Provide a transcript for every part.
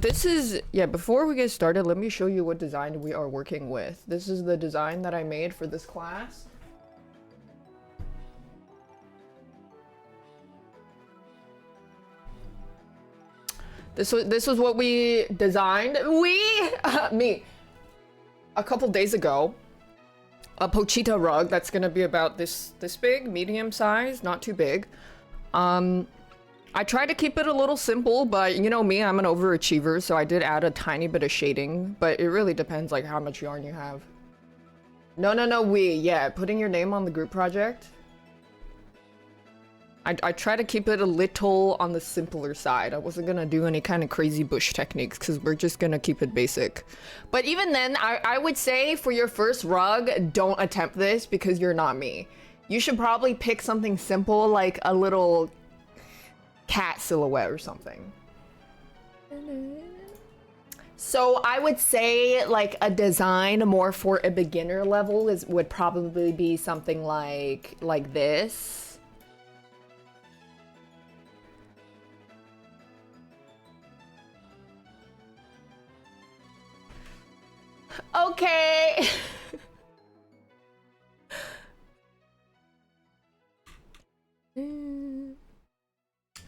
this is, yeah, before we get started, let me show you what design we are working with. This is the design that I made for this class. This was what we designed. Me. A couple days ago. A pochita rug that's gonna be about this big, medium size, not too big. I tried to keep it a little simple, but you know me, I'm an overachiever, so I did add a tiny bit of shading, but it really depends like how much yarn you have. No, yeah, putting your name on the group project. I try to keep it a little on the simpler side. I wasn't gonna do any kind of crazy bush techniques because we're just gonna keep it basic. But even then, I would say for your first rug, don't attempt this because you're not me. You should probably pick something simple like a little cat silhouette or something. So I would say like a design more for a beginner level would probably be something like this. Okay.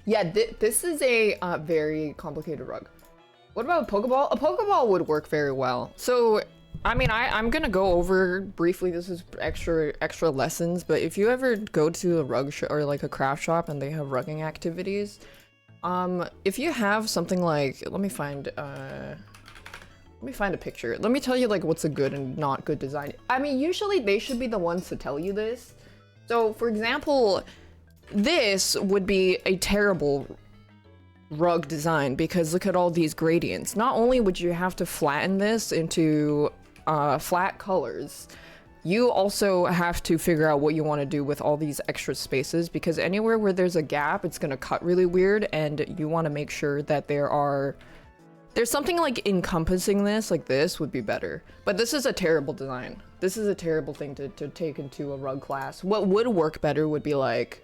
Yeah, this is a very complicated rug. What about a Pokeball? A Pokeball would work very well. So, I mean, I'm gonna go over briefly. This is extra lessons, but if you ever go to a rug shop or like a craft shop and they have rugging activities, if you have something like, let me find a picture. Let me tell you like what's a good and not good design. I mean, usually they should be the ones to tell you this. So, for example, this would be a terrible rug design because look at all these gradients. Not only would you have to flatten this into flat colors, you also have to figure out what you want to do with all these extra spaces because anywhere where there's a gap, it's going to cut really weird and you want to make sure that there's something like encompassing this, like this would be better. But this is a terrible design. This is a terrible thing to take into a rug class. What would work better would be like,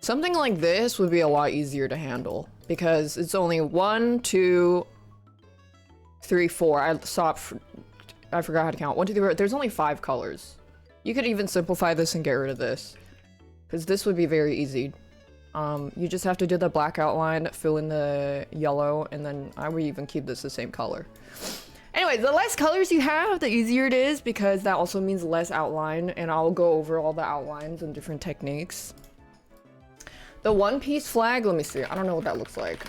something like this would be a lot easier to handle because it's only 1, 2, 3, 4. I forgot how to count. 1, 2, 3, 4. There's only 5 colors. You could even simplify this and get rid of this because this would be very easy. You just have to do the black outline, fill in the yellow, and then I would even keep this the same color. Anyway, the less colors you have, the easier it is because that also means less outline, and I'll go over all the outlines and different techniques. The one-piece flag, let me see. I don't know what that looks like.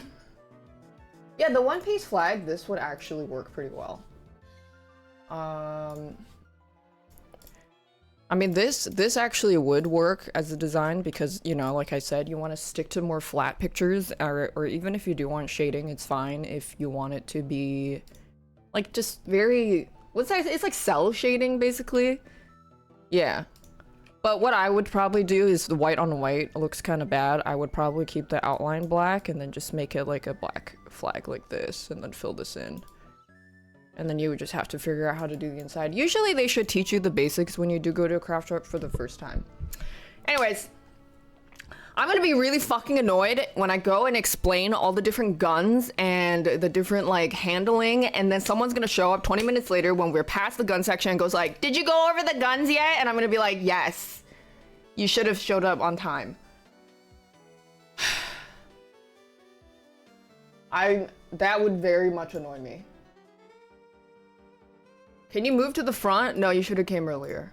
Yeah, the one-piece flag, this would actually work pretty well. I mean, this actually would work as a design because, you know, like I said, you want to stick to more flat pictures, or even if you do want shading, it's fine if you want it to be, like, just very, what's that? It's like cell shading, basically. Yeah. But what I would probably do is the white on white. It looks kind of bad. I would probably keep the outline black and then just make it like a black flag like this and then fill this in. And then you would just have to figure out how to do the inside. Usually they should teach you the basics when you do go to a craft shop for the first time. Anyways, I'm gonna be really fucking annoyed when I go and explain all the different guns and the different like handling, and then someone's gonna show up 20 minutes later when we're past the gun section and goes like, "Did you go over the guns yet?" And I'm gonna be like, "Yes. You should have showed up on time." That would very much annoy me. Can you move to the front? No, you should have came earlier.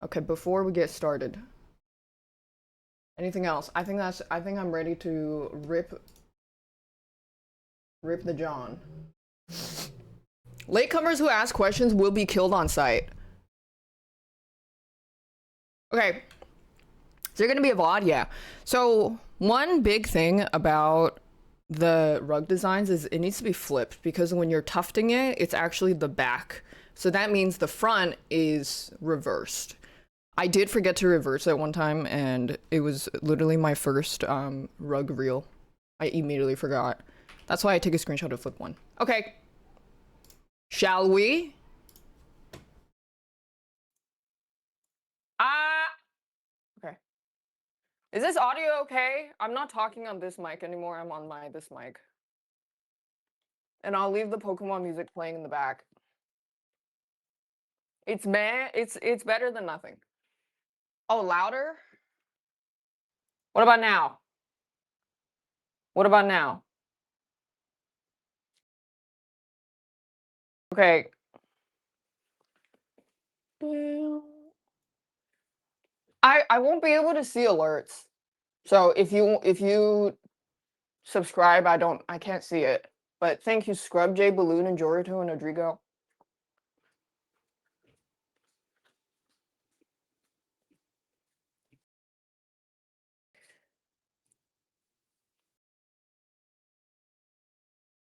Okay, before we get started. Anything else? I think I'm ready to rip the John. Latecomers who ask questions will be killed on sight. Okay. Is there gonna be a VOD? Yeah. So one big thing about the rug designs is it needs to be flipped because when you're tufting it, it's actually the back. So that means the front is reversed. I did forget to reverse it one time and it was literally my first rug reel. I immediately forgot. That's why I take a screenshot to flip one. Okay. Shall we? Is this audio okay? I'm not talking on this mic anymore. I'm on this mic. And I'll leave the Pokemon music playing in the back. It's meh. It's better than nothing. Oh, louder? What about now? What about now? Okay. I won't be able to see alerts. So if you subscribe, I can't see it. But thank you, Scrub J, Balloon, and Jorito and Rodrigo.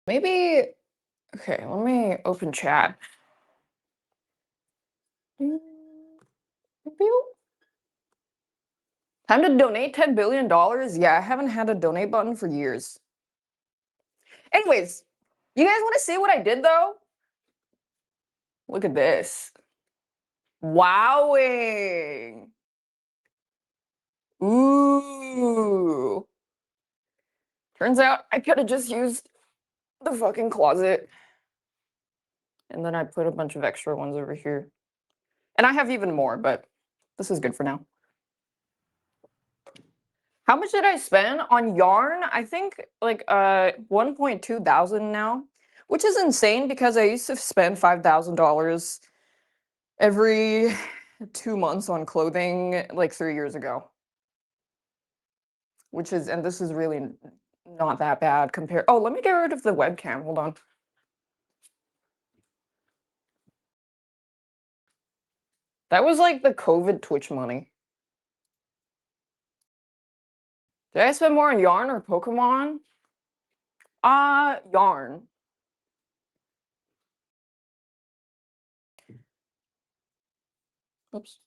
Maybe okay, let me open chat. Time to donate $10 billion? Yeah, I haven't had a donate button for years. Anyways, you guys want to see what I did though? Look at this. Wowing. Ooh. Turns out I could have just used the fucking closet. And then I put a bunch of extra ones over here. And I have even more, but this is good for now. How much did I spend on yarn? I think like 1.2 thousand now, which is insane because I used to spend $5,000 every 2 months on clothing like 3 years ago. Which is, and this is really not that bad compared. Oh, let me get rid of the webcam. Hold on. That was like the COVID Twitch money. Did I spend more on yarn or Pokemon? Yarn. Oops.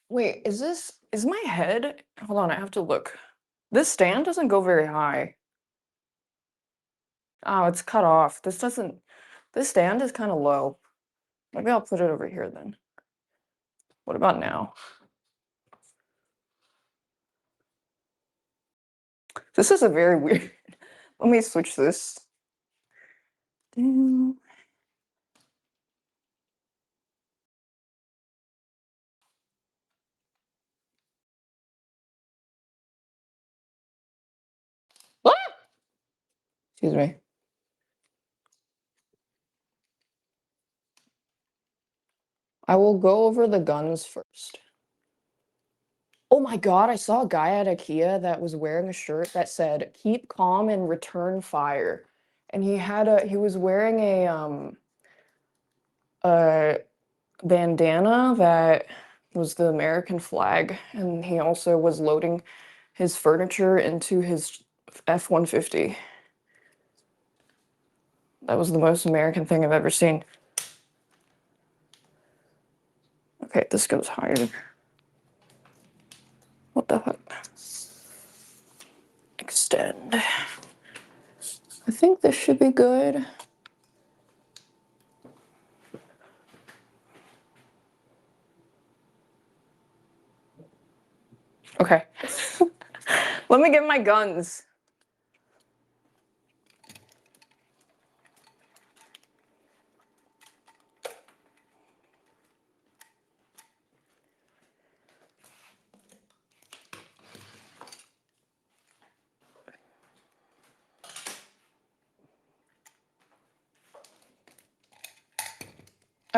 Wait, is my head? Hold on, I have to look. This stand doesn't go very high. Oh, it's cut off. This stand is kind of low. Maybe I'll put it over here then. What about now? This is a very weird. Let me switch this. Ah! Excuse me. I will go over the guns first. Oh my God, I saw a guy at IKEA that was wearing a shirt that said, "Keep calm and return fire." And he was wearing a bandana that was the American flag, and he also was loading his furniture into his F-150. That was the most American thing I've ever seen. Okay, this goes higher. What the heck? Extend. I think this should be good. Okay. Let me get my guns.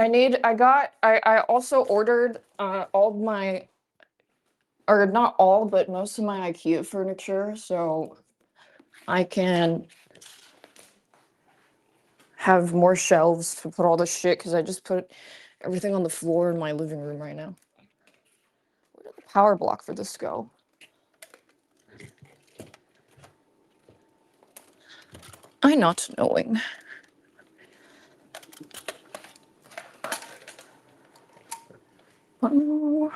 I also ordered all my, or not all, but most of my IKEA furniture, so I can have more shelves to put all this shit, because I just put everything on the floor in my living room right now. Where did the power block for this go? I not knowing. Oh.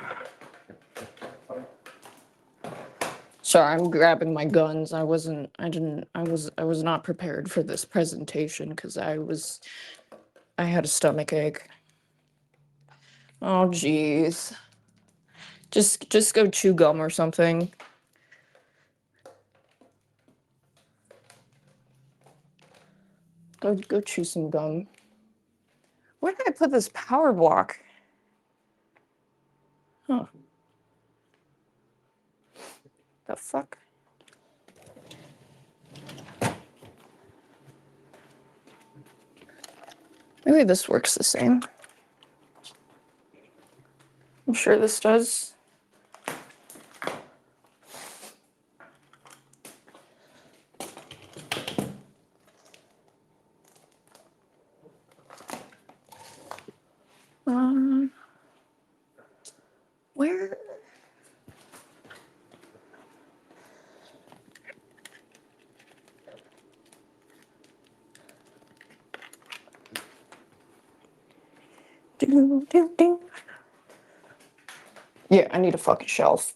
Sorry, I'm grabbing my guns. I was not prepared for this presentation because I had a stomach ache. Oh, jeez. Just go chew gum or something. Go chew some gum. Where did I put this power block? Huh. The fuck? Maybe this works the same. I'm sure this does. Where? Yeah, I need a fucking shelf.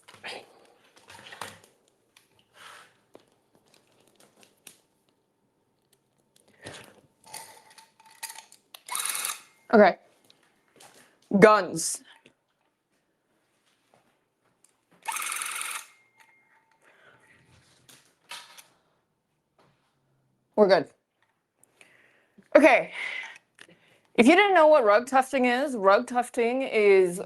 Okay. Guns. We're good. Okay. If you didn't know what rug tufting is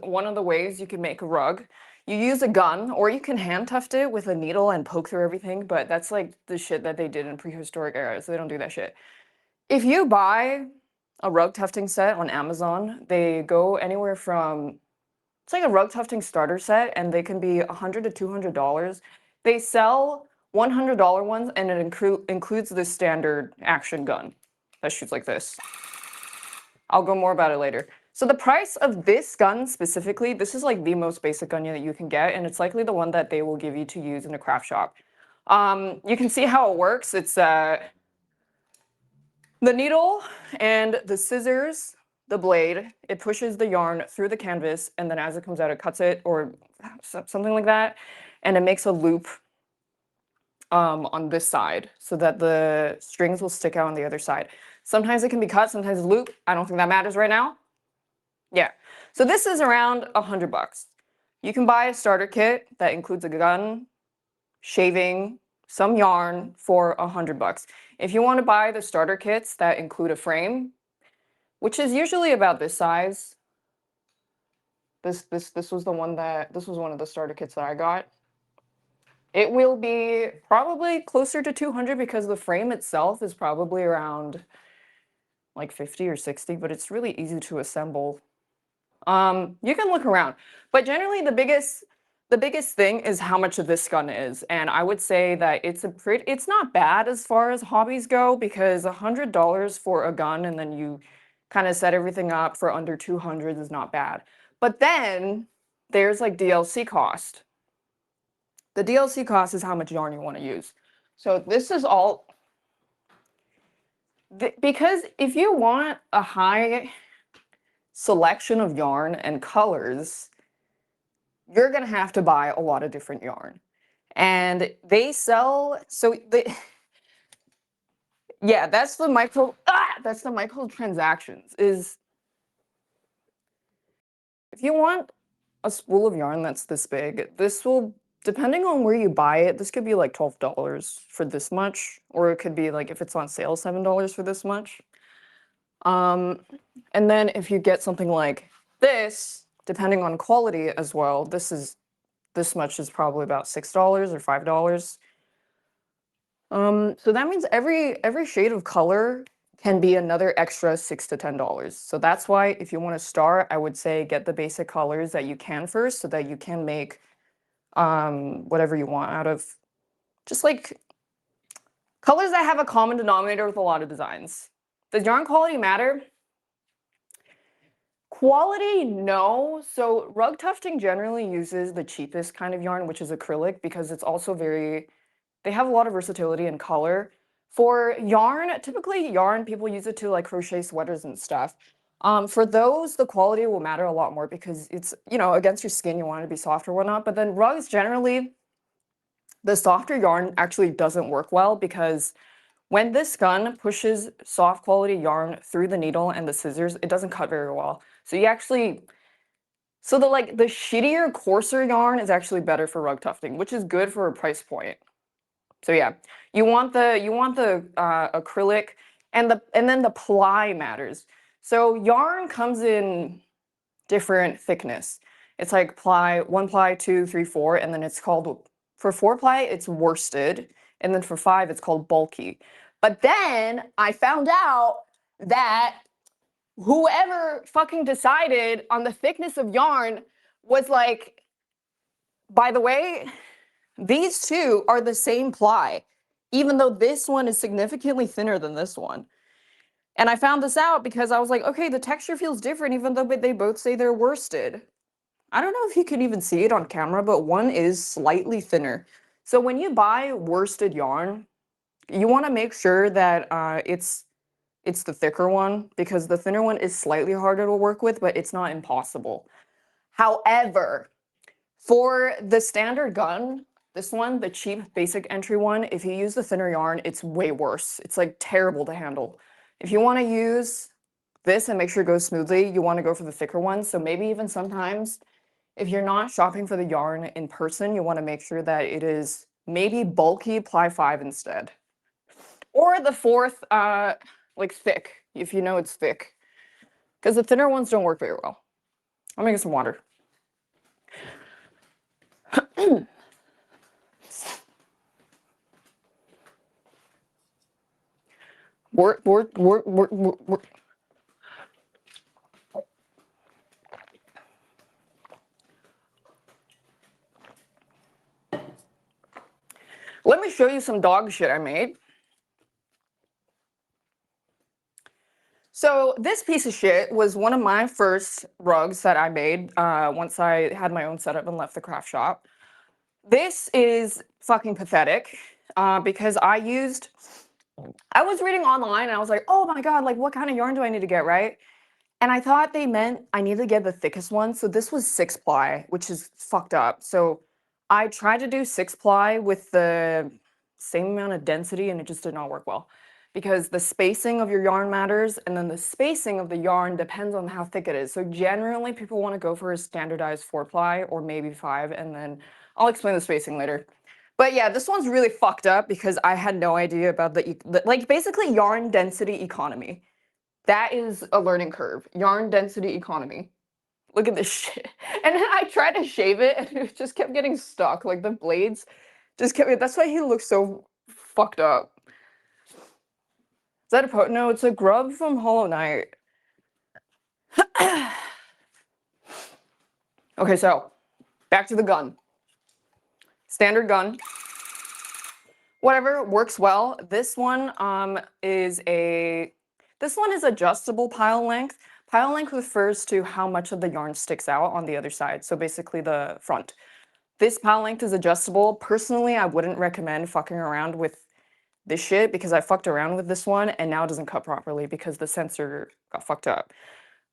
one of the ways you can make a rug. You use a gun, or you can hand tuft it with a needle and poke through everything, but that's like the shit that they did in prehistoric eras, so they don't do that shit. If you buy a rug tufting set on Amazon, they go anywhere from, it's like a rug tufting starter set, and they can be $100 to $200. They sell $100 ones, and it includes the standard action gun that shoots like this. I'll go more about it later. So the price of this gun specifically, this is like the most basic gun that you can get, and it's likely the one that they will give you to use in a craft shop. You can see how it works. It's the needle and the scissors, the blade, it pushes the yarn through the canvas, and then as it comes out, it cuts it, or something like that, and it makes a loop on this side so that the strings will stick out on the other side. Sometimes it can be cut, sometimes it's loop. I don't think that matters right now. Yeah. So this is around $100. You can buy a starter kit that includes a gun, shaving, some yarn for $100. If you want to buy the starter kits that include a frame, which is usually about this size. This was one of the starter kits that I got. It will be probably closer to 200 because the frame itself is probably around like 50 or 60, but it's really easy to assemble. You can look around, but generally the biggest thing is how much of this gun is, and I would say that it's not bad as far as hobbies go, because $100 for a gun and then you kind of set everything up for under 200 is not bad. But then there's like DLC cost. The DLC cost is how much yarn you want to use. So this is all because if you want a high selection of yarn and colors, you're going to have to buy a lot of different yarn. And they sell, yeah, that's the micro transactions. Is if you want a spool of yarn that's this big, this will, depending on where you buy it, this could be like $12 for this much, or it could be like, if it's on sale, $7 for this much. And then if you get something like this, depending on quality as well, this much is probably about $6 or $5. So that means every shade of color can be another extra $6 to $10. So that's why if you want to start, I would say get the basic colors that you can first, so that you can make whatever you want out of just like colors that have a common denominator with a lot of designs. Does yarn quality matter? Quality, no. So rug tufting generally uses the cheapest kind of yarn, which is acrylic, because it's also they have a lot of versatility in color. For yarn, typically yarn, people use it to like crochet sweaters and stuff. For those, the quality will matter a lot more because it's, against your skin, you want it to be soft or whatnot. But then rugs, generally, the softer yarn actually doesn't work well, because when this gun pushes soft quality yarn through the needle and the scissors, it doesn't cut very well. So you actually, So the shittier, coarser yarn is actually better for rug tufting, which is good for a price point. So yeah, you want the acrylic, and then the ply matters. So yarn comes in different thickness. It's like ply, 1 ply, 2, 3, 4, and then it's called, for 4 ply it's worsted, and then for 5 it's called bulky. But then I found out that whoever fucking decided on the thickness of yarn was like, by the way, these two are the same ply, even though this one is significantly thinner than this one. And I found this out because I was like, okay, the texture feels different even though they both say they're worsted. I don't know if you can even see it on camera, but one is slightly thinner. So when you buy worsted yarn, you want to make sure that it's the thicker one, because the thinner one is slightly harder to work with, but it's not impossible. However, for the standard gun, this one, the cheap basic entry one, if you use the thinner yarn, it's way worse. It's like terrible to handle. If you want to use this and make sure it goes smoothly, you want to go for the thicker one. So maybe even sometimes if you're not shopping for the yarn in person, you want to make sure that it is maybe bulky ply 5 instead. Or the fourth, like thick, if you know it's thick. Because the thinner ones don't work very well. I'll make some water. Work. Let me show you some dog shit I made. So this piece of shit was one of my first rugs that I made once I had my own setup and left the craft shop. This is fucking pathetic because I was reading online and I was like, oh my god, like what kind of yarn do I need to get, right? And I thought they meant I need to get the thickest one. So this was 6 ply, which is fucked up. So I tried to do 6 ply with the same amount of density and it just did not work well. Because the spacing of your yarn matters, and then the spacing of the yarn depends on how thick it is. So generally people want to go for a standardized 4 ply or maybe 5, and then I'll explain the spacing later. But yeah, this one's really fucked up because I had no idea about like basically yarn density economy. That is a learning curve. Yarn density economy. Look at this shit. And then I tried to shave it and it just kept getting stuck. Like the blades just kept, that's why he looks so fucked up. Is that a no, it's a grub from Hollow Knight. Okay, so back to the gun. Standard gun. Whatever, works well. This one is adjustable pile length. Pile length refers to how much of the yarn sticks out on the other side. So basically the front. This pile length is adjustable. Personally, I wouldn't recommend fucking around with this shit because I fucked around with this one and now it doesn't cut properly because the sensor got fucked up.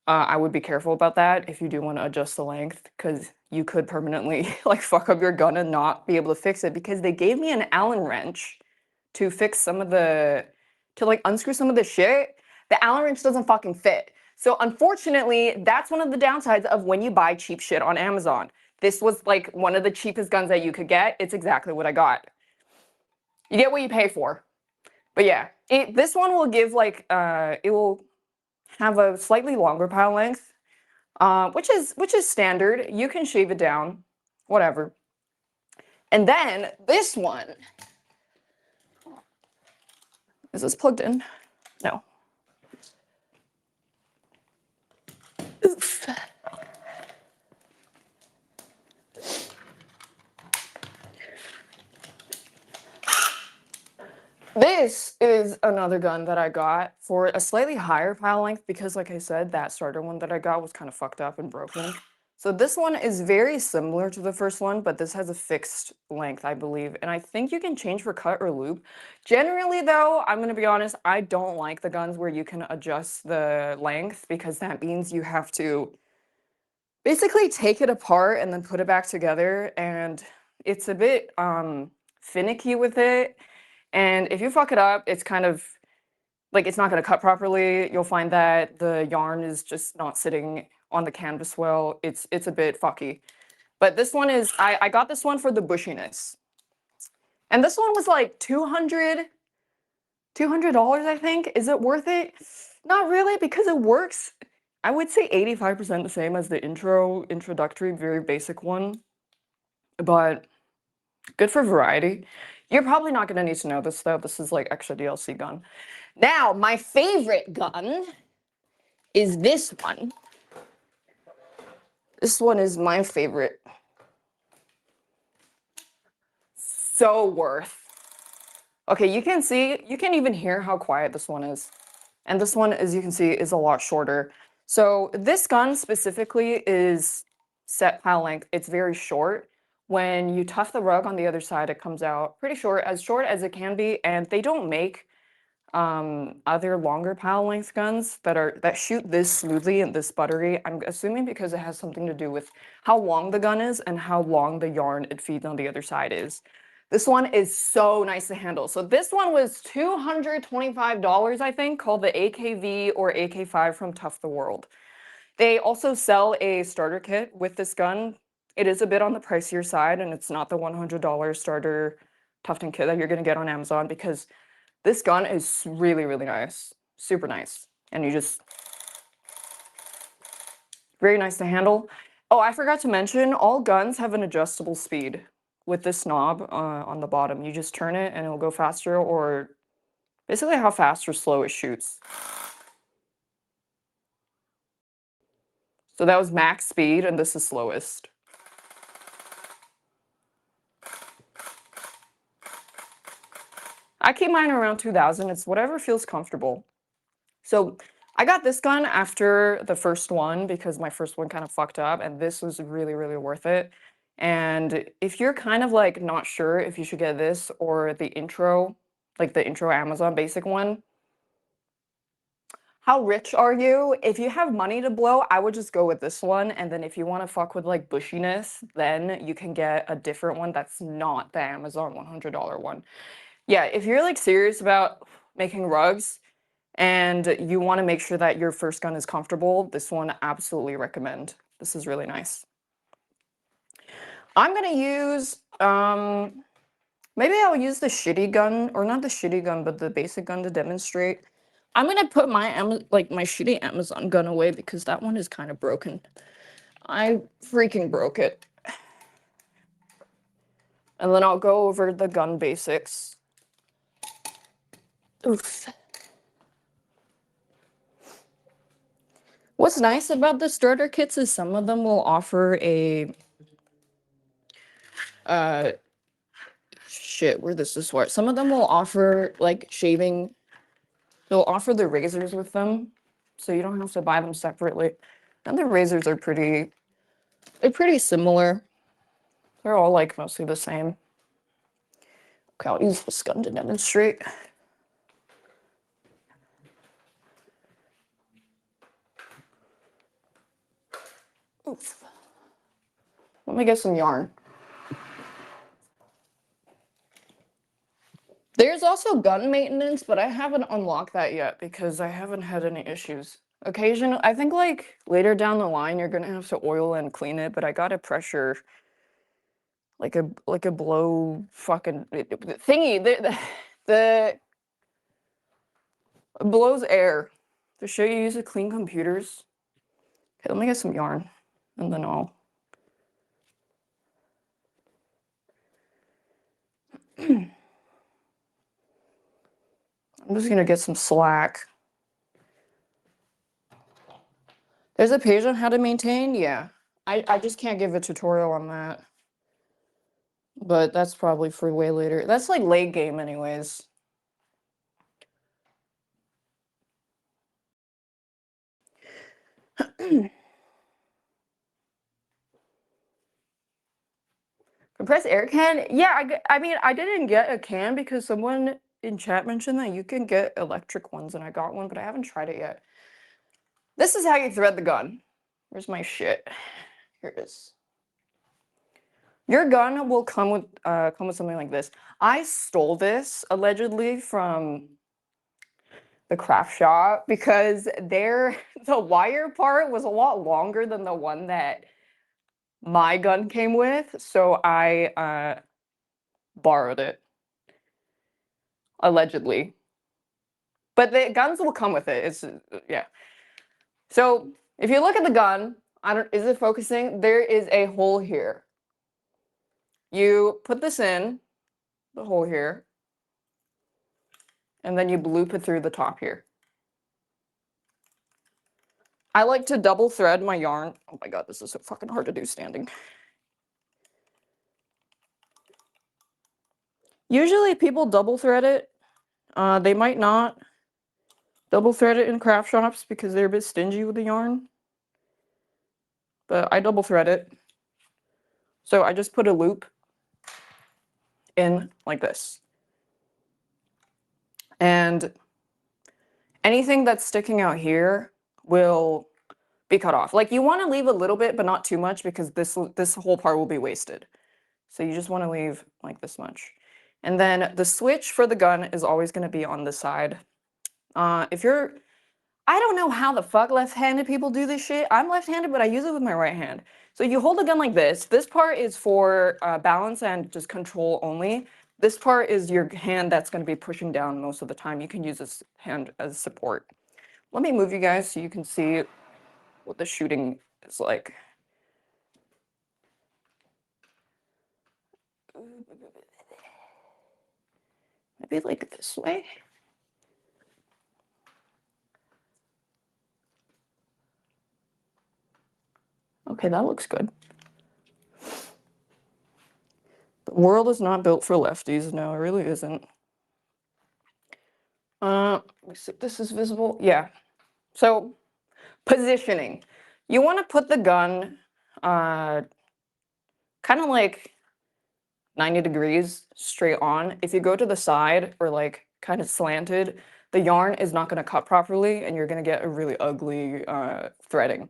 I would be careful about that if you do want to adjust the length, because you could permanently like fuck up your gun and not be able to fix it, because they gave me an Allen wrench to fix some of the, to like unscrew some of the shit. The Allen wrench doesn't fucking fit. So unfortunately, that's one of the downsides of when you buy cheap shit on Amazon. This was like one of the cheapest guns that you could get. It's exactly what I got. You get what you pay for. But yeah, this one will give like, it will have a slightly longer pile length, which is standard. You can shave it down, whatever. And then this one, is this plugged in? No. Oof. This is another gun that I got for a slightly higher pile length because, like I said, that starter one that I got was kind of fucked up and broken. So this one is very similar to the first one, but this has a fixed length, I believe. And I think you can change for cut or loop. Generally, though, I'm going to be honest, I don't like the guns where you can adjust the length, because that means you have to basically take it apart and then put it back together. And it's a bit finicky with it. And if you fuck it up, it's kind of like it's not going to cut properly. You'll find that the yarn is just not sitting on the canvas well, it's a bit fucky. But this one is, I got this one for the bushiness. And this one was like $200, I think. Is it worth it? Not really, because it works. I would say 85% the same as the introductory, very basic one. But good for variety. You're probably not gonna need to know this though. This is like extra DLC gun. Now, my favorite gun is this one. This one is my favorite. So worth. Okay, you can even hear how quiet this one is. And this one, as you can see, is a lot shorter. So this gun specifically is set pile length. It's very short. When you tuff the rug on the other side, it comes out pretty short as it can be. And they don't make other longer pile length guns that shoot this smoothly and this buttery. I'm assuming because it has something to do with how long the gun is and how long the yarn it feeds on the other side is. This one is so nice to handle. So this one was $225, I think, called the AKV or AK5 from Tough the World. They also sell a starter kit with this gun. It is a bit on the pricier side, and it's not the $100 starter Tufting kit that you're going to get on Amazon, because this gun is really, really nice. Super nice. And you just... very nice to handle. Oh, I forgot to mention, all guns have an adjustable speed with this knob on the bottom. You just turn it and it'll go faster, or basically how fast or slow it shoots. So that was max speed, and this is slowest. I keep mine around 2000. It's whatever feels comfortable. So I got this gun after the first one because my first one kind of fucked up, and this was really, really worth it. And if you're kind of like not sure if you should get this or the intro, like the intro Amazon basic one, how rich are you? If you have money to blow, I would just go with this one. And then if you want to fuck with like bushiness, then you can get a different one that's not the Amazon $100 one. Yeah, if you're like serious about making rugs and you want to make sure that your first gun is comfortable, this one absolutely recommend. This is really nice. I'm gonna use, maybe I'll use the shitty gun, or not the shitty gun, but the basic gun to demonstrate. I'm gonna put my my shitty Amazon gun away because that one is kind of broken. I freaking broke it. And then I'll go over the gun basics. Oof. What's nice about the starter kits is some of them will offer a shit, where this is what? Some of them will offer like shaving. They'll offer the razors with them, so you don't have to buy them separately. And the razors are they're pretty similar. They're all like mostly the same. Okay, I'll use this gun to demonstrate. Oof. Let me get some yarn. There's also gun maintenance, but I haven't unlocked that yet because I haven't had any issues. Occasionally, I think like later down the line, you're gonna have to oil and clean it, but I got a pressure, like a blow fucking thingy. The blows air to show you use to clean computers. Okay, let me get some yarn, and then I'll... I'm just gonna get some slack. There's a page on how to maintain, yeah. I just can't give a tutorial on that. But that's probably for way later. That's like late game anyways. Compressed air can? Yeah, I mean, I didn't get a can because someone in chat mentioned that you can get electric ones, and I got one, but I haven't tried it yet. This is how you thread the gun. Where's my shit? Here it is. Your gun will come with something like this. I stole this allegedly from the craft shop because the wire part was a lot longer than the one that my gun came with, so I borrowed it, allegedly. But the guns will come with it. It's yeah. So if you look at the gun, is it focusing? There is a hole here. You put this in the hole here, and then you loop it through the top here. I like to double thread my yarn. Oh my god, this is so fucking hard to do standing. Usually people double thread it. They might not double thread it in craft shops because they're a bit stingy with the yarn. But I double thread it. So I just put a loop in like this. And anything that's sticking out here will be cut off. Like you want to leave a little bit, but not too much because this whole part will be wasted. So you just want to leave like this much. And then the switch for the gun is always going to be on this side. I don't know how the fuck left-handed people do this shit. I'm left-handed, but I use it with my right hand. So you hold the gun like this. This part is for balance and just control only. This part is your hand that's going to be pushing down most of the time. You can use this hand as support. Let me move you guys so you can see what the shooting is like. Maybe like this way. Okay, that looks good. The world is not built for lefties. No, it really isn't. This is visible. Yeah. So positioning. You want to put the gun kind of like 90 degrees straight on. If you go to the side or like kind of slanted, the yarn is not going to cut properly and you're going to get a really ugly threading.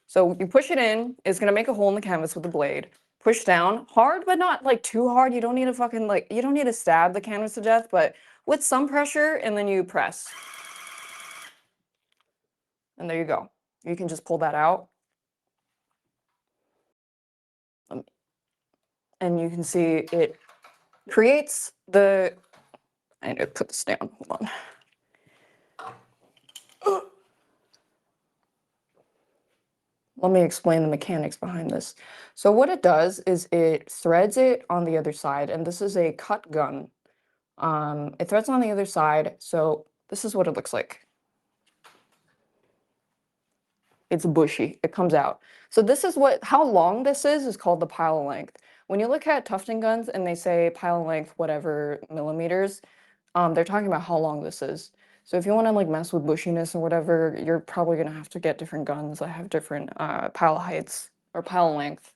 So you push it in, it's going to make a hole in the canvas with the blade. Push down hard, but not like too hard. You don't need to fucking like, you don't need to stab the canvas to death, but with some pressure, and then you press. And there you go. You can just pull that out. And you can see it creates the, I need to put this down, hold on. Let me explain the mechanics behind this. So what it does is it threads it on the other side, and this is a cut gun. It threads on the other side, so this is what it looks like. It's bushy, it comes out. So this is how long this is called the pile length. When you look at tufting guns and they say pile length, whatever millimeters, they're talking about how long this is. So if you want to like mess with bushiness or whatever, you're probably going to have to get different guns that have different pile heights or pile length.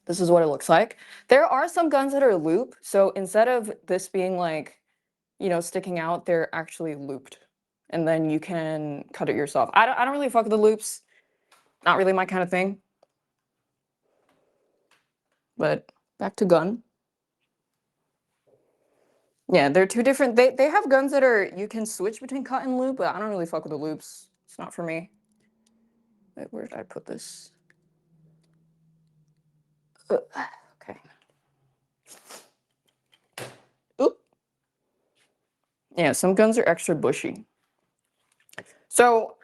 This is what it looks like. There are some guns that are loop. So instead of this being like, you know, sticking out, they're actually looped. And then you can cut it yourself. I don't really fuck with the loops. Not really my kind of thing. But back to gun. Yeah, they're two different. They have guns that are, you can switch between cut and loop, but I don't really fuck with the loops. It's not for me. Wait, where did I put this? Okay. Oop. Yeah, some guns are extra bushy. So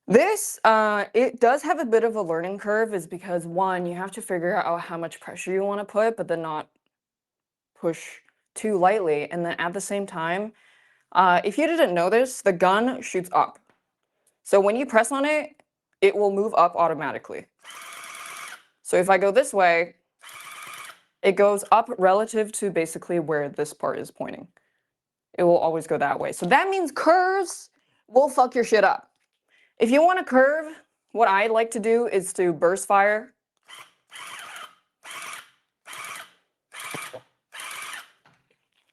this, it does have a bit of a learning curve is because one, you have to figure out how much pressure you want to put, but then not push too lightly. And then at the same time, if you didn't know this, the gun shoots up. So when you press on it, it will move up automatically. So if I go this way, it goes up relative to basically where this part is pointing. It will always go that way. So that means curves will fuck your shit up. If you want to curve, what I like to do is to burst fire.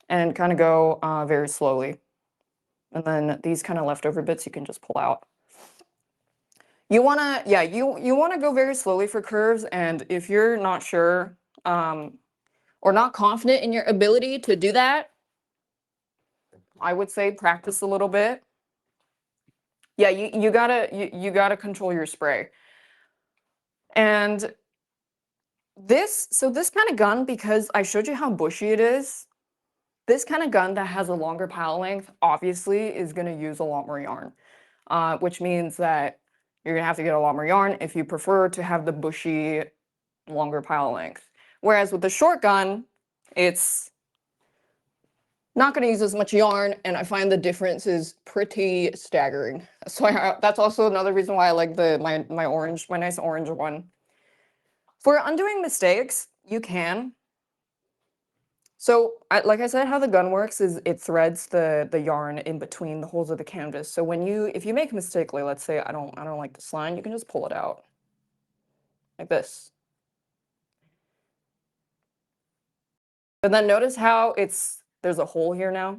And kind of go very slowly. And then these kind of leftover bits you can just pull out. You want to, yeah, you want to go very slowly for curves. And if you're not sure or not confident in your ability to do that, I would say practice a little bit. Yeah, you gotta control your spray. And this kind of gun, because I showed you how bushy it is, this kind of gun that has a longer pile length obviously is going to use a lot more yarn, which means that you're going to have to get a lot more yarn if you prefer to have the bushy, longer pile length. Whereas with the short gun, it's not going to use as much yarn, and I find the difference is pretty staggering. So that's also another reason why I like my orange, my nice orange one. For undoing mistakes, you can. So, like I said, how the gun works is it threads the yarn in between the holes of the canvas. So if you make a mistake, like let's say I don't like this line, you can just pull it out like this. But then notice how there's a hole here now.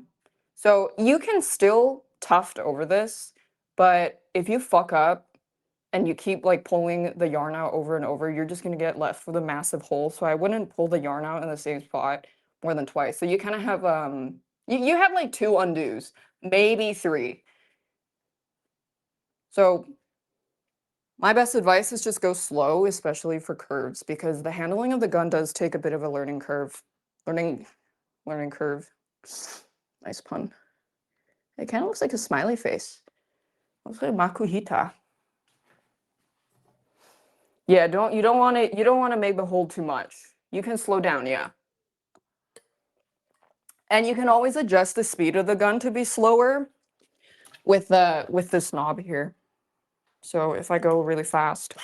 So you can still tuft over this, but if you fuck up and you keep like pulling the yarn out over and over, you're just gonna get left with a massive hole. So I wouldn't pull the yarn out in the same spot more than twice. So you kind of have you have like 2 undos, maybe 3. So my best advice is just go slow, especially for curves, because the handling of the gun does take a bit of a learning curve. Learning curve. Nice pun. It kind of looks like a smiley face. Looks like Makuhita. Yeah, you don't want to make the hole too much. You can slow down, yeah. And you can always adjust the speed of the gun to be slower with this knob here. So if I go really fast.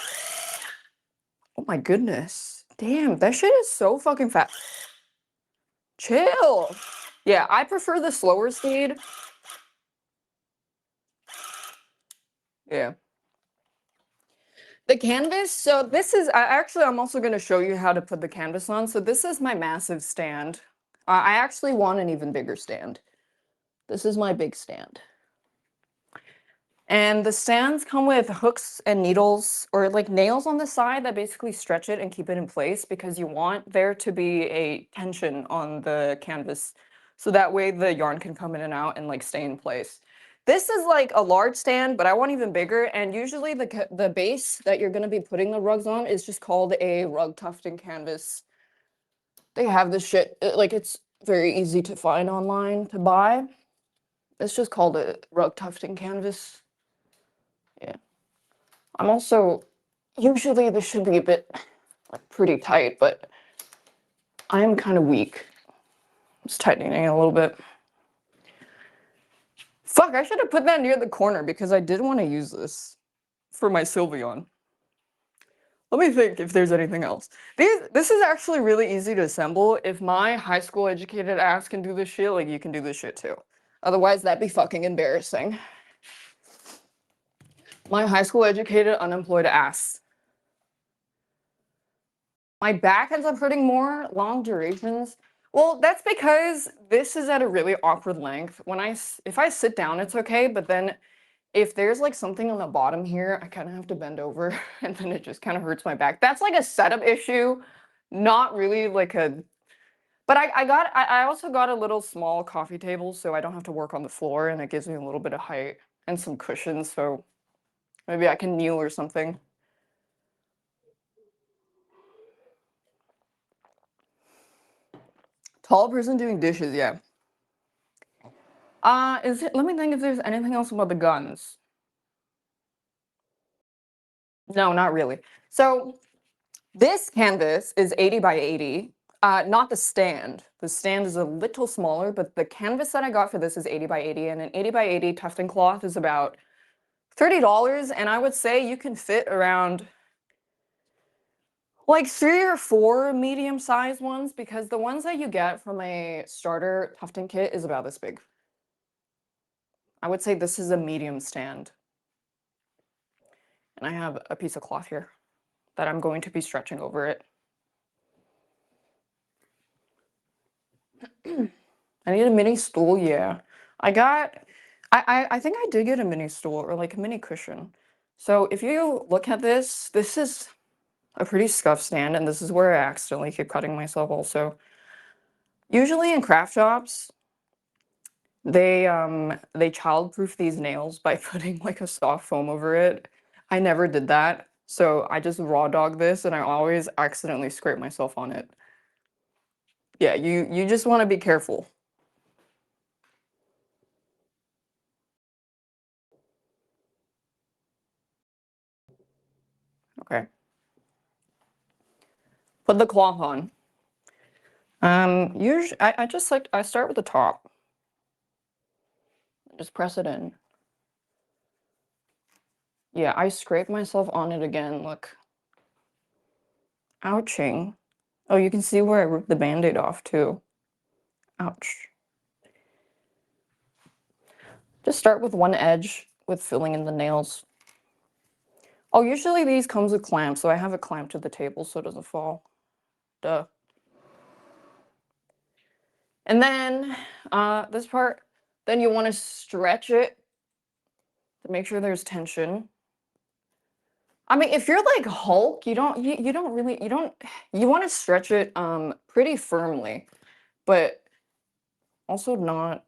Oh my goodness. Damn, that shit is so fucking fast. Chill. Yeah, I prefer the slower speed. Yeah. The canvas, so this is, I'm also going to show you how to put the canvas on. So this is my massive stand. I actually want an even bigger stand. This is my big stand. And the stands come with hooks and needles, or like nails on the side that basically stretch it and keep it in place, because you want there to be a tension on the canvas. So that way the yarn can come in and out and like stay in place. This is like a large stand, but I want even bigger. And usually the base that you're going to be putting the rugs on is just called a rug tufting canvas. They have this shit, like it's very easy to find online to buy. It's just called a rug tufting canvas. Yeah. I'm also, usually this should be a bit like pretty tight, but I am kind of weak. Just tightening it a little bit. Fuck, I should have put that near the corner because I did want to use this for my Sylveon. Let me think if there's anything else. This is actually really easy to assemble. If my high school educated ass can do this shit, like you can do this shit too. Otherwise, that'd be fucking embarrassing. My high school educated unemployed ass. My back ends up hurting more, long durations. Well, that's because this is at a really awkward length. If I sit down, it's okay, but then if there's like something on the bottom here, I kind of have to bend over and then it just kind of hurts my back. That's like a setup issue, not really like a, but I also got a little small coffee table so I don't have to work on the floor, and it gives me a little bit of height and some cushions, so maybe I can kneel or something. Tall person doing dishes, yeah. Let me think if there's anything else about the guns. No, not really. So this canvas is 80 by 80. Not the stand. The stand is a little smaller, but the canvas that I got for this is 80 by 80, and an 80 by 80 tufting cloth is about $30, and I would say you can fit around like 3 or 4 medium-sized ones, because the ones that you get from a starter tufting kit is about this big. I would say this is a medium stand. And I have a piece of cloth here that I'm going to be stretching over it. I need a mini stool, yeah. I think I did get a mini stool, or like a mini cushion. So if you look at this, this is a pretty scuffed stand, and this is where I accidentally keep cutting myself also. Usually in craft shops, They childproof these nails by putting like a soft foam over it. I never did that. So I just raw dog this and I always accidentally scrape myself on it. Yeah, you just want to be careful. Okay. Put the cloth on. Usually I just like I start with the top. Just press it in. Yeah, I scrape myself on it again. Look. Ouching. Oh, you can see where I ripped the band-aid off too. Ouch. Just start with one edge with filling in the nails. Oh, usually these comes with clamps, so I have a clamp to the table so it doesn't fall. Duh. And then this part, then you want to stretch it to make sure there's tension. I mean, if you're like Hulk, you don't really you want to stretch it pretty firmly, but also not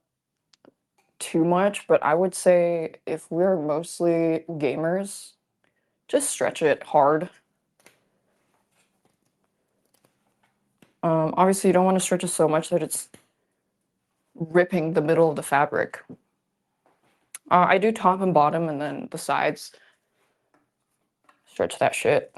too much. But I would say if we're mostly gamers, just stretch it hard. Obviously, you don't want to stretch it so much that it's ripping the middle of the fabric. I do top and bottom and then the sides. Stretch that shit.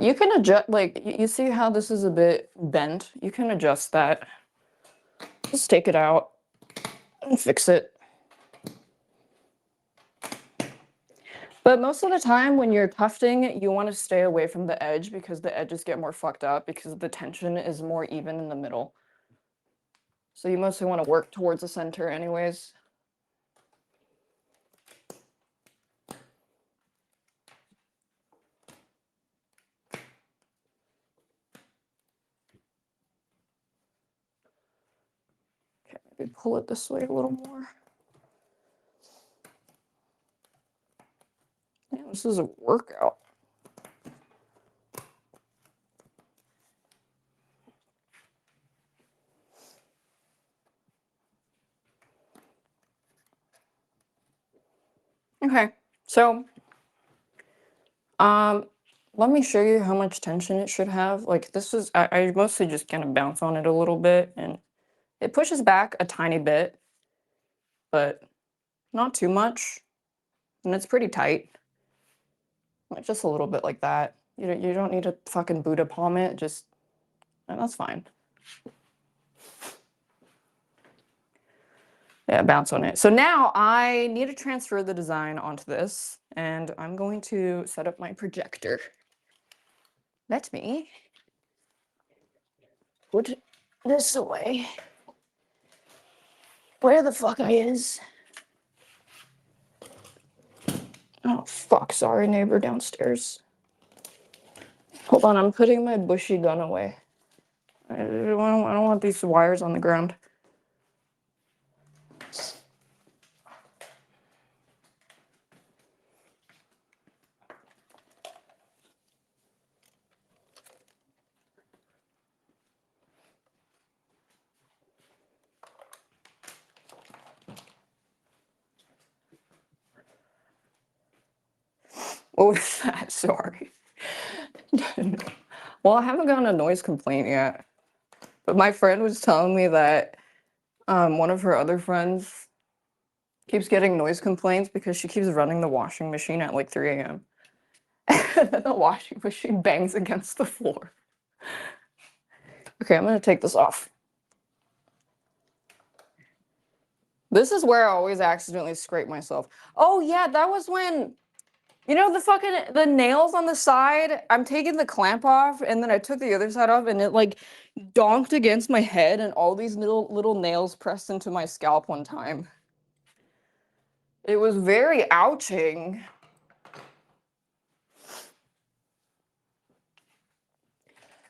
You can adjust, like, you see how this is a bit bent? You can adjust that. Just take it out and fix it. But most of the time when you're tufting, you want to stay away from the edge because the edges get more fucked up because the tension is more even in the middle. So you mostly want to work towards the center anyways. Okay, maybe pull it this way a little more. Yeah, this is a workout. Okay, so let me show you how much tension it should have. Like this is, I mostly just kind of bounce on it a little bit and it pushes back a tiny bit, but not too much. And it's pretty tight. Like just a little bit like that. You don't need to fucking Buddha palm it, just, and that's fine. Yeah, bounce on it. So now I need to transfer the design onto this and I'm going to set up my projector. Let me put this away. Where the fuck I is? Oh fuck, sorry neighbor downstairs. Hold on, I'm putting my bushy gun away. I don't want these wires on the ground. What was that? Sorry. Well, I haven't gotten a noise complaint yet, but my friend was telling me that one of her other friends keeps getting noise complaints because she keeps running the washing machine at like 3 a.m. The washing machine bangs against the floor. Okay, I'm gonna take this off. This is where I always accidentally scrape myself. Oh yeah, that was when, you know, the nails on the side, I'm taking the clamp off and then I took the other side off and it like donked against my head and all these little nails pressed into my scalp one time. It was very ouching.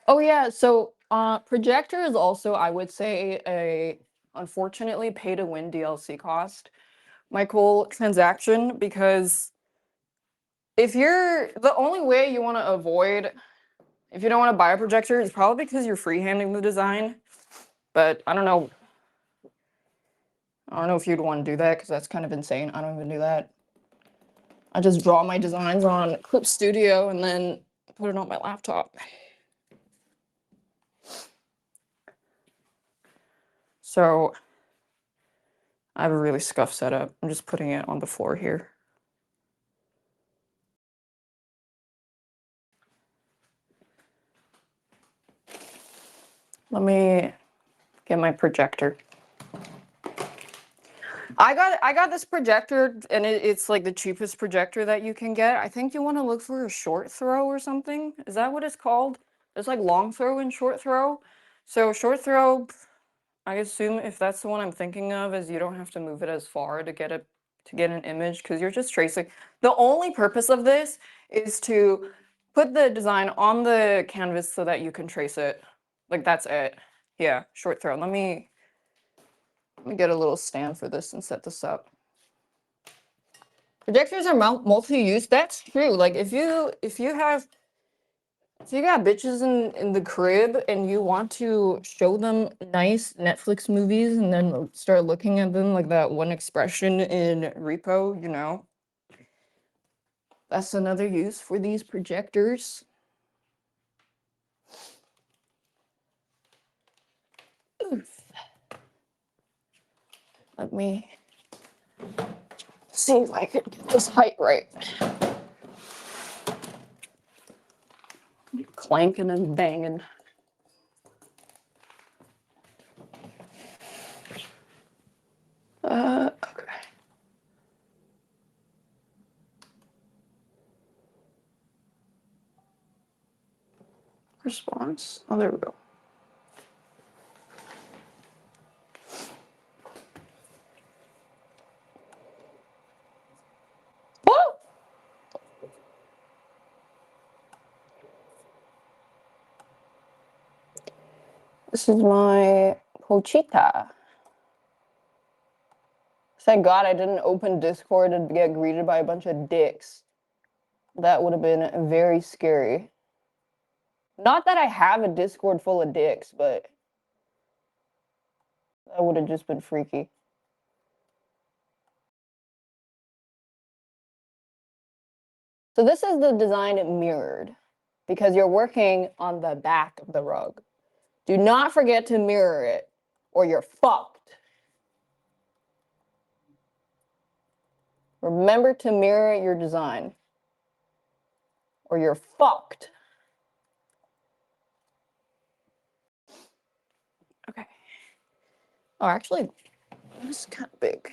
Oh yeah, so projector is also, I would say, a unfortunately pay to win DLC cost. Microtransaction, because if you're the only way you want to avoid, if you don't want to buy a projector, it's probably because you're freehanding the design. But I don't know. I don't know if you'd want to do that because that's kind of insane. I don't even do that. I just draw my designs on Clip Studio and then put it on my laptop. So I have a really scuffed setup. I'm just putting it on the floor here. Let me get my projector. I got this projector and it's like the cheapest projector that you can get. I think you want to look for a short throw or something. Is that what it's called? There's like long throw and short throw. So short throw, I assume if that's the one I'm thinking of, is you don't have to move it as far to get an image because you're just tracing. The only purpose of this is to put the design on the canvas so that you can trace it. Like that's it. Yeah, short throw. Let me get a little stand for this and set this up. Projectors are multi-use. That's true. Like if you got bitches in the crib and you want to show them nice Netflix movies and then start looking at them like that one expression in Repo, you know, that's another use for these projectors. Oof. Let me see if I could get this height right. Clanking and banging. Okay. Response. Oh, there we go. Whoa! This is my Pochita. Thank God I didn't open Discord and get greeted by a bunch of dicks. That would have been very scary. Not that I have a Discord full of dicks, but that would have just been freaky. So this is the design mirrored because you're working on the back of the rug. Do not forget to mirror it or you're fucked. Remember to mirror your design or you're fucked. Okay. Oh, actually, this is kind of big.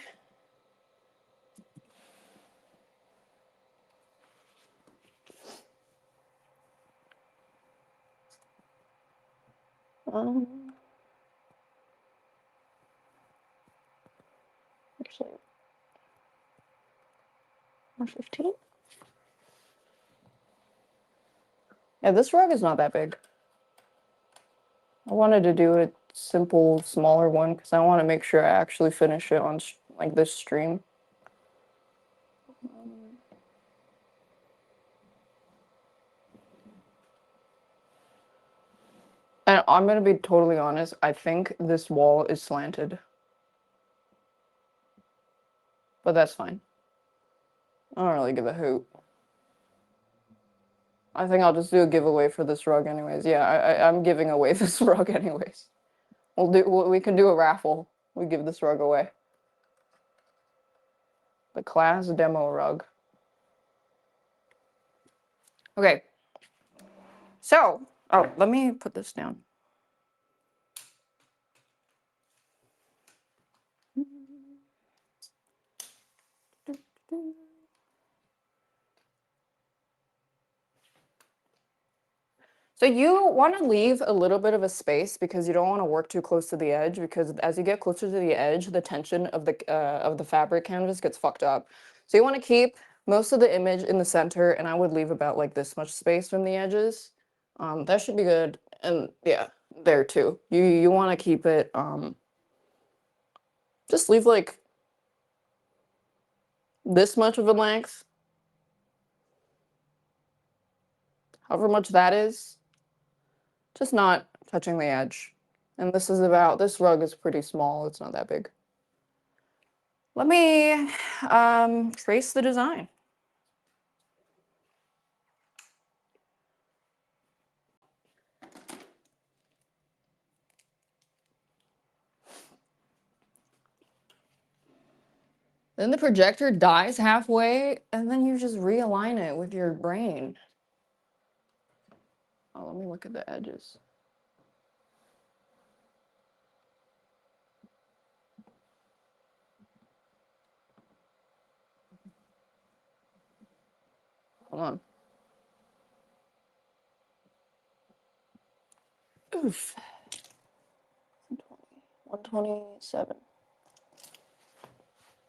Actually, 115. Yeah, this rug is not that big. I wanted to do a simple, smaller one because I want to make sure I actually finish it on like this stream. And I'm gonna be totally honest, I think this wall is slanted. But that's fine. I don't really give a hoot. I think I'll just do a giveaway for this rug anyways. Yeah, I'm giving away this rug anyways. We can do a raffle. We give this rug away. The class demo rug. Okay. So, oh, let me put this down. So you want to leave a little bit of a space because you don't want to work too close to the edge, because as you get closer to the edge, the tension of the fabric canvas gets fucked up. So you want to keep most of the image in the center, and I would leave about like this much space from the edges. That should be good. And yeah, there too. You want to keep it just leave like this much of a length, however much that is, just not touching the edge. And this rug is pretty small, it's not that big. Let me trace the design. Then the projector dies halfway, and then you just realign it with your brain. Oh, let me look at the edges. Hold on. Oof. 127.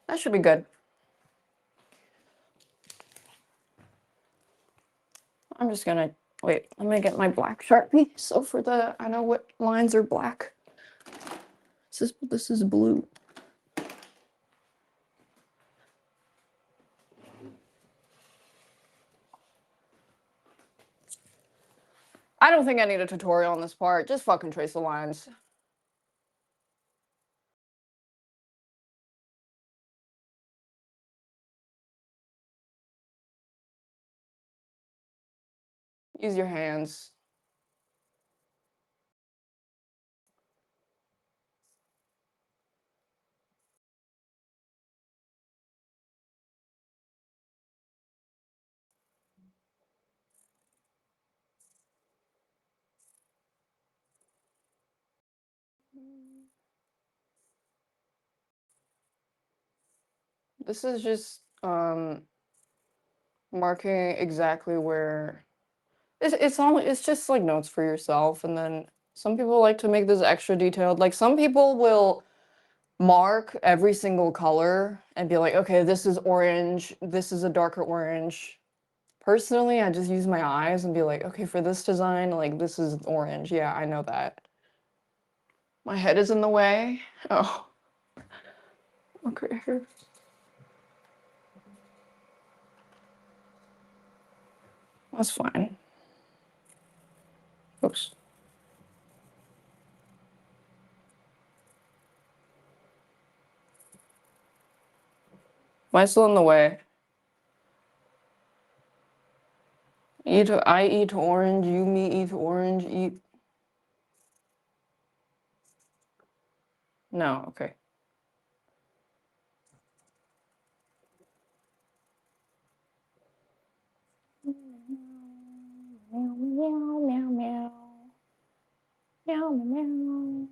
That should be good. I'm just gonna wait. Let me get my black Sharpie. So for the, I know what lines are black. This is blue. I don't think I need a tutorial on this part. Just fucking trace the lines. Use your hands. This is just marking exactly where it's just like notes for yourself. And then some people like to make this extra detailed. Like some people will mark every single color and be like, okay, this is orange, this is a darker orange. Personally, I just use my eyes and be like, okay, for this design, like this is orange. Yeah, I know that. My head is in the way. Oh, okay. That's fine. Oops. Am I still in the way? I eat orange, you me eat orange, eat. No, okay. Meow, meow, meow, meow. Meow, meow, meow.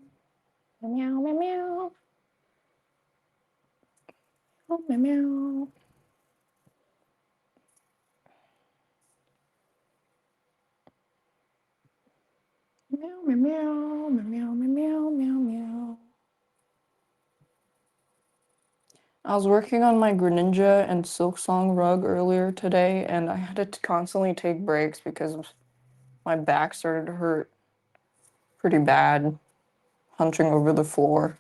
Meow, meow, meow. Meow, meow, meow. Meow, meow, meow, meow, meow, meow, meow. I was working on my Greninja and Silksong rug earlier today, and I had to constantly take breaks because my back started to hurt pretty bad, hunching over the floor.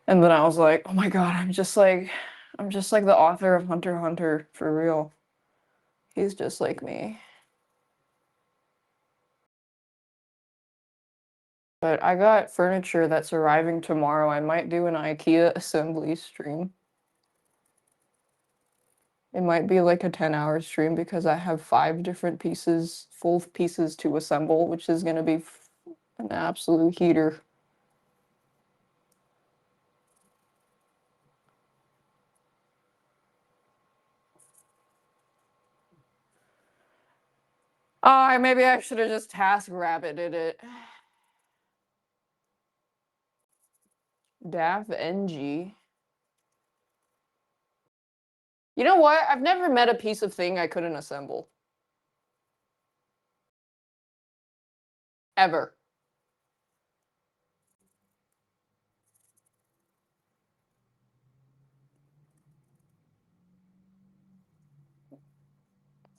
And then I was like, oh my god, I'm just like the author of Hunter x Hunter, for real. He's just like me. But I got furniture that's arriving tomorrow. I might do an IKEA assembly stream. It might be like a 10-hour stream because I have 5 different pieces, full pieces to assemble, which is gonna be an absolute heater. Oh, maybe I should have just task rabbited it. Daph NG. You know what? I've never met a piece of thing I couldn't assemble. Ever.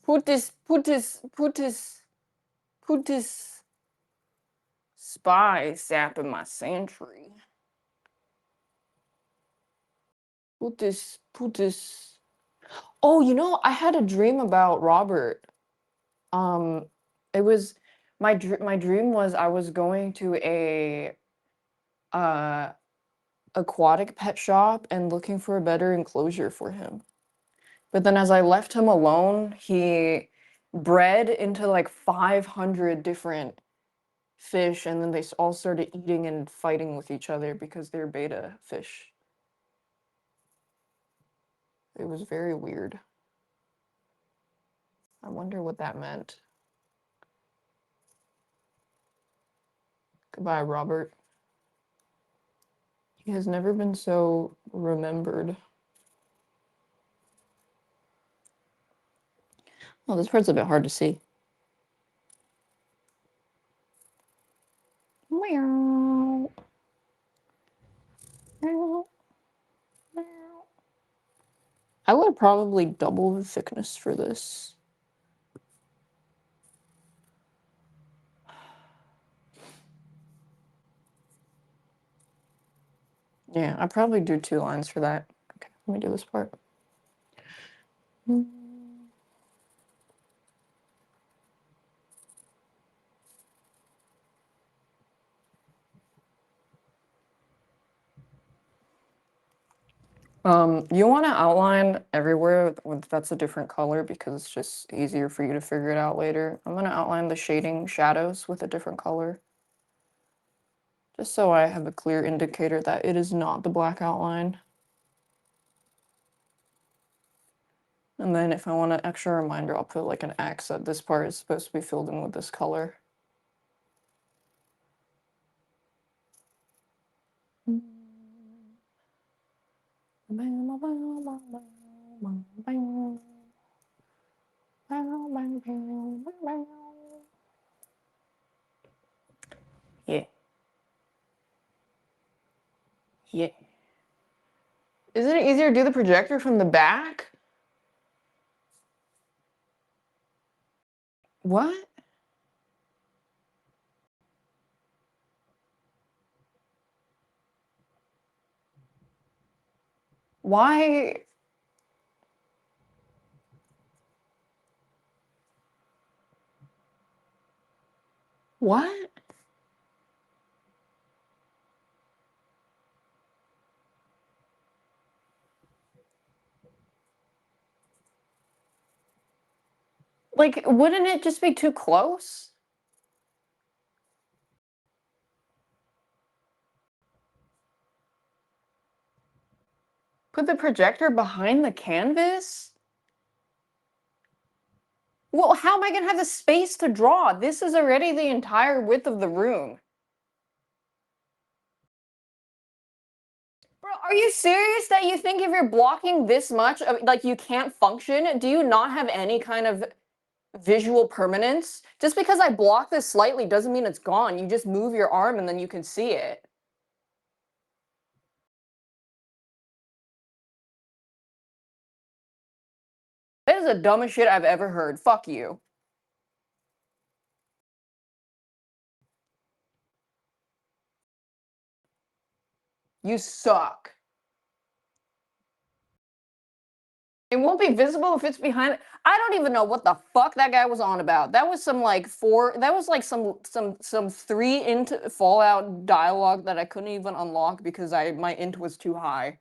Put this spy sap in my sentry. Put this. Oh, you know, I had a dream about Robert. Um, it was my dream was I was going to a uh aquatic pet shop and looking for a better enclosure for him. But then as I left him alone, he bred into like 500 different fish, and then they all started eating and fighting with each other because they're beta fish. It was very weird. I wonder what that meant. Goodbye, Robert. He has never been so remembered. Oh, this part's a bit hard to see. Meow. Meow. Meow. I would probably double the thickness for this. Yeah, I'd probably do 2 lines for that. Okay, let me do this part. You want to outline everywhere that's a different color because it's just easier for you to figure it out later. I'm going to outline the shading shadows with a different color, just so I have a clear indicator that it is not the black outline. And then if I want an extra reminder, I'll put like an X that this part is supposed to be filled in with this color. Yeah. Yeah. Isn't it easier to do the projector from the back? What? Why? What? Like, wouldn't it just be too close? Put the projector behind the canvas? Well, how am I gonna have the space to draw? This is already the entire width of the room. Bro, are you serious that you think if you're blocking this much, like you can't function? Do you not have any kind of visual permanence? Just because I block this slightly doesn't mean it's gone. You just move your arm and then you can see it. That is the dumbest shit I've ever heard. Fuck you. You suck. It won't be visible if it's behind. I don't even know what the fuck that guy was on about. That was some like that was like some 3 int Fallout dialogue that I couldn't even unlock because my int was too high.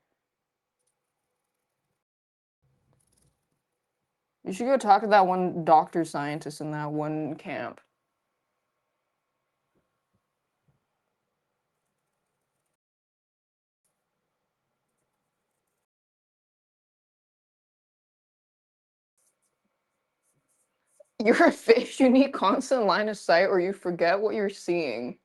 You should go talk to that one doctor scientist in that one camp. You're a fish, you need constant line of sight or you forget what you're seeing.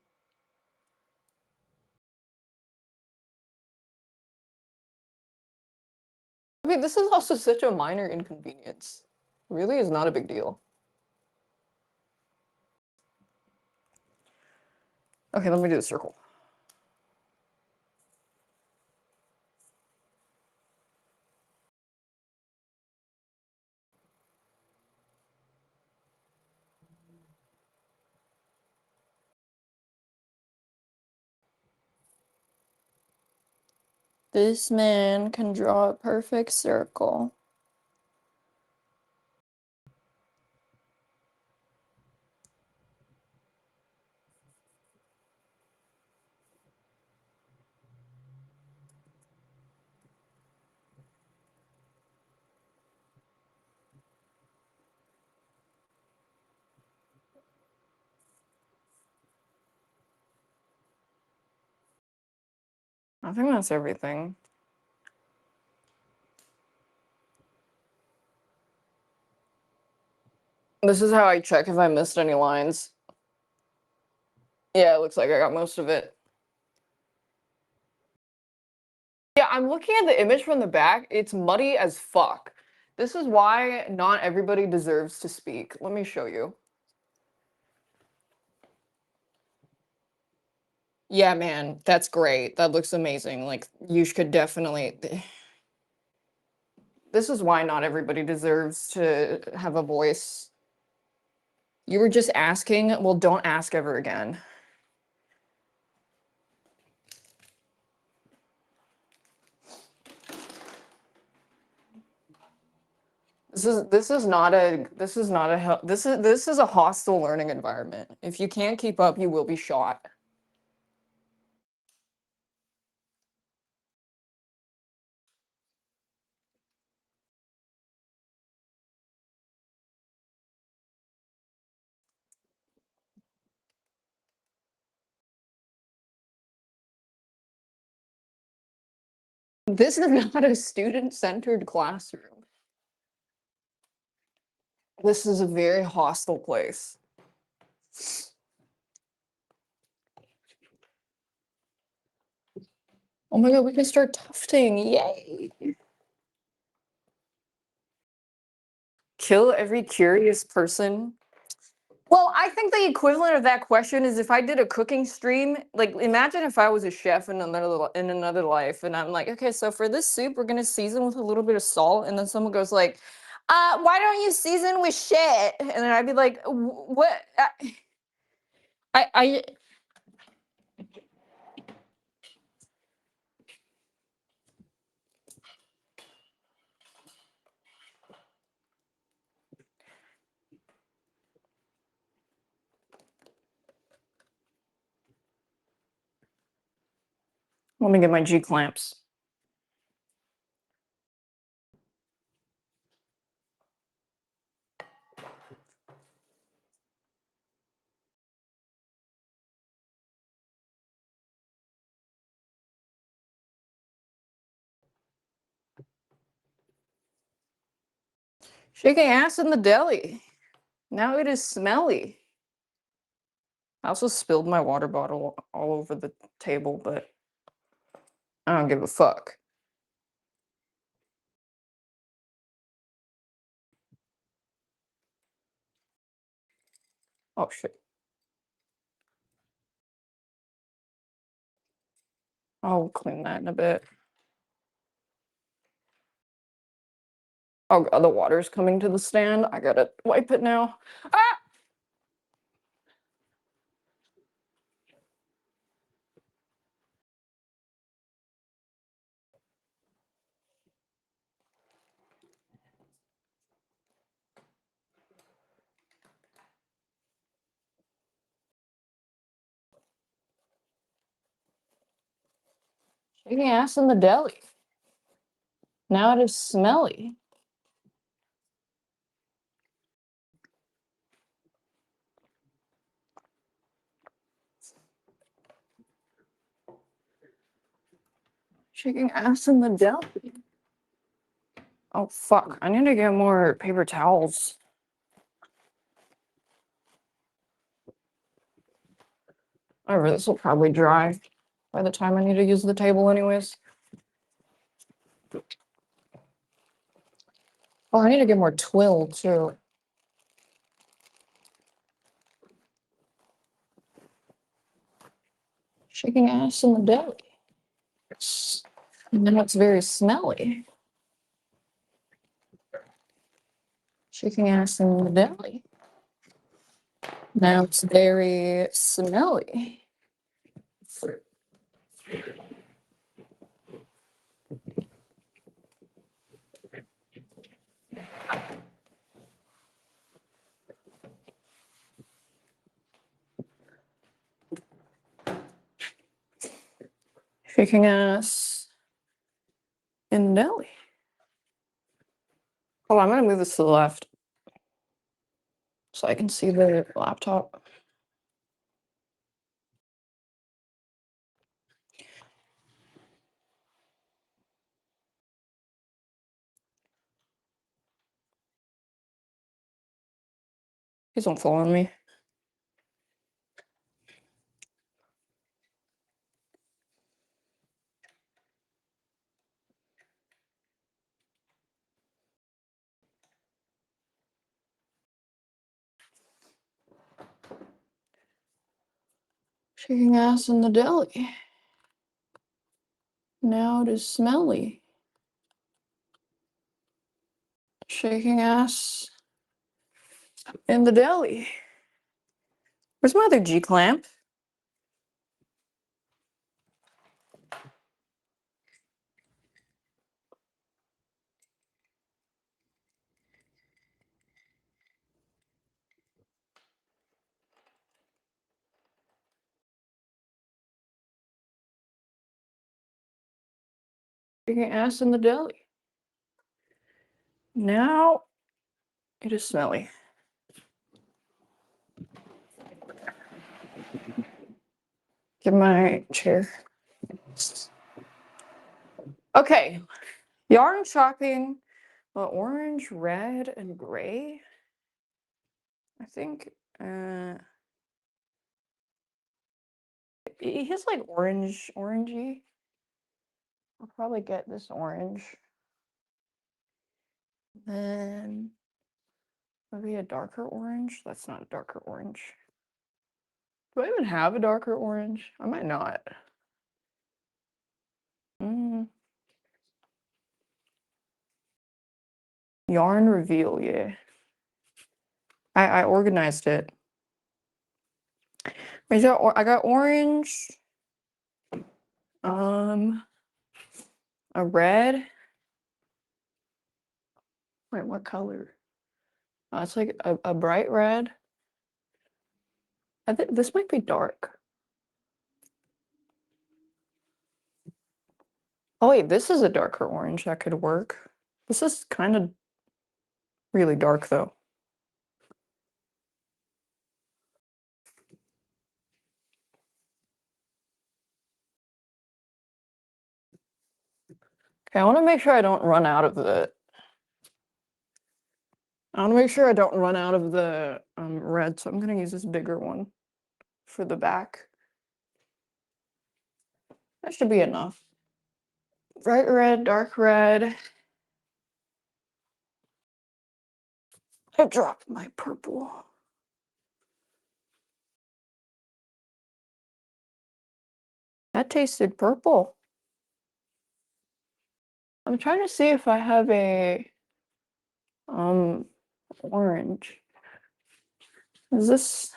I mean, this is also such a minor inconvenience. Really is not a big deal. Okay, let me do the circle. This man can draw a perfect circle. I think that's everything. This is how I check if I missed any lines. Yeah, it looks like I got most of it. Yeah, I'm looking at the image from the back. It's muddy as fuck. This is why not everybody deserves to speak. Let me show you. Yeah, man, that's great. That looks amazing. Like, you could definitely. This is why not everybody deserves to have a voice. You were just asking. Well, don't ask ever again. This is a hostile learning environment. If you can't keep up, you will be shot. This is not a student-centered classroom. This is a very hostile place. Oh my god, we can start tufting. Yay. Kill every curious person. Well, I think the equivalent of that question is if I did a cooking stream, like imagine if I was a chef in another life and I'm like, okay, so for this soup we're gonna season with a little bit of salt, and then someone goes like, why don't you season with shit? And then I'd be like, what? I let me get my G clamps. Shaking ass in the deli. Now it is smelly. I also spilled my water bottle all over the table, but I don't give a fuck. Oh shit. I'll clean that in a bit. Oh god, the water's coming to the stand. I gotta wipe it now. Ah! Shaking ass in the deli. Now it is smelly. Shaking ass in the deli. Oh fuck, I need to get more paper towels. Whatever, this will probably dry by the time I need to use the table anyways. Oh, I need to get more twill too. Shaking ass in the deli. And then it's very smelly. Shaking ass in the deli. Now it's very smelly. Shaking ass in the deli. Oh, I'm gonna move this to the left so I can see the laptop. Please don't fall on me. Shaking ass in the deli. Now it is smelly. Shaking ass in the deli. Where's my other G clamp? Shaking ass in the deli. Now it is smelly. Get my chair. Okay, yarn shopping. Orange, red, and gray. I think he has like orangey. I'll probably get this orange. Then maybe a darker orange. That's not a darker orange. Do I even have a darker orange? I might not. Yarn reveal, yeah. I organized it. I got orange, a red. Wait, what color? Oh, it's like a bright red. I think this might be dark. Oh wait, this is a darker orange that could work. This is kind of really dark though. Okay, I want to make sure I don't run out of the. I want to make sure I don't run out of the red, so I'm gonna use this bigger one for the back. That should be enough. Bright red, dark red. I dropped my purple. That tasted purple. I'm trying to see if I have a orange. Is this?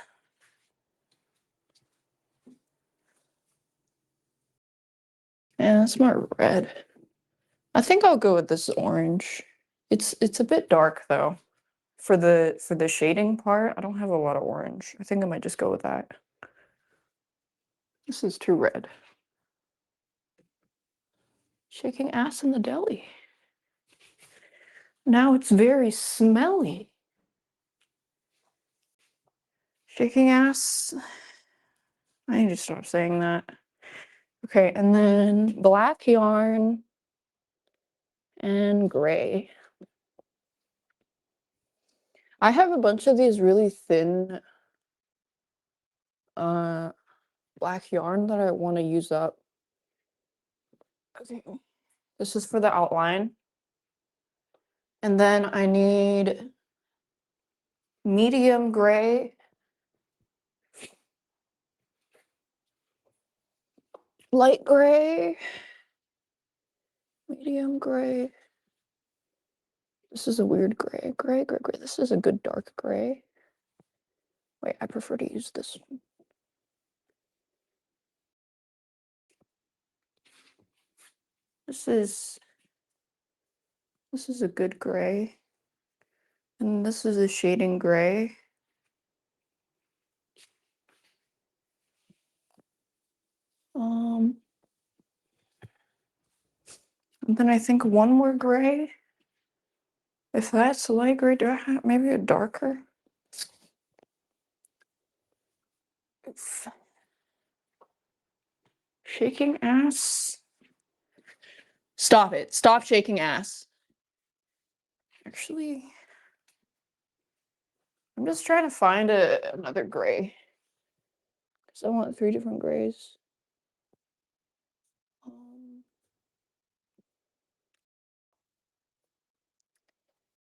Yeah, that's my red. I think I'll go with this orange. It's a bit dark though. For the shading part, I don't have a lot of orange. I think I might just go with that. This is too red. Shaking ass in the deli. Now it's very smelly. Shaking ass. I need to stop saying that. Okay, and then black yarn and gray. I have a bunch of these really thin black yarn that I want to use up. Okay. This is for the outline. And then I need medium gray light gray, medium gray. This is a weird gray. Gray. This is a good dark gray. Wait, I prefer to use this one. This is a good gray. And this is a shading gray. And then I think one more gray. If that's light gray, do I have maybe a darker? Shaking ass. Stop it. Stop shaking ass. Actually, I'm just trying to find another gray. Because I want 3 different grays.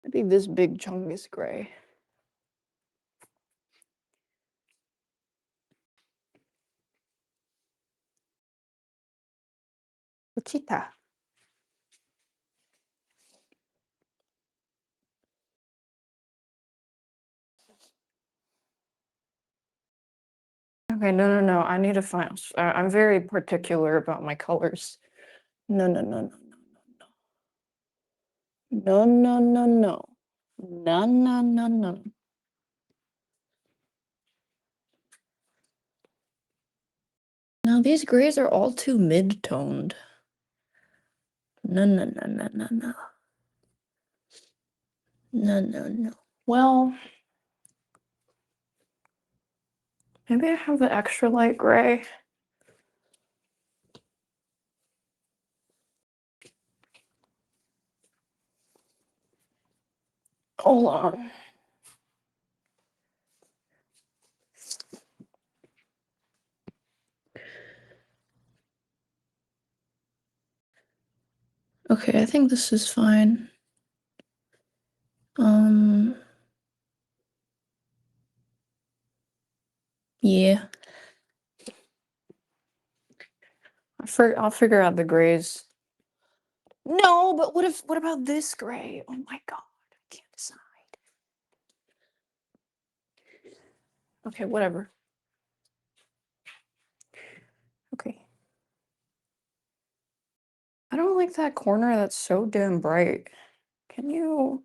Maybe this big chungus gray. Ochita. Okay, no. I need to find. I'm very particular about my colors. No. No. Now these grays are all too mid-toned. No. No. Well, maybe I have the extra light gray. Hold on. Okay, I think this is fine. Yeah. I'll figure out the grays. No, but what about this gray? Oh my god, I can't decide. Okay, whatever. Okay. I don't like that corner that's so damn bright. Can you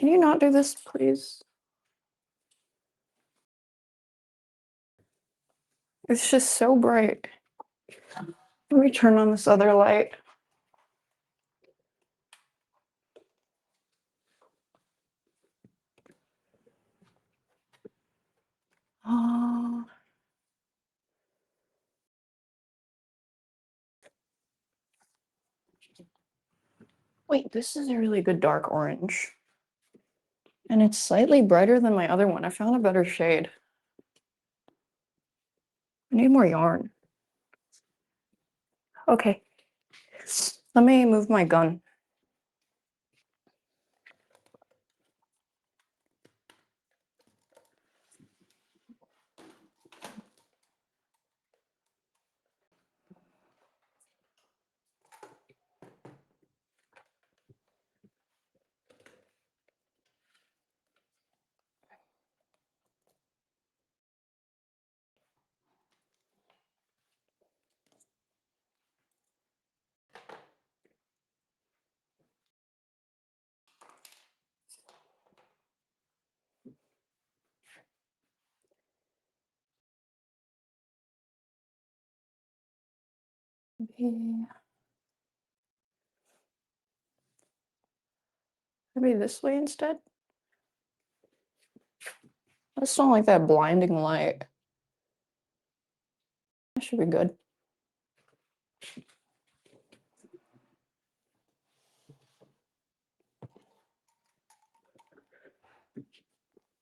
not do this, please? It's just so bright. Let me turn on this other light. Oh. Wait, this is a really good dark orange. And it's slightly brighter than my other one. I found a better shade. I need more yarn. Okay. Let me move my gun. Maybe this way instead? I just don't like that blinding light. That should be good.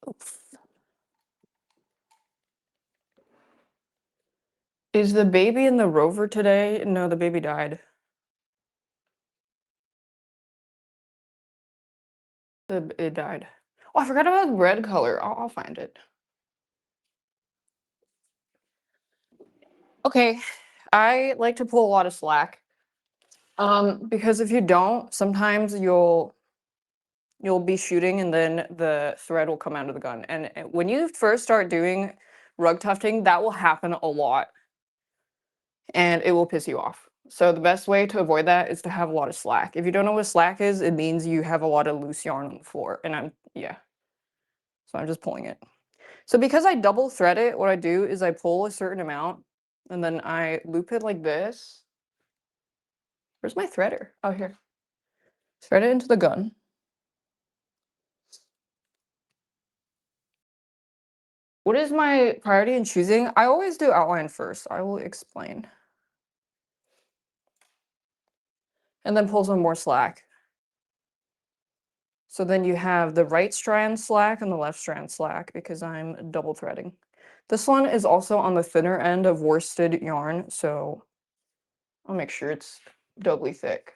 Oof. Is the baby in the rover today? No, the baby died. It died. Oh, I forgot about the red color. I'll find it. Okay, I like to pull a lot of slack. Because if you don't, sometimes you'll be shooting and then the thread will come out of the gun. And when you first start doing rug tufting, that will happen a lot and it will piss you off. So the best way to avoid that is to have a lot of slack. If you don't know what slack is, it means you have a lot of loose yarn on the floor. And yeah. So I'm just pulling it. So because I double thread it, what I do is I pull a certain amount and then I loop it like this. Where's my threader? Oh, here. Thread it into the gun. What is my priority in choosing? I always do outline first. I will explain. And then pull some more slack. So then you have the right strand slack and the left strand slack because I'm double threading. This one is also on the thinner end of worsted yarn, so I'll make sure it's doubly thick.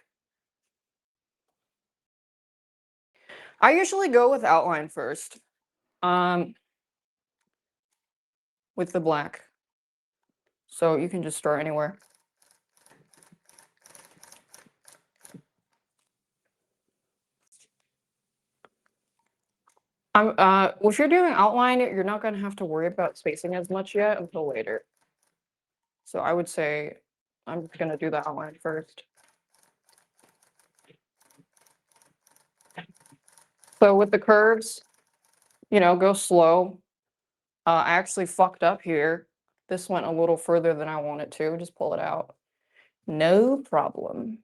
I usually go with outline first, with the black. So you can just start anywhere. If you're doing outline, you're not gonna have to worry about spacing as much yet until later. So I would say I'm just gonna do the outline first. So with the curves, go slow. I actually fucked up here. This went a little further than I wanted to. Just pull it out. No problem.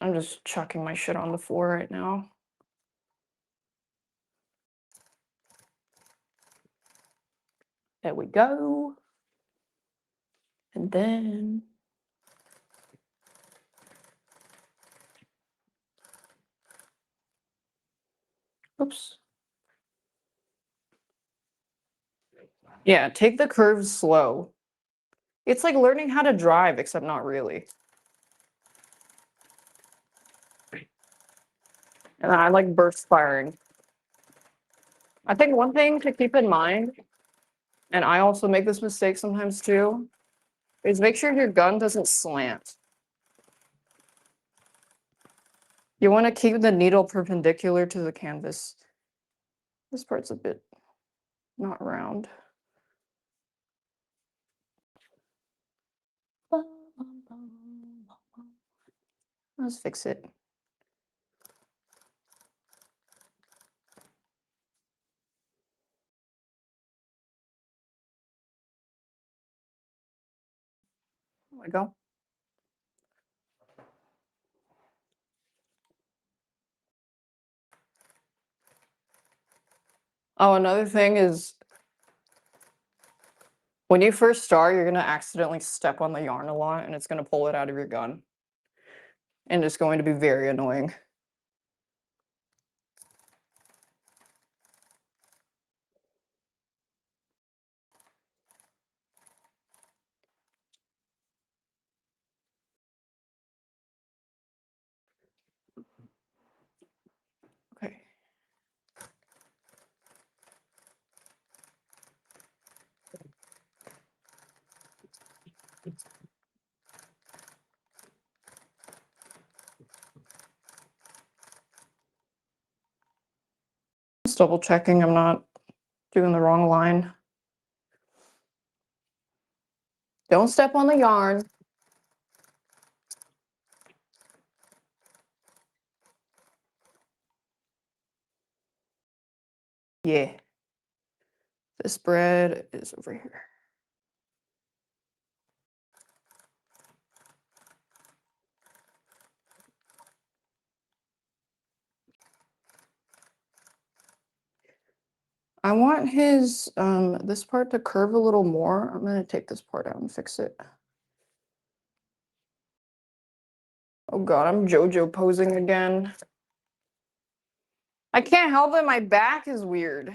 I'm just chucking my shit on the floor right now. There we go. And then oops. Yeah, take the curves slow. It's like learning how to drive, except not really. And I like burst firing. I think one thing to keep in mind, and I also make this mistake sometimes too, is make sure your gun doesn't slant. You want to keep the needle perpendicular to the canvas. This part's a bit not round. Let's fix it. There we go. Oh, another thing is when you first start, you're going to accidentally step on the yarn a lot and it's going to pull it out of your gun. And it's going to be very annoying. Okay. Just double checking I'm not doing the wrong line. Don't step on the yarn. Yeah. This spread is over here. I want his this part to curve a little more. I'm gonna take this part out and fix it. Oh god, I'm JoJo posing again. I can't help it, my back is weird.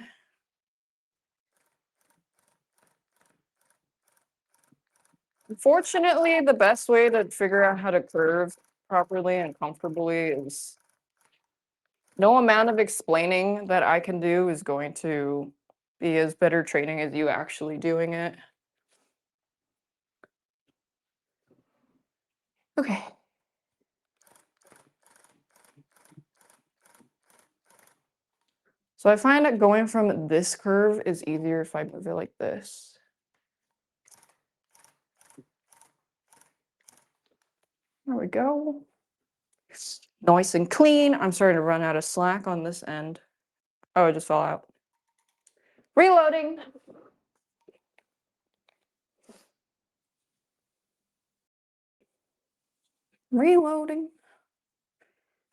Unfortunately, the best way to figure out how to curve properly and comfortably is no amount of explaining that I can do is going to be as better training as you actually doing it. Okay. So I find that going from this curve is easier if I move it like this. There we go. Nice and clean. I'm starting to run out of slack on this end. Oh, it just fell out. Reloading. Reloading.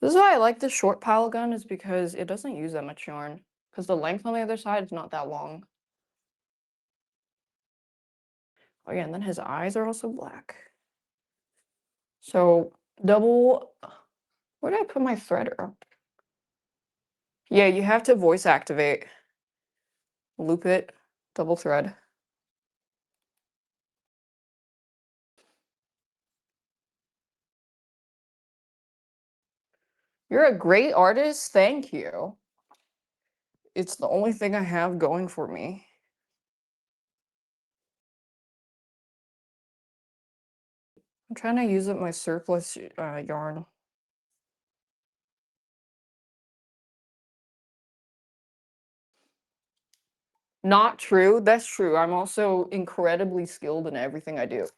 This is why I like this short pile gun, is because it doesn't use that much yarn. Because the length on the other side is not that long. Oh yeah, and then his eyes are also black. So double, where did I put my threader? Yeah, you have to voice activate. Loop it, double thread. You're a great artist, thank you. It's the only thing I have going for me. I'm trying to use up my surplus yarn. Not true, that's true. I'm also incredibly skilled in everything I do.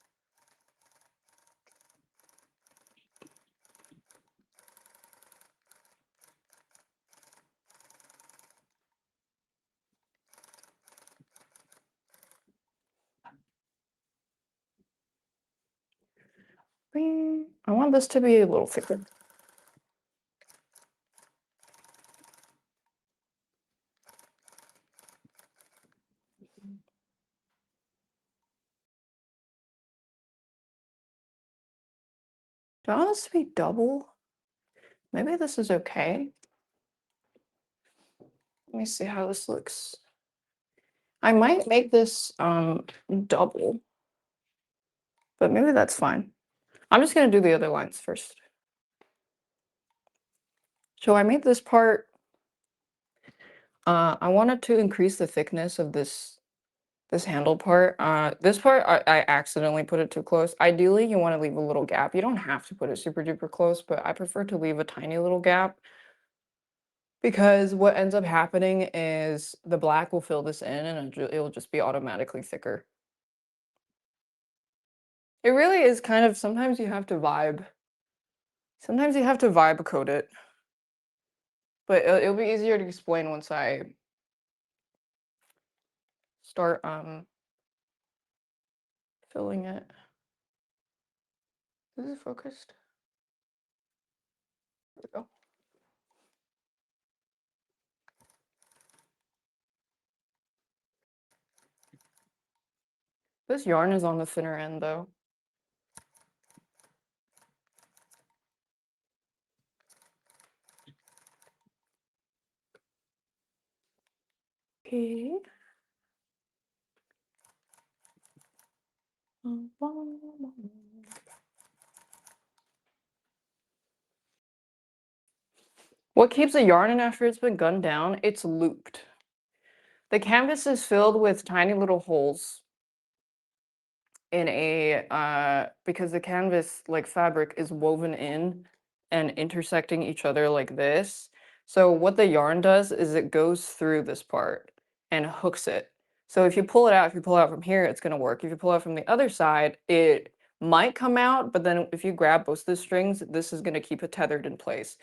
I want this to be a little thicker. Do I want this to be double? Maybe this is okay. Let me see how this looks. I might make this double, but maybe that's fine. I'm just gonna do the other lines first. So I made this part, I wanted to increase the thickness of this handle part. This part, I accidentally put it too close. Ideally, you want to leave a little gap. You don't have to put it super duper close, but I prefer to leave a tiny little gap, because what ends up happening is the black will fill this in and it'll just be automatically thicker. It really is kind of, sometimes you have to vibe. Sometimes you have to vibe code it. But it'll be easier to explain once I start filling it. Is it focused? There we go. This yarn is on the thinner end though. Okay. What keeps the yarn in after it's been gunned down? It's looped. The canvas is filled with tiny little holes in a because the canvas, like fabric, is woven in and intersecting each other like this. So what the yarn does is it goes through this part and hooks it. So if you pull it out, if you pull it out from here, it's gonna work. If you pull it out from the other side, it might come out, but then if you grab both the strings, this is gonna keep it tethered in place.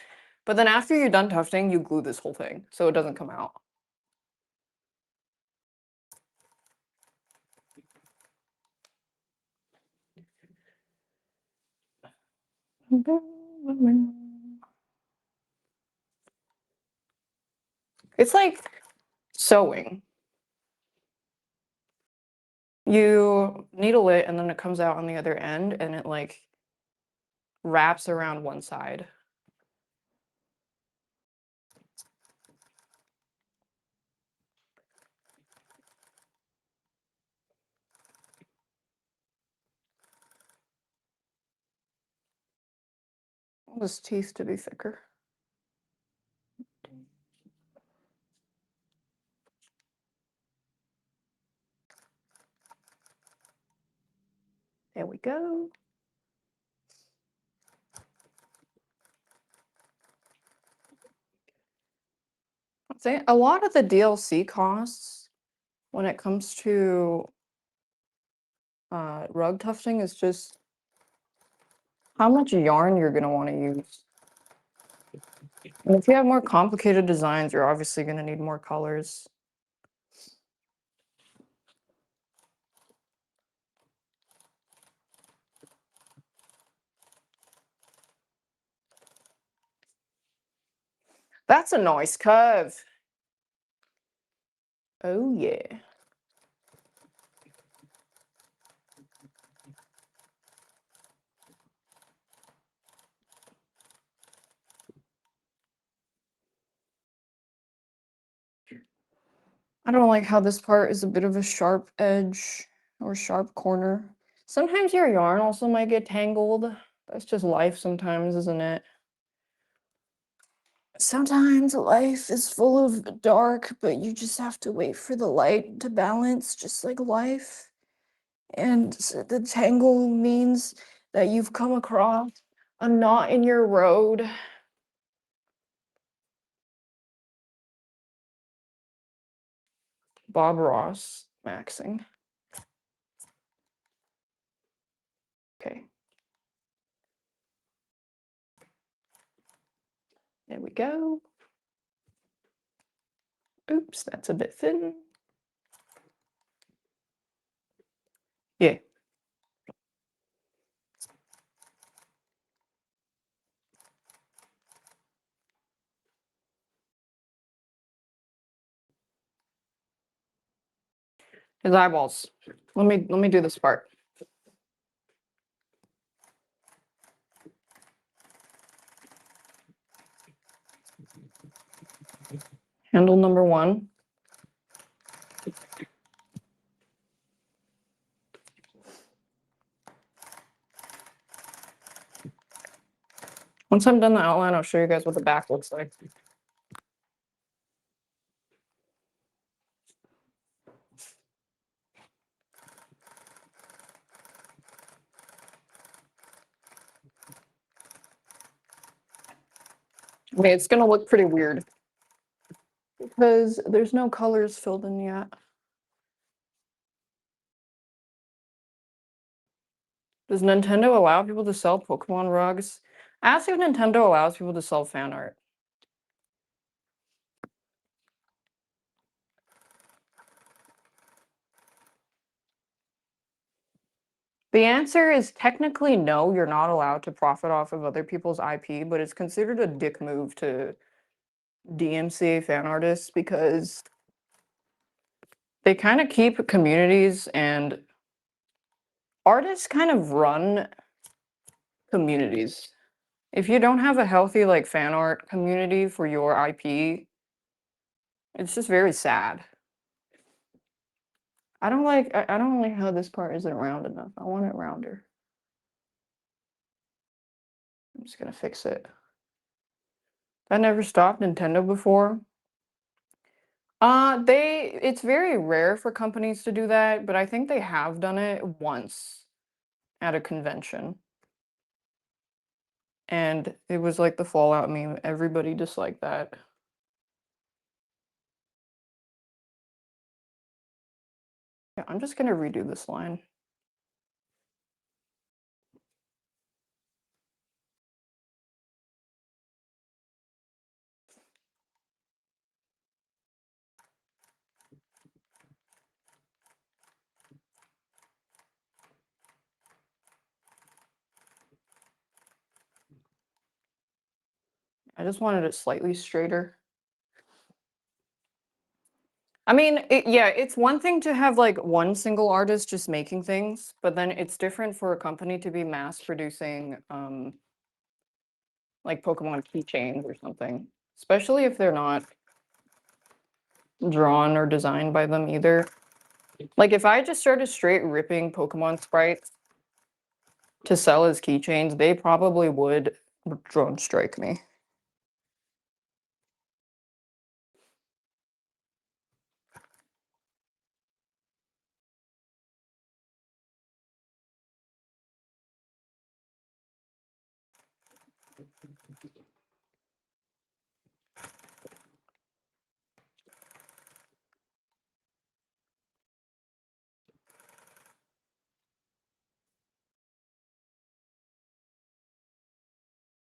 But then after you're done tufting, you glue this whole thing so it doesn't come out. It's like sewing. You needle it and then it comes out on the other end and it like wraps around one side. I want his teeth to be thicker. There we go. say a lot of the DLC costs when it comes to rug tufting is just how much yarn you're going to want to use. And if you have more complicated designs, you're obviously going to need more colors. That's a nice curve. Oh, yeah. I don't like how this part is a bit of a sharp edge or sharp corner. Sometimes your yarn also might get tangled. That's just life sometimes, isn't it? Sometimes life is full of dark, but you just have to wait for the light to balance, just like life. And the tangle means that you've come across a knot in your road. Bob Ross maxing. Okay. There we go. Oops, that's a bit thin. Yeah. His eyeballs. Let me do this part. Handle number 1. Once I'm done the outline, I'll show you guys what the back looks like. I mean, it's gonna look pretty weird because there's no colors filled in yet. Does Nintendo allow people to sell Pokemon rugs? Ask if Nintendo allows people to sell fan art. The answer is technically no, you're not allowed to profit off of other people's IP, but it's considered a dick move to DMCA fan artists because they kind of keep communities, and artists kind of run communities. If you don't have a healthy like fan art community for your IP, it's just very sad. I don't like how this part isn't round enough. I want it rounder. I'm just gonna fix it. That never stopped Nintendo before. It's very rare for companies to do that, but I think they have done it once at a convention. And it was like the Fallout meme. Everybody disliked that. Yeah, I'm just gonna redo this line. I just wanted it slightly straighter. I mean, yeah, it's one thing to have like one single artist just making things, but then it's different for a company to be mass producing like Pokemon keychains or something, especially if they're not drawn or designed by them either. Like if I just started straight ripping Pokemon sprites to sell as keychains, they probably would drone strike me.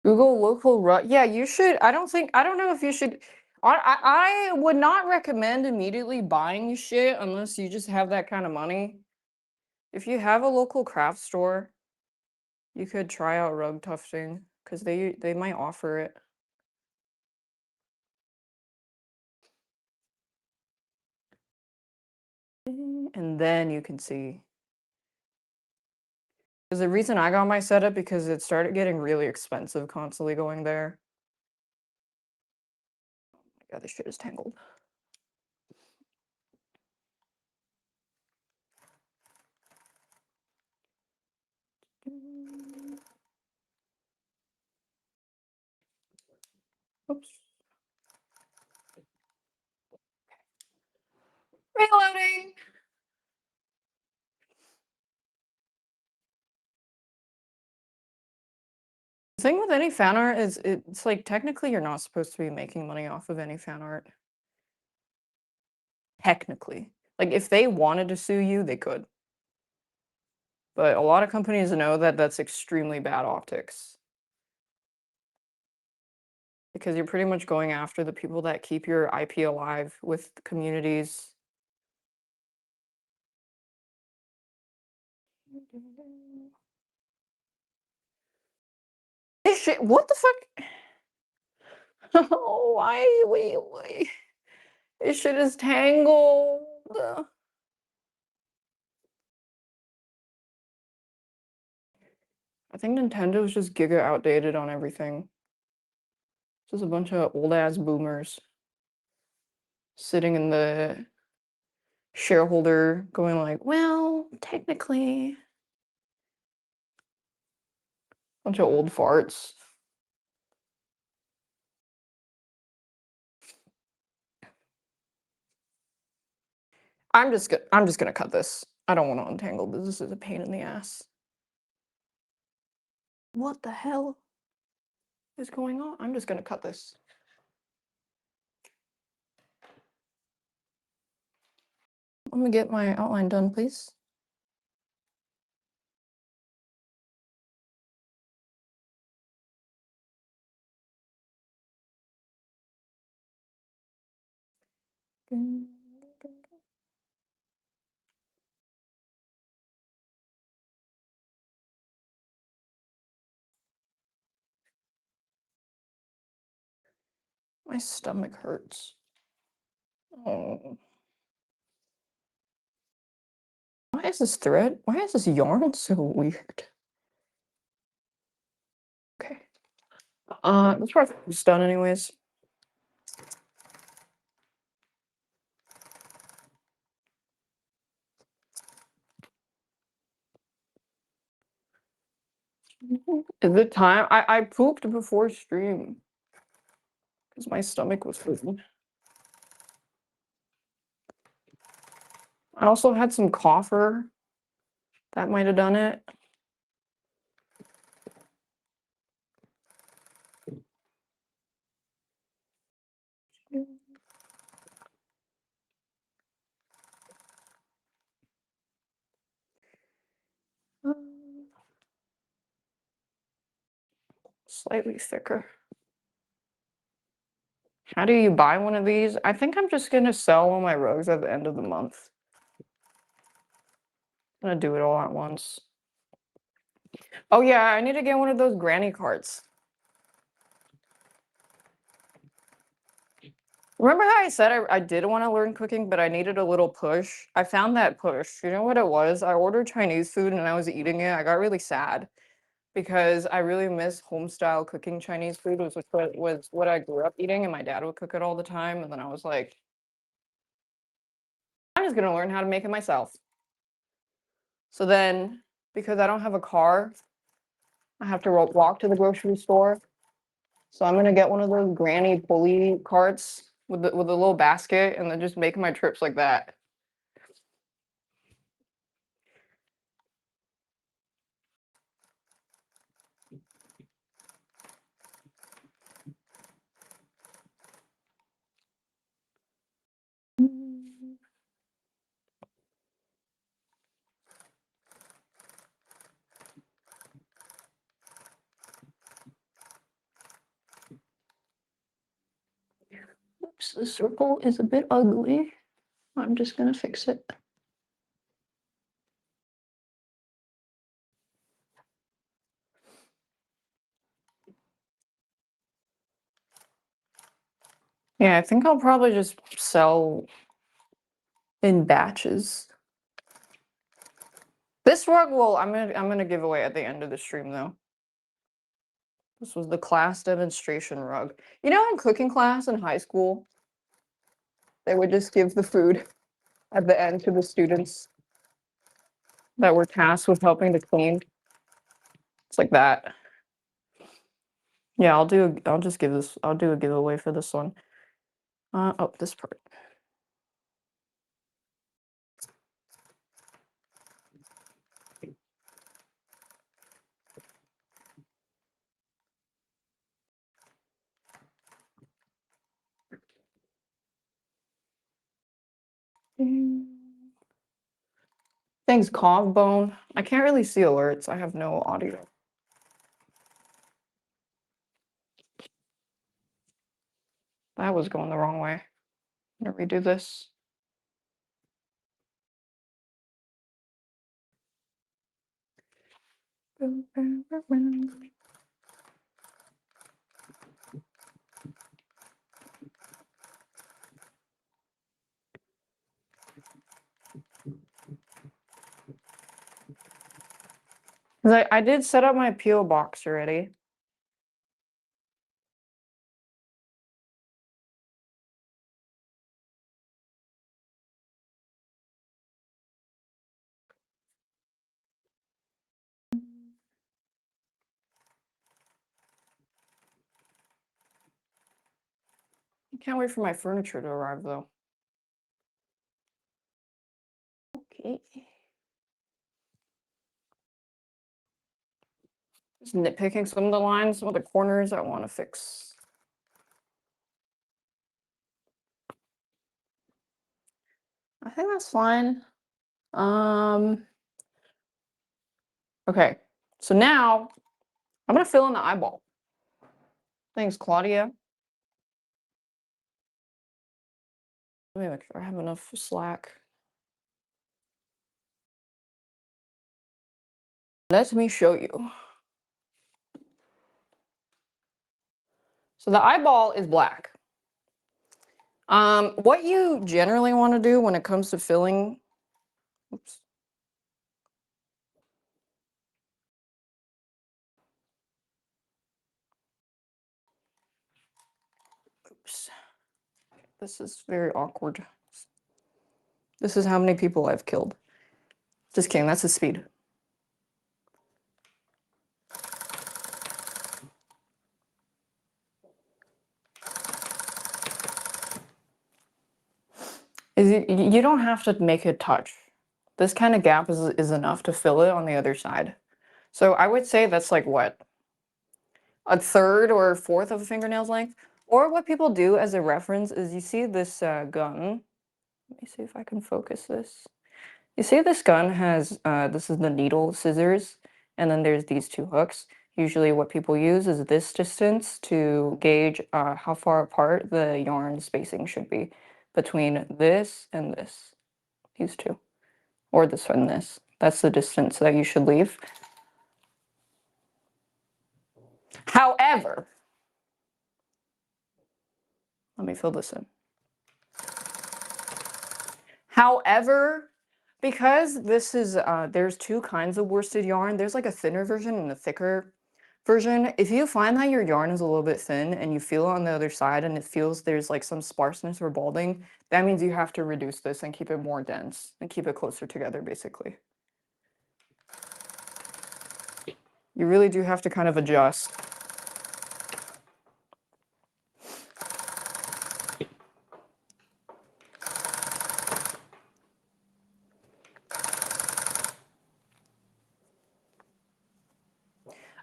Google local rug. Yeah, you should. I don't know if you should. I would not recommend immediately buying shit unless you just have that kind of money. If you have a local craft store, you could try out rug tufting because they might offer it. And then you can see. Because the reason I got my setup because it started getting really expensive constantly going there. Yeah, this shit is tangled. Oops. Reloading. The thing with any fan art is it's like technically you're not supposed to be making money off of any fan art. Technically. Like if they wanted to sue you, they could. But a lot of companies know that that's extremely bad optics. Because you're pretty much going after the people that keep your IP alive with communities. This shit, what the fuck? Oh, wait. This shit is tangled. I think Nintendo's just giga outdated on everything. Just a bunch of old ass boomers sitting in the shareholder going like, well, technically. Bunch of old farts. I'm just gonna cut this. I don't want to untangle this. This is a pain in the ass. What the hell is going on? I'm just gonna cut this. Let me get my outline done, please. My stomach hurts. Oh. Why is this thread? Why is this yarn so weird? Okay. This part's done anyways. Is it time? I pooped before stream because my stomach was hurting. I also had some cougher. That might have done it. Slightly thicker. How do you buy one of these? I think I'm just gonna sell all my rugs at the end of the month. I'm gonna do it all at once. Oh yeah, I need to get one of those granny carts. Remember how I said I did want to learn cooking, but I needed a little push? I found that push. You know what it was? I ordered Chinese food and I was eating it. I got really sad because I really miss home style cooking Chinese food, was what I grew up eating, and my dad would cook it all the time. And then I was like, I'm just gonna learn how to make it myself. So then, because I don't have a car, I have to walk to the grocery store. So I'm gonna get one of those granny pulley carts with the little basket, and then just make my trips like that. Oops, the circle is a bit ugly. I'm just gonna fix it. Yeah, I think I'll probably just sell in batches. This rug will I'm gonna give away at the end of the stream though. This was the class demonstration rug. You know, in cooking class in high school, they would just give the food at the end to the students that were tasked with helping to clean. It's like that. Yeah, I'll do a giveaway for this one. Oh, this part. Thanks, Cog Bone. I can't really see alerts. I have no audio. That was going the wrong way. I'm gonna redo this. I did set up my PO box already. I can't wait for my furniture to arrive though. Okay. Just nitpicking some of the lines, some of the corners I want to fix. I think that's fine. Okay. So now I'm gonna fill in the eyeball. Thanks, Claudia. Let me make sure I have enough slack. Let me show you. So the eyeball is black. What you generally want to do when it comes to filling, oops. Oops. This is very awkward. This is how many people I've killed. Just kidding, that's the speed. You don't have to make it touch. This kind of gap is enough to fill it on the other side. So I would say that's like what? A third or a fourth of a fingernail's length? Or what people do as a reference is you see this gun. Let me see if I can focus this. You see this gun has, this is the needle scissors, and then there's these two hooks. Usually what people use is this distance to gauge how far apart the yarn spacing should be between this and this, these two, or this and this. That's the distance that you should leave. However, let me fill this in. However, because this is, there's two kinds of worsted yarn. There's like a thinner version and a thicker version. If you find that your yarn is a little bit thin and you feel it on the other side and it feels there's like some sparseness or balding, that means you have to reduce this and keep it more dense and keep it closer together, basically. You really do have to kind of adjust.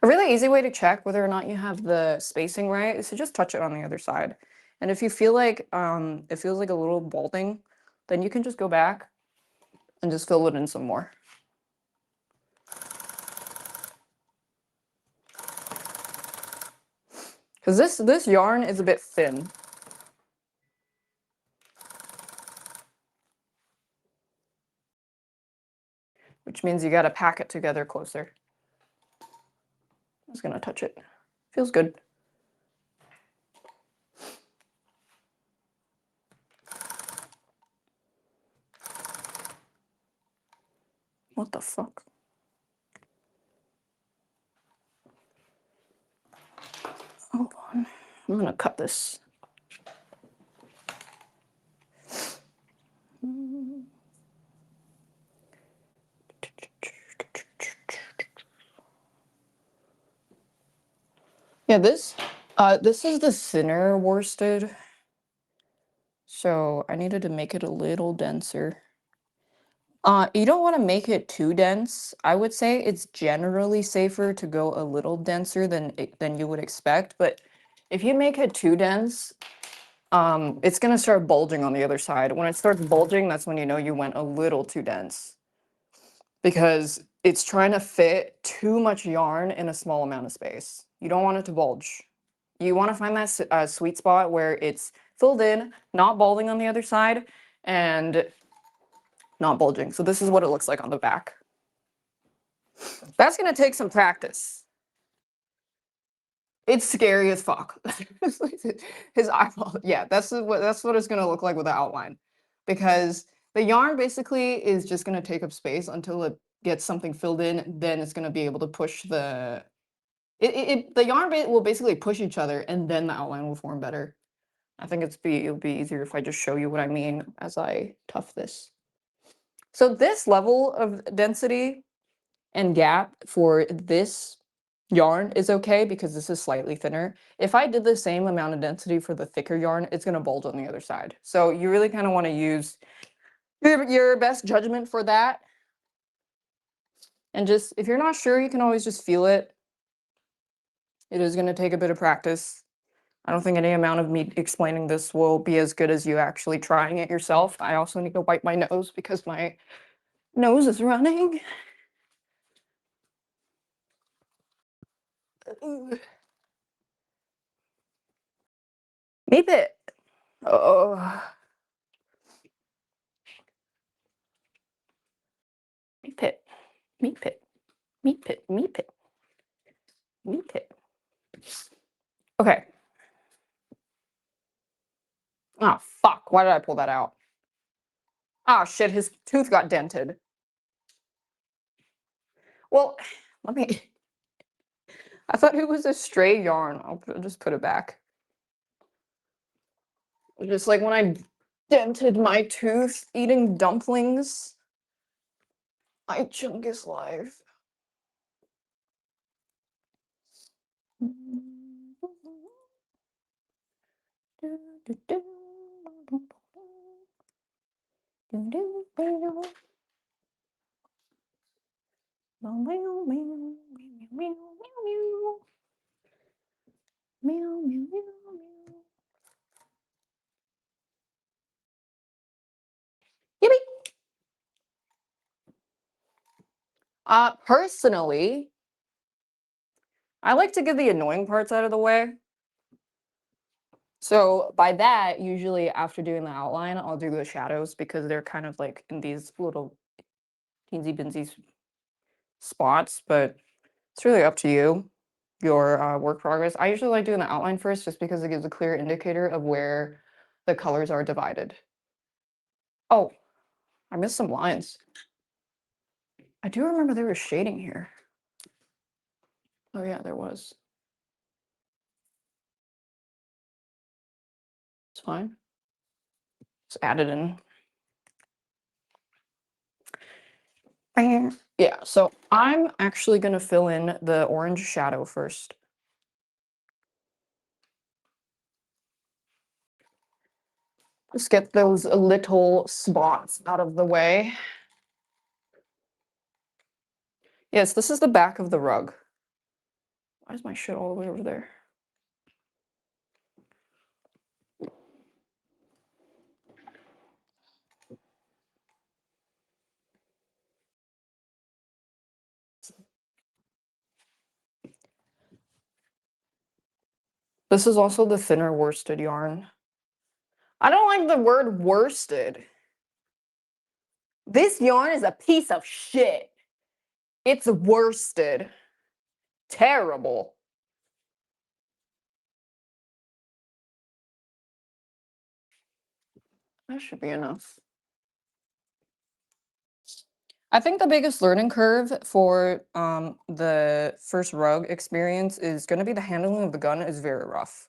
A really easy way to check whether or not you have the spacing right is to just touch it on the other side. And if you feel like it feels like a little balding, then you can just go back and just fill it in some more. Because this yarn is a bit thin. which means you gotta pack it together closer. I'm just gonna touch it. Feels good. What the fuck? Hold on. I'm gonna cut this. Yeah, this is the thinner worsted. So I needed to make it a little denser. You don't want to make it too dense. I would say it's generally safer to go a little denser than you would expect, but if you make it too dense, it's gonna start bulging on the other side. When it starts bulging, that's when you know you went a little too dense because it's trying to fit too much yarn in a small amount of space. You don't want it to bulge. You want to find that sweet spot where it's filled in, not balding on the other side, and not bulging. So this is what it looks like on the back. That's gonna take some practice. It's scary as fuck. His eyeball. Yeah, that's what it's gonna look like with the outline, because the yarn basically is just gonna take up space until it gets something filled in. Then it's gonna be able to push the yarn bit will basically push each other, and then the outline will form better. I think it'll be easier if I just show you what I mean as I tuff this. So this level of density and gap for this yarn is okay because this is slightly thinner. If I did the same amount of density for the thicker yarn, it's gonna bulge on the other side. So you really kind of want to use your best judgment for that. And just, if you're not sure, you can always just feel it. It is gonna take a bit of practice. I don't think any amount of me explaining this will be as good as you actually trying it yourself. I also need to wipe my nose because my nose is running. Meep it. Oh. Meep it. Meep it. Meep it. Meep it. Meep it. Okay. Oh, fuck. Why did I pull that out? Oh, shit. His tooth got dented. Well, let me... I thought it was a stray yarn. I'll just put it back. Just like when I dented my tooth eating dumplings. My chungus life. Yippee! Personally, I like to get the annoying parts out of the way. So by that, usually after doing the outline, I'll do the shadows because they're kind of like in these little teensy binsy spots, but it's really up to you, your work progress. I usually like doing the outline first just because it gives a clear indicator of where the colors are divided. Oh, I missed some lines. I do remember there was shading here. Oh yeah, there was. It's fine. Just add it in. Yeah, so I'm actually gonna fill in the orange shadow first. Just get those little spots out of the way. Yes, this is the back of the rug. Why is my shit all the way over there? This is also the thinner worsted yarn. I don't like the word worsted. This yarn is a piece of shit. It's worsted. Terrible. That should be enough. I think the biggest learning curve for the first rug experience is going to be the handling of the gun is very rough.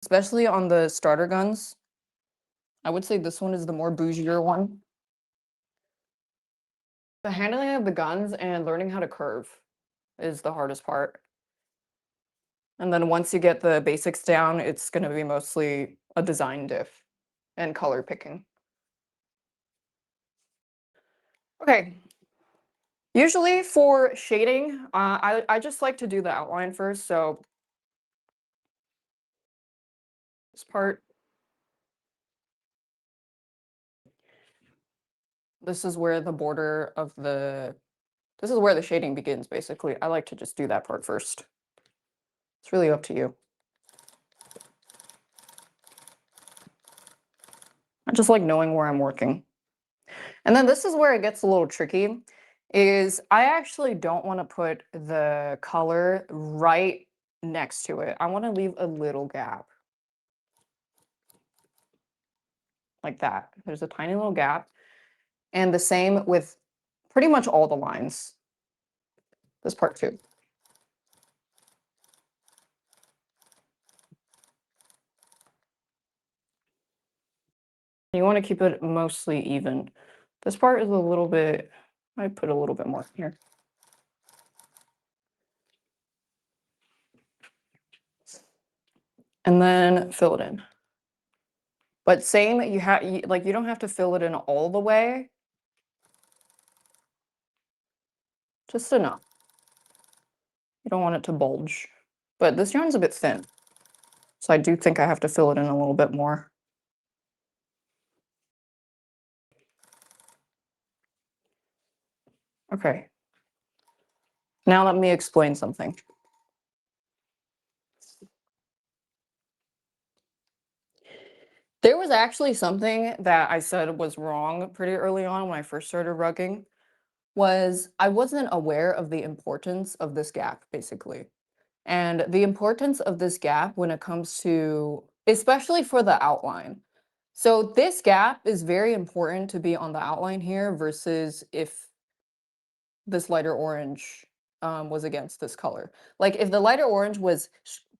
Especially on the starter guns. I would say this one is the more bougier one. The handling of the guns and learning how to curve is the hardest part. And then once you get the basics down, it's going to be mostly a design diff and color picking. Okay. Usually for shading, I just like to do the outline first. So this part, this is where the border of this is where the shading begins, basically. I like to just do that part first. It's really up to you. I just like knowing where I'm working. And then this is where it gets a little tricky, is I actually don't want to put the color right next to it. I want to leave a little gap. Like that. There's a tiny little gap. And the same with pretty much all the lines. This part too. You want to keep it mostly even. This part is a little bit, I put a little bit more here. And then fill it in. But same, you don't have to fill it in all the way. Just enough. You don't want it to bulge. But this yarn's a bit thin. So I do think I have to fill it in a little bit more. Okay. Now let me explain something. There was actually something that I said was wrong pretty early on when I first started rugging, was I wasn't aware of the importance of this gap, basically. And the importance of this gap when it comes to, especially for the outline. So this gap is very important to be on the outline here versus if this lighter orange was against this color. Like if the lighter orange was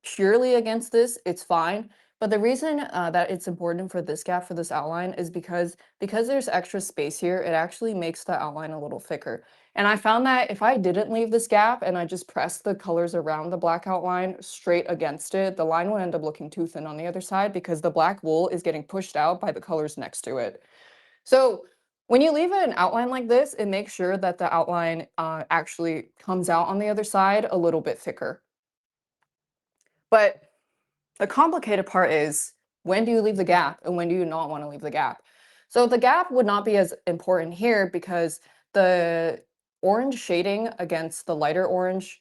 purely against this, it's fine. But the reason that it's important for this gap, for this outline, is because there's extra space here, it actually makes the outline a little thicker. And I found that if I didn't leave this gap and I just pressed the colors around the black outline straight against it, the line would end up looking too thin on the other side because the black wool is getting pushed out by the colors next to it. So when you leave an outline like this, it makes sure that the outline actually comes out on the other side a little bit thicker. But the complicated part is, when do you leave the gap and when do you not want to leave the gap? So the gap would not be as important here because the orange shading against the lighter orange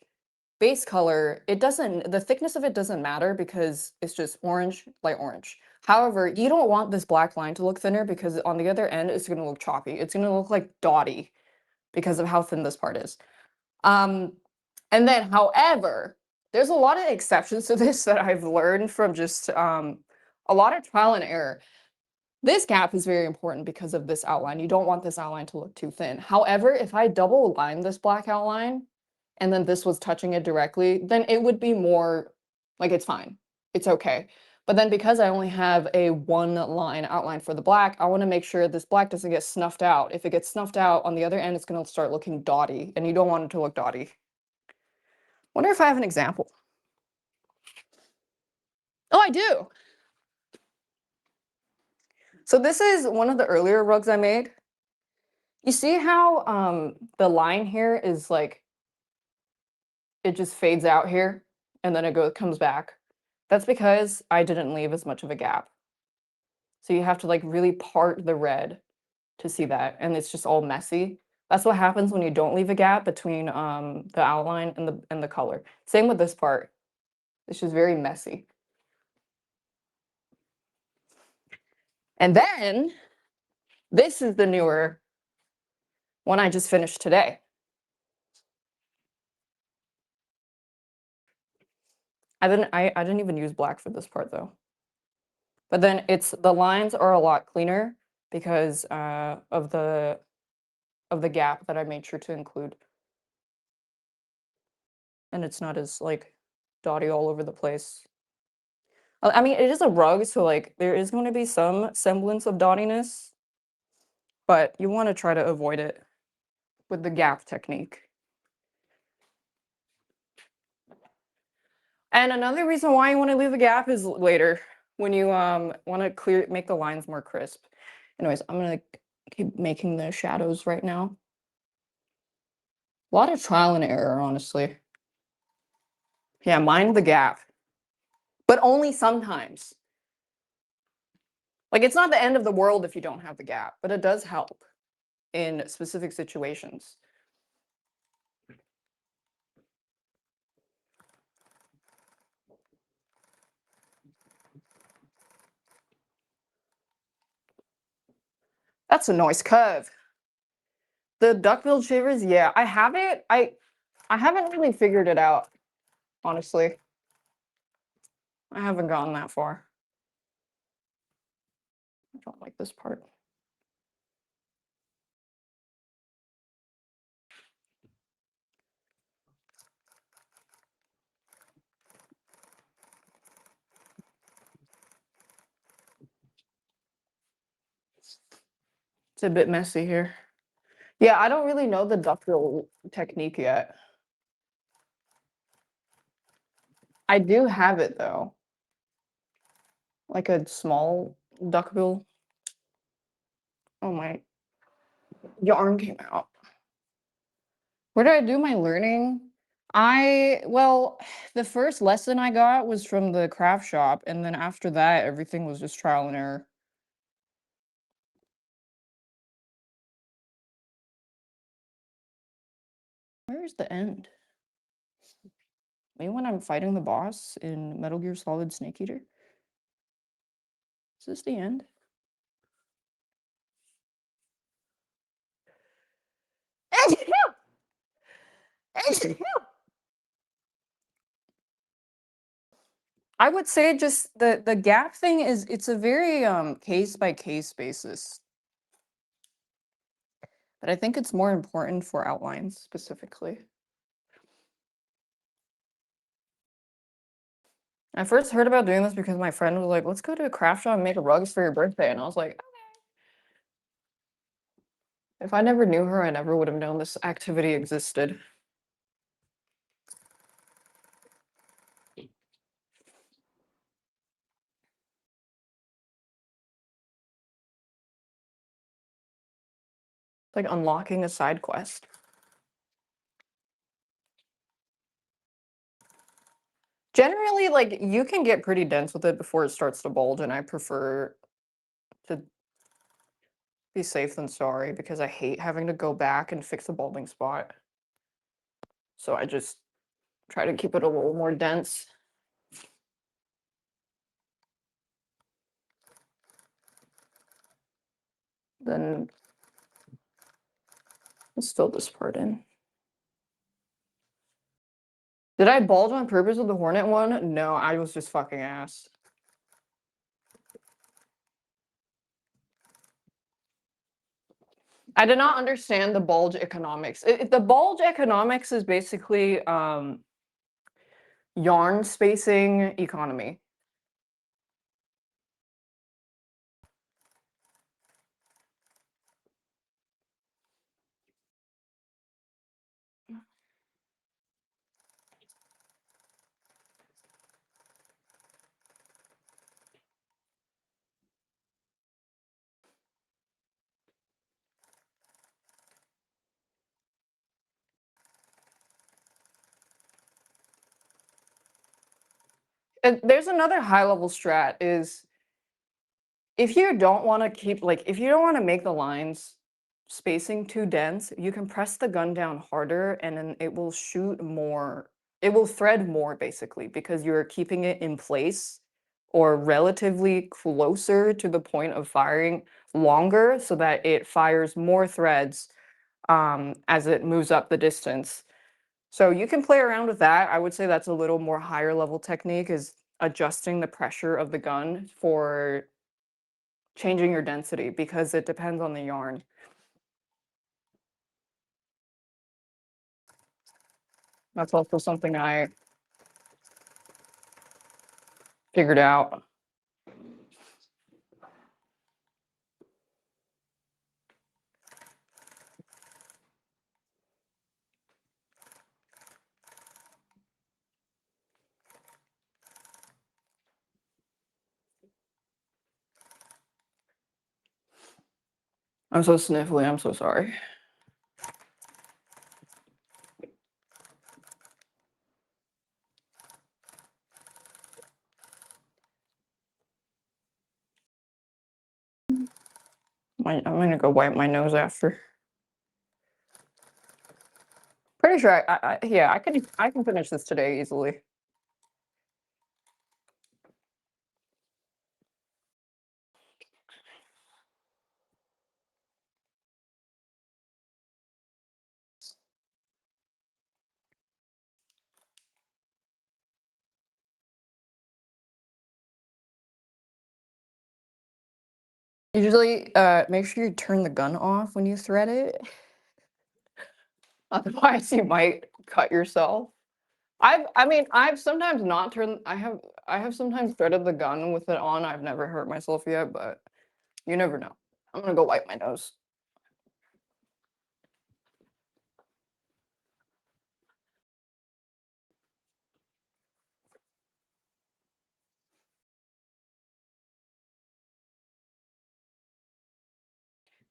base color, the thickness of it doesn't matter because it's just orange, light orange. However, you don't want this black line to look thinner because on the other end, it's going to look choppy. It's going to look like dotty because of how thin this part is. And then, however, there's a lot of exceptions to this that I've learned from just a lot of trial and error. This gap is very important because of this outline. You don't want this outline to look too thin. However, if I double line this black outline and then this was touching it directly, then it would be more like it's fine. It's okay. But then because I only have a one line outline for the black, I want to make sure this black doesn't get snuffed out. If it gets snuffed out on the other end, it's going to start looking dotty and you don't want it to look dotty. Wonder if I have an example. Oh, I do. So this is one of the earlier rugs I made. You see how the line here is like, it just fades out here and then it comes back. That's because I didn't leave as much of a gap. So you have to like really part the red to see that, and it's just all messy. That's what happens when you don't leave a gap between the outline and the color. Same with this part. It's just very messy. And then this is the newer one I just finished today. I didn't even use black for this part though. But then the lines are a lot cleaner because of the gap that I made sure to include. And it's not as like dotty all over the place. I mean, it is a rug, so like there is going to be some semblance of dottiness, but you want to try to avoid it with the gap technique. And another reason why you want to leave a gap is later when you want to make the lines more crisp. Anyways, I'm gonna keep making the shadows right now. A lot of trial and error, honestly. Yeah, mind the gap, but only sometimes. Like, it's not the end of the world if you don't have the gap, but it does help in specific situations. That's a nice curve. The duck-billed shavers, yeah, I have it. I haven't really figured it out, honestly. I haven't gotten that far. I don't like this part. It's a bit messy here. Yeah, I don't really know the duck-bill technique yet. I do have it though. Like a small duckbill. Oh my, your arm came out. Where did I do my learning? Well, the first lesson I got was from the craft shop, and then after that, everything was just trial and error. Where is the end? Maybe when I'm fighting the boss in Metal Gear Solid Snake Eater? Is this the end? I would say just the gap thing is it's a very case by case basis. But I think it's more important for outlines specifically. I first heard about doing this because my friend was like, let's go to a craft shop and make rugs for your birthday. And I was like, okay. If I never knew her, I never would have known this activity existed. Like unlocking a side quest. Generally, like, you can get pretty dense with it before it starts to bulge, and I prefer to be safe than sorry because I hate having to go back and fix a balding spot. So I just try to keep it a little more dense. Then let's fill this part in. Did I bulge on purpose with the Hornet one? No, I was just fucking ass. I did not understand the bulge economics. The bulge economics is basically yarn spacing economy. And there's another high level strat is if you don't want to keep if you don't want to make the lines spacing too dense, you can press the gun down harder and then it will shoot more. It will thread more basically because you're keeping it in place or relatively closer to the point of firing longer so that it fires more threads as it moves up the distance. So you can play around with that. I would say that's a little more higher level technique, is adjusting the pressure of the gun for changing your density, because it depends on the yarn. That's also something I figured out. I'm so sniffly, I'm so sorry. I'm gonna go wipe my nose after. Pretty sure yeah, I can finish this today easily. Usually, make sure you turn the gun off when you thread it. Otherwise, you might cut yourself. I mean, I've sometimes not turned. I have sometimes threaded the gun with it on. I've never hurt myself yet, but you never know. I'm gonna go wipe my nose.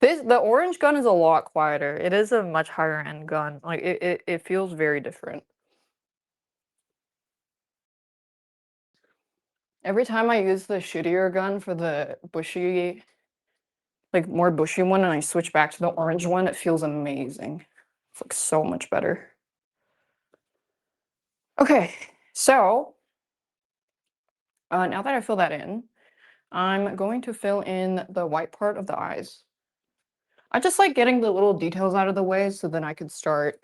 The orange gun is a lot quieter. It is a much higher end gun. Like it feels very different. Every time I use the shittier gun for the bushy, like more bushy one, and I switch back to the orange one, it feels amazing. It's like so much better. Okay, so now that I fill that in, I'm going to fill in the white part of the eyes. I just like getting the little details out of the way so then I could start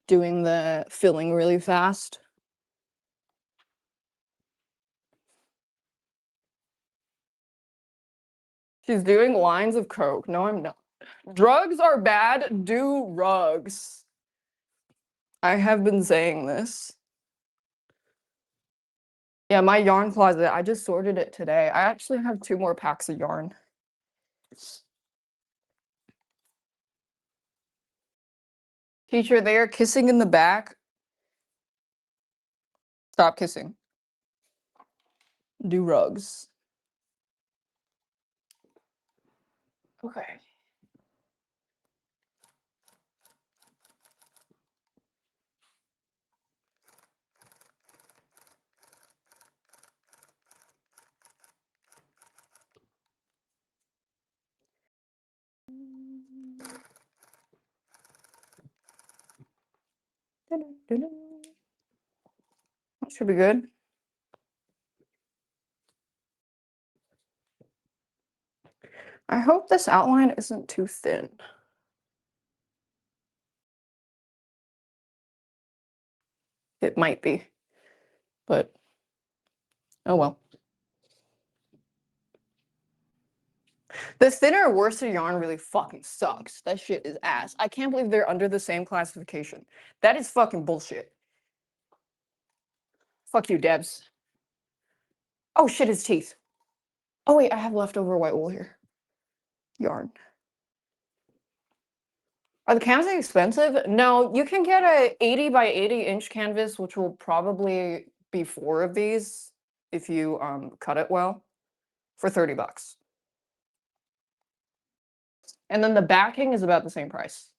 doing the filling really fast. She's doing lines of coke. No, I'm not. Drugs are bad. Do rugs. I have been saying this. Yeah, my yarn closet, I just sorted it today. I actually have 2 more packs of yarn. Teacher, they are kissing in the back. Stop kissing. Do rugs. Okay. That should be good. I hope this outline isn't too thin. It might be, but oh well. The thinner worsted yarn really fucking sucks. That shit is ass. I can't believe they're under the same classification. That is fucking bullshit. Fuck you, Debs. Oh shit, his teeth. Oh wait, I have leftover white wool here. Yarn. Are the canvases expensive? No, you can get a 80 by 80 inch canvas, which will probably be 4 of these if you cut it well, for 30 bucks. And then the backing is about the same price.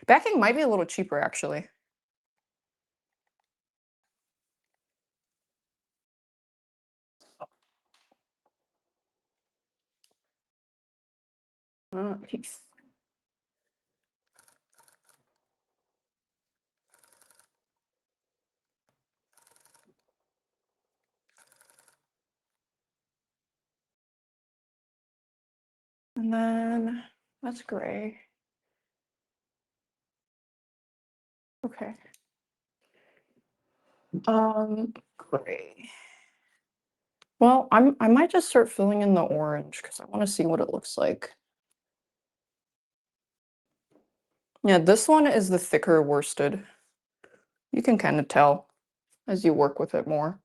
Backing might be a little cheaper actually. Peace. And then that's gray. Okay. Gray. Well, I might just start filling in the orange because I want to see what it looks like. Yeah, this one is the thicker worsted. You can kind of tell as you work with it more.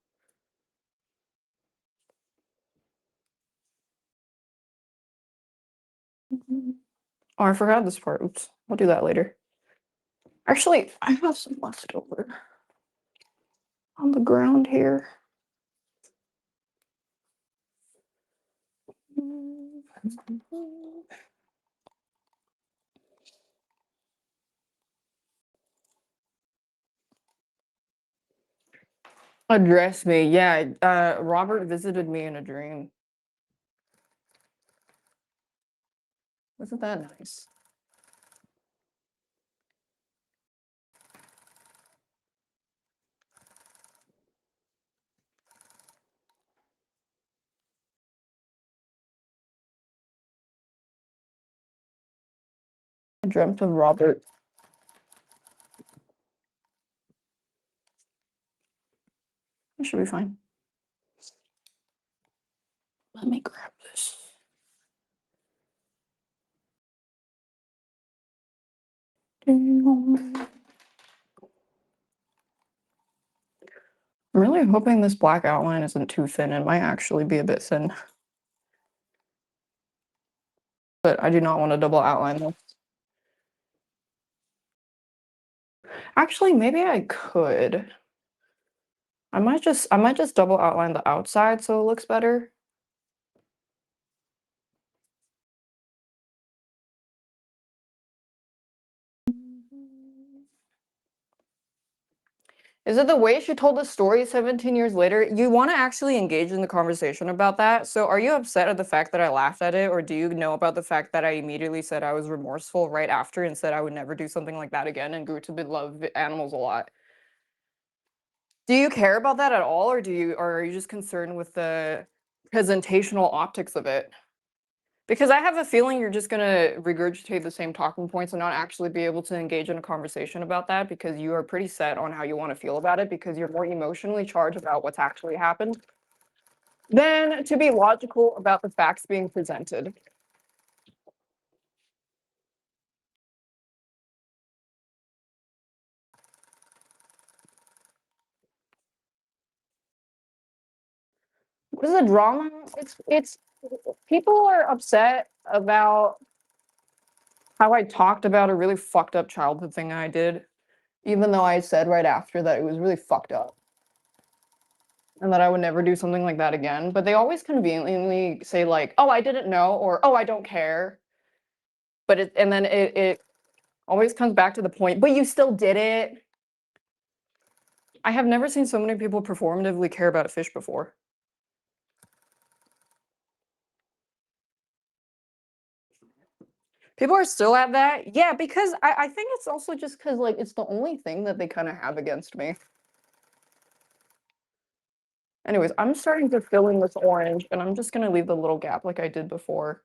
Oh, I forgot this part. Oops. I'll do that later. Actually, I have some left over on the ground here. Address me. Yeah, Robert visited me in a dream. Wasn't that nice? I dreamt of Robert. It should be fine. Let me grab this. I'm really hoping this black outline isn't too thin. It might actually be a bit thin. But I do not want to double outline this. Actually, maybe I could. I might just double outline the outside so it looks better. Is it the way she told the story 17 years later? You want to actually engage in the conversation about that. So are you upset at the fact that I laughed at it, or do you know about the fact that I immediately said I was remorseful right after and said I would never do something like that again and grew to love animals a lot? Do you care about that at all, or are you just concerned with the presentational optics of it? Because I have a feeling you're just gonna regurgitate the same talking points and not actually be able to engage in a conversation about that because you are pretty set on how you want to feel about it because you're more emotionally charged about what's actually happened than to be logical about the facts being presented. What is the drama? It's people are upset about how I talked about a really fucked up childhood thing I did, even though I said right after that it was really fucked up and that I would never do something like that again. But they always conveniently say like, "Oh, I didn't know," or "Oh, I don't care." But it always comes back to the point, "But you still did it." I have never seen so many people performatively care about a fish before. People are still at that? Yeah, because I think it's also just because like it's the only thing that they kind of have against me. Anyways, I'm starting to fill in this orange, and I'm just gonna leave the little gap like I did before.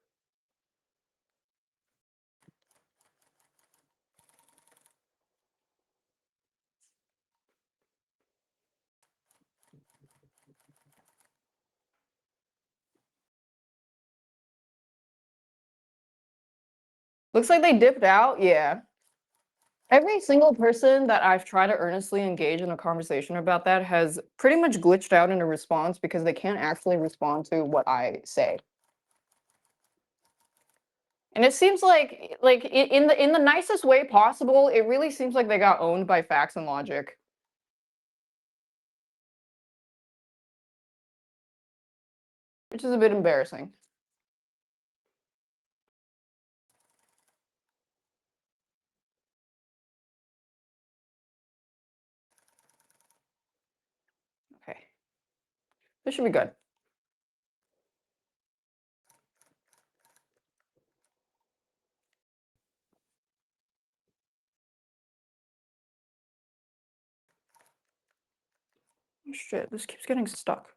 Looks like they dipped out. Yeah. Every single person that I've tried to earnestly engage in a conversation about that has pretty much glitched out in a response because they can't actually respond to what I say. And it seems like in the nicest way possible, it really seems like they got owned by facts and logic. Which is a bit embarrassing. Okay. This should be good. Oh, shit, this keeps getting stuck.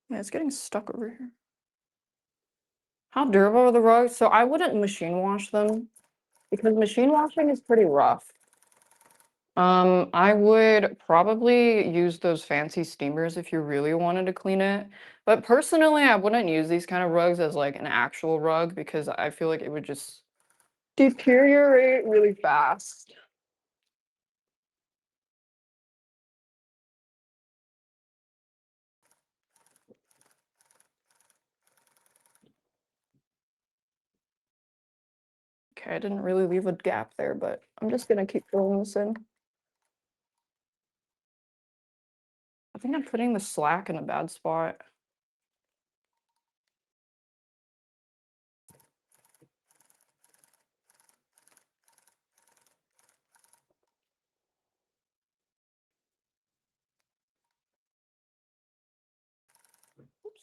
Yeah, it's getting stuck over here. How durable are the rugs? So I wouldn't machine wash them because machine washing is pretty rough. I would probably use those fancy steamers if you really wanted to clean it. But personally, I wouldn't use these kind of rugs as like an actual rug because I feel like it would just deteriorate really fast. Okay, I didn't really leave a gap there, but I'm just gonna keep filling this in. I think I'm putting the slack in a bad spot. Oops.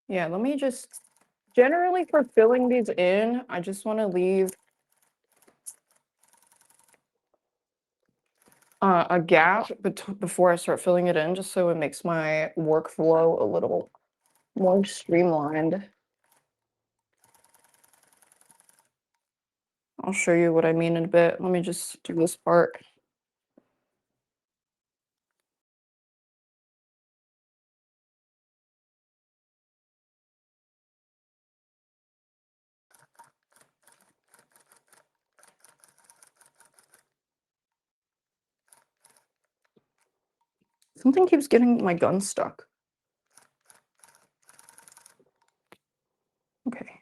Yeah, let me just, generally for filling these in, I just want to leave a gap before I start filling it in, just so it makes my workflow a little more streamlined. I'll show you what I mean in a bit. Let me just do this part. Something keeps getting my gun stuck. Okay.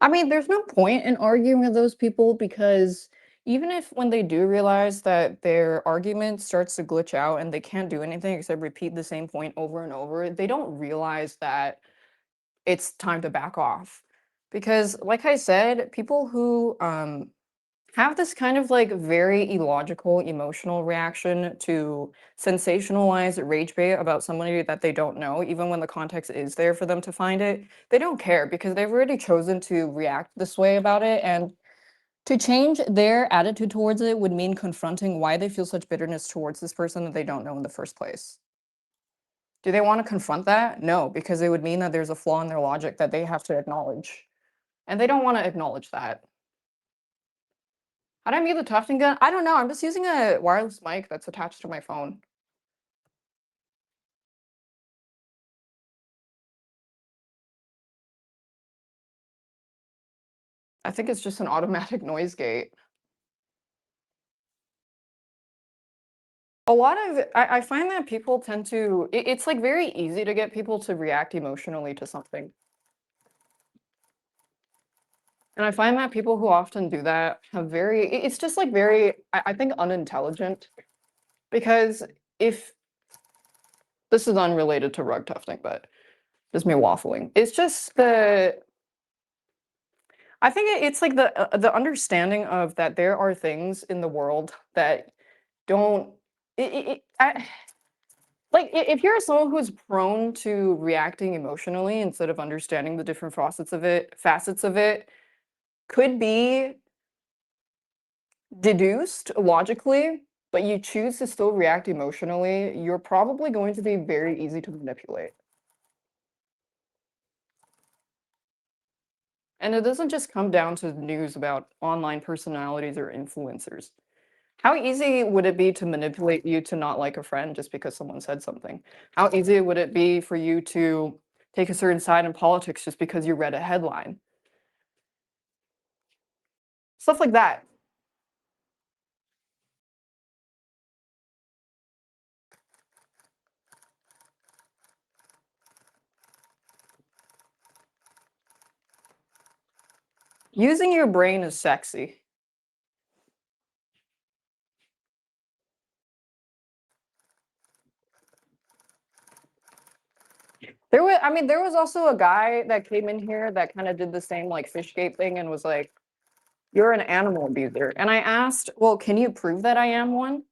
I mean, there's no point in arguing with those people because even if when they do realize that their argument starts to glitch out and they can't do anything except repeat the same point over and over, they don't realize that it's time to back off. Because, like I said, people who have this kind of like very illogical emotional reaction to sensationalize rage bait about somebody that they don't know, even when the context is there for them to find it, they don't care because they've already chosen to react this way about it. And to change their attitude towards it would mean confronting why they feel such bitterness towards this person that they don't know in the first place. Do they want to confront that? No, because it would mean that there's a flaw in their logic that they have to acknowledge. And they don't want to acknowledge that. How do I mute the Tufting gun? I don't know. I'm just using a wireless mic that's attached to my phone. I think it's just an automatic noise gate. A lot of I find that people tend to it's like very easy to get people to react emotionally to something. And I find that people who often do that have very it's just like very I think unintelligent because if this is unrelated to rug tufting, but just me waffling. It's just the I think it's like the understanding of that there are things in the world that don't like if you're someone who's prone to reacting emotionally instead of understanding the different facets of it could be deduced logically, but you choose to still react emotionally, you're probably going to be very easy to manipulate. And it doesn't just come down to news about online personalities or influencers. How easy would it be to manipulate you to not like a friend just because someone said something? How easy would it be for you to take a certain side in politics just because you read a headline? Stuff like that. Using your brain is sexy. I mean, there was also a guy that came in here that kind of did the same like fishgate thing and was like, "You're an animal abuser." And I asked, "Well, can you prove that I am one?"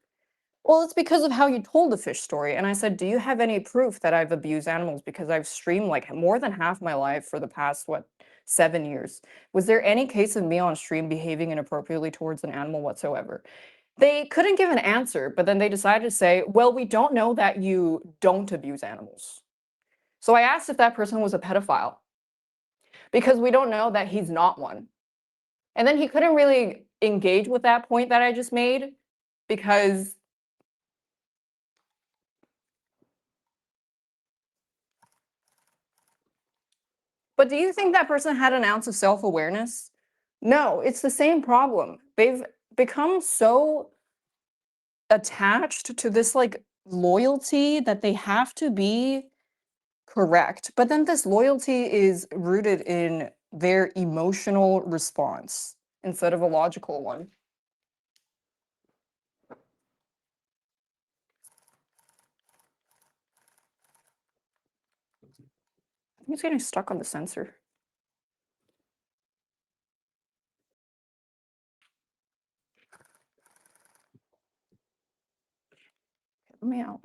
Well, it's because of how you told the fish story. And I said, do you have any proof that I've abused animals? Because I've streamed like more than half my life for the past, what, 7 years. Was there any case of me on stream behaving inappropriately towards an animal whatsoever? They couldn't give an answer, but then they decided to say, well, we don't know that you don't abuse animals. So I asked if that person was a pedophile because we don't know that he's not one. And then he couldn't really engage with that point that I just made because. But do you think that person had an ounce of self-awareness? No, it's the same problem. They've become so attached to this like loyalty that they have to be correct. But then this loyalty is rooted in their emotional response instead of a logical one. He's getting stuck on the sensor. Let me out.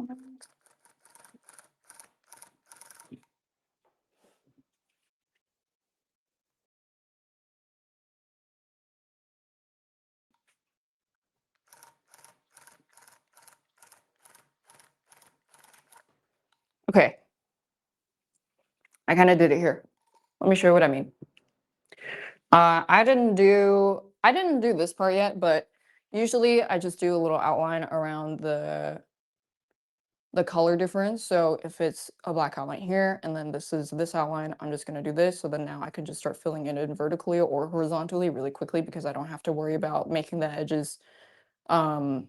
Okay. I kind of did it here. Let me show you what I mean. I didn't do this part yet, but usually I just do a little outline around the color difference. So if it's a black outline here, and then this is this outline, I'm just gonna do this. So then now I can just start filling it in vertically or horizontally really quickly because I don't have to worry about making the edges. Um,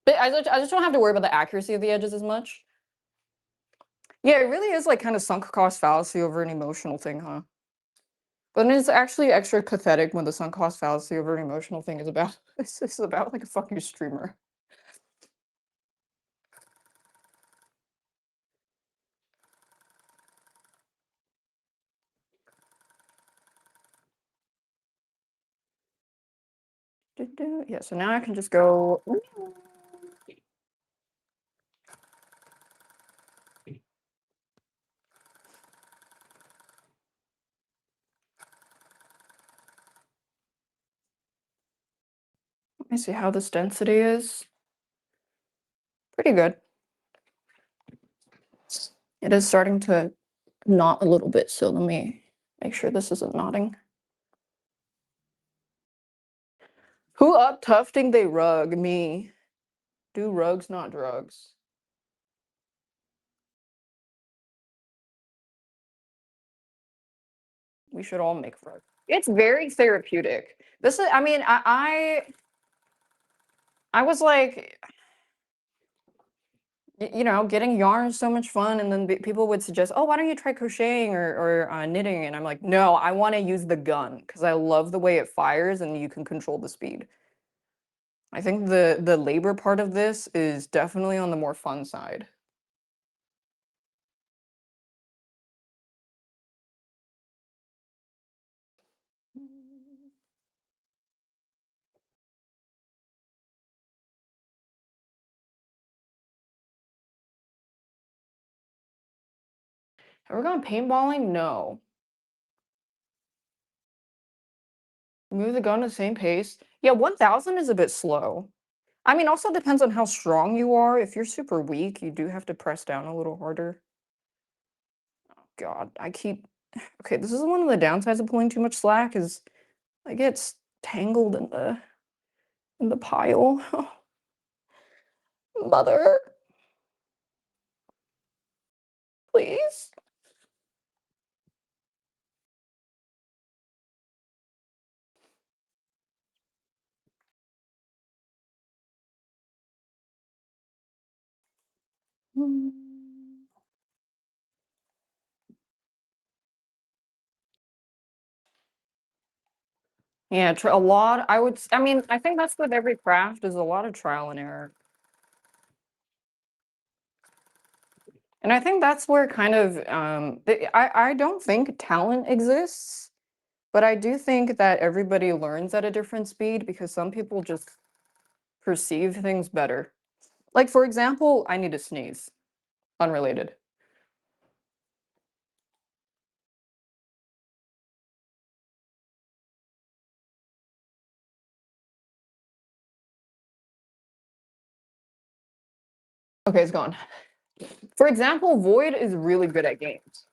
but I just don't have to worry about the accuracy of the edges as much. Yeah, it really is like kind of sunk cost fallacy over an emotional thing, huh? But then it's actually extra pathetic when the sunk cost fallacy over an emotional thing is about it's about like a fucking streamer. Yeah, so now I can just go. Let me see how this density is. Pretty good. It is starting to knot a little bit, so let me make sure this isn't knotting. Who up tufting they rug? Me. Do rugs, not drugs. We should all make rugs. It's very therapeutic. This is, I mean, I was like, getting yarn is so much fun, and then people would suggest, oh, why don't you try crocheting or knitting? And I'm like, no, I want to use the gun because I love the way it fires and you can control the speed. I think the labor part of this is definitely on the more fun side. Have we gone paintballing? No. Move the gun at the same pace. Yeah, 1000 is a bit slow. I mean, also depends on how strong you are. If you're super weak, you do have to press down a little harder. Oh, God, I keep. Okay, this is one of the downsides of pulling too much slack is I get tangled in the pile. Mother, please. Mm. Yeah, a lot. I mean, I think that's with every craft is a lot of trial and error. And I think that's where kind of I don't think talent exists, but I do think that everybody learns at a different speed because some people just perceive things better. Like, for example, I need to sneeze. Unrelated. Okay, it's gone. For example, Void is really good at games.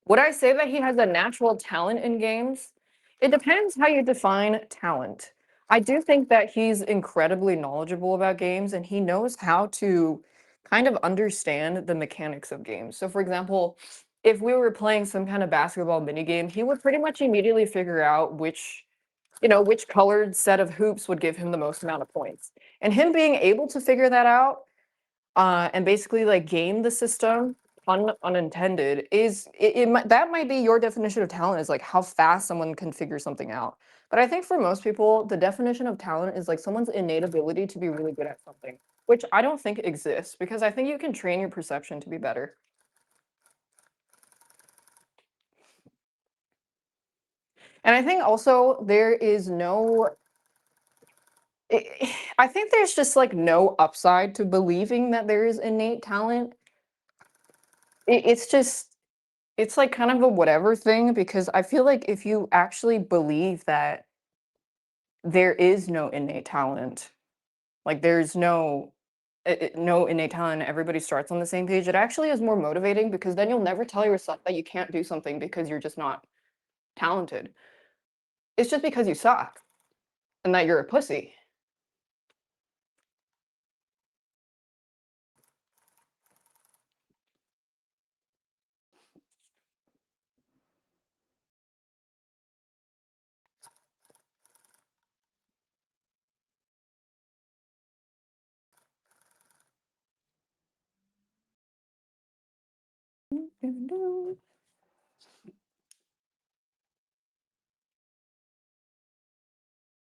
Would I say that he has a natural talent in games? It depends how you define talent. I do think that he's incredibly knowledgeable about games and he knows how to kind of understand the mechanics of games. So, for example, if we were playing some kind of basketball mini game, he would pretty much immediately figure out which colored set of hoops would give him the most amount of points. And him being able to figure that out and basically like game the system unintended that might be your definition of talent is like how fast someone can figure something out. But I think for most people, the definition of talent is like someone's innate ability to be really good at something, which I don't think exists because I think you can train your perception to be better. And I think also there is no I think there's just like no upside to believing that there is innate talent. It's just it's like kind of a whatever thing because I feel like if you actually believe that there is no innate talent, like there's no innate talent, everybody starts on the same page, it actually is more motivating because then you'll never tell yourself that you can't do something because you're just not talented. It's just because you suck and that you're a pussy. It's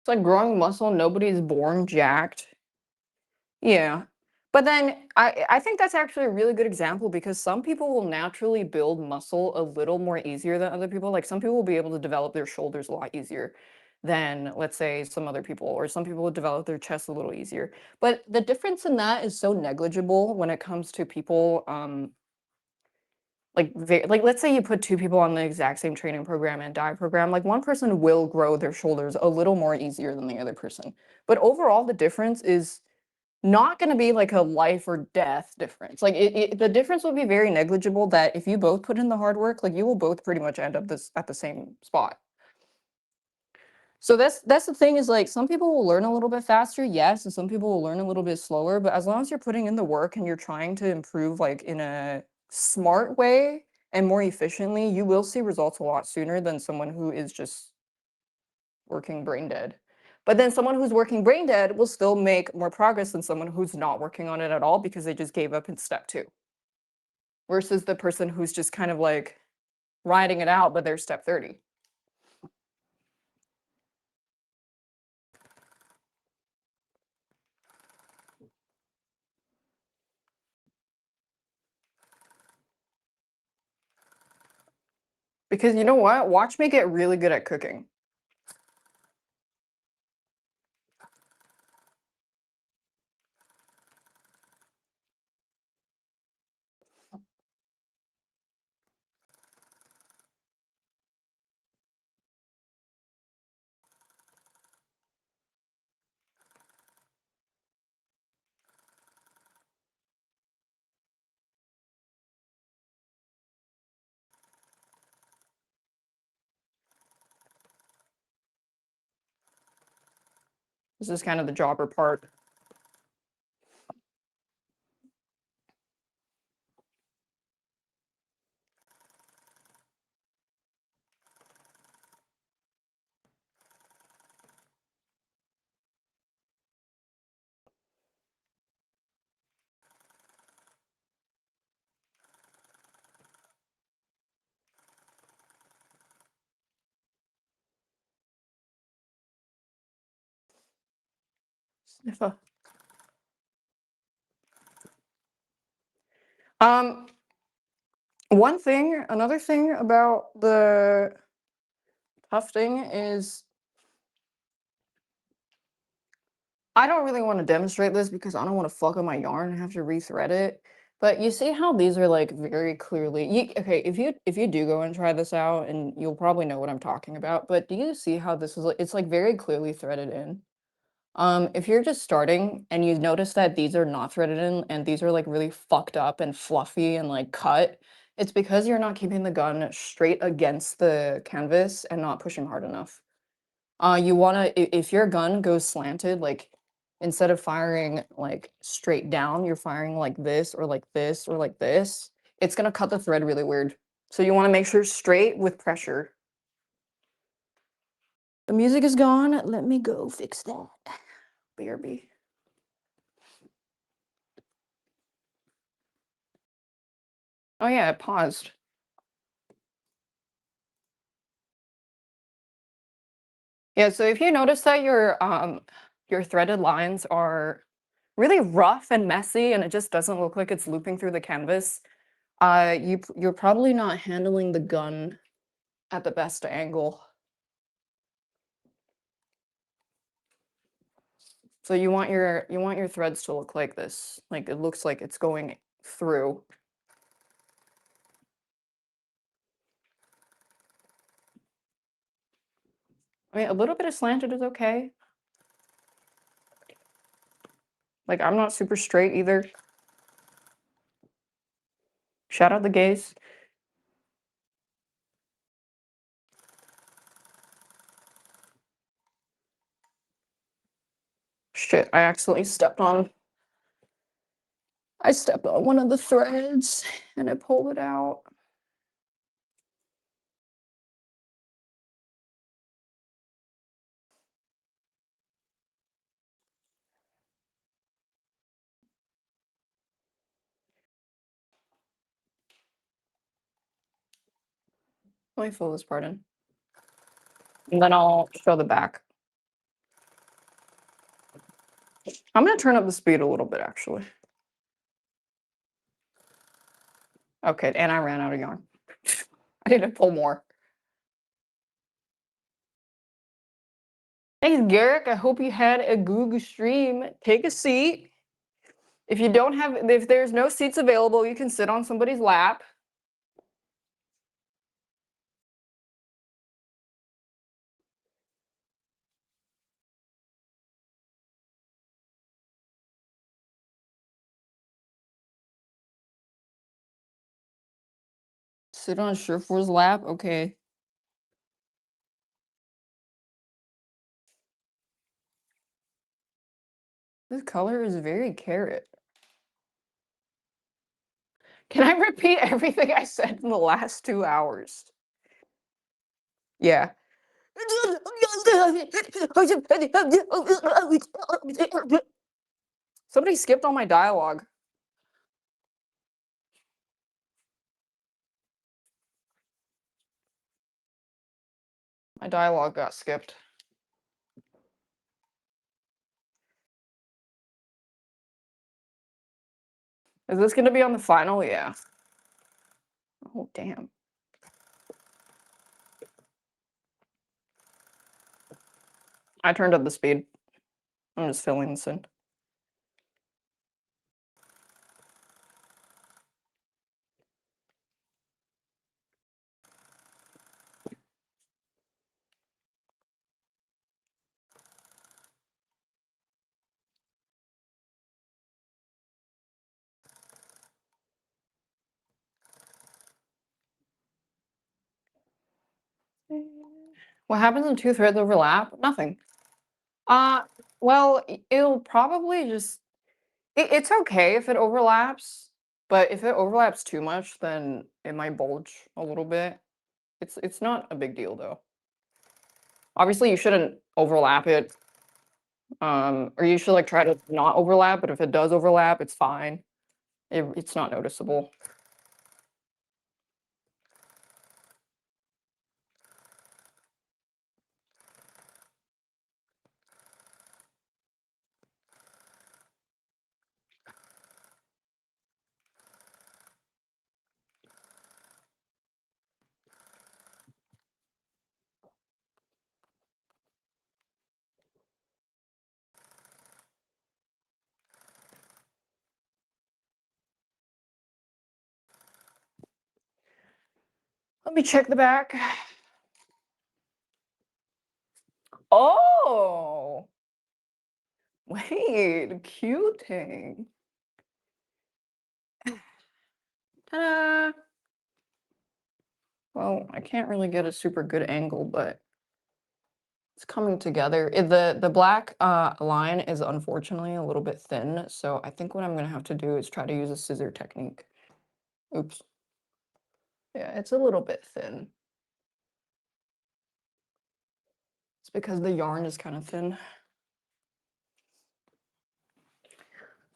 like growing muscle, nobody's born jacked. Yeah. But then I think that's actually a really good example because some people will naturally build muscle a little more easier than other people. Like some people will be able to develop their shoulders a lot easier than let's say some other people, or some people will develop their chest a little easier. But the difference in that is so negligible when it comes to people like let's say you put two people on the exact same training program and diet program, like one person will grow their shoulders a little more easier than the other person. But overall the difference is not gonna be like a life or death difference. Like the difference will be very negligible that if you both put in the hard work, like you will both pretty much end up this at the same spot. So that's the thing is like some people will learn a little bit faster, yes, and some people will learn a little bit slower, but as long as you're putting in the work and you're trying to improve like in a smart way and more efficiently, you will see results a lot sooner than someone who is just working brain dead. But then someone who's working brain dead will still make more progress than someone who's not working on it at all because they just gave up in step 2. Versus the person who's just kind of like riding it out, but they're step 30. Because you know what? Watch me get really good at cooking. This is kind of the jobber part. Sniffer. Um, another thing about the tufting is I don't really want to demonstrate this because I don't want to fuck up my yarn and have to rethread it. But you see how these are like very clearly okay, if you do go and try this out, and you'll probably know what I'm talking about, but do you see how this is it's like very clearly threaded in? If you're just starting and you notice that these are not threaded in and these are like really fucked up and fluffy and like cut, it's because you're not keeping the gun straight against the canvas and not pushing hard enough. You wanna if your gun goes slanted, like instead of firing like straight down, you're firing like this or like this or like this, it's gonna cut the thread really weird. So you wanna make sure straight with pressure. The music is gone. Let me go fix that. BRB. Oh yeah, it paused. Yeah, so if you notice that your threaded lines are really rough and messy and it just doesn't look like it's looping through the canvas, you're probably not handling the gun at the best angle. So you want your threads to look like this. Like it looks like it's going through. I mean, a little bit of slanted is okay. Like I'm not super straight either. Shout out the gays. Shit, I stepped on one of the threads and I pulled it out. Let me fill this part in. And then I'll show the back. I'm gonna turn up the speed a little bit actually. Okay, and I ran out of yarn. I need to pull more. Thanks, Garrick. I hope you had a Google stream. Take a seat. If there's no seats available, you can sit on somebody's lap. Sit on Surefour's lap? Okay. This color is very carrot. Can I repeat everything I said in the last 2 hours? Yeah. Somebody skipped all my dialogue. My dialogue got skipped. Is this gonna be on the final? Yeah. Oh, damn. I turned up the speed. I'm just filling this in. What happens when two threads overlap? Nothing. Uh, well, it'll probably just it's okay if it overlaps, but if it overlaps too much, then it might bulge a little bit. It's not a big deal though. Obviously, you shouldn't overlap it, or you should like try to not overlap. But if it does overlap, it's fine. It's not noticeable. Let me check the back. Oh! Wait, cuting. Ta-da! Well, I can't really get a super good angle, but it's coming together. The black line is unfortunately a little bit thin, so I think what I'm gonna have to do is try to use a scissor technique. Oops. Yeah, it's a little bit thin. It's because the yarn is kind of thin.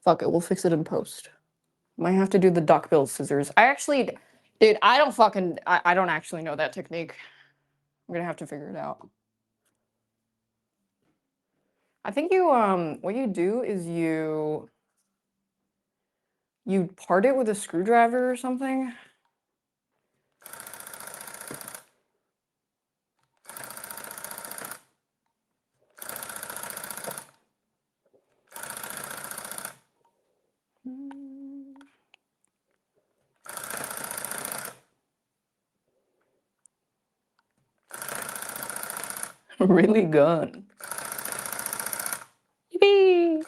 Fuck it, we'll fix it in post. Might have to do the duckbill scissors. I actually, dude, I don't actually know that technique. I'm gonna have to figure it out. I think you, what you do is you part it with a screwdriver or something. Really good. Yippee!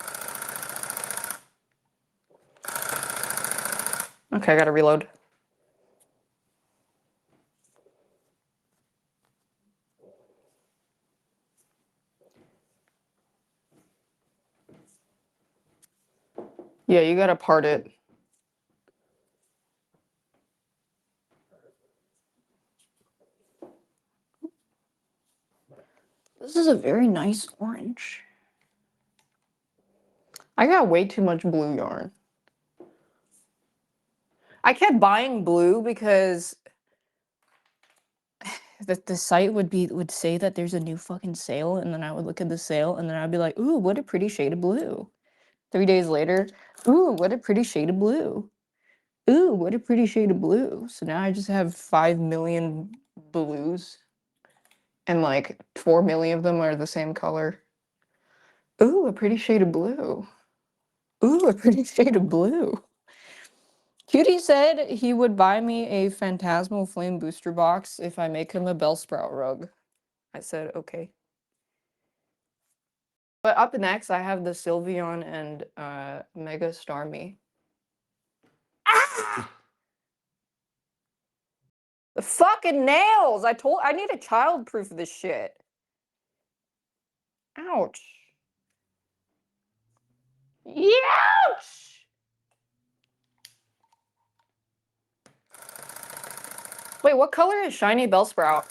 Okay, I gotta reload. Yeah, you gotta part it. This is a very nice orange. I got way too much blue yarn. I kept buying blue because the site would say that there's a new fucking sale, and then I would look at the sale, and then I'd be like, ooh, what a pretty shade of blue. 3 days later, ooh, what a pretty shade of blue. Ooh, what a pretty shade of blue. So now I just have 5 million blues, and like 4 million of them are the same color. Ooh, a pretty shade of blue. Ooh, a pretty shade of blue. Cutie said he would buy me a Phantasmal Flame booster box if I make him a Bellsprout rug. I said, okay. But up next, I have the Sylveon and Mega Starmie. Ah! The fucking nails! I need a child-proof of this shit. Ouch. Ouch! Wait, what color is Shiny Bellsprout?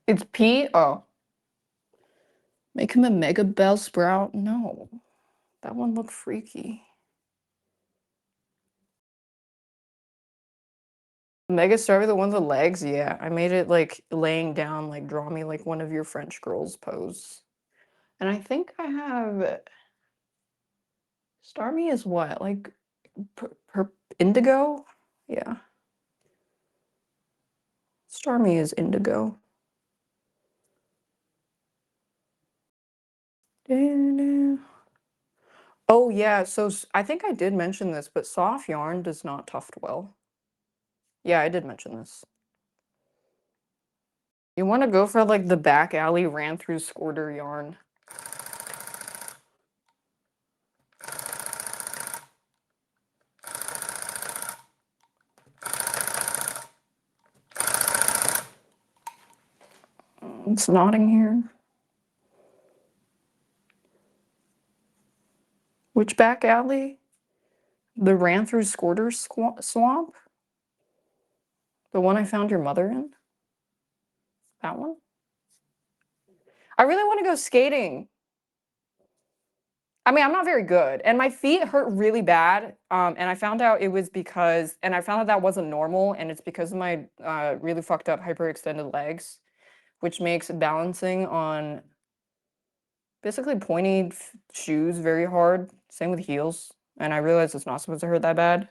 It's P? Oh. Make him a Mega Bellsprout? No. That one looked freaky. Mega Starmie, the one with the legs? Yeah, I made it like laying down, like draw me like one of your French girls pose. And I think I have Starmie is what? Like indigo? Yeah. Starmie is indigo. Oh yeah, so I think I did mention this, but soft yarn does not tuft well. Yeah, I did mention this. You want to go for like the back alley ran through squirter yarn. It's nodding here. Which back alley? The ran through squirter swamp? The one I found your mother in? That one? I really want to go skating. I mean, I'm not very good, and my feet hurt really bad. And I found out it was because, and I found out that wasn't normal, and it's because of my really fucked up hyperextended legs, which makes balancing on basically pointy shoes very hard. Same with heels. And I realized it's not supposed to hurt that bad.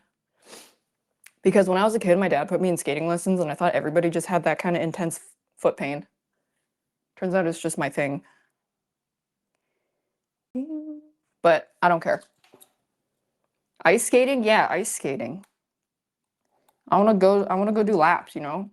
Because when I was a kid, my dad put me in skating lessons, and I thought everybody just had that kind of intense foot pain. Turns out it's just my thing. But I don't care. Ice skating? Yeah, ice skating. I wanna go do laps, you know?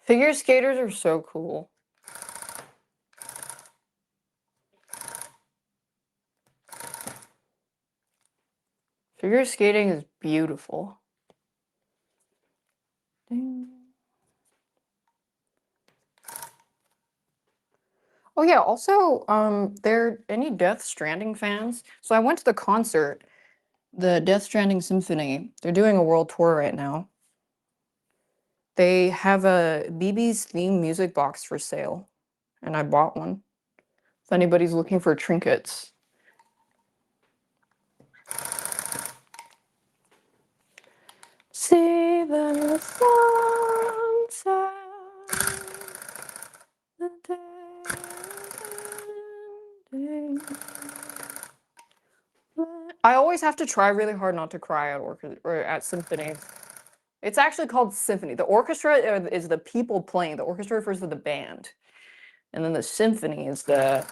Figure skaters are so cool. Figure skating is beautiful. Oh yeah, also, there any Death Stranding fans? So I went to the concert, the Death Stranding Symphony. They're doing a world tour right now. They have a BB's theme music box for sale, and I bought one. If anybody's looking for trinkets. See the sunset, the day is ending. I always have to try really hard not to cry at or at symphonies. It's actually called symphony. The orchestra is the people playing. The orchestra refers to the band, and then the symphony is the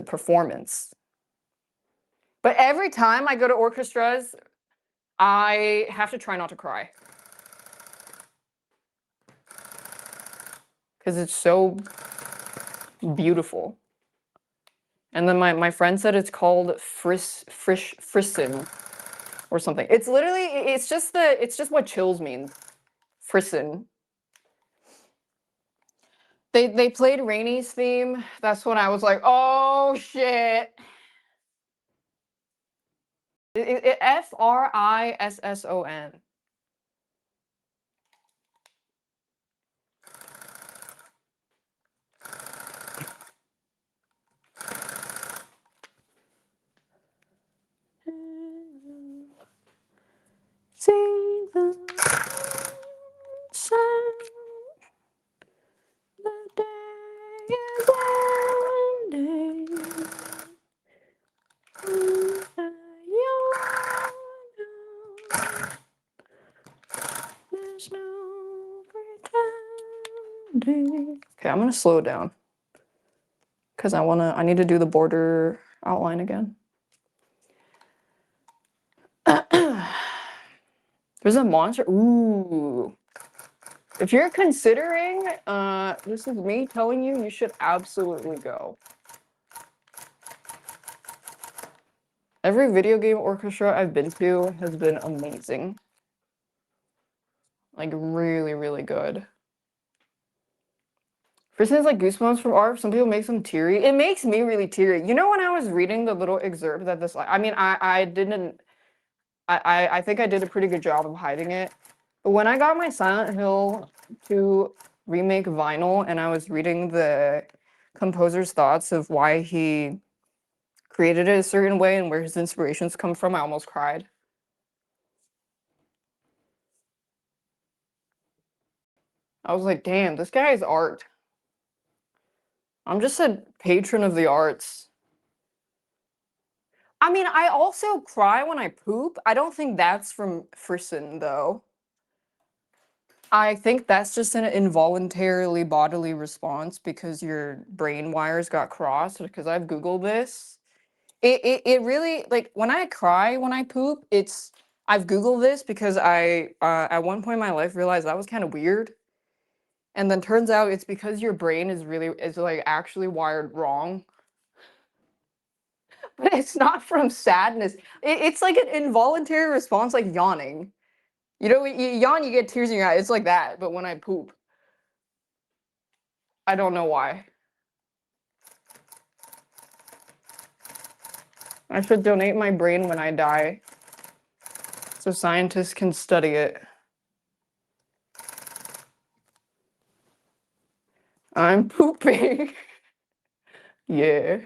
performance. But every time I go to orchestras, I have to try not to cry because it's so beautiful. And then my friend said it's called frisson or something. It's literally it's just what chills means. Frisson. They played Rainy's theme. That's when I was like, oh shit. Frisson. See the sun, the day is ending. There's no pretending. Okay, I'm gonna slow it down because I need to do the border outline again. There's a monster. Ooh. If you're considering, this is me telling you, you should absolutely go. Every video game orchestra I've been to has been amazing. Like, really, really good. For instance, like Goosebumps from art, some people make them teary. It makes me really teary. You know, when I was reading the little excerpt that this, I mean, I didn't, I think I did a pretty good job of hiding it. But when I got my Silent Hill 2 remake vinyl and I was reading the composer's thoughts of why he created it a certain way and where his inspirations come from, I almost cried. I was like, damn, this guy is art. I'm just a patron of the arts. I mean, I also cry when I poop. I don't think that's from frisson, though. I think that's just an involuntarily bodily response because your brain wires got crossed, because I've Googled this. It really, like, when I cry when I poop, I've Googled this because I, at one point in my life, realized that was kind of weird. And then turns out it's because your brain is like actually wired wrong. But it's not from sadness. It's like an involuntary response, like yawning. You know, you yawn, you get tears in your eye. It's like that. But when I poop, I don't know why. I should donate my brain when I die so scientists can study it. I'm pooping. Yeah.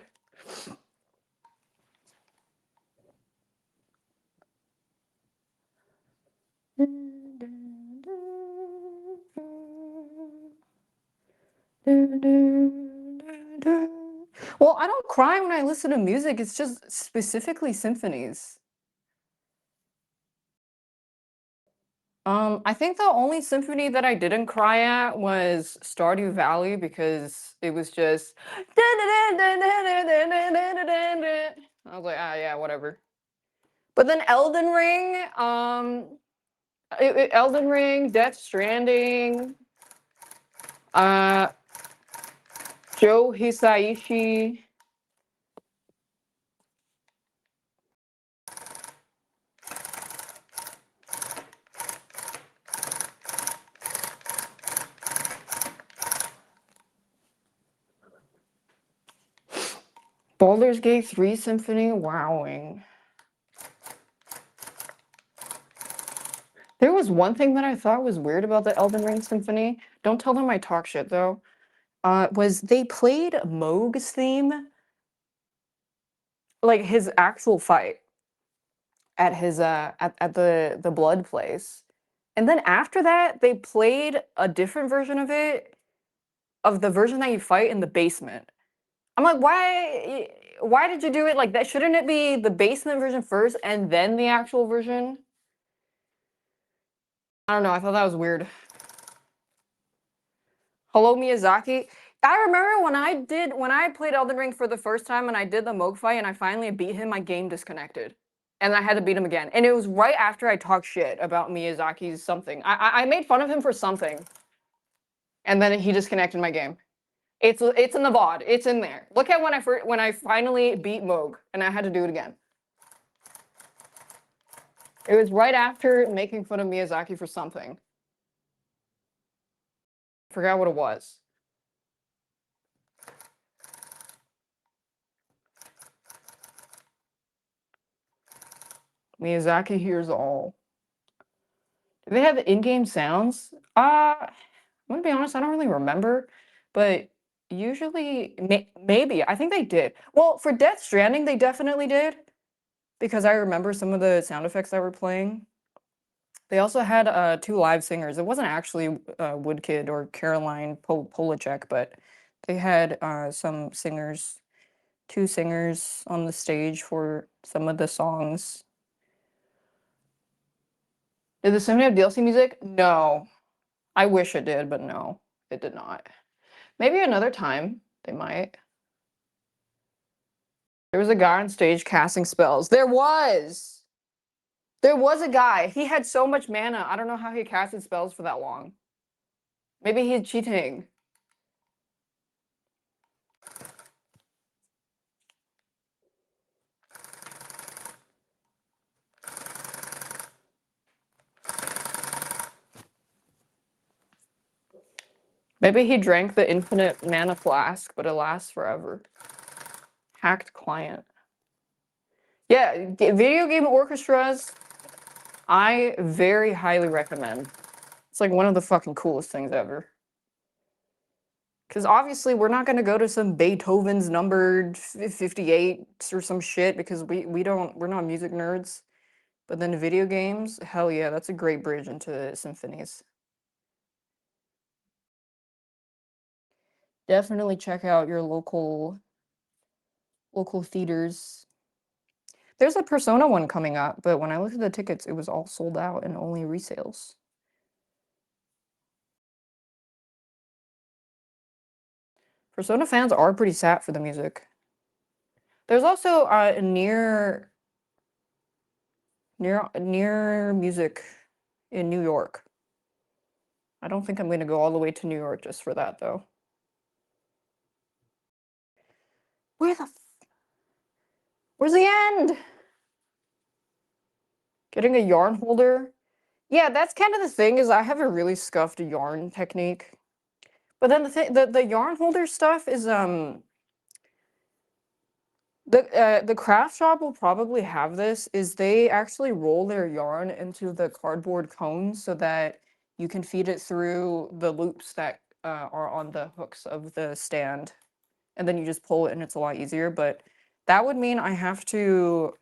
Well, I don't cry when I listen to music. It's just specifically symphonies. I think the only symphony that I didn't cry at was Stardew Valley because it was just. I was like, ah, yeah, whatever. But then Elden Ring, Elden Ring, Death Stranding, uh, Joe Hisaishi. Baldur's Gate 3 Symphony, wowing. There was one thing that I thought was weird about the Elden Ring Symphony. Don't tell them I talk shit though. Was they played Moog's theme, like his actual fight at his at the blood place. And then after that, they played a different version of it, of the version that you fight in the basement. I'm like, why did you do it like that? Shouldn't it be the basement version first and then the actual version? I don't know, I thought that was weird. Hello Miyazaki. I remember when I played Elden Ring for the first time and I did the Moog fight and I finally beat him, my game disconnected. And I had to beat him again. And it was right after I talked shit about Miyazaki's something. I made fun of him for something. And then he disconnected my game. It's in the VOD. It's in there. Look at when I finally beat Moog and I had to do it again. It was right after making fun of Miyazaki for something. Forgot what it was. Miyazaki hears all. Do they have in-game sounds? I'm gonna be honest, I don't really remember, but usually, maybe. I think they did. Well, for Death Stranding, they definitely did, because I remember some of the sound effects that were playing. They also had two live singers. It wasn't actually Woodkid or Caroline Polachek, but they had some singers, two singers on the stage for some of the songs. Did the Symphony have DLC music? No. I wish it did, but no, it did not. Maybe another time they might. There was a guy on stage casting spells. There was! There was a guy. He had so much mana. I don't know how he casted spells for that long. Maybe he's cheating. Maybe he drank the infinite mana flask, but it lasts forever. Hacked client. Yeah, video game orchestras, I very highly recommend. It's like one of the fucking coolest things ever. Because obviously we're not going to go to some Beethoven's numbered 58 or some shit because we're not music nerds. But then video games, hell yeah, that's a great bridge into symphonies. Definitely check out your local theaters. There's a Persona one coming up, but when I looked at the tickets, it was all sold out and only resales. Persona fans are pretty sad for the music. There's also near music in New York. I don't think I'm going to go all the way to New York just for that though. Where's the end? Getting a yarn holder. Yeah, that's kind of the thing is I have a really scuffed yarn technique. But then the yarn holder stuff is the craft shop will probably have this is they actually roll their yarn into the cardboard cones so that you can feed it through the loops that are on the hooks of the stand, and then you just pull it and it's a lot easier. But that would mean I have to.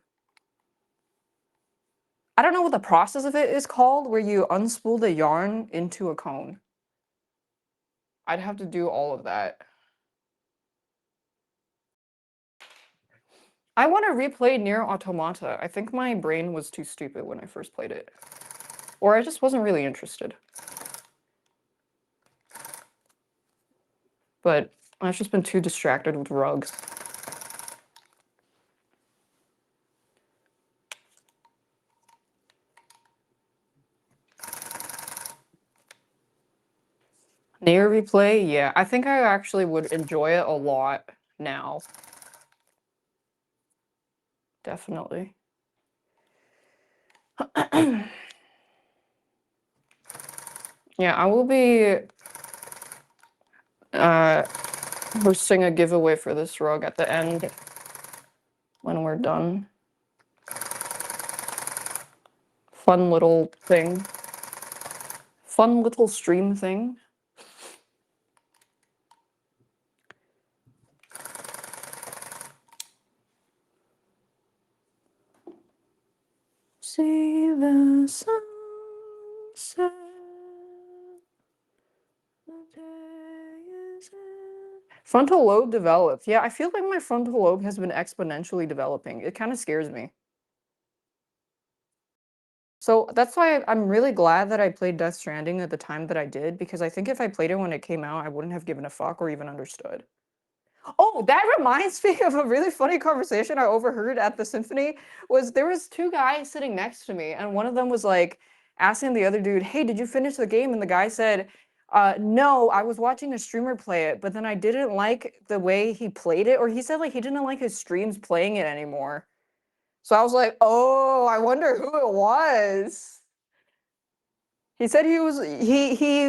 I don't know what the process of it is called, where you unspool the yarn into a cone. I'd have to do all of that. I want to replay Nier Automata. I think my brain was too stupid when I first played it. Or I just wasn't really interested. But I've just been too distracted with rugs. Nier replay? Yeah, I think I actually would enjoy it a lot now. Definitely. Yeah, I will be hosting a giveaway for this rug at the end when we're done. Fun little thing. Fun little stream thing. See the sunset. Frontal lobe developed. Yeah, I feel like my frontal lobe has been exponentially developing. It kind of scares me. So that's why I'm really glad that I played Death Stranding at the time that I did, because I think if I played it when it came out, I wouldn't have given a fuck or even understood. Oh, that reminds me of a really funny conversation I overheard at the symphony. There was two guys sitting next to me, and one of them was like asking the other dude, "Hey, did you finish the game?" And the guy said, "No, I was watching a streamer play it, but then I didn't like the way he played it," or he said like he didn't like his streams playing it anymore. So I was like, "Oh, I wonder who it was." He said he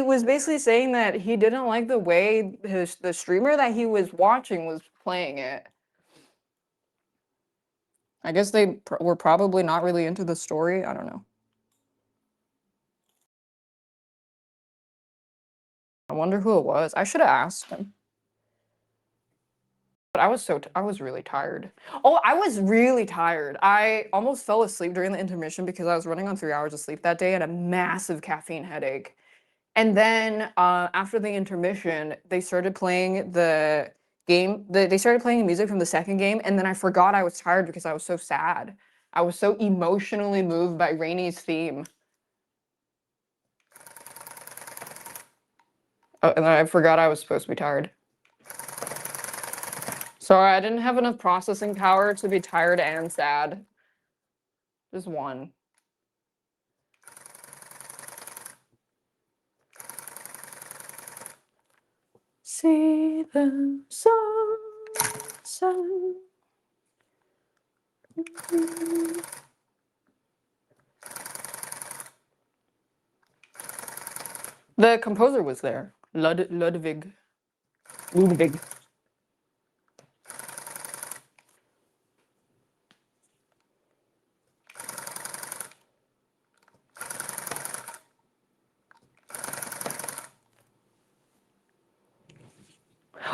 was basically saying that he didn't like the way the streamer that he was watching was playing it. I guess they were probably not really into the story. I don't know. I wonder who it was. I should have asked him. But I was really tired. Oh, I was really tired. I almost fell asleep during the intermission because I was running on 3 hours of sleep that day and a massive caffeine headache. And then after the intermission, they started playing the game. They started playing music from the second game, and then I forgot I was tired because I was so sad. I was so emotionally moved by Rainy's theme. And then I forgot I was supposed to be tired. Sorry, I didn't have enough processing power to be tired and sad. Just one. See the sunset. The composer was there, Ludwig.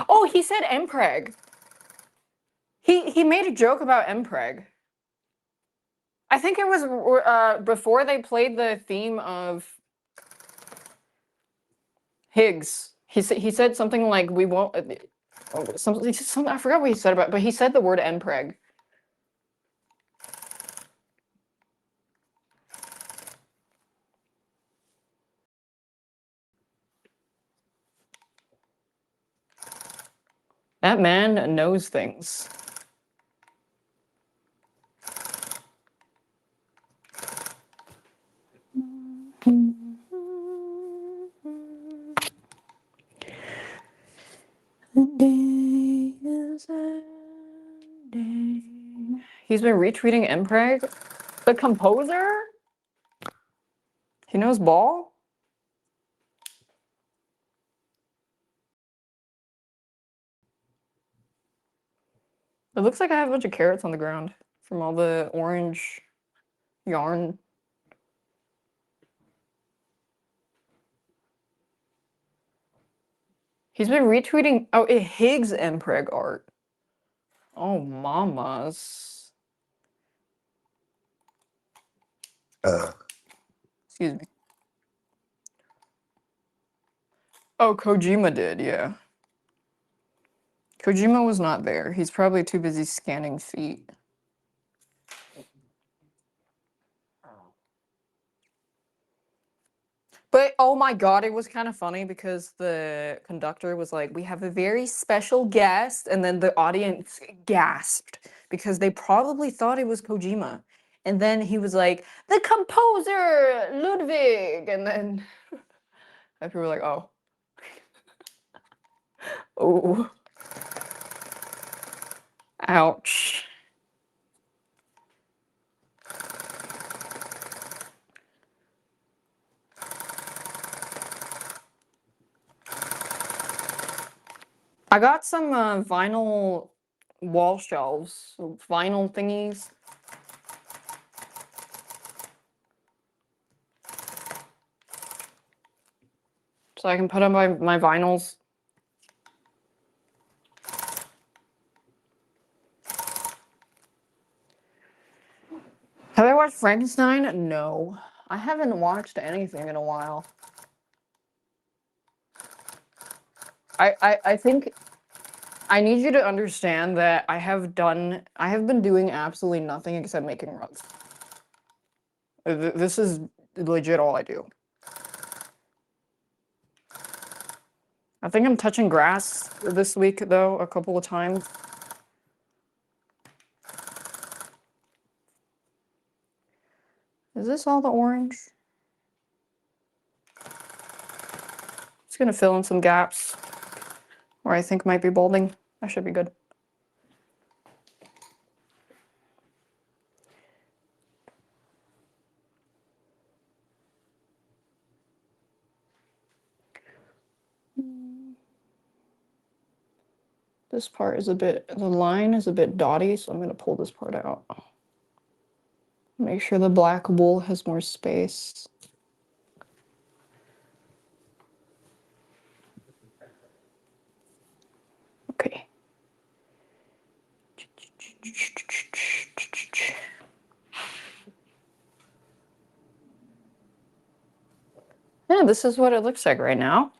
Oh, he said Mpreg. He made a joke about Mpreg. I think it was before they played the theme of Higgs. He said something like we won't. Some I forgot what he said about, but he said the word Mpreg. That man knows things. The day is ending. He's been retweeting Mpreg. The composer? He knows ball? It looks like I have a bunch of carrots on the ground from all the orange yarn. He's been retweeting Higgs Mpreg art. Oh mamas. Excuse me. Oh, Kojima did, yeah. Kojima was not there. He's probably too busy scanning feet. But oh my god, it was kind of funny because the conductor was like, "We have a very special guest," and then the audience gasped because they probably thought it was Kojima. And then he was like, "The composer, Ludwig," and then people were like, "Oh, oh, ouch." I got some vinyl wall shelves, vinyl thingies. So I can put on my vinyls. Have I watched Frankenstein? No. I haven't watched anything in a while. I think I need you to understand that I have been doing absolutely nothing except making rugs. This is legit all I do. I think I'm touching grass this week though, a couple of times. Is this all the orange? Just gonna fill in some gaps where I think might be balding. That should be good. This part is the line is a bit dotty, so I'm gonna pull this part out. Make sure the black wool has more space. Okay. Yeah, this is what it looks like right now.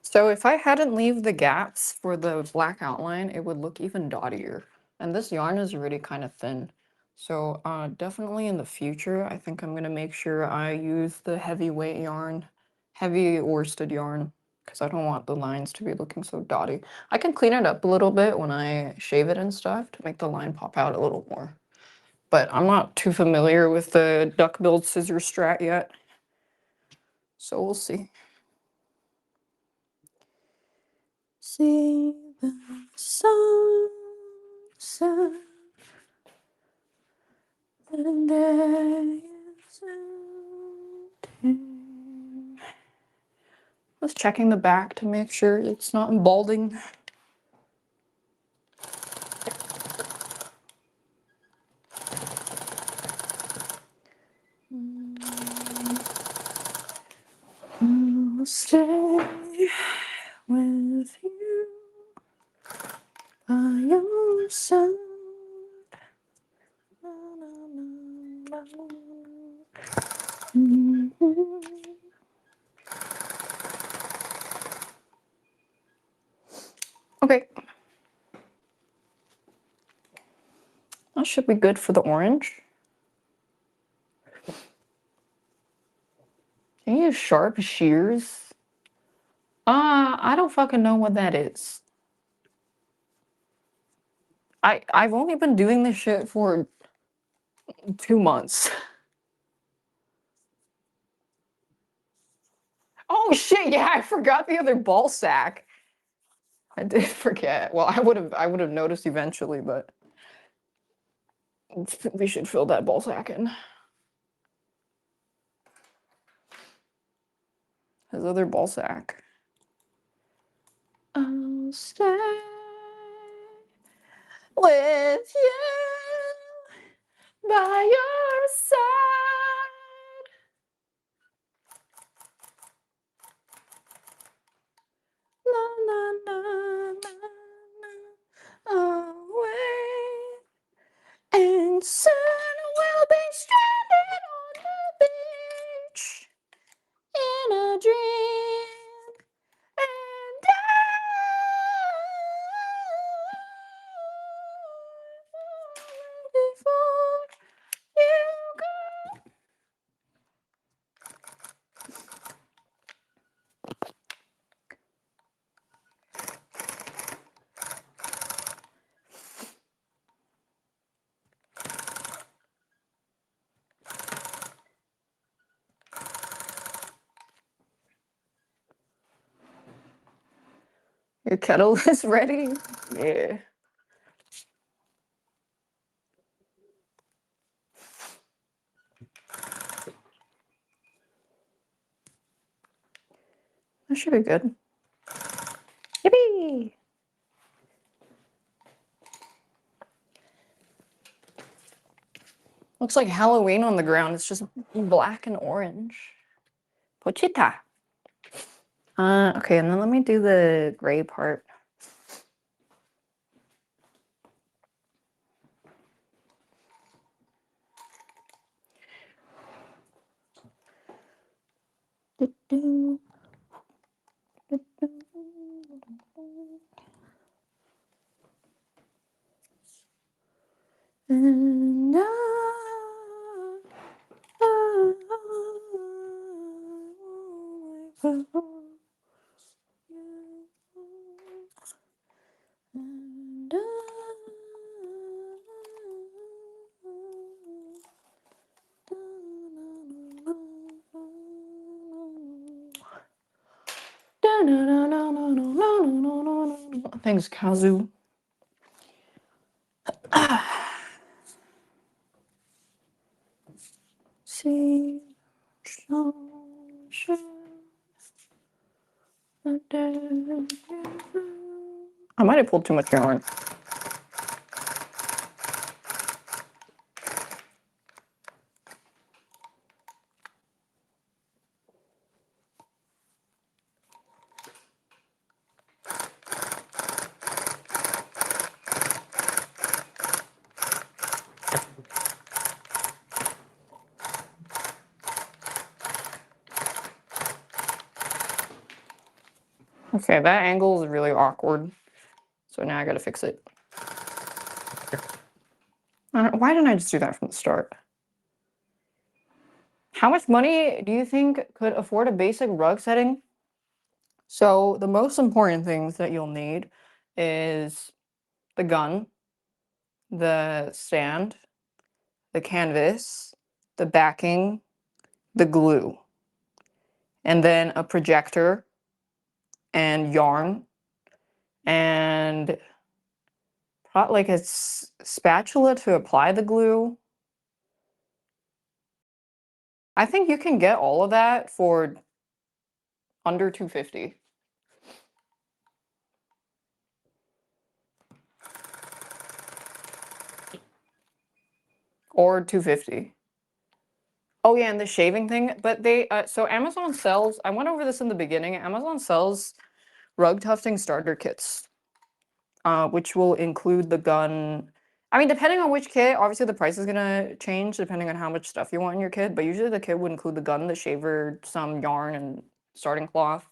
So if I hadn't leave the gaps for the black outline, it would look even dottier. And this yarn is really kind of thin. So definitely in the future, I think I'm gonna make sure I use the heavyweight yarn, heavy worsted yarn, because I don't want the lines to be looking so dotty. I can clean it up a little bit when I shave it and stuff to make the line pop out a little more. But I'm not too familiar with the duck-billed scissor strat yet. So we'll see. See the sunset, the day is ending. Just checking the back to make sure it's not balding. I'll stay with you by your side. Okay. That should be good for the orange. Can you use sharp shears? I don't fucking know what that is. I've only been doing this shit for 2 months. Oh shit, yeah, I forgot the other ball sack. I did forget. Well, I would have noticed eventually, but we should fill that ball sack in. His other ball sack. I'll stay with you by your side. La la la la la away. And soon we'll be stranded on the beach. Your kettle is ready? Yeah. That should be good. Yippee! Looks like Halloween on the ground. It's just black and orange. Pochita. Okay, and then let me do the gray part. And thanks, Kazu. See, I might have pulled too much yarn. Okay, that angle is really awkward. So now I gotta fix it. Why didn't I just do that from the start? How much money do you think could afford a basic rug setting? So the most important things that you'll need is the gun, the stand, the canvas, the backing, the glue, and then a projector and yarn and like a spatula to apply the glue. I think you can get all of that for under $250. Or $250. Oh yeah, and the shaving thing, but they so Amazon sells, I went over this in the beginning, Amazon sells rug tufting starter kits, which will include the gun. I mean, depending on which kit, obviously the price is gonna change depending on how much stuff you want in your kit, but usually the kit would include the gun, the shaver, some yarn, and starting cloth.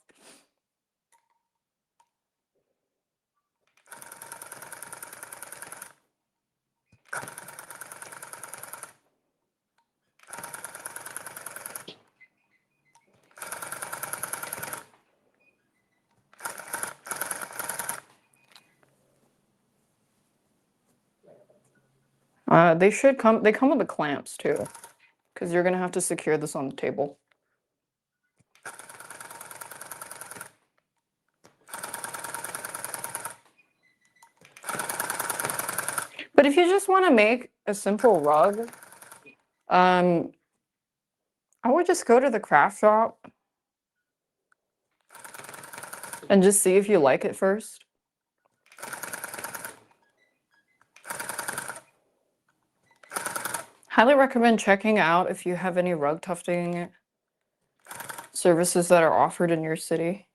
They come with the clamps too, because you're gonna have to secure this on the table. But if you just want to make a simple rug, I would just go to the craft shop and just see if you like it first. Highly recommend checking out if you have any rug tufting services that are offered in your city.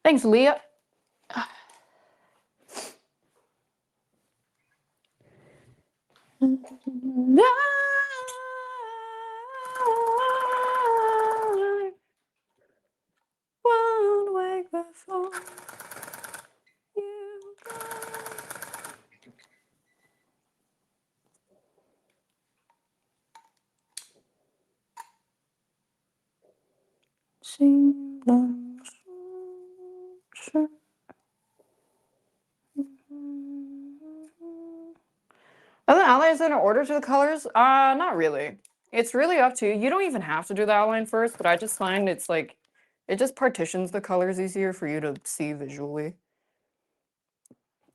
Thanks, Leah. Won't wake before you go. Sing the song. Are the outlines in order to the colors? Not really. It's really up to you. You don't even have to do the outline first, but I just find it's like, It just partitions the colors easier for you to see visually.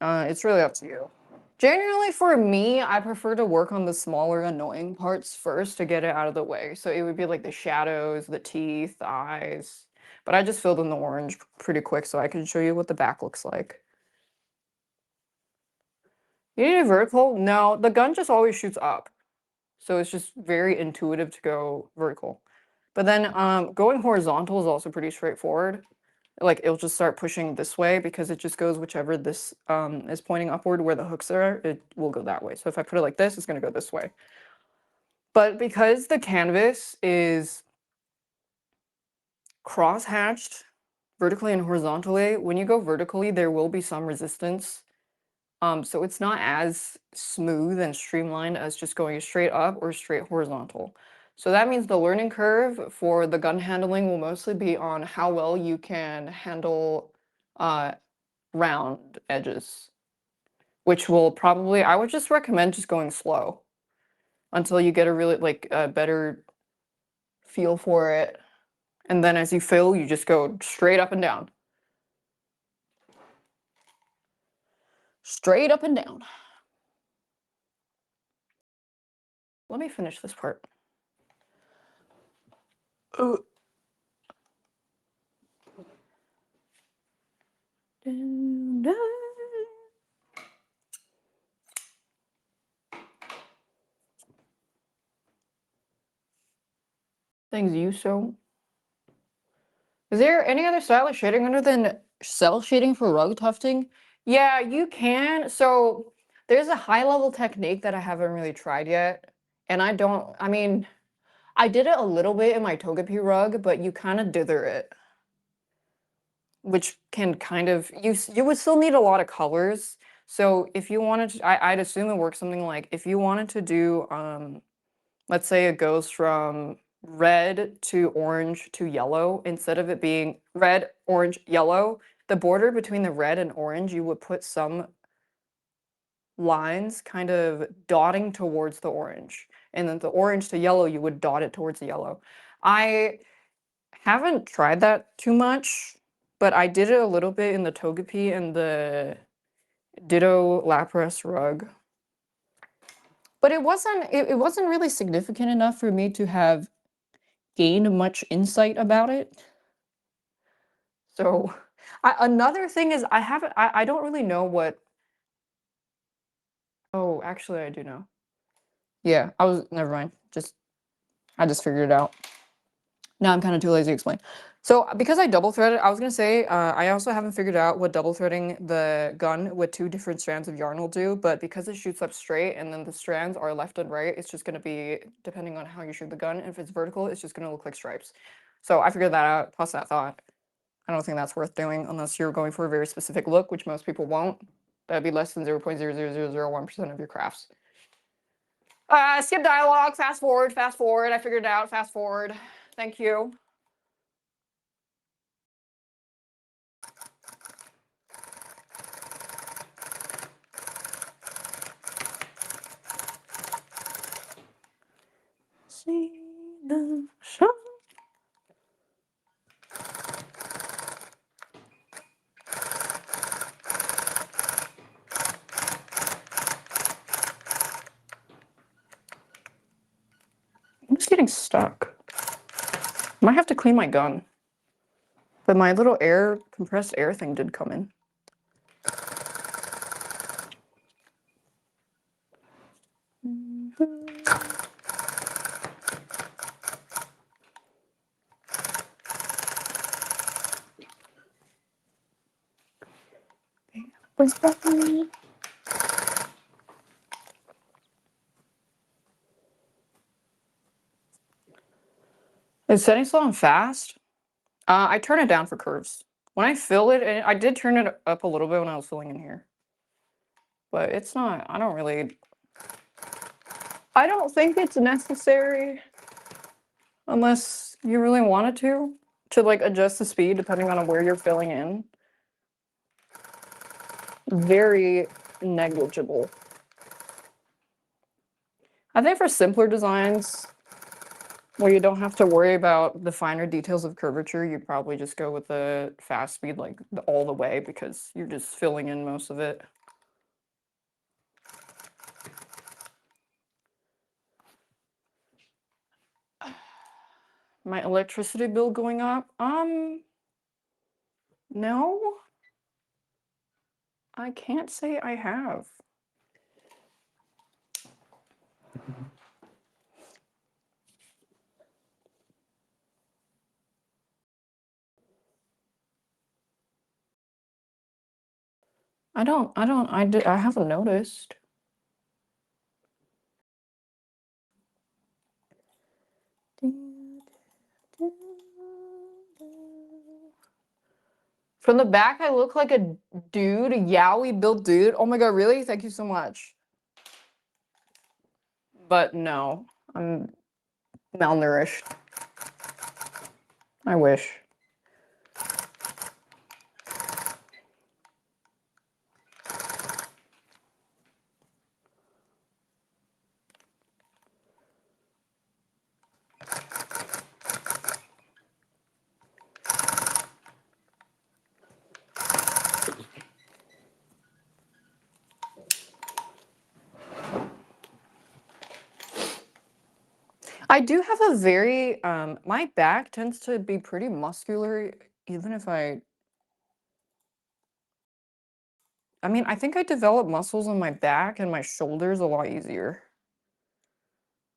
It's really up to you. Generally, for me, I prefer to work on the smaller, annoying parts first to get it out of the way. So it would be like the shadows, the teeth, the eyes. But I just filled in the orange pretty quick so I can show you what the back looks like. You need a vertical? No, the gun just always shoots up. So it's just very intuitive to go vertical. But then going horizontal is also pretty straightforward. Like it'll just start pushing this way because it just goes whichever this is pointing upward where the hooks are, it will go that way. So if I put it like this, it's gonna go this way. But because the canvas is cross-hatched vertically and horizontally, when you go vertically, there will be some resistance. So it's not as smooth and streamlined as just going straight up or straight horizontal. So that means the learning curve for the gun handling will mostly be on how well you can handle round edges, which will probably, I would just recommend just going slow until you get a really like a better feel for it. And then as you fill, you just go straight up and down. Straight up and down. Let me finish this part. Oh. Things you sew. Is there any other style of shading other than cell shading for rug tufting? Yeah, you can. So there's a high level technique that I haven't really tried yet. And I mean, I did it a little bit in my Togepi rug, but you kind of dither it. Which can kind of, you would still need a lot of colors. So if you wanted to, I'd assume it works something like, if you wanted to do, let's say it goes from red to orange to yellow, instead of it being red, orange, yellow, the border between the red and orange, you would put some lines kind of dotting towards the orange. And then the orange to yellow, you would dot it towards the yellow. I haven't tried that too much, but I did it a little bit in the Togepi and the Ditto Lapras rug. But it wasn't really significant enough for me to have gained much insight about it. So another thing is I don't really know what. Oh, actually I do know. Yeah, never mind. I just figured it out. Now I'm kind of too lazy to explain. So because I double threaded, I was gonna say I also haven't figured out what double threading the gun with two different strands of yarn will do, but because it shoots up straight and then the strands are left and right, it's just gonna be depending on how you shoot the gun. And if it's vertical, it's just gonna look like stripes. So I figured that out, plus that thought. I don't think that's worth doing unless you're going for a very specific look, which most people won't. That'd be less than 0.00001% of your crafts. Skip dialogue, fast forward, I figured it out, fast forward. Thank you. See the sun. I'm just getting stuck. Might have to clean my gun. But my little compressed air thing did come in. Is setting slow and fast? I turn it down for curves. When I fill it, and I did turn it up a little bit when I was filling in here. But it's not, I don't think it's necessary unless you really wanted to like adjust the speed depending on where you're filling in. Very negligible. I think for simpler designs, Well, you don't have to worry about the finer details of curvature. You probably just go with the fast speed, like all the way, because you're just filling in most of it. My electricity bill going up? No. I can't say I have. I haven't noticed. From the back, I look like a dude, a yaoi built dude. Oh my god, really? Thank you so much. But no, I'm malnourished. I wish. I do have a very, my back tends to be pretty muscular, even if I mean, I think I develop muscles on my back and my shoulders a lot easier.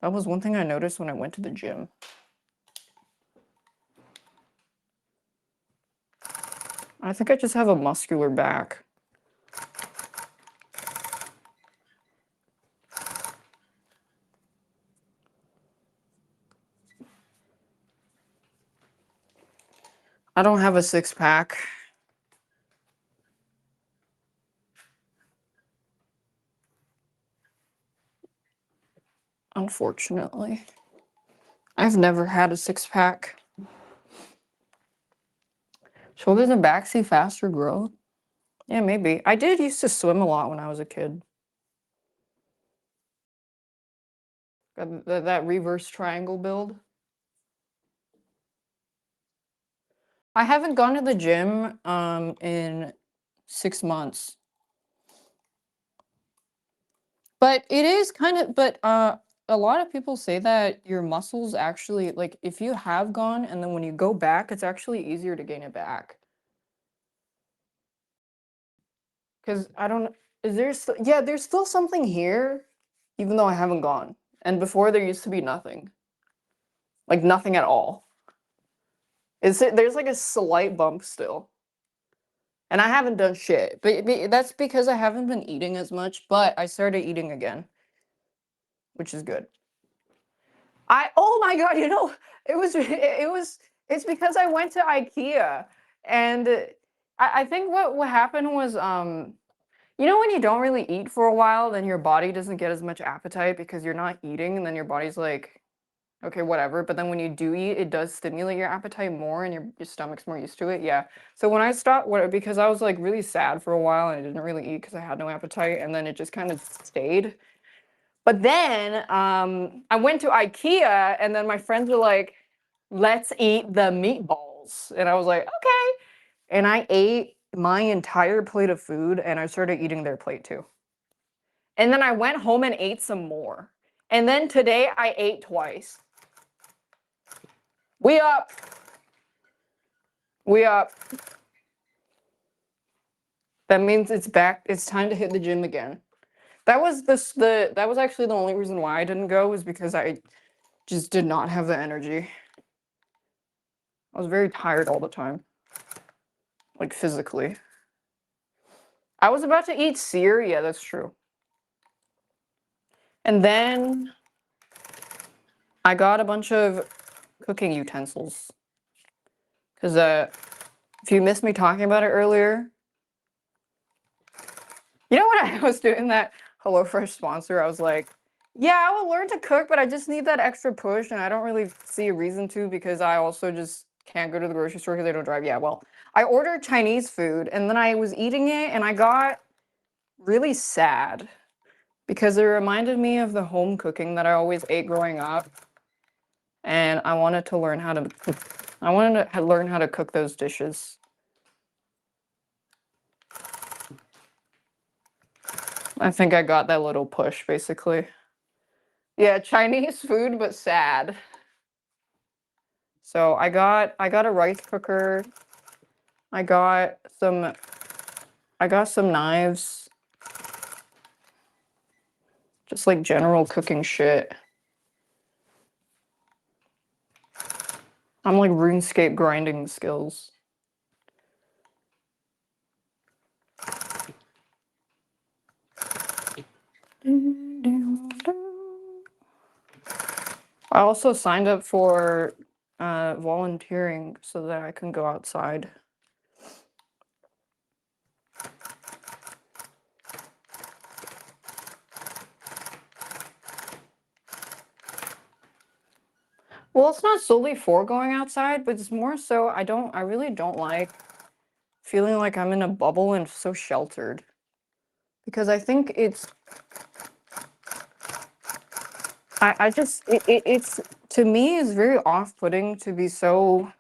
That was one thing I noticed when I went to the gym. I think I just have a muscular back. I don't have a six pack. Unfortunately. I've never had a six pack. Shoulders and back see faster growth? Yeah, maybe. I did used to swim a lot when I was a kid. That reverse triangle build. I haven't gone to the gym in 6 months. But it is kind of a lot of people say that your muscles actually like if you have gone and then when you go back, it's actually easier to gain it back. Because I don't is there still yeah, there's still something here, even though I haven't gone. And before there used to be nothing. Like nothing at all. There's like a slight bump still. And I haven't done shit. But that's because I haven't been eating as much, but I started eating again, which is good. Oh my god, it's because I went to IKEA and I think what happened was you know when you don't really eat for a while, then your body doesn't get as much appetite because you're not eating, and then your body's like, okay, whatever. But then when you do eat, it does stimulate your appetite more and your stomach's more used to it. Yeah. So when I stopped, because I was like really sad for a while and I didn't really eat because I had no appetite, and then it just kind of stayed. But then I went to IKEA and then my friends were like, let's eat the meatballs. And I was like, okay. And I ate my entire plate of food and I started eating their plate too. And then I went home and ate some more. And then today I ate twice. We up. We up. That means it's back. It's time to hit the gym again. That was that was actually the only reason why I didn't go, was because I just did not have the energy. I was very tired all the time. Like physically. I was about to eat cereal, yeah, that's true. And then I got a bunch of cooking utensils. Because if you missed me talking about it earlier, you know when I was doing that HelloFresh sponsor, I was like, yeah, I will learn to cook, but I just need that extra push, and I don't really see a reason to because I also just can't go to the grocery store because I don't drive. Yeah, well, I ordered Chinese food, and then I was eating it, and I got really sad because it reminded me of the home cooking that I always ate growing up. and I wanted to learn how to learn how to cook those dishes. I think I got that little push, basically. Yeah, Chinese food, but sad. So I got a rice cooker. I got some knives. Just like general cooking shit. I'm like RuneScape grinding skills. I also signed up for volunteering so that I can go outside. Well, it's not solely for going outside, but it's more so I really don't like feeling like I'm in a bubble and so sheltered. Because I think I just it's to me is very off-putting to be so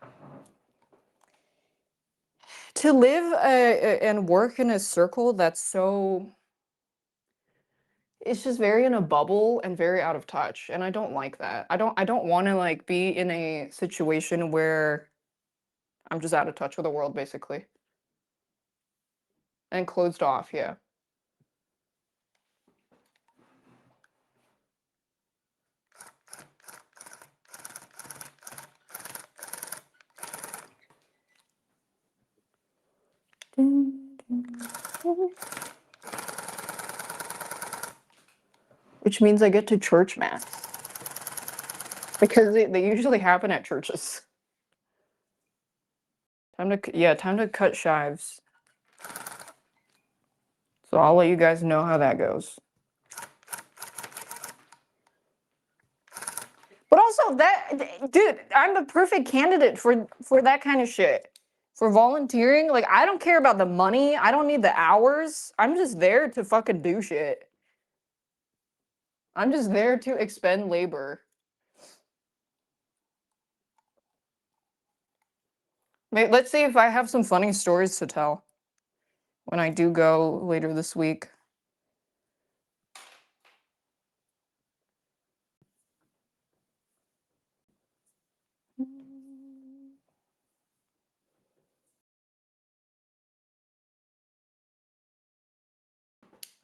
to live and work in a circle that's so it's just very in a bubble and very out of touch, and I don't like that. I don't want to like be in a situation where I'm just out of touch with the world basically and closed off, yeah. Which means I get to church mass because they usually happen at churches. Time to cut shives. So I'll let you guys know how that goes. But also dude, I'm the perfect candidate for that kind of shit. For volunteering, like I don't care about the money. I don't need the hours. I'm just there to fucking do shit. I'm just there to expend labor. Let's see if I have some funny stories to tell when I do go later this week.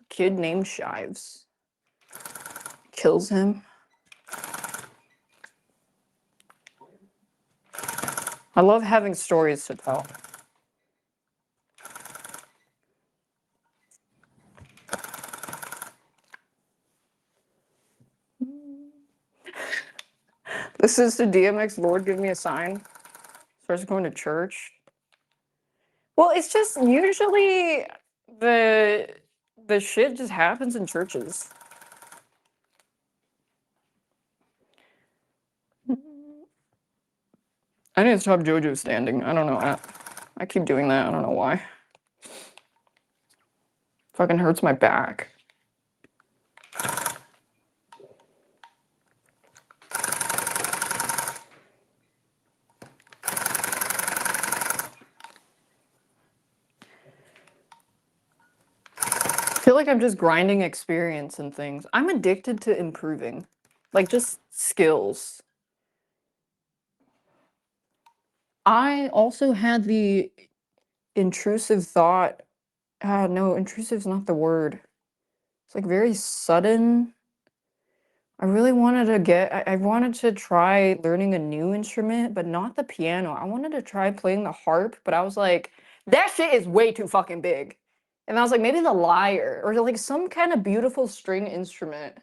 Kid named Shives. Kills him. I love having stories to tell. This is the DMX Lord give me a sign. Starts going to church. Well, it's just usually the the shit just happens in churches. I need to stop JoJo standing. I don't know. I keep doing that. I don't know why. Fucking hurts my back. I feel like I'm just grinding experience and things. I'm addicted to improving. Like just skills. I also had the intrusive thought. No, intrusive's not the word. It's like very sudden. I really wanted to I wanted to try learning a new instrument, but not the piano. I wanted to try playing the harp, but I was like, that shit is way too fucking big. And I was like, maybe the lyre or like some kind of beautiful string instrument.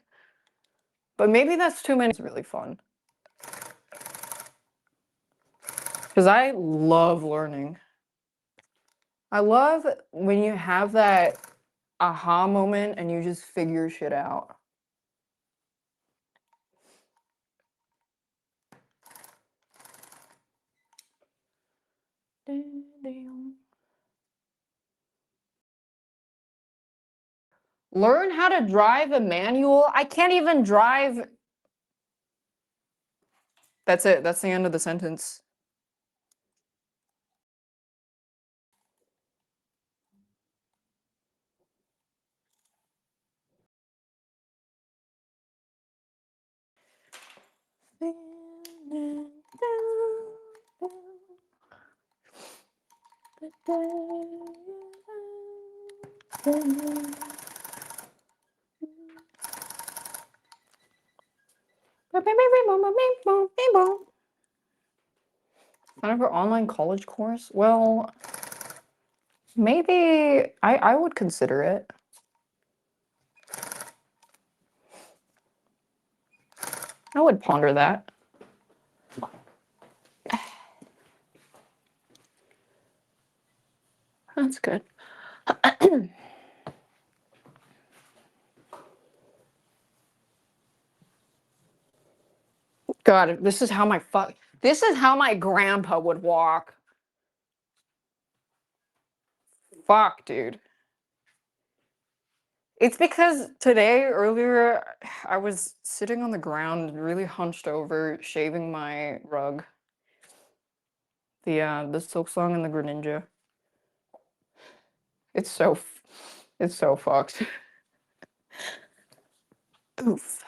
But maybe that's too many. It's really fun. Because I love learning. I love when you have that aha moment and you just figure shit out. Learn how to drive a manual. I can't even drive That's it. That's the end of the sentence. Kind of an online college course? Well, maybe I would consider it. I would ponder that. That's good. God, this is how my grandpa would walk. Fuck, dude. It's because earlier, I was sitting on the ground, really hunched over, shaving my rug. The Silk Song and the Greninja. It's so fucked. Oof.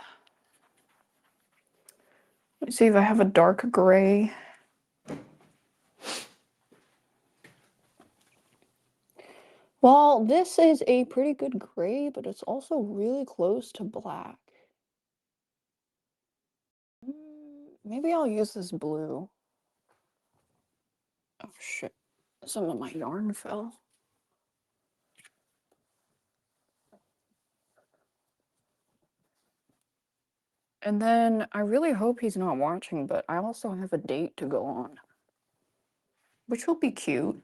Let's see if I have a dark gray. Well, this is a pretty good gray, but it's also really close to black. Maybe I'll use this blue. Oh shit. Some of my yarn fell. And then I really hope he's not watching, but I also have a date to go on, which will be cute.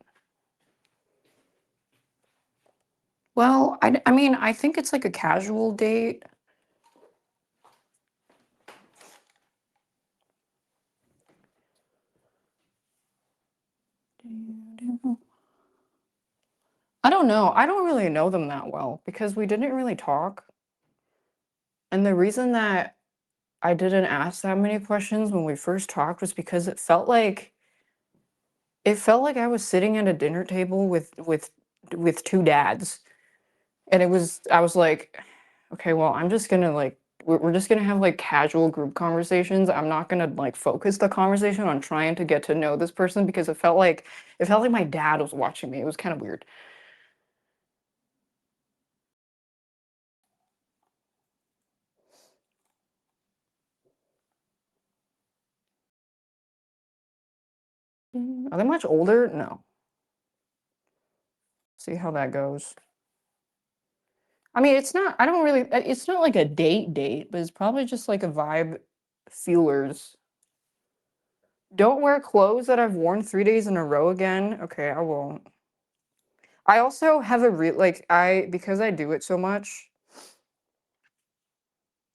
Well, I mean, I think it's like a casual date. I don't know. I don't really know them that well because we didn't really talk. And the reason that I didn't ask that many questions when we first talked was because it felt like I was sitting at a dinner table with two dads. And I was like, okay, well, I'm just gonna like we're just gonna have like casual group conversations. I'm not gonna like focus the conversation on trying to get to know this person because it felt like my dad was watching me. It was kind of weird. Are they much older? No. See how that goes. I mean, it's not like a date, but it's probably just like a vibe feelers. Don't wear clothes that I've worn 3 days in a row again. Okay, I won't. I also have because I do it so much,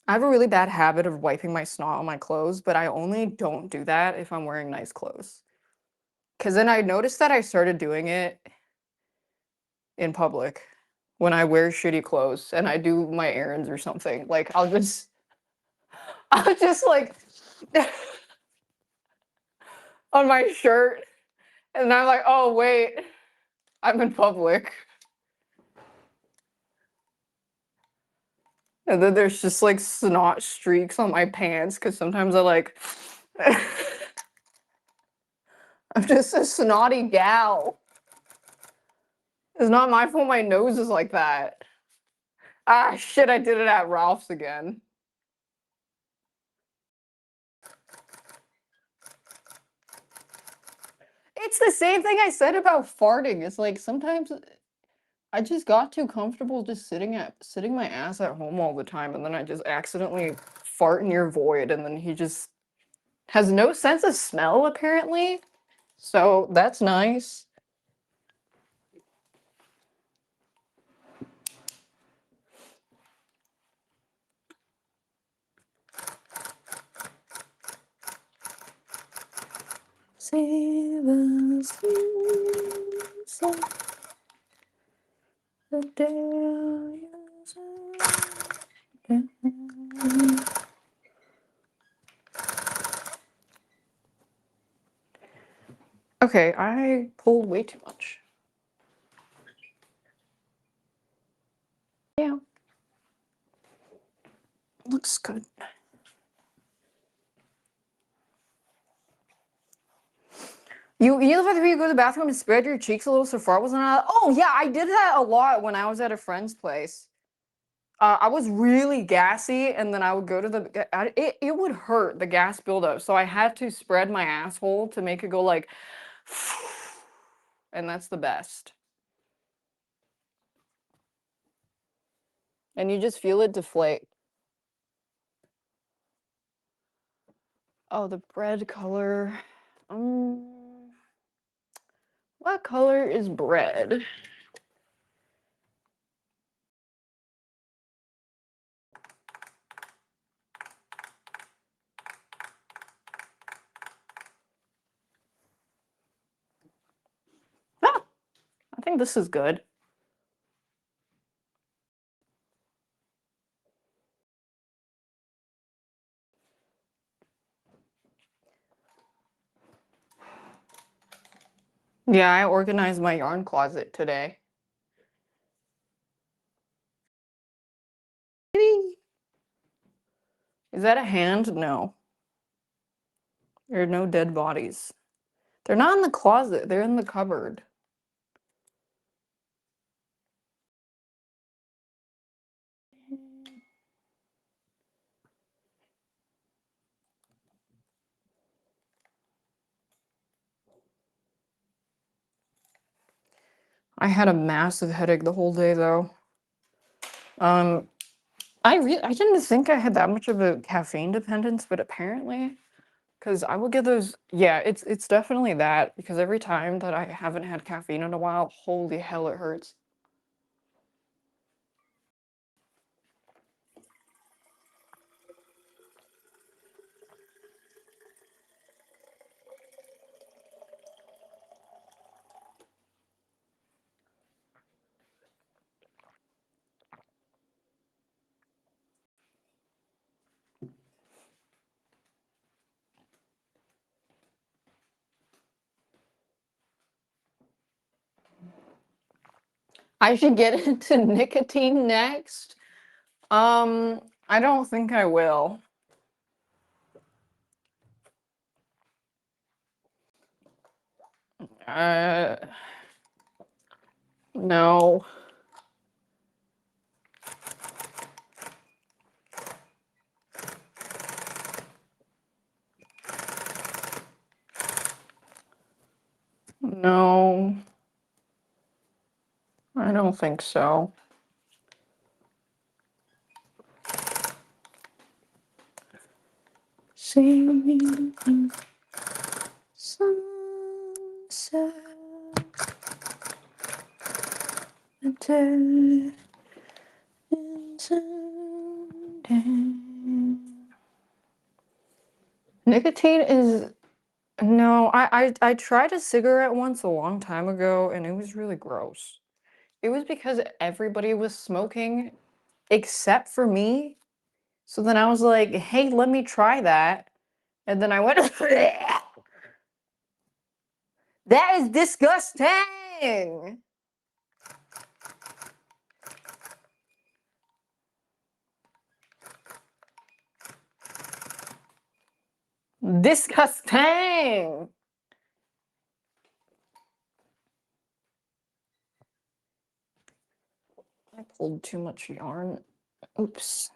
I have a really bad habit of wiping my snot on my clothes, but I only don't do that if I'm wearing nice clothes. Because then I noticed that I started doing it in public when I wear shitty clothes and I do my errands or something. Like I'll just like on my shirt, and I'm like, oh wait, I'm in public. And then there's just like snot streaks on my pants because sometimes I'm just a snotty gal. It's not my fault my nose is like that. Ah, shit, I did it at Ralph's again. It's the same thing I said about farting. It's like sometimes I just got too comfortable just sitting my ass at home all the time, and then I just accidentally fart near Void, and then he just has no sense of smell apparently. So that's nice. Save us, please, the dahlias are Okay, I pulled way too much. Yeah. Looks good. You the fact that you go to the bathroom and spread your cheeks a little so far wasn't allowed? Oh yeah, I did that a lot when I was at a friend's place. I was really gassy, and then I would go to it would hurt the gas buildup, so I had to spread my asshole to make it go like, and that's the best. And you just feel it deflate. Oh, the bread color. What color is bread? Ah, I think this is good. Yeah, I organized my yarn closet today. Is that a hand? No. There are no dead bodies. They're not in the closet, they're in the cupboard. I had a massive headache the whole day though. Um, I didn't think I had that much of a caffeine dependence, but apparently, because I will get those. Yeah, it's definitely that because every time that I haven't had caffeine in a while, holy hell, it hurts. I should get into nicotine next. I don't think I will. Uh, no. No, I don't think so. Singing sunset into nicotine is no. I tried a cigarette once a long time ago, and it was really gross. It was because everybody was smoking except for me. So then I was like, "Hey, let me try that." And then I went, "That is disgusting." Disgusting. I pulled too much yarn. Oops.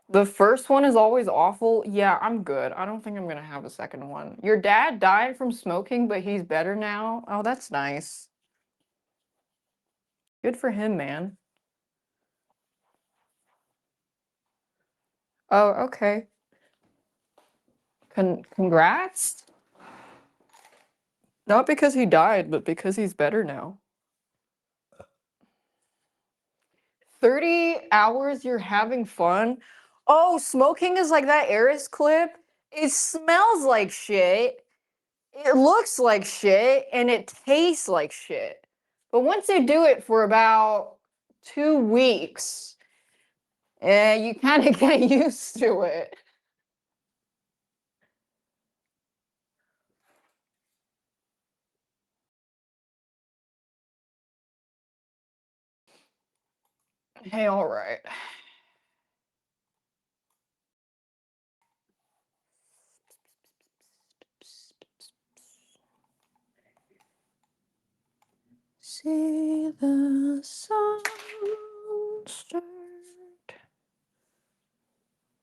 The first one is always awful. Yeah, I'm good. I don't think I'm gonna have a second one. Your dad died from smoking, but he's better now. Oh, that's nice. Good for him, man. Oh, okay. Congrats. Not because he died, but because he's better now. 30 hours you're having fun? Oh, smoking is like that Eris clip. It smells like shit. It looks like shit and it tastes like shit. But once you do it for about 2 weeks, you kind of get used to it. Hey, all right. See the sun start.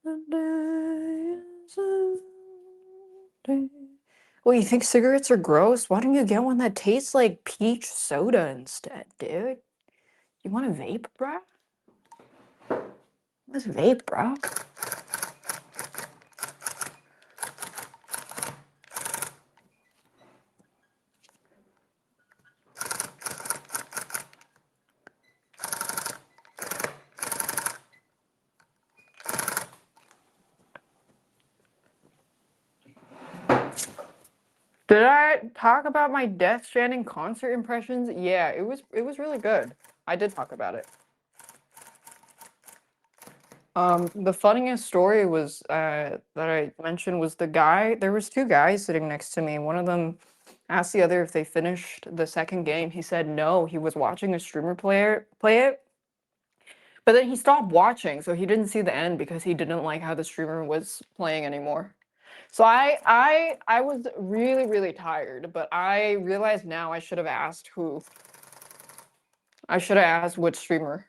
The day is ending. Well, you think cigarettes are gross? Why don't you get one that tastes like peach soda instead, dude? You want a vape, bro? Let's vape, bro. Did I talk about my Death Stranding concert impressions? Yeah, it was really good. I did talk about it. The funniest story was that I mentioned was the guy. There was two guys sitting next to me. One of them asked the other if they finished the second game. He said no. He was watching a streamer play it, but then he stopped watching, so he didn't see the end because he didn't like how the streamer was playing anymore. So I was really, really tired, but I realized now I should have asked who. I should have asked which streamer.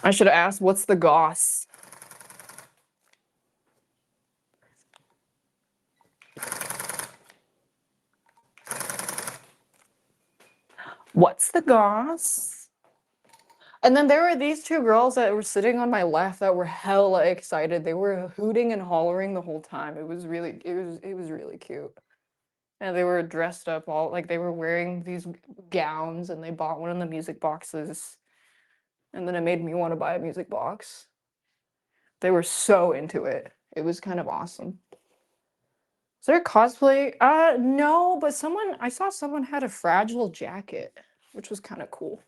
I should have asked what's the goss. What's the goss? And then there were these two girls that were sitting on my left that were hella excited. They were hooting and hollering the whole time. It was really cute. And they were dressed up all like they were wearing these gowns and they bought one of the music boxes. And then it made me want to buy a music box. They were so into it. It was kind of awesome. Is there a cosplay? No, but I saw someone had a fragile jacket, which was kind of cool.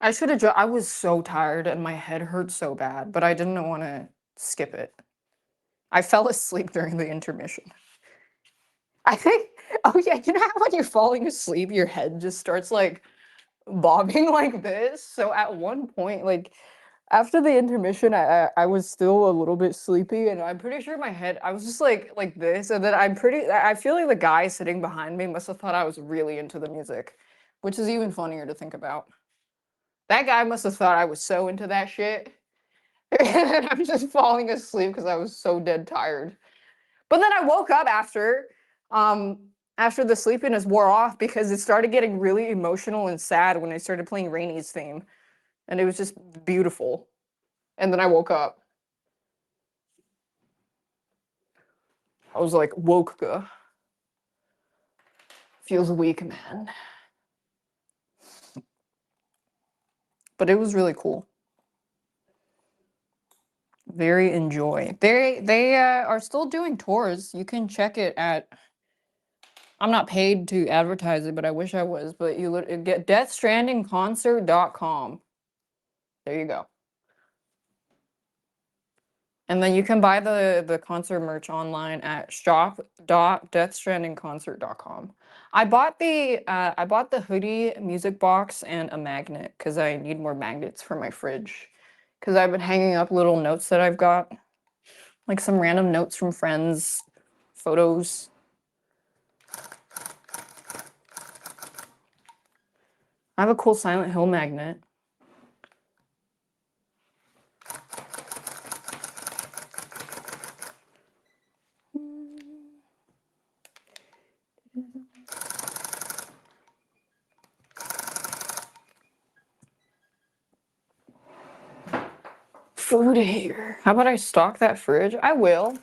I should have. I was so tired and my head hurt so bad, but I didn't want to skip it. I fell asleep during the intermission. I think. Oh yeah, you know how when you're falling asleep, your head just starts like bobbing like this. So at one point, like after the intermission, I was still a little bit sleepy, and I'm pretty sure my head. I was just like this, and then I feel like the guy sitting behind me must have thought I was really into the music, which is even funnier to think about. That guy must have thought I was so into that shit. And I'm just falling asleep because I was so dead tired. But then I woke up um, after the sleepiness wore off because it started getting really emotional and sad when I started playing Rainy's theme, and it was just beautiful. And then I woke up. I was like, woke. Feels weak, man. But it was really cool. Very enjoy. They are still doing tours. You can check it at. I'm not paid to advertise it, but I wish I was. But you get deathstrandingconcert.com. There you go. And then you can buy the concert merch online at shop.deathstrandingconcert.com. I bought the hoodie, music box, and a magnet because I need more magnets for my fridge. Because I've been hanging up little notes that I've got, like some random notes from friends, photos. I have a cool Silent Hill magnet. Food here. How about I stock that fridge? I will.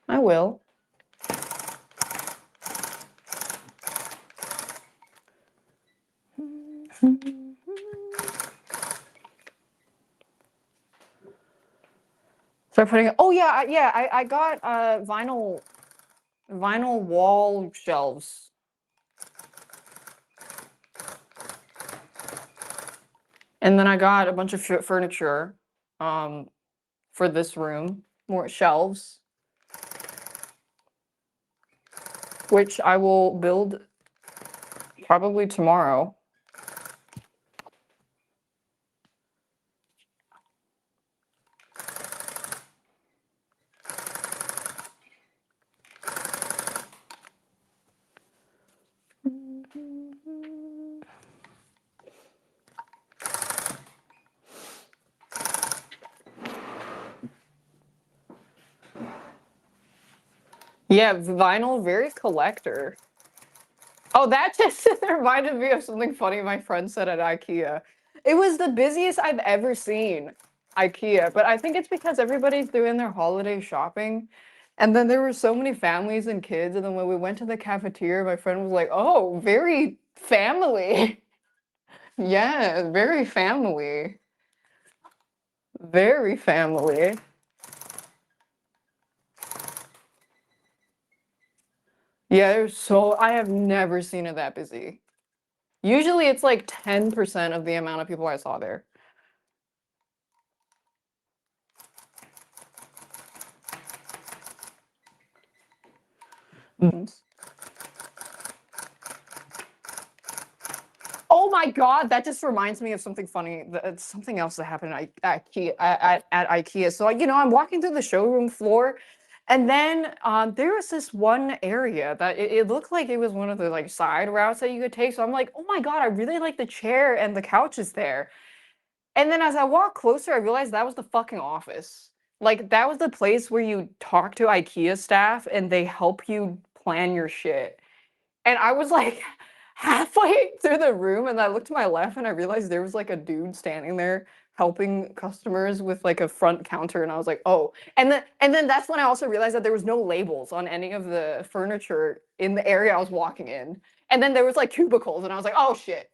I will. Start putting it. Oh yeah, yeah. I got vinyl wall shelves. And then I got a bunch of furniture for this room, more shelves, which I will build probably tomorrow. Yeah, vinyl, very collector. Oh, that just reminded me of something funny my friend said at IKEA. It was the busiest I've ever seen IKEA, but I think it's because everybody's doing their holiday shopping. And then there were so many families and kids, and then when we went to the cafeteria, my friend was like, "Oh, very family." Yeah, very family. Very family. Yeah, there's so I have never seen it that busy. Usually it's like 10% of the amount of people I saw there. Oh my God, that just reminds me of something funny. It's something else that happened at IKEA, at IKEA. So, I'm walking through the showroom floor, and then there was this one area that it looked like it was one of the like side routes that you could take. So I'm like, oh my God, I really like the chair and the couches there. And then as I walked closer, I realized that was the fucking office. Like that was the place where you talk to IKEA staff and they help you plan your shit. And I was like halfway through the room and I looked to my left and I realized there was like a dude standing there helping customers with like a front counter and I was like, "Oh." And then that's when I also realized that there was no labels on any of the furniture in the area I was walking in. And then there was like cubicles and I was like, "Oh shit."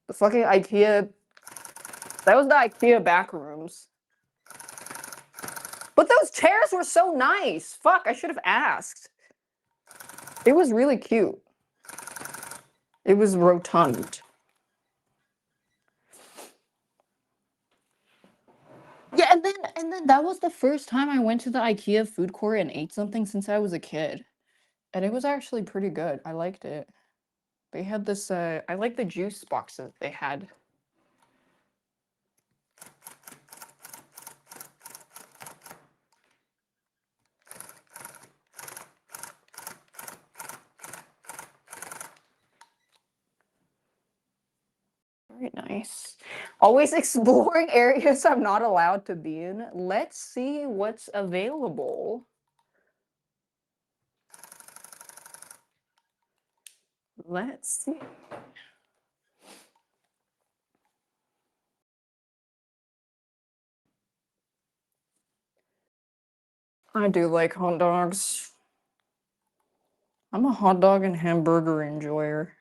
The fucking IKEA, that was the IKEA back rooms. But those chairs were so nice. Fuck, I should have asked. It was really cute. It was rotund. Yeah, and then that was the first time I went to the IKEA food court and ate something since I was a kid. And it was actually pretty good. I liked it. They had this I like the juice boxes they had. Very nice. Always exploring areas I'm not allowed to be in. Let's see what's available. Let's see. I do like hot dogs. I'm a hot dog and hamburger enjoyer.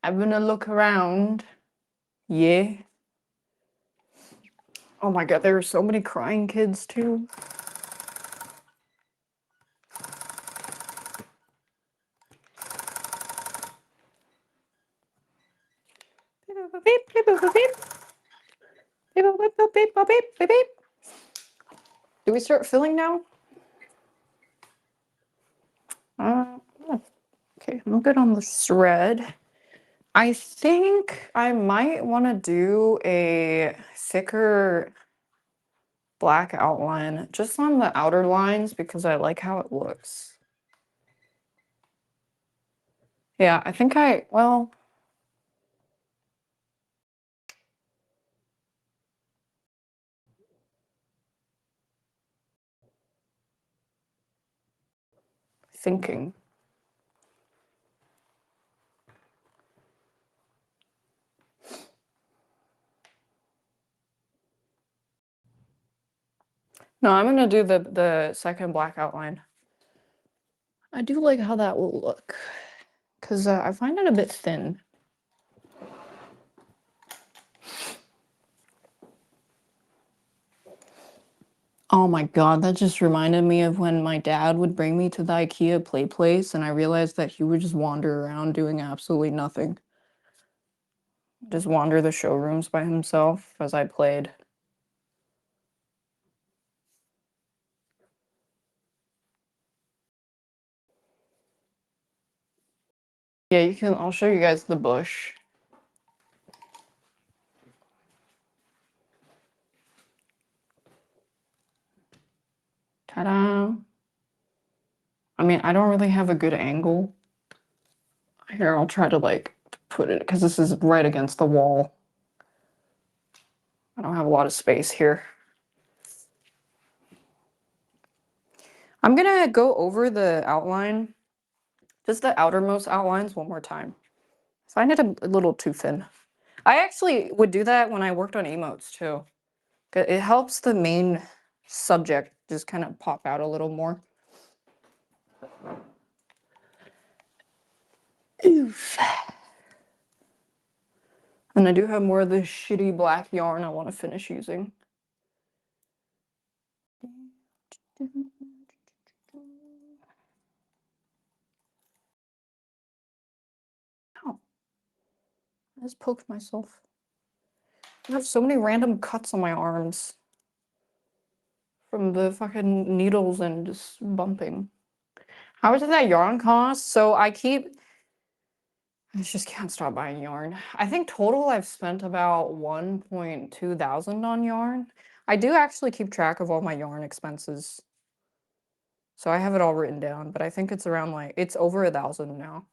I'm gonna look around. Yeah. Oh my God, there are so many crying kids too. Do we start filling now? Uh, okay, I'm good on the thread. I think I might want to do a thicker black outline just on the outer lines because I like how it looks. Yeah, I think well, thinking. No, I'm gonna do the second black outline. I do like how that will look because I find it a bit thin. Oh my god, that just reminded me of when my dad would bring me to the IKEA play place and I realized that he would just wander around doing absolutely nothing. Just wander the showrooms by himself as I played. Yeah, I'll show you guys the bush. Ta-da! I mean, I don't really have a good angle. Here, I'll try to like put it, because this is right against the wall. I don't have a lot of space here. I'm gonna go over the outline, just the outermost outlines one more time. I find it a little too thin. I actually would do that when I worked on emotes too. It helps the main subject just kind of pop out a little more. Oof. And I do have more of this shitty black yarn I want to finish using. Ow. I just poked myself. I have so many random cuts on my arms from the fucking needles and just bumping. How much does that yarn cost? So I just can't stop buying yarn. I think total I've spent about 1.2 thousand on yarn. I do actually keep track of all my yarn expenses. So I have it all written down, but I think it's around like, it's over 1,000 now.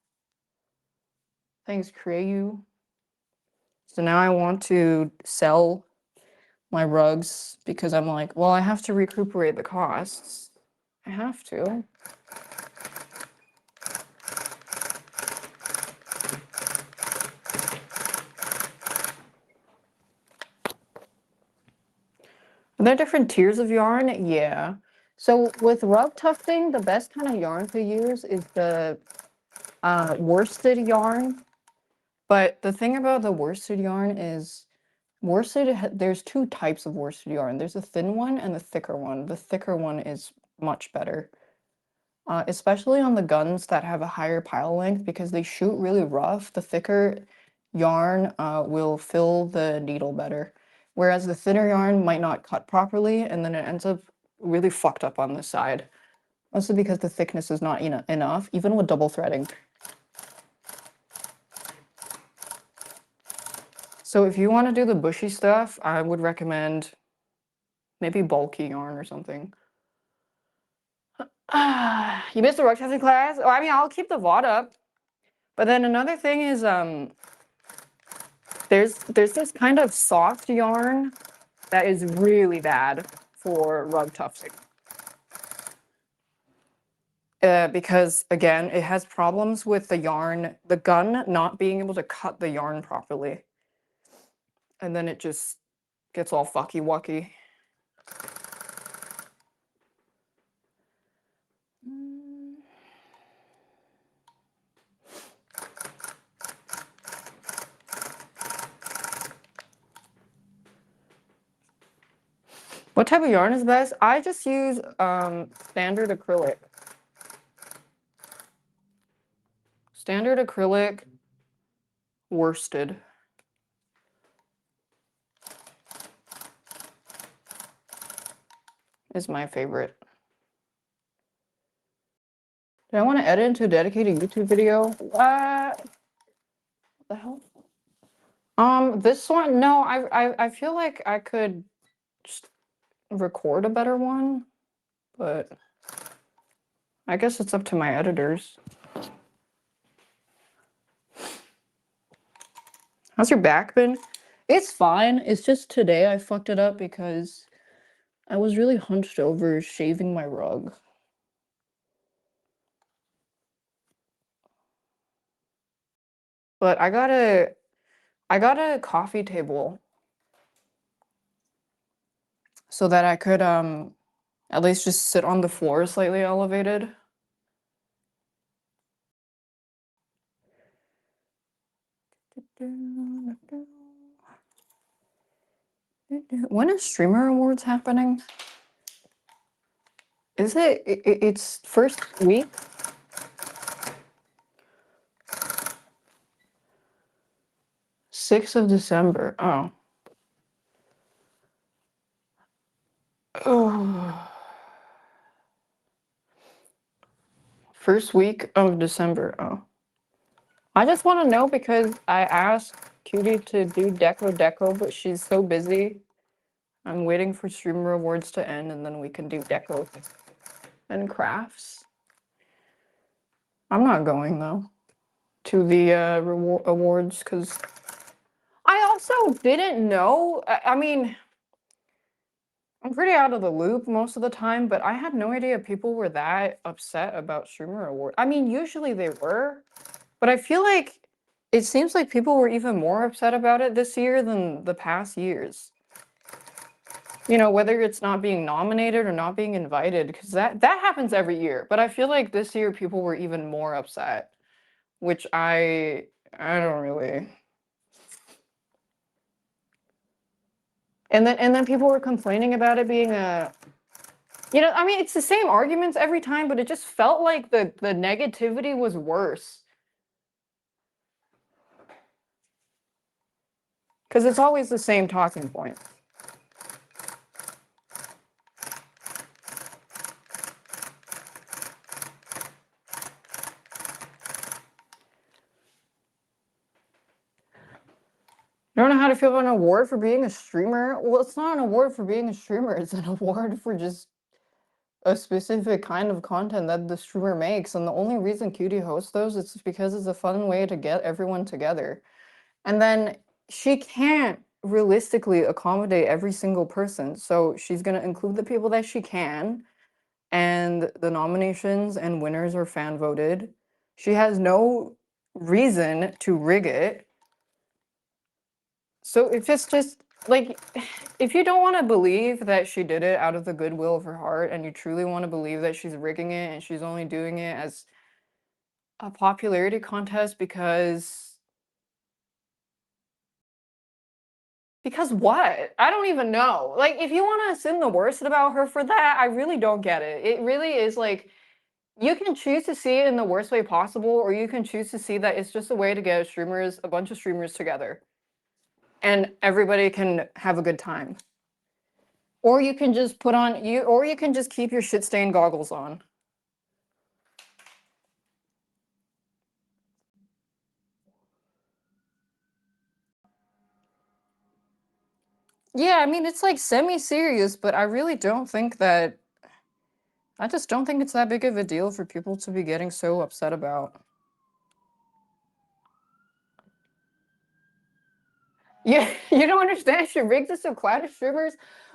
Thanks, Crayu. So now I want to sell my rugs because I'm like, well, I have to recuperate the costs. I have to. Are there different tiers of yarn? Yeah. So with rug tufting, the best kind of yarn to use is the worsted yarn. But the thing about the worsted yarn is there's two types of worsted yarn. There's a thin one and the thicker one. The thicker one is much better. Especially on the guns that have a higher pile length because they shoot really rough. The thicker yarn will fill the needle better. Whereas the thinner yarn might not cut properly and then it ends up really fucked up on the side. Mostly because the thickness is not enough, even with double threading. So if you want to do the bushy stuff, I would recommend maybe bulky yarn or something. You missed the rug testing class? Oh, I mean, I'll keep the VOD up. But then another thing is, there's this kind of soft yarn that is really bad for rug tufting. Because again, it has problems with the yarn, the gun not being able to cut the yarn properly. And then it just gets all fucky wucky. What type of yarn is best? I just use standard acrylic. Standard acrylic worsted. Is my favorite. Do I want to edit into a dedicated YouTube video? What the hell? This one, no, I feel like I could just record a better one, but I guess it's up to my editors. How's your back been? It's fine. It's just today I fucked it up because I was really hunched over shaving my rug. But I got a coffee table so that I could at least just sit on the floor slightly elevated. When is Streamer Awards happening? Is it? It's first week? 6th of December. Oh. Oh. First week of December. Oh. I just want to know because I asked Cutie to do deco, but she's so busy. I'm waiting for streamer awards to end and then we can do deco and crafts. I'm not going though to the awards because I also didn't know. I mean, I'm pretty out of the loop most of the time, but I had no idea people were that upset about streamer award. I mean, usually they were, but I feel like it seems like people were even more upset about it this year than the past years. You know, whether it's not being nominated or not being invited, because that happens every year. But I feel like this year people were even more upset, which I don't really. And then people were complaining about it being a, you know, I mean, it's the same arguments every time, but it just felt like the negativity was worse. Because it's always the same talking point. You don't know how to feel about an award for being a streamer? Well, it's not an award for being a streamer. It's an award for just a specific kind of content that the streamer makes. And the only reason Cutie hosts those is because it's a fun way to get everyone together. And then she can't realistically accommodate every single person. So she's going to include the people that she can. And the nominations and winners are fan voted. She has no reason to rig it. So it's just like, if you don't want to believe that she did it out of the goodwill of her heart and you truly want to believe that she's rigging it and she's only doing it as a popularity contest because what? I don't even know. Like, if you want to assume the worst about her for that, I really don't get it. It really is like, you can choose to see it in the worst way possible, or you can choose to see that it's just a way to get a bunch of streamers together. And everybody can have a good time. Or you can just or you can just keep your shit stained goggles on. Yeah, I mean, it's like semi-serious, but I really don't think that, I just don't think it's that big of a deal for people to be getting so upset about. Yeah, you don't understand. She rigs it so clout streamers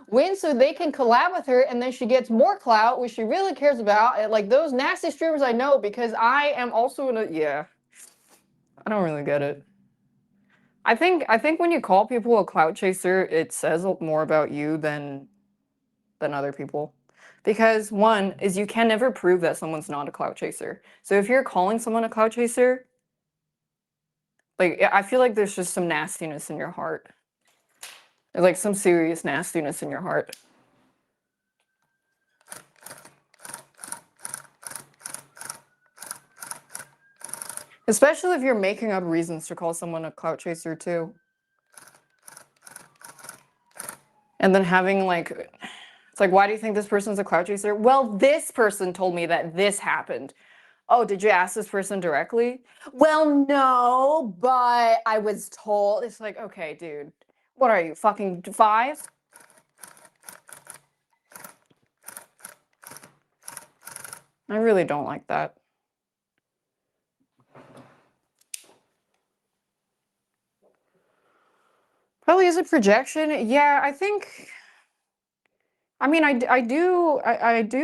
win so they can collab with her, and then she gets more clout, which she really cares about. And like those nasty streamers I know because I am also in a, yeah. I don't really get it. I think when you call people a clout chaser, it says more about you than other people. Because one is you can never prove that someone's not a clout chaser. So if you're calling someone a clout chaser, like I feel like there's just some nastiness in your heart. There's like some serious nastiness in your heart. Especially if you're making up reasons to call someone a clout chaser too. And then having like, it's like, why do you think this person's a clout chaser? Well, this person told me that this happened. Oh, did you ask this person directly? Well, no, but I was told. It's like, okay, dude, what are you, fucking 5? I really don't like that. Probably is a projection. Yeah, I think. I mean, I do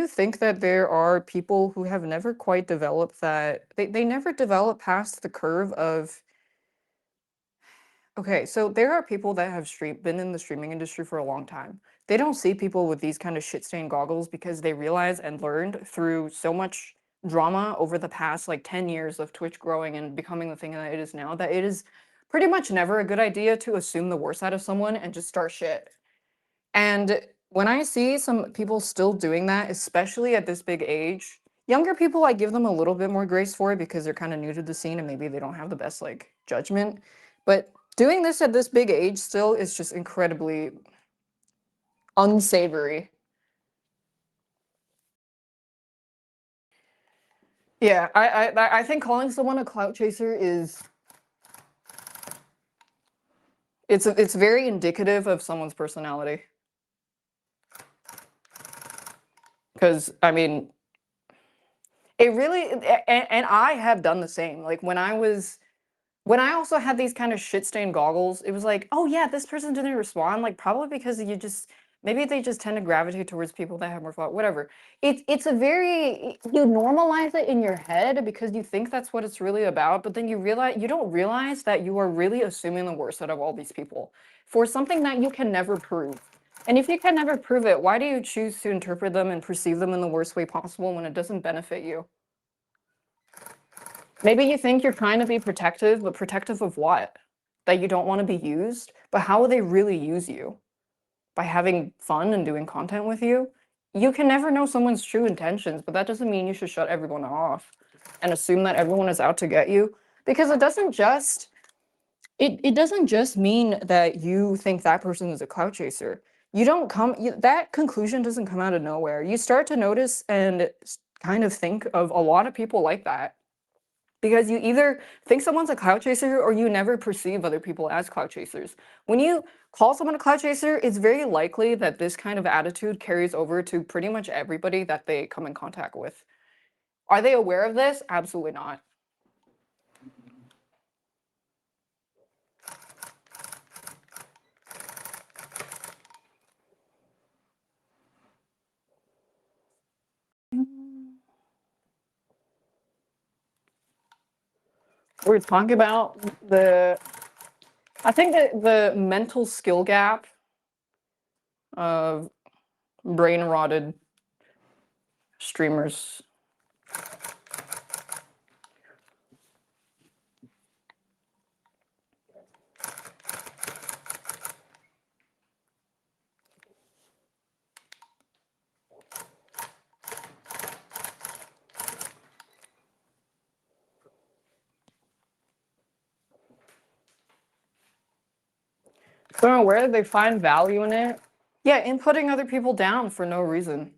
think that there are people who have never quite developed that. They never develop past the curve of. Okay, so there are people that have been in the streaming industry for a long time. They don't see people with these kind of shit-stained goggles because they realize and learned through so much drama over the past like 10 years of Twitch growing and becoming the thing that it is now, that it is pretty much never a good idea to assume the worst out of someone and just start shit. And when I see some people still doing that, especially at this big age, younger people, I give them a little bit more grace for it because they're kind of new to the scene and maybe they don't have the best like judgment. But doing this at this big age still is just incredibly unsavory. Yeah, I think calling someone a clout chaser is it's very indicative of someone's personality. Because I mean, it really and I have done the same. Like when I also had these kind of shit stained goggles, it was like, oh yeah, this person didn't respond. Like probably because you just maybe they just tend to gravitate towards people that have more thought. Whatever. It's a very you normalize it in your head because you think that's what it's really about, but then you don't realize that you are really assuming the worst out of all these people for something that you can never prove. And if you can never prove it, why do you choose to interpret them and perceive them in the worst way possible when it doesn't benefit you? Maybe you think you're trying to be protective, but protective of what? That you don't want to be used? But how will they really use you? By having fun and doing content with you? You can never know someone's true intentions, but that doesn't mean you should shut everyone off and assume that everyone is out to get you. Because it doesn't just mean that you think that person is a clout chaser. You don't come that conclusion doesn't come out of nowhere. You start to notice and kind of think of a lot of people like that because you either think someone's a clout chaser or you never perceive other people as clout chasers. When you call someone a clout chaser, it's very likely that this kind of attitude carries over to pretty much everybody that they come in contact with. Are they aware of this? Absolutely not. We're talking about I think that the mental skill gap of brain rotted streamers. So where they find value in it? Yeah, in putting other people down for no reason.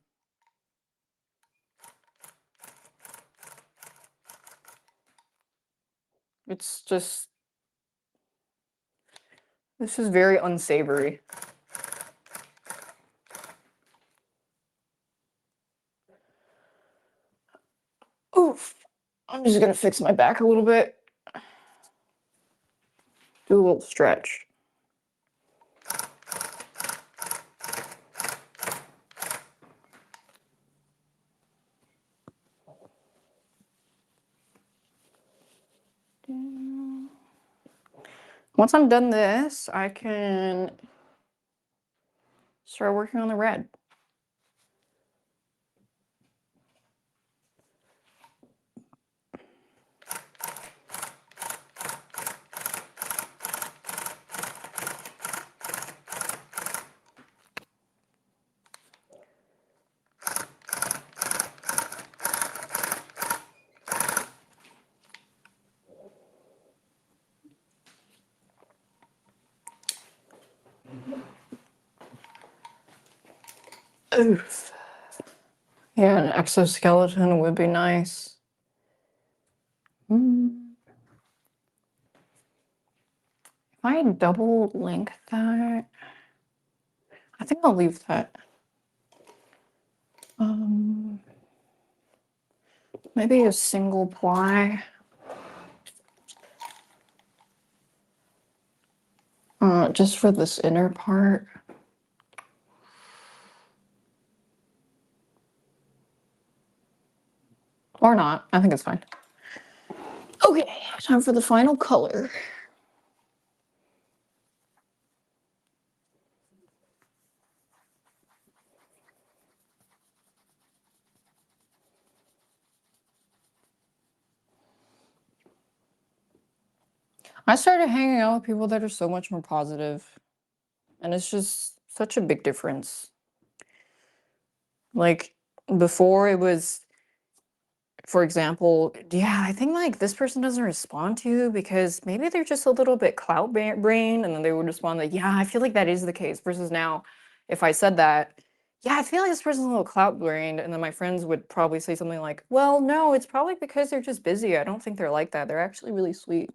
It's just this is very unsavory. Oof. I'm just gonna fix my back a little bit. Do a little stretch. Once I'm done this, I can start working on the red. Oof. Yeah, an exoskeleton would be nice. If I double link that, I think I'll leave that. Maybe a single ply. Just for this inner part. Or not. I think it's fine. Okay, time for the final color. I started hanging out with people that are so much more positive, and it's just such a big difference. Like before it was, for example, yeah, I think like this person doesn't respond to you because maybe they're just a little bit brain, and then they would respond like, yeah, I feel like that is the case. Versus now, if I said that, yeah, I feel like this person's a little clout brained, and then my friends would probably say something like, well, no, it's probably because they're just busy. I don't think they're like that. They're actually really sweet.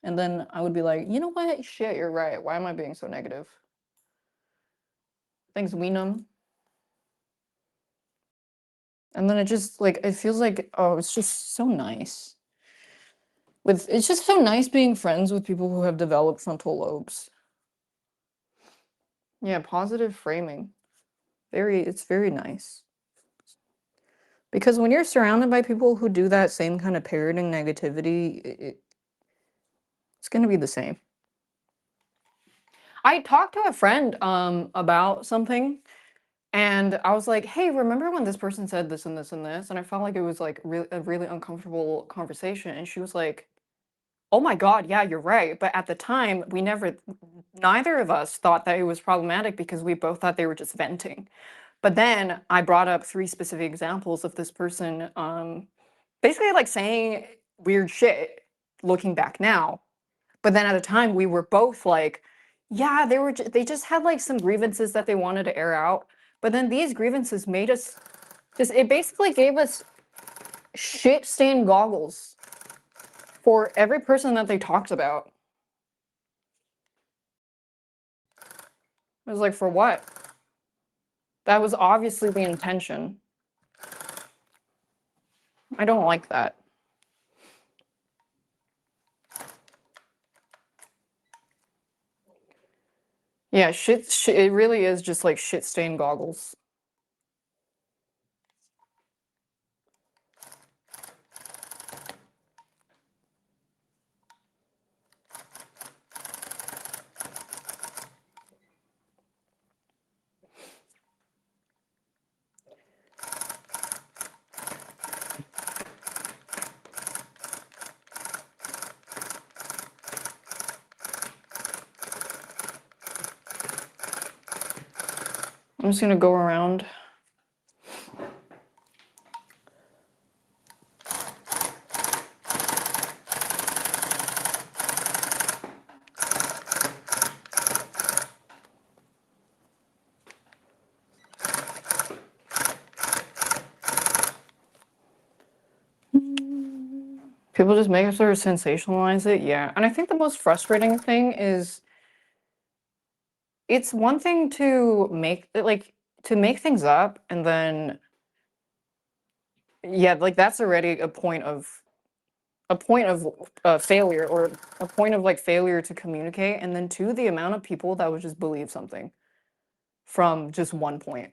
And then I would be like, you know what? Shit, you're right. Why am I being so negative? Thanks, Weenum. And then it just like it feels like, oh, it's just so nice. It's just so nice being friends with people who have developed frontal lobes. Yeah, positive framing. It's very nice. Because when you're surrounded by people who do that same kind of parroting negativity, it's going to be the same. I talked to a friend about something, and I was like, "Hey, remember when this person said this and this and this?" And I felt like it was like a really uncomfortable conversation, and she was like, "Oh my God, yeah, you're right." But at the time, neither of us thought that it was problematic because we both thought they were just venting. But then I brought up three specific examples of this person basically like saying weird shit looking back now. But then at the time, we were both like, yeah, they just had like some grievances that they wanted to air out. But then these grievances made us it basically gave us shit stained goggles for every person that they talked about. It was like, for what? That was obviously the intention. I don't like that. Yeah, it really is just like shit stained goggles. I'm just gonna go around. People just make it sort of sensationalize it, yeah. And I think the most frustrating thing is it's one thing to make things up and then yeah, like that's already a point of failure or a point of like failure to communicate, and then two, the amount of people that would just believe something from just one point.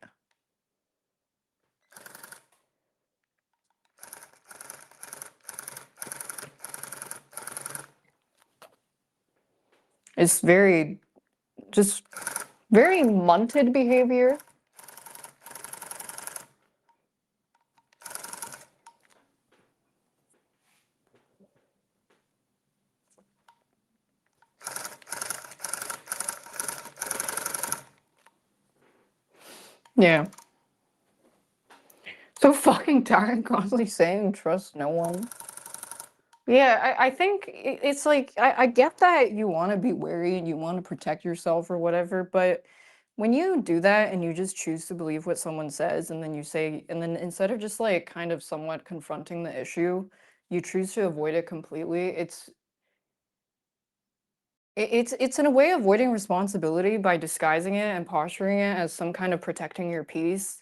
It's just very munted behavior. Yeah. So fucking tired constantly saying trust no one. Yeah, I think it's like I get that you want to be wary and you want to protect yourself or whatever, but when you do that and you just choose to believe what someone says and then you say, and then instead of just like kind of somewhat confronting the issue, you choose to avoid it completely. It's in a way avoiding responsibility by disguising it and posturing it as some kind of protecting your peace.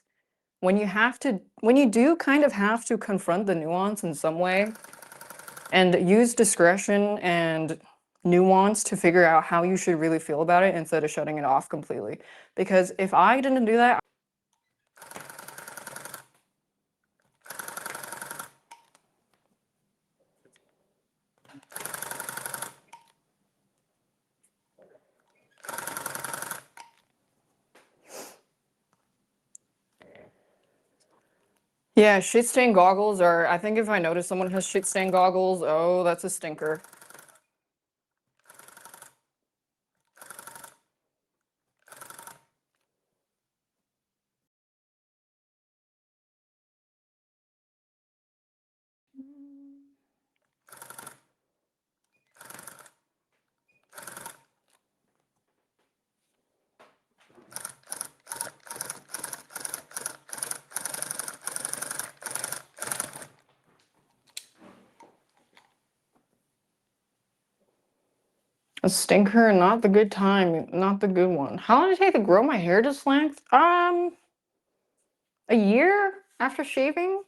When you do kind of have to confront the nuance in some way and use discretion and nuance to figure out how you should really feel about it instead of shutting it off completely. Because if I didn't do that, yeah, shit stain goggles are, I think if I notice someone has shit stain goggles, oh, that's a stinker. A stinker, not the good time, not the good one. How long did it take to grow my hair this length? A year after shaving?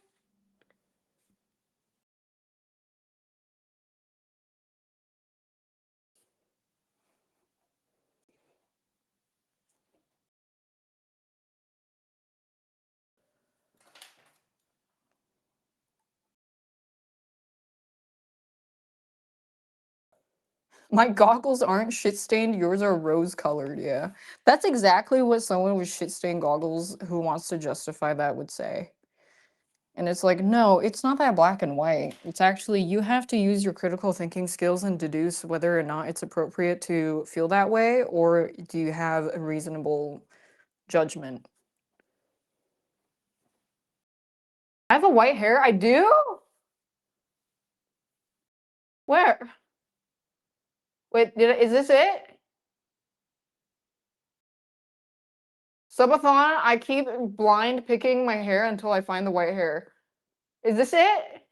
My goggles aren't shit stained, yours are rose colored, yeah. That's exactly what someone with shit stained goggles who wants to justify that would say. And it's like, no, it's not that black and white. It's actually, you have to use your critical thinking skills and deduce whether or not it's appropriate to feel that way, or do you have a reasonable judgment. I have a white hair? I do? Where? Wait, is this it? Subathon, I keep blind picking my hair until I find the white hair. Is this it?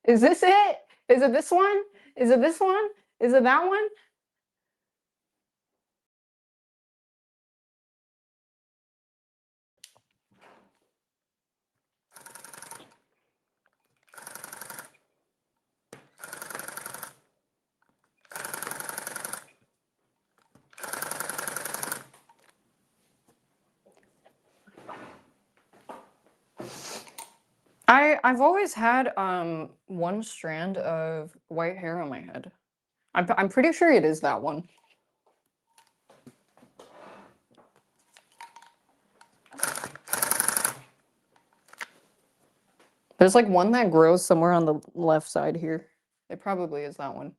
Is this it? Is it this one? Is it this one? Is it that one? I've always had one strand of white hair on my head. I'm pretty sure it is that one. There's like one that grows somewhere on the left side here. It probably is that one.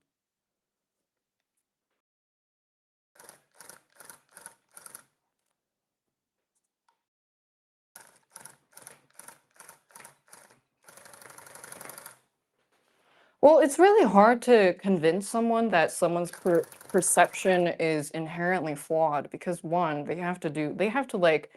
Well, it's really hard to convince someone that someone's perception is inherently flawed because one, they have to like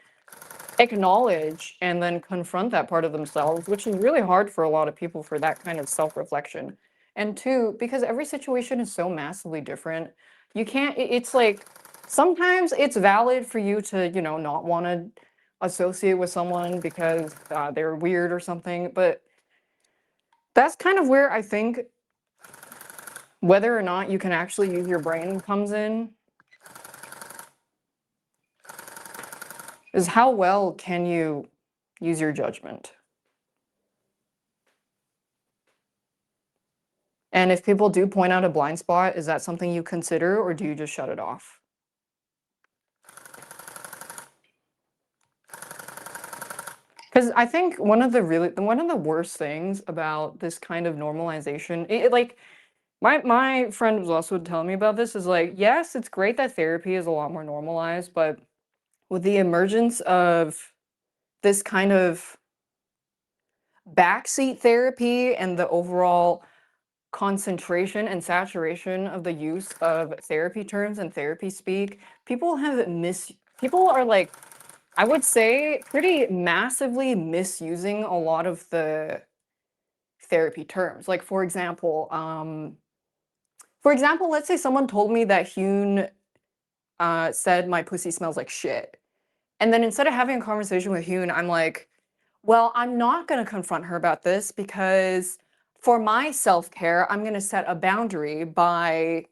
acknowledge and then confront that part of themselves, which is really hard for a lot of people for that kind of self-reflection. And two, because every situation is so massively different, you can't, it's like sometimes it's valid for you to, you know, not want to associate with someone because they're weird or something, but that's kind of where I think whether or not you can actually use your brain comes in, is how well can you use your judgment? And if people do point out a blind spot, is that something you consider or do you just shut it off? Because I think one of the worst things about this kind of normalization, like my friend was also telling me about this, is like, yes, it's great that therapy is a lot more normalized, but with the emergence of this kind of backseat therapy and the overall concentration and saturation of the use of therapy terms and therapy speak, people are like, I would say, pretty massively misusing a lot of the therapy terms. Like, for example, let's say someone told me that Hyun said my pussy smells like shit. And then instead of having a conversation with Hyun, I'm like, well, I'm not going to confront her about this because for my self-care, I'm going to set a boundary by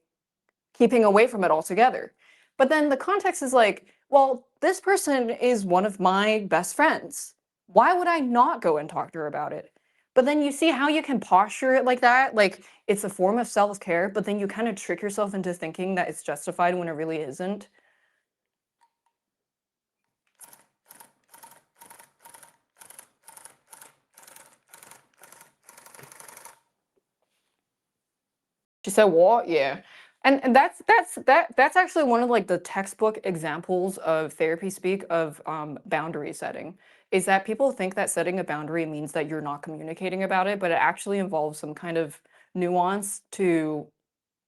keeping away from it altogether. But then the context is like, well, this person is one of my best friends. Why would I not go and talk to her about it? But then you see how you can posture it like that, like it's a form of self-care, but then you kind of trick yourself into thinking that it's justified when it really isn't. She said, "What? Yeah." And that's actually one of like the textbook examples of therapy speak of boundary setting. Is that people think that setting a boundary means that you're not communicating about it, but it actually involves some kind of nuance to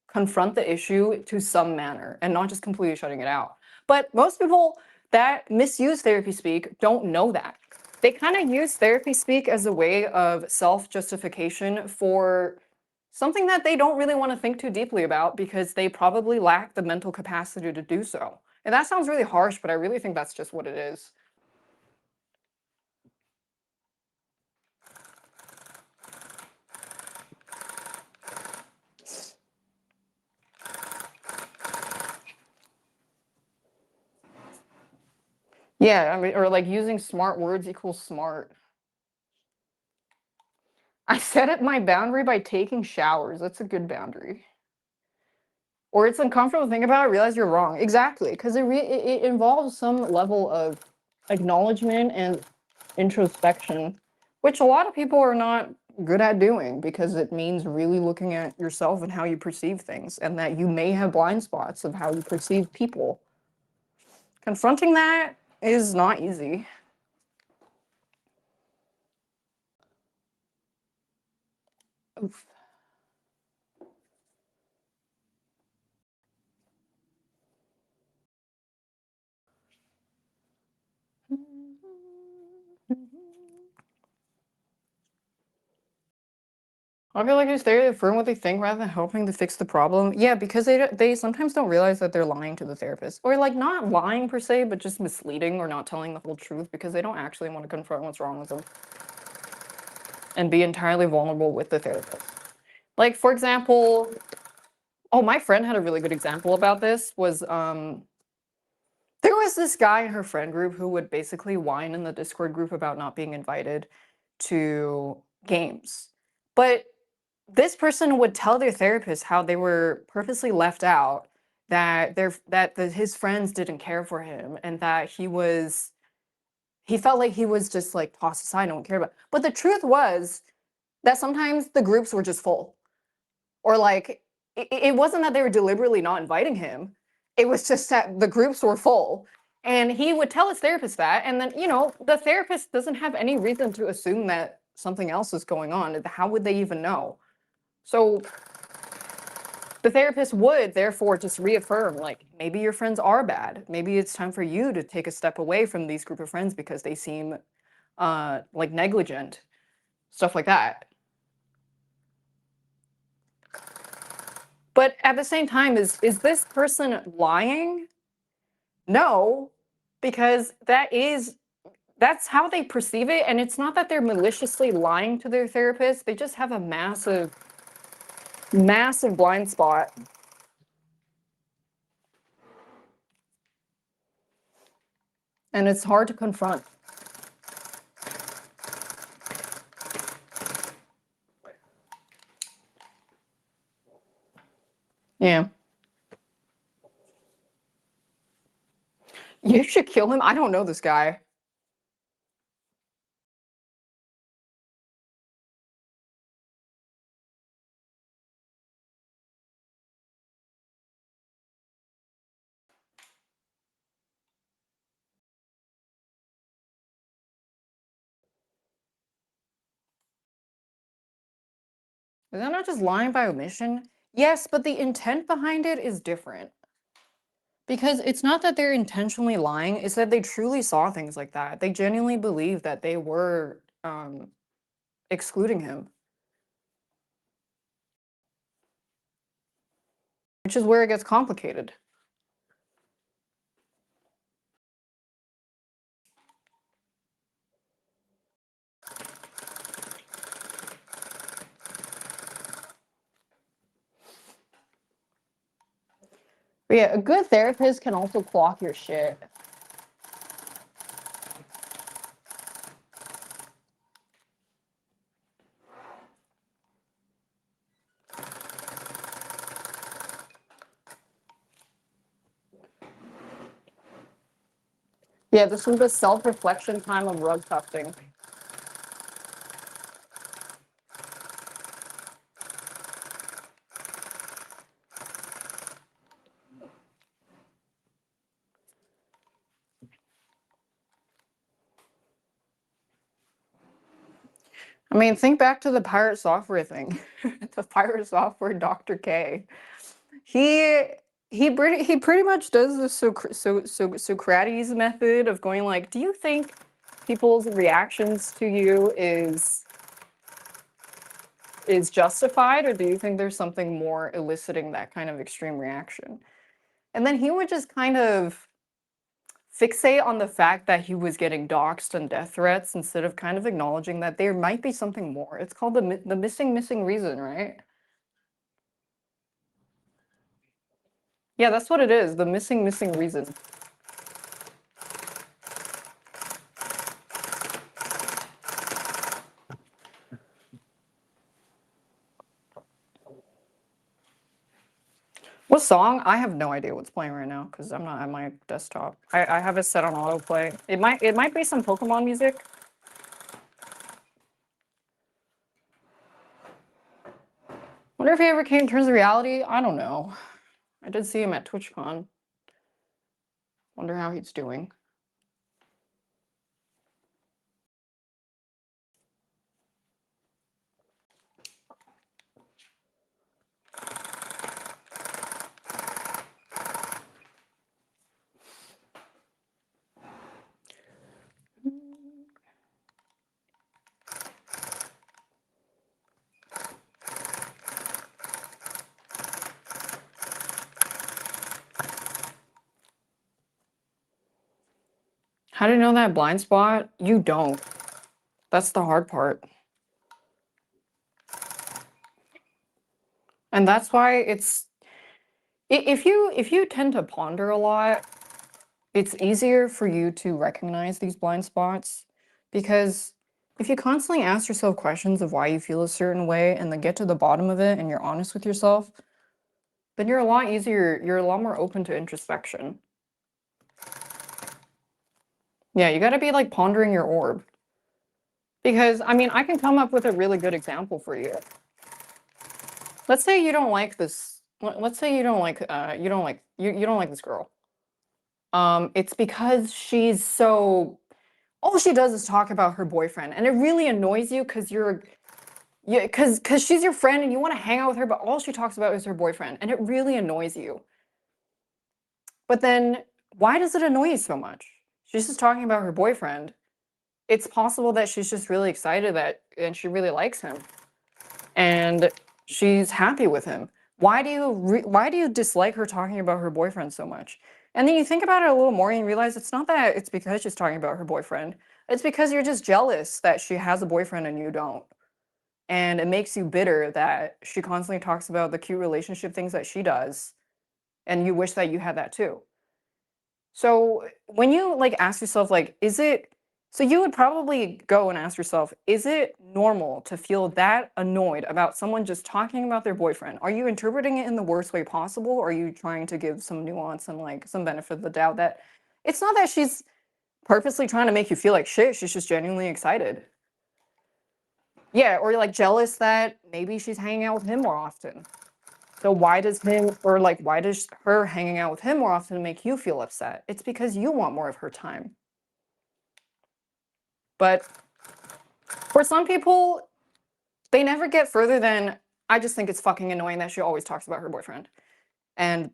confront the issue to some manner and not just completely shutting it out. But most people that misuse therapy speak don't know that. They kind of use therapy speak as a way of self-justification for something that they don't really want to think too deeply about because they probably lack the mental capacity to do so. And that sounds really harsh, but I really think that's just what it is. Yeah, I mean, or like using smart words equals smart. I set up my boundary by taking showers. That's a good boundary. Or it's uncomfortable to think about it, realize you're wrong. Exactly, because it involves some level of acknowledgement and introspection, which a lot of people are not good at doing because it means really looking at yourself and how you perceive things, and that you may have blind spots of how you perceive people. Confronting that is not easy. Oof. I feel like just they affirm what they think rather than hoping to fix the problem. Yeah, because they sometimes don't realize that they're lying to the therapist, or like not lying per se, but just misleading or not telling the whole truth because they don't actually want to confront what's wrong with them and be entirely vulnerable with the therapist. Like for example, oh, my friend had a really good example about this. Was there was this guy in her friend group who would basically whine in the Discord group about not being invited to games, but this person would tell their therapist how they were purposely left out, that his friends didn't care for him, and that he felt like he was just like tossed aside, no one cared about. But the truth was that sometimes the groups were just full, or like it wasn't that they were deliberately not inviting him. It was just that the groups were full. And he would tell his therapist that, and then, the therapist doesn't have any reason to assume that something else is going on. How would they even know? So the therapist would therefore just reaffirm, like, maybe your friends are bad. Maybe it's time for you to take a step away from these group of friends because they seem like negligent, stuff like that. But at the same time, is this person lying? No, because that's how they perceive it, and it's not that they're maliciously lying to their therapist. They just have a massive, massive blind spot. And it's hard to confront. Yeah. You should kill him. I don't know this guy. Is that not just lying by omission? Yes, but the intent behind it is different. Because it's not that they're intentionally lying, it's that they truly saw things like that. They genuinely believe that they were excluding him. Which is where it gets complicated. But yeah, a good therapist can also clock your shit. Yeah, this was the self-reflection time of rug tufting. I mean, think back to the pirate software thing. The pirate software Dr. K. He he pretty much does the Socrates method of going like, do you think people's reactions to you is is justified, or do you think there's something more eliciting that kind of extreme reaction? And then he would just kind of fixate on the fact that he was getting doxxed and death threats instead of kind of acknowledging that there might be something more. It's called the missing reason, right? Yeah, that's what it is. The missing reason. What song? I have no idea what's playing right now because I'm not at my desktop. I have it set on autoplay. It might be some Pokemon music. Wonder if he ever came to terms of reality. I don't know. I did see him at TwitchCon. Wonder how he's doing. How do you know that blind spot? You don't. That's the hard part. And that's why it's if you tend to ponder a lot, it's easier for you to recognize these blind spots because if you constantly ask yourself questions of why you feel a certain way and then get to the bottom of it and you're honest with yourself, then you're a lot more open to introspection. Yeah, you got to be like pondering your orb. Because I mean, I can come up with a really good example for you. Let's say you don't like this. Let's say you don't like you don't like this girl. It's because she's so all she does is talk about her boyfriend, and it really annoys you because because she's your friend and you want to hang out with her, but all she talks about is her boyfriend, and it really annoys you. But then why does it annoy you so much? She's just talking about her boyfriend. It's possible that she's just really excited and she really likes him. And she's happy with him. Why do you dislike her talking about her boyfriend so much? And then you think about it a little more and you realize it's not that it's because she's talking about her boyfriend. It's because you're just jealous that she has a boyfriend and you don't. And it makes you bitter that she constantly talks about the cute relationship things that she does and you wish that you had that too. So when you like ask yourself like is it so you would probably go and ask yourself, is it normal to feel that annoyed about someone just talking about their boyfriend? Are you interpreting it in the worst way possible or are you trying to give some nuance and like some benefit of the doubt that it's not that she's purposely trying to make you feel like shit, she's just genuinely excited. Yeah, or like jealous that maybe she's hanging out with him more often. So why does why does her hanging out with him more often make you feel upset? It's because you want more of her time. But for some people, they never get further than I just think it's fucking annoying that she always talks about her boyfriend. And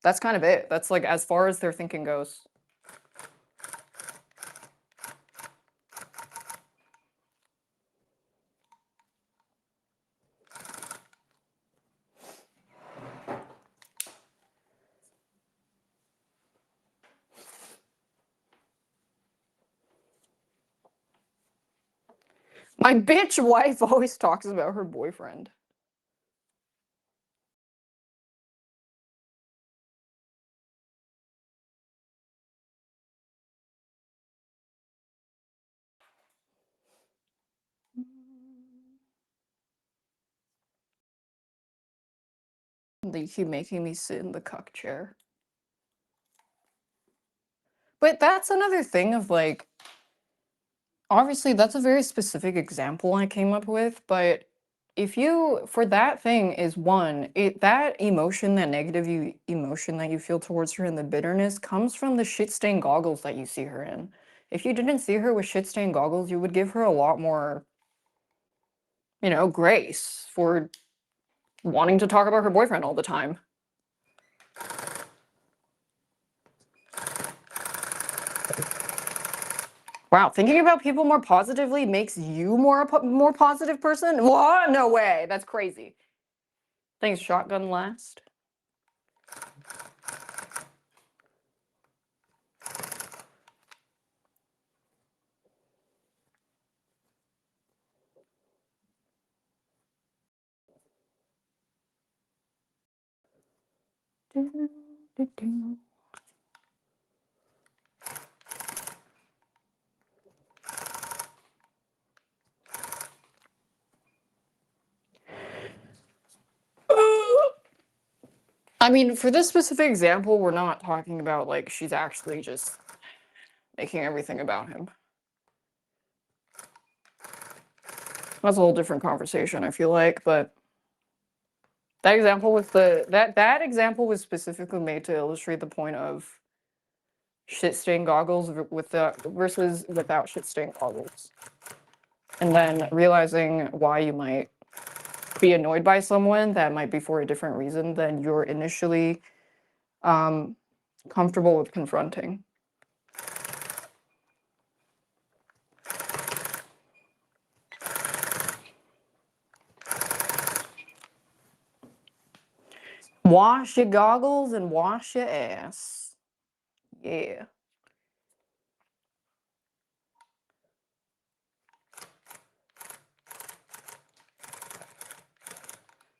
that's kind of it. That's like as far as their thinking goes. My bitch wife always talks about her boyfriend. They keep making me sit in the cuck chair. But that's another thing of like, obviously, that's a very specific example I came up with, but if you for that thing is one, that emotion, that emotion that you feel towards her and the bitterness comes from the shit-stained goggles that you see her in. If you didn't see her with shit-stained goggles, you would give her a lot more, grace for wanting to talk about her boyfriend all the time. Wow, thinking about people more positively makes you more positive person? What? No way. That's crazy. Thanks, shotgun last. I mean, for this specific example, we're not talking about like she's actually just making everything about him. That's a whole different conversation, I feel like, but that example was that example was specifically made to illustrate the point of shit stain goggles with the versus without shit stain goggles. And then realizing why you might be annoyed by someone that might be for a different reason than you're initially comfortable with confronting. Wash your goggles and wash your ass. Yeah.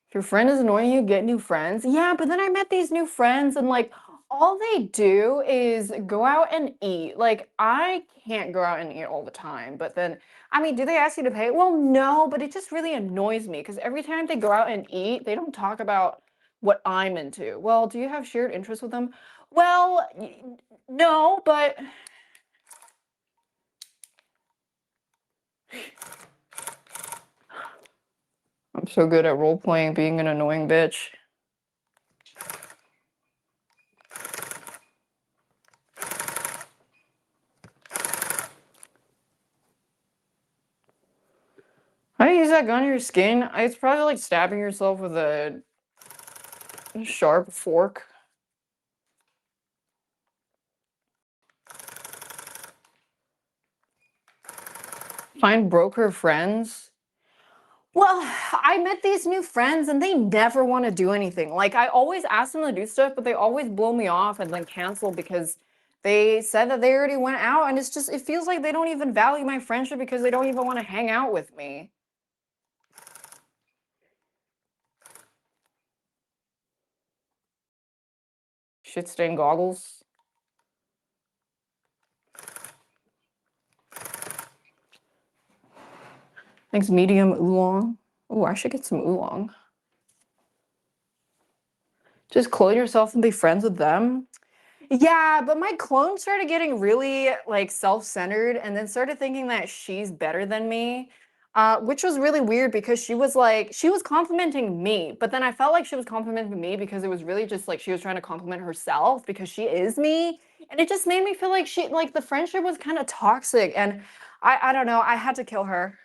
If your friend is annoying you, get new friends. Yeah, but then I met these new friends and like all they do is go out and eat. Like I can't go out and eat all the time, but then I mean, do they ask you to pay? Well, no, but it just really annoys me because every time they go out and eat, they don't talk about what I'm into. Well, do you have shared interests with them? Well, no, but I'm so good at role playing being an annoying bitch. How do you use that gun on your skin? It's probably like stabbing yourself with a sharp fork. Find broker friends. Well, I met these new friends and they never want to do anything. Like I always ask them to do stuff, but they always blow me off and then cancel because they said that they already went out and it's just it feels like they don't even value my friendship because they don't even want to hang out with me. Shit stain goggles. Thanks, medium oolong. Oh, I should get some oolong. Just clone yourself and be friends with them. Yeah, but my clone started getting really like self-centered and then started thinking that she's better than me. Which was really weird because she was complimenting me, but then I felt like she was complimenting me because it was really just like she was trying to compliment herself because she is me. And it just made me feel like she like the friendship was kind of toxic and I don't know, I had to kill her.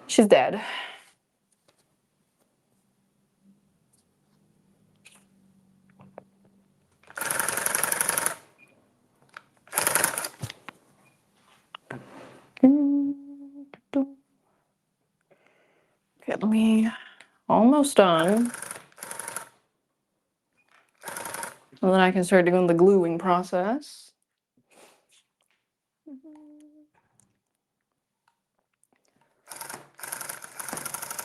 She's dead. Okay, let me almost done. And then I can start doing the gluing process.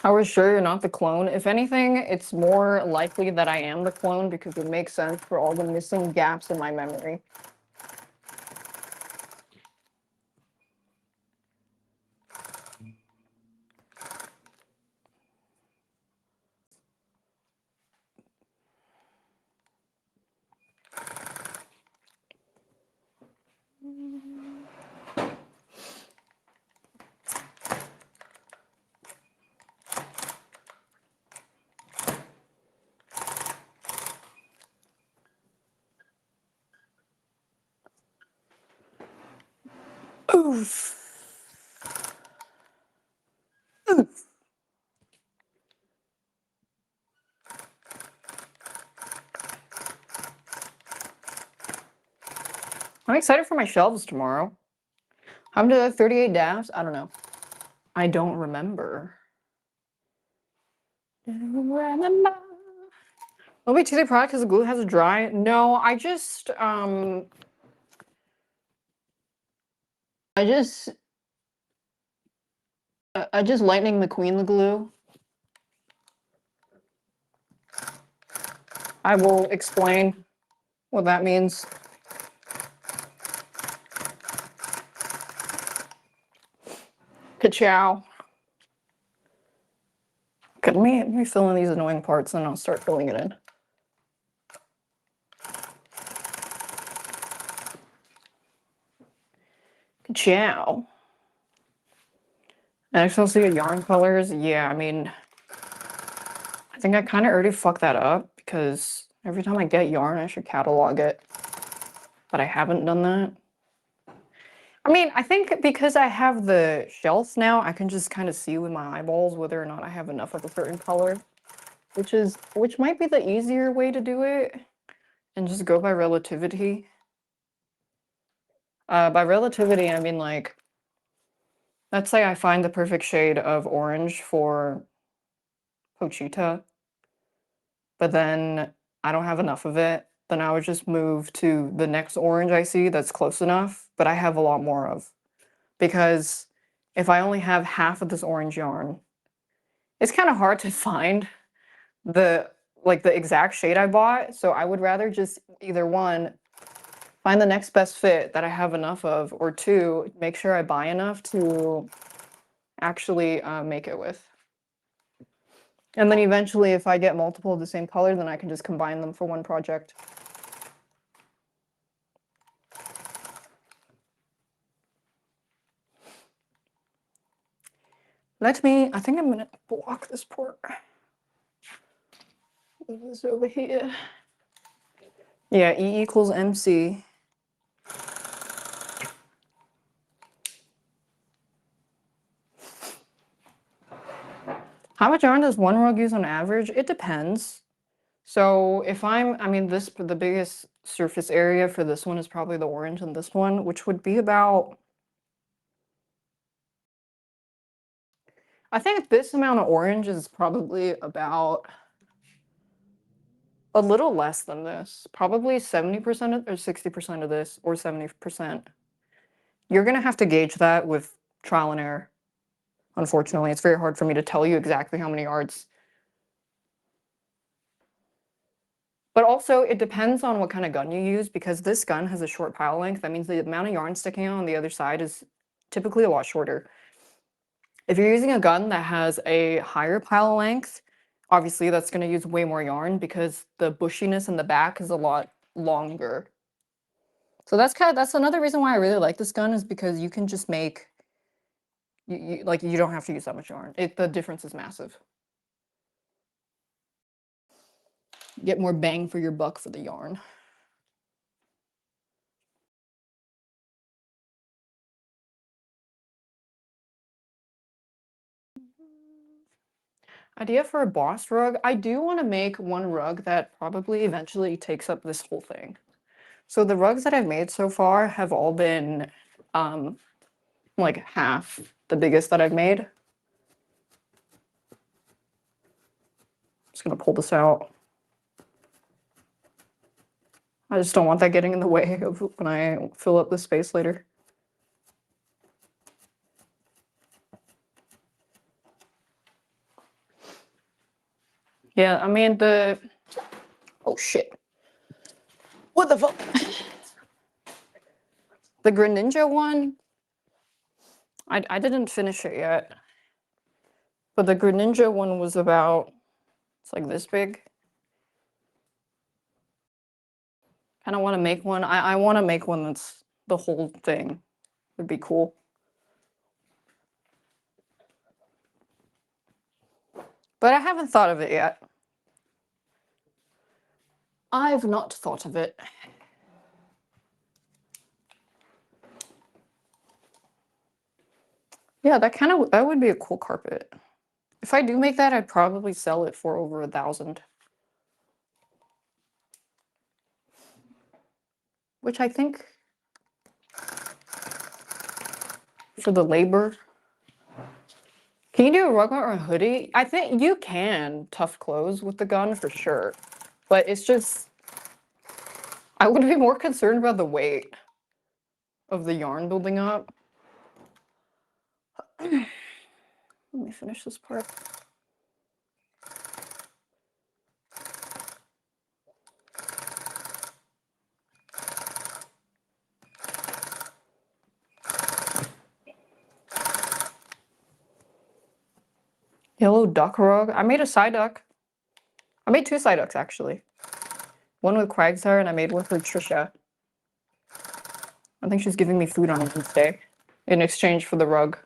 I was sure you're not the clone. If anything, it's more likely that I am the clone because it makes sense for all the missing gaps in my memory. Oof. Oof. I'm excited for my shelves tomorrow. How many did I have? 38 daphs? I don't know. I don't remember. Will be Tuesday product because the glue has a dry? No, I just Lightning McQueen the glue. I will explain what that means. Ka-chow. Okay, let me fill in these annoying parts and I'll start filling it in. Ka-chow. And I still see yarn colors. Yeah, I mean, I think I kind of already fucked that up because every time I get yarn, I should catalog it. But I haven't done that. I mean, I think because I have the shelf now, I can just kind of see with my eyeballs whether or not I have enough of a certain color, which might be the easier way to do it, and just go by relativity. By relativity, I mean like, let's say I find the perfect shade of orange for Pochita, but then I don't have enough of it, then I would just move to the next orange I see that's close enough, but I have a lot more of. Because if I only have half of this orange yarn, it's kind of hard to find the exact shade I bought. So I would rather just either one, find the next best fit that I have enough of, or two, make sure I buy enough to actually make it with. And then eventually, if I get multiple of the same color, then I can just combine them for one project. I think I'm gonna block this port. Move this over here. Yeah, E equals MC. How much yarn does one rug use on average? It depends. So if I mean, the biggest surface area for this one is probably the orange and this one, which would be about, I think this amount of orange is probably about a little less than this, probably 70% or 60% of this, or 70%. You're gonna have to gauge that with trial and error. Unfortunately, it's very hard for me to tell you exactly how many yards. But also, it depends on what kind of gun you use, because this gun has a short pile length. That means the amount of yarn sticking out on the other side is typically a lot shorter. If you're using a gun that has a higher pile length, obviously that's going to use way more yarn because the bushiness in the back is a lot longer. So that's another reason why I really like this gun, is because you can just make, you don't have to use that much yarn. The difference is massive. Get more bang for your buck for the yarn. Idea for a boss rug. I do want to make one rug that probably eventually takes up this whole thing. So the rugs that I've made so far have all been like half the biggest that I've made. Just gonna pull this out. I just don't want that getting in the way of when I fill up the space later. Yeah, I mean oh shit. What the fuck? The Greninja one, I didn't finish it yet. But the Greninja one was about, it's like this big. Kind of want to make one. I want to make one that's the whole thing. Would be cool. But I haven't thought of it yet. I've not thought of it. Yeah, that would be a cool carpet. If I do make that, I'd probably sell it for over 1,000. Which I think for the labor. Can you do a rug or a hoodie? I think you can tuft clothes with the gun for sure. But it's just, I would be more concerned about the weight of the yarn building up. Let me finish this part. Yellow duck rug. I made a side duck. I made 2 side ducks actually. One with Quagsire and I made one for Trisha. I think she's giving me food on Wednesday in exchange for the rug.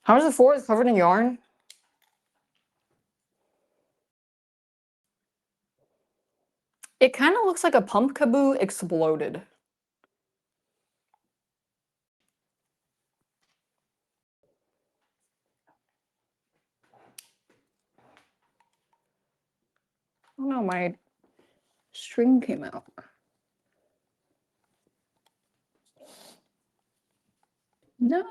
How is the floor? It's covered in yarn. It kind of looks like a Pumpkaboo exploded. Oh no, my string came out. No.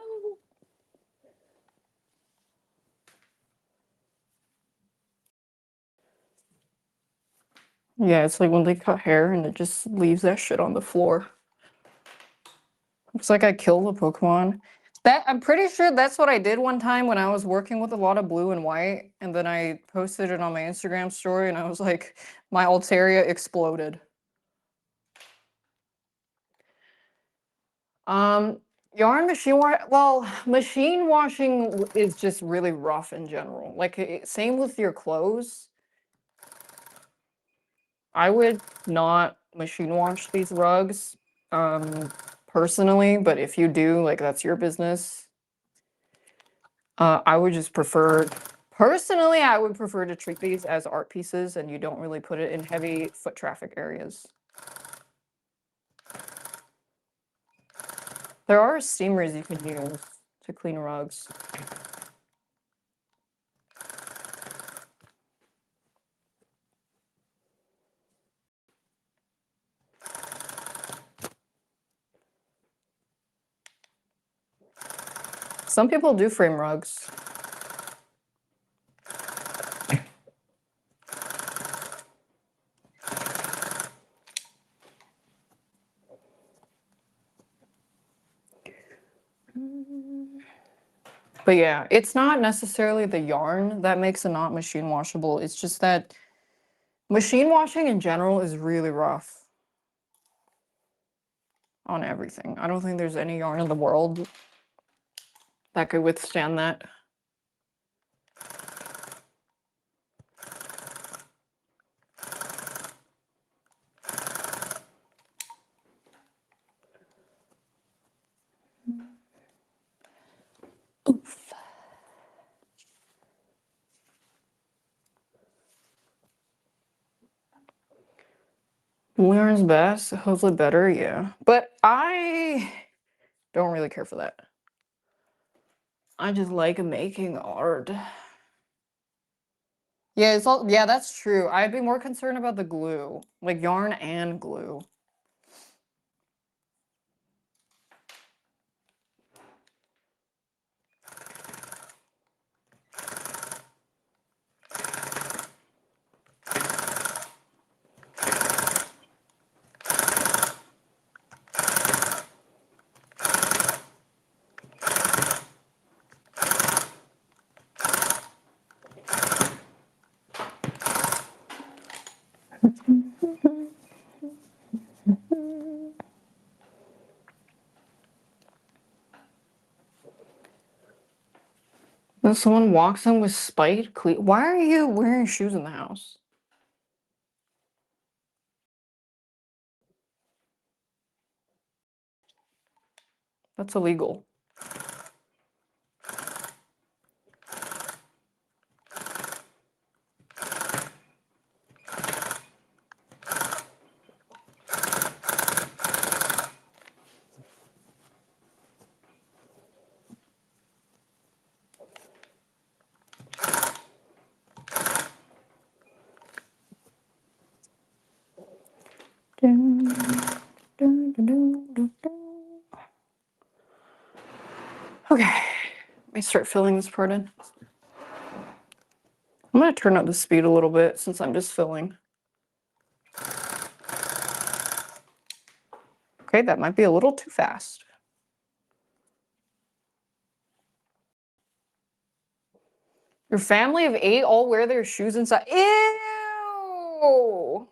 Yeah, it's like when they cut hair and it just leaves that shit on the floor. Looks like I killed a Pokemon. I'm pretty sure that's what I did one time when I was working with a lot of blue and white, and then I posted it on my Instagram story, and I was like, my Altaria exploded. Yarn machine wash. Well, machine washing is just really rough in general. Like same with your clothes. I would not machine wash these rugs, personally, but if you do, like that's your business. I would just prefer, personally, I would prefer to treat these as art pieces and you don't really put it in heavy foot traffic areas. There are steamers you can use to clean rugs. Some people do frame rugs. But yeah, it's not necessarily the yarn that makes it not machine washable. It's just that machine washing in general is really rough on everything. I don't think there's any yarn in the world that could withstand that. Oof. Blue yarn's best, hopefully better, yeah. But I don't really care for that. I just like making art. Yeah, it's all, yeah, that's true. I'd be more concerned about the glue, like yarn and glue. When someone walks in with spite, why are you wearing shoes in the house? That's illegal. Dun, dun, dun, dun, dun, dun. start filling this part in. I'm gonna turn up the speed a little bit since I'm just filling. Okay, that might be a little too fast. Your family of 8 all wear their shoes inside. Ew!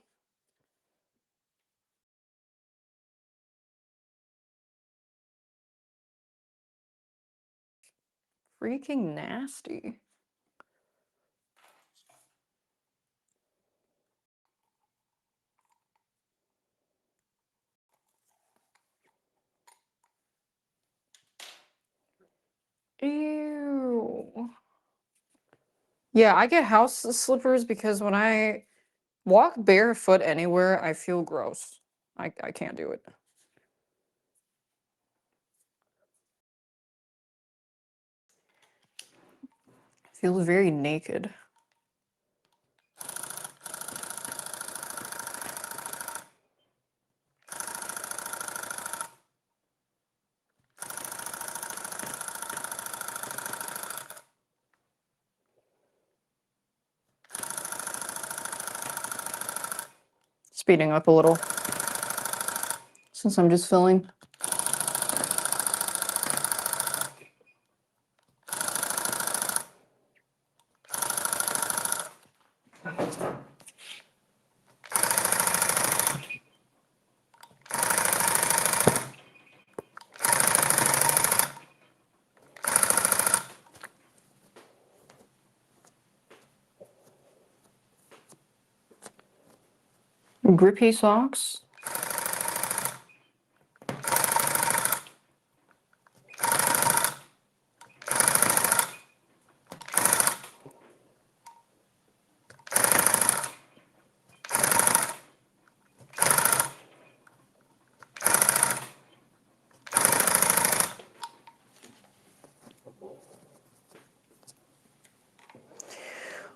Freaking nasty. Ew. Yeah, I get house slippers because when I walk barefoot anywhere, I feel gross. I can't do it. Feels very naked. Speeding up a little since I'm just filling. Grippy socks.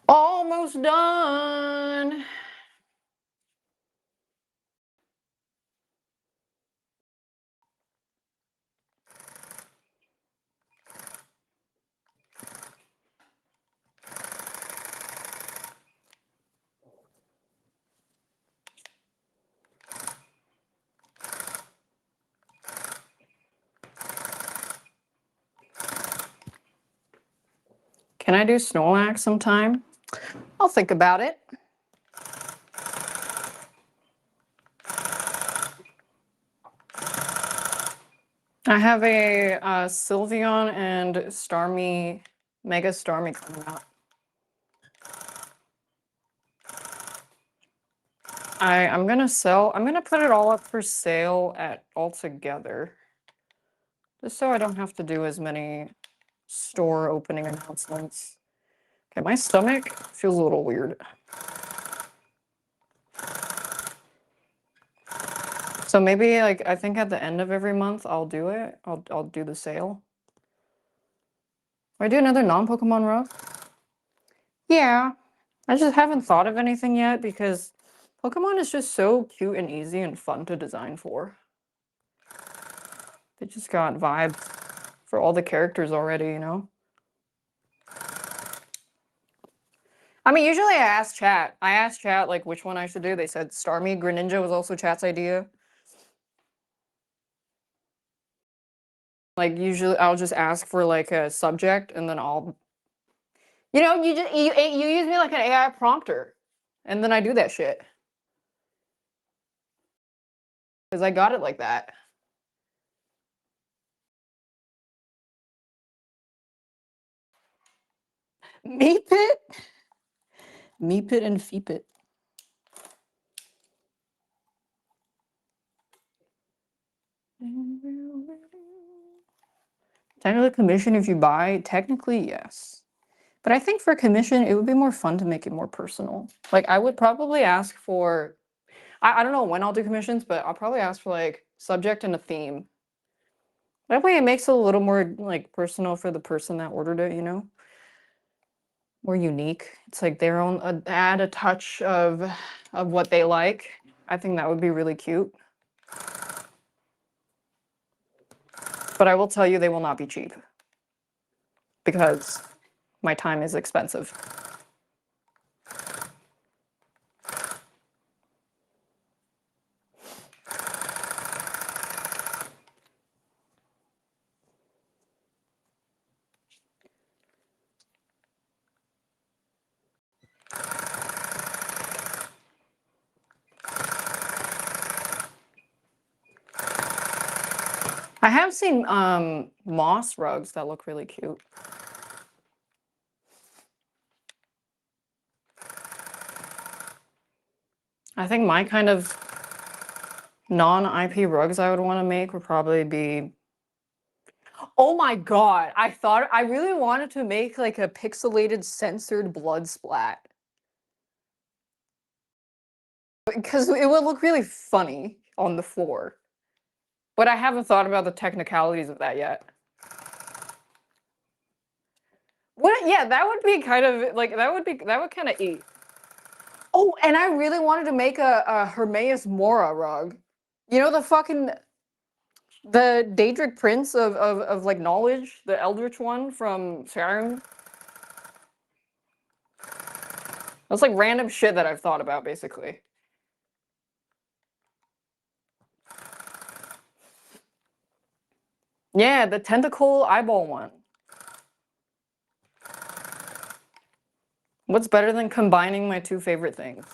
Almost done. Can I do Snorlax sometime? I'll think about it. I have a Sylveon and Starmie, Mega Starmie coming out. I'm gonna put it all up for sale at altogether. Just so I don't have to do as many store opening announcements. Okay, my stomach feels a little weird. So maybe like I think at the end of every month I'll do it. I'll do the sale. Will I do another non-Pokemon rug? Yeah. I just haven't thought of anything yet because Pokemon is just so cute and easy and fun to design for. They just got vibes for all the characters already, you know? I mean, usually I ask chat. I asked chat like which one I should do. They said Starmie Greninja was also chat's idea. Like usually I'll just ask for like a subject and then I'll you know, you use me like an AI prompter. And then I do that shit. Because I got it like that. Meepit? Meepit and Feepit. Technically commission if you buy, technically yes. But I think for commission, it would be more fun to make it more personal. Like I would probably ask for, I don't know when I'll do commissions, but I'll probably ask for like subject and a theme. That way it makes it a little more like personal for the person that ordered it, you know? More unique. It's like their own, add a touch of what they like. I think that would be really cute. But I will tell you, they will not be cheap. because my time is expensive. I have seen moss rugs that look really cute. I think my kind of non-IP rugs I would want to make would probably be. Oh my god! I really wanted to make like a pixelated censored blood splat. Because it would look really funny on the floor. But I haven't thought about the technicalities of that yet. What? Yeah, that would be kind of like that would kind of eat. Oh, and I really wanted to make a Hermaeus Mora rug. You know the Daedric Prince of like knowledge, the Eldritch one from Skyrim. That's like random shit that I've thought about basically. Yeah, the tentacle eyeball one. What's better than combining my two favorite things?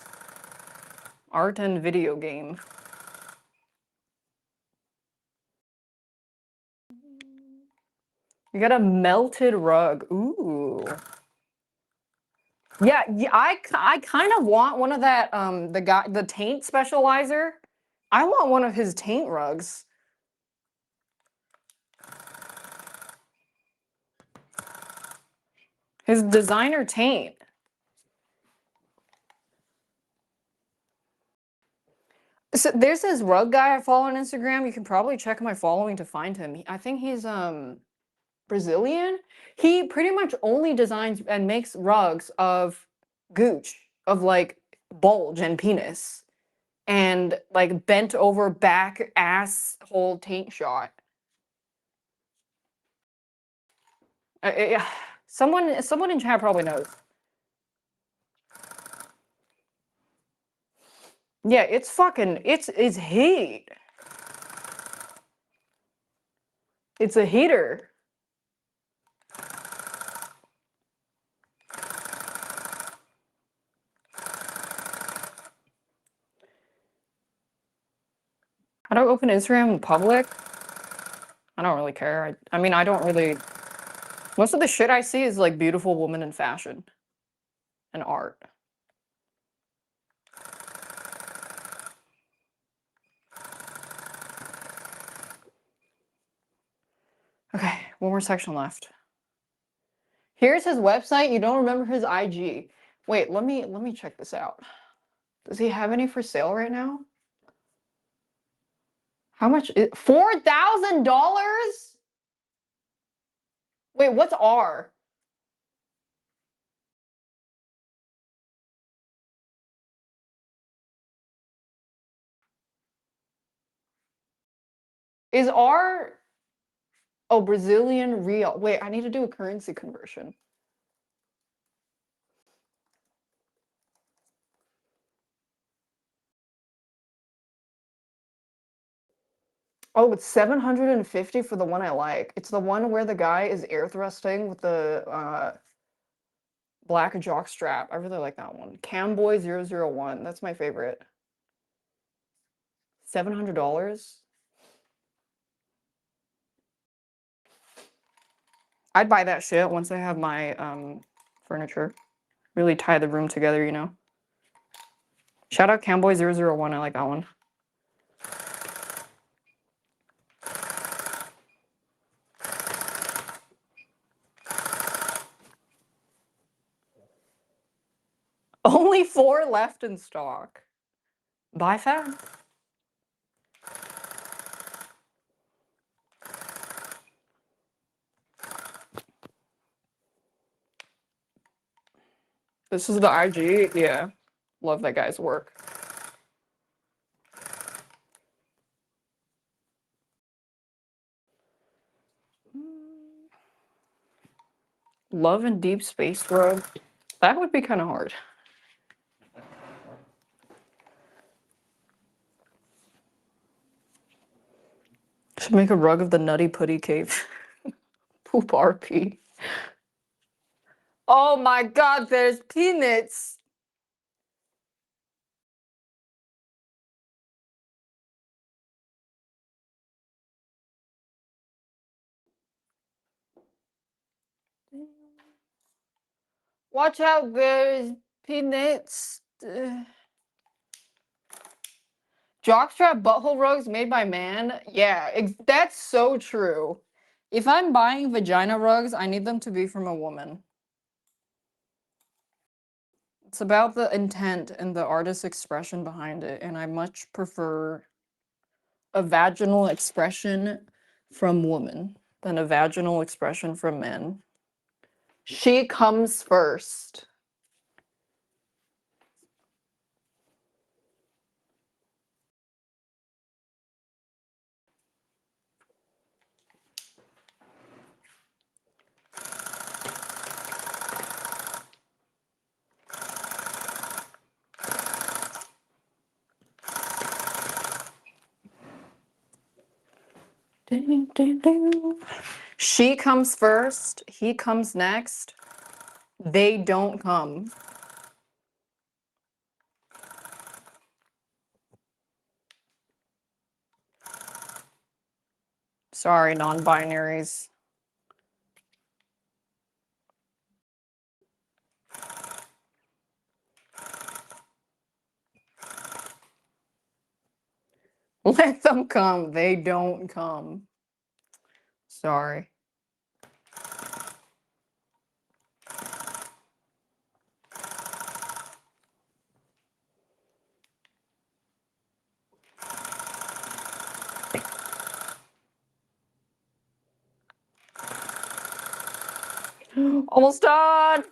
Art and video game. You got a melted rug. Ooh. Yeah, I kind of want one of that the taint specializer. I want one of his taint rugs. His designer taint. So there's this rug guy I follow on Instagram. You can probably check my following to find him. I think he's Brazilian. He pretty much only designs and makes rugs of gooch, of like bulge and penis, and like bent over back asshole taint shot. Yeah, someone in chat probably knows. Yeah, it's fucking it's heat. It's a heater. How do I open Instagram in public? I don't really care. I mean, I don't really. Most of the shit I see is like beautiful women in fashion and art. Okay, one more section left. Here's his website. You don't remember his IG. Wait, let me check this out. Does he have any for sale right now? How much is $4,000? Wait, what's R? Is R oh Brazilian real? Wait, I need to do a currency conversion. Oh, it's 750 for the one I like. It's the one where the guy is air thrusting with the black jock strap. I really like that one. Camboy001. That's my favorite. $700? I'd buy that shit once I have my furniture. Really tie the room together, you know. Shout out Camboy001. I like that one. Only 4 left in stock. Buy fast. This is the IG. Yeah. Love that guy's work. Love and Deep Space rug. That would be kind of hard. Should make a rug of the Nutty Putty Cave. Poop RP. Oh my god, there's peanuts! Watch out, there's peanuts. Jockstrap butthole rugs made by man? Yeah, that's so true. If I'm buying vagina rugs, I need them to be from a woman. It's about the intent and the artist's expression behind it, and I much prefer a vaginal expression from women than a vaginal expression from men. She comes first. Ding, ding, ding. She comes first, he comes next. They don't come. Sorry, non-binaries. Let them come. They don't come. Sorry. Almost done.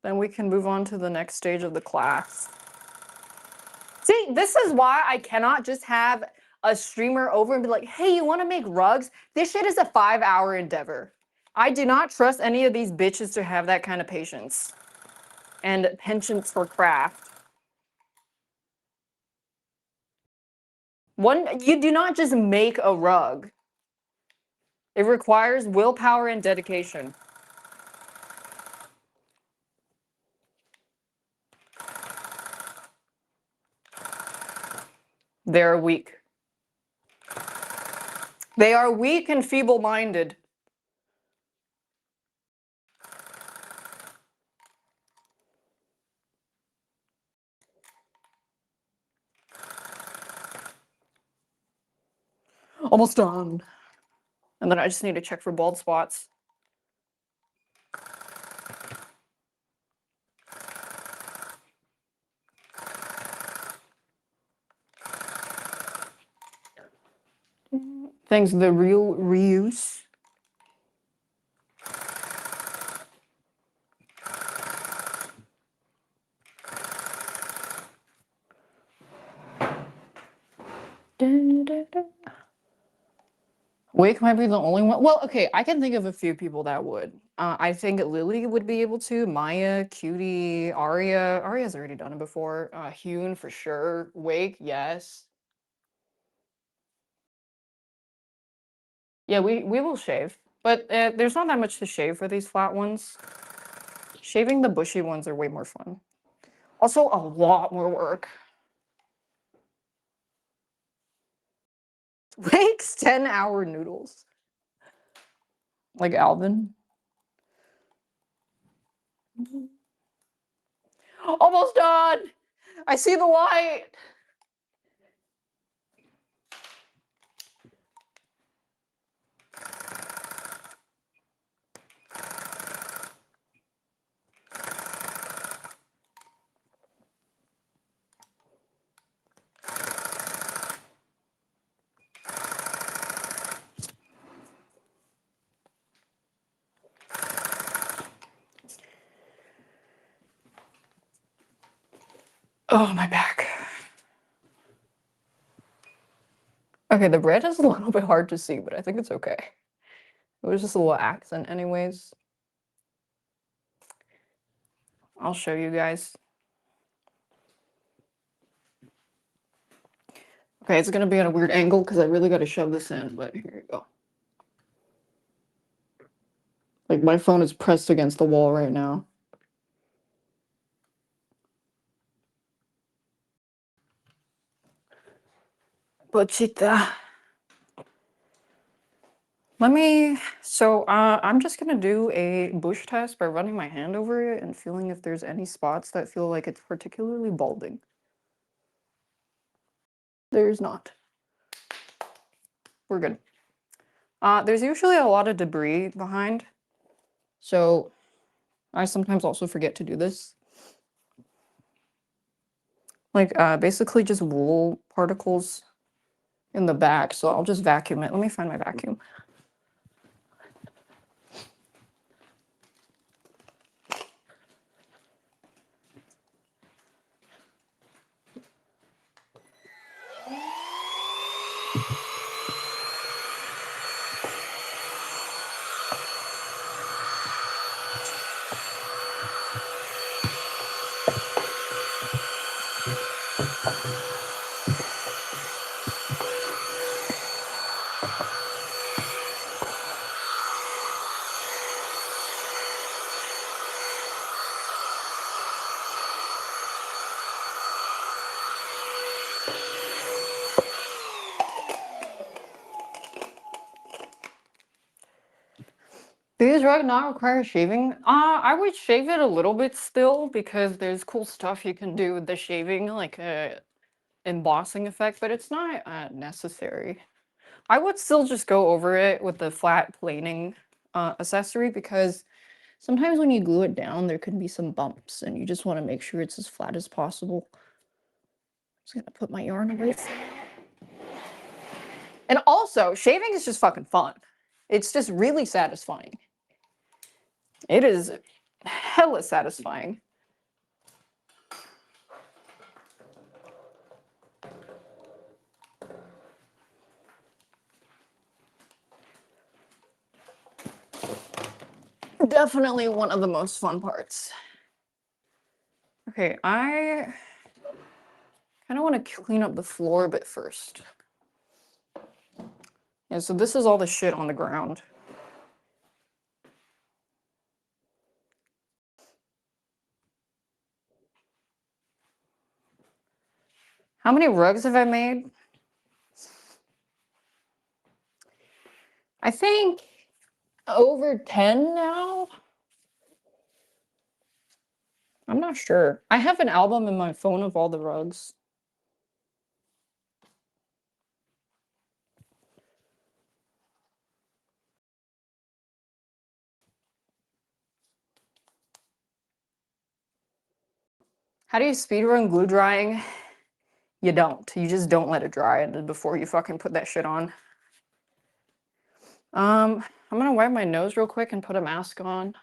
Then we can move on to the next stage of the class. See, this is why I cannot just have a streamer over and be like, hey, you want to make rugs? This shit is a 5-hour endeavor. I do not trust any of these bitches to have that kind of patience and penchant for craft. You do not just make a rug. It requires willpower and dedication. They're weak. They are weak and feeble-minded. Almost done. And then I just need to check for bald spots. Thanks, the real reuse. Wake might be the only one. Well, okay, I can think of a few people that would. I think Lily would be able to. Maya, Cutie, Arya. Arya's already done it before. Hune for sure. Wake, yes. Yeah, we will shave. But there's not that much to shave for these flat ones. Shaving the bushy ones are way more fun. Also, a lot more work. Wake's 10-hour noodles. Like Alvin. Almost done! I see the light! Oh, my back. Okay, the red is a little bit hard to see, but I think it's okay. It was just a little accent anyways. I'll show you guys. Okay, it's gonna be at a weird angle because I really gotta shove this in, but here you go. Like my phone is pressed against the wall right now. Pochita. I'm just gonna do a bush test by running my hand over it and feeling if there's any spots that feel like it's particularly balding. There's not. We're good. There's usually a lot of debris behind, so I sometimes also forget to do this. Like, basically just wool particles in the back, so I'll just vacuum it. Let me find my vacuum. Do these rugs not require shaving? I would shave it a little bit still because there's cool stuff you can do with the shaving, like a embossing effect, but it's not necessary. I would still just go over it with the flat planing accessory because sometimes when you glue it down, there can be some bumps and you just want to make sure it's as flat as possible. I'm just gonna put my yarn away. And also, shaving is just fucking fun. It's just really satisfying. It is hella satisfying. Definitely one of the most fun parts. Okay, I kind of want to clean up the floor a bit first. Yeah, so this is all the shit on the ground. How many rugs have I made? I think over 10 now. I'm not sure. I have an album in my phone of all the rugs. How do you speedrun glue drying? You don't. You just don't let it dry before you fucking put that shit on. I'm gonna wipe my nose real quick and put a mask on.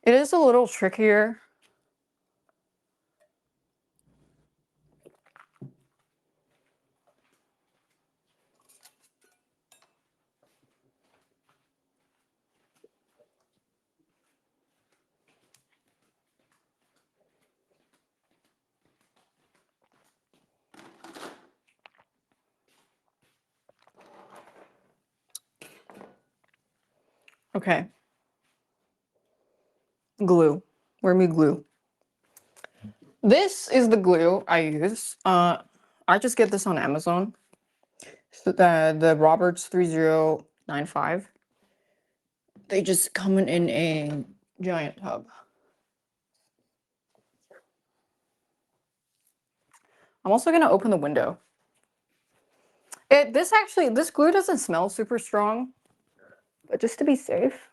It is a little trickier. Okay. Glue. Where me glue? This is the glue I use. I just get this on Amazon. So the Roberts 3095. They just come in a giant tub. I'm also gonna open the window. This glue doesn't smell super strong, but just to be safe.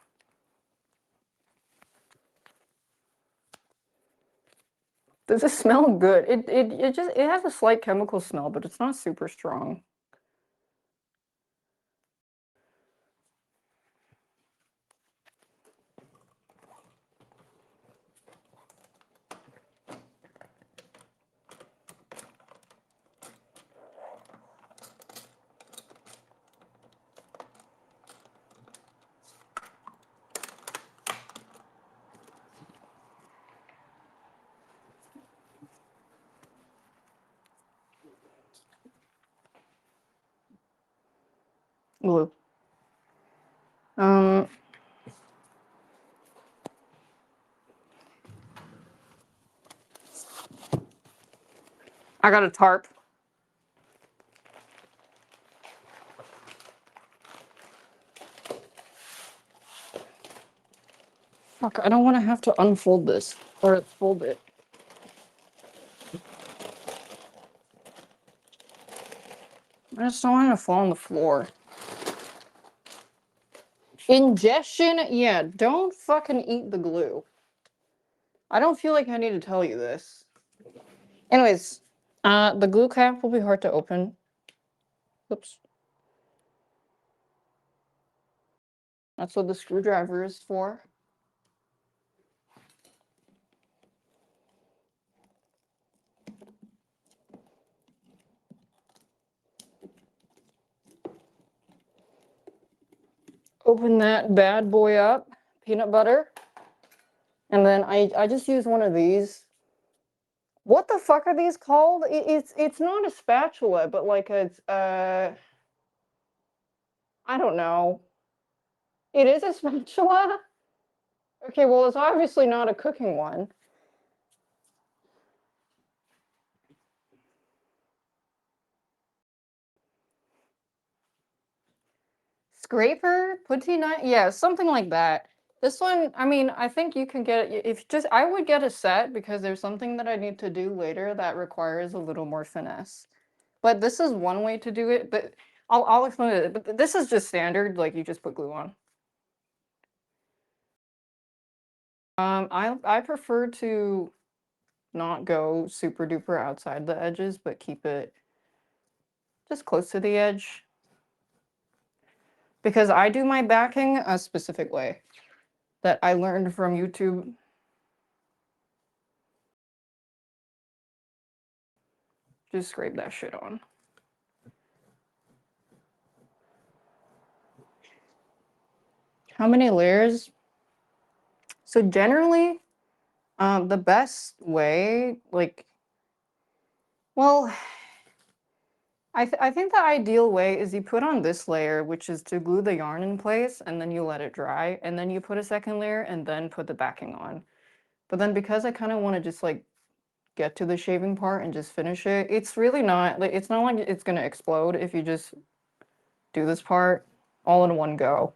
Does it smell good? It has a slight chemical smell, but it's not super strong. Blue. I got a tarp. Fuck, I don't want to have to unfold this or fold it. I just don't want it to fall on the floor. Ingestion? Yeah, don't fucking eat the glue. I don't feel like I need to tell you this. Anyways, the glue cap will be hard to open. Oops. That's what the screwdriver is for. Open that bad boy up, peanut butter. And then I just use one of these. What the fuck are these called? It's not a spatula, but like I don't know. It is a spatula? Okay, well, it's obviously not a cooking one. Scraper? Putty knife? Yeah, something like that. This one, I mean, I think you can get it if just I would get a set because there's something that I need to do later that requires a little more finesse. But this is one way to do it, but I'll explain it. But this is just standard, like you just put glue on. I prefer to not go super duper outside the edges, but keep it just close to the edge. Because I do my backing a specific way that I learned from YouTube. Just scrape that shit on. How many layers? So generally, the best way, like, well, I think the ideal way is you put on this layer, which is to glue the yarn in place, and then you let it dry, and then you put a second layer, and then put the backing on. But then because I kind of want to just like get to the shaving part and just finish it, it's really not like it's not like it's gonna explode if you just do this part all in one go.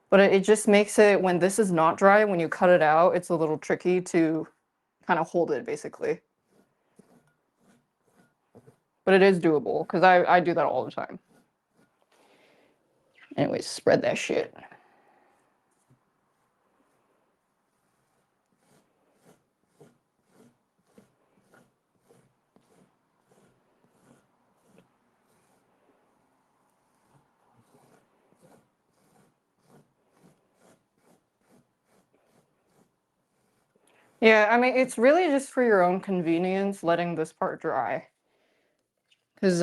But it just makes it, when this is not dry, when you cut it out, it's a little tricky to kind of hold it basically. But it is doable because I do that all the time. Anyways, spread that shit. Yeah, I mean, it's really just for your own convenience letting this part dry. Because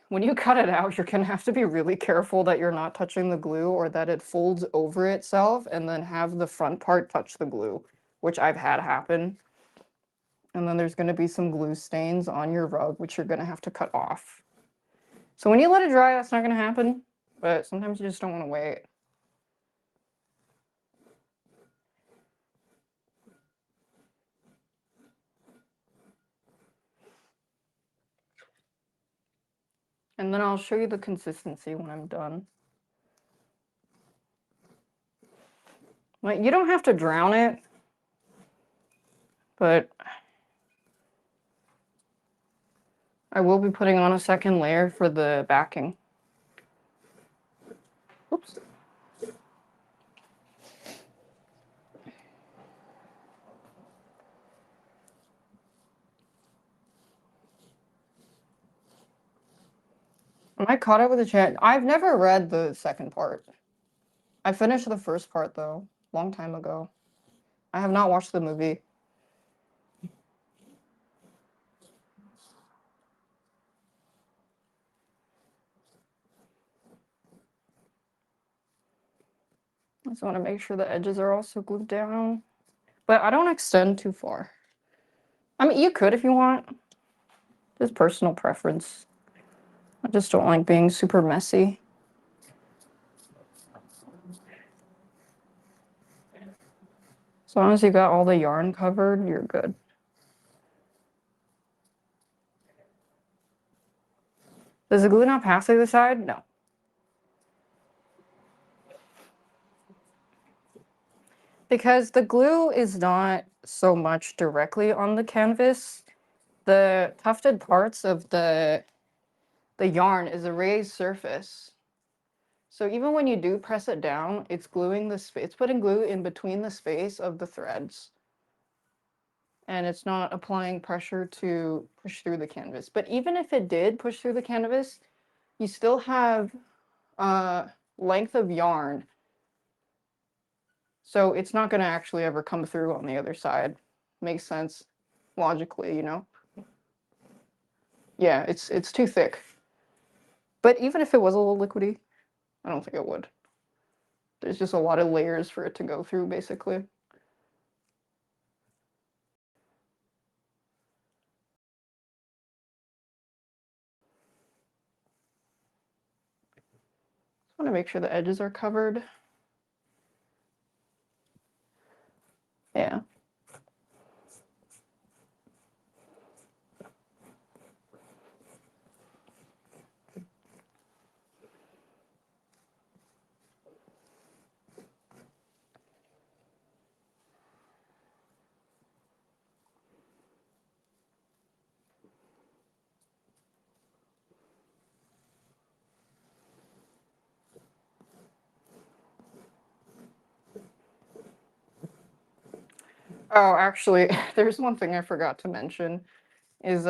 when you cut it out, you're gonna have to be really careful that you're not touching the glue or that it folds over itself and then have the front part touch the glue, which I've had happen. And then there's gonna be some glue stains on your rug, which you're gonna have to cut off. So when you let it dry, that's not gonna happen, but sometimes you just don't wanna wait. And then I'll show you the consistency when I'm done. Like, you don't have to drown it, but I will be putting on a second layer for the backing. Oops. Am I caught up with the chat? I've never read the second part. I finished the first part though, long time ago. I have not watched the movie. I just want to make sure the edges are also glued down. But I don't extend too far. I mean, you could if you want. Just personal preference. I just don't like being super messy. As long as you got all the yarn covered, you're good. Does the glue not pass through the side? No. Because the glue is not so much directly on the canvas. The tufted parts of the yarn is a raised surface. So even when you do press it down, it's gluing the space, it's putting glue in between the space of the threads. And it's not applying pressure to push through the canvas. But even if it did push through the canvas, you still have length of yarn. So it's not going to actually ever come through on the other side. Makes sense logically, you know? Yeah, it's too thick. But even if it was a little liquidy, I don't think it would. There's just a lot of layers for it to go through, basically. Just want to make sure the edges are covered. Yeah. Oh, actually, there's one thing I forgot to mention is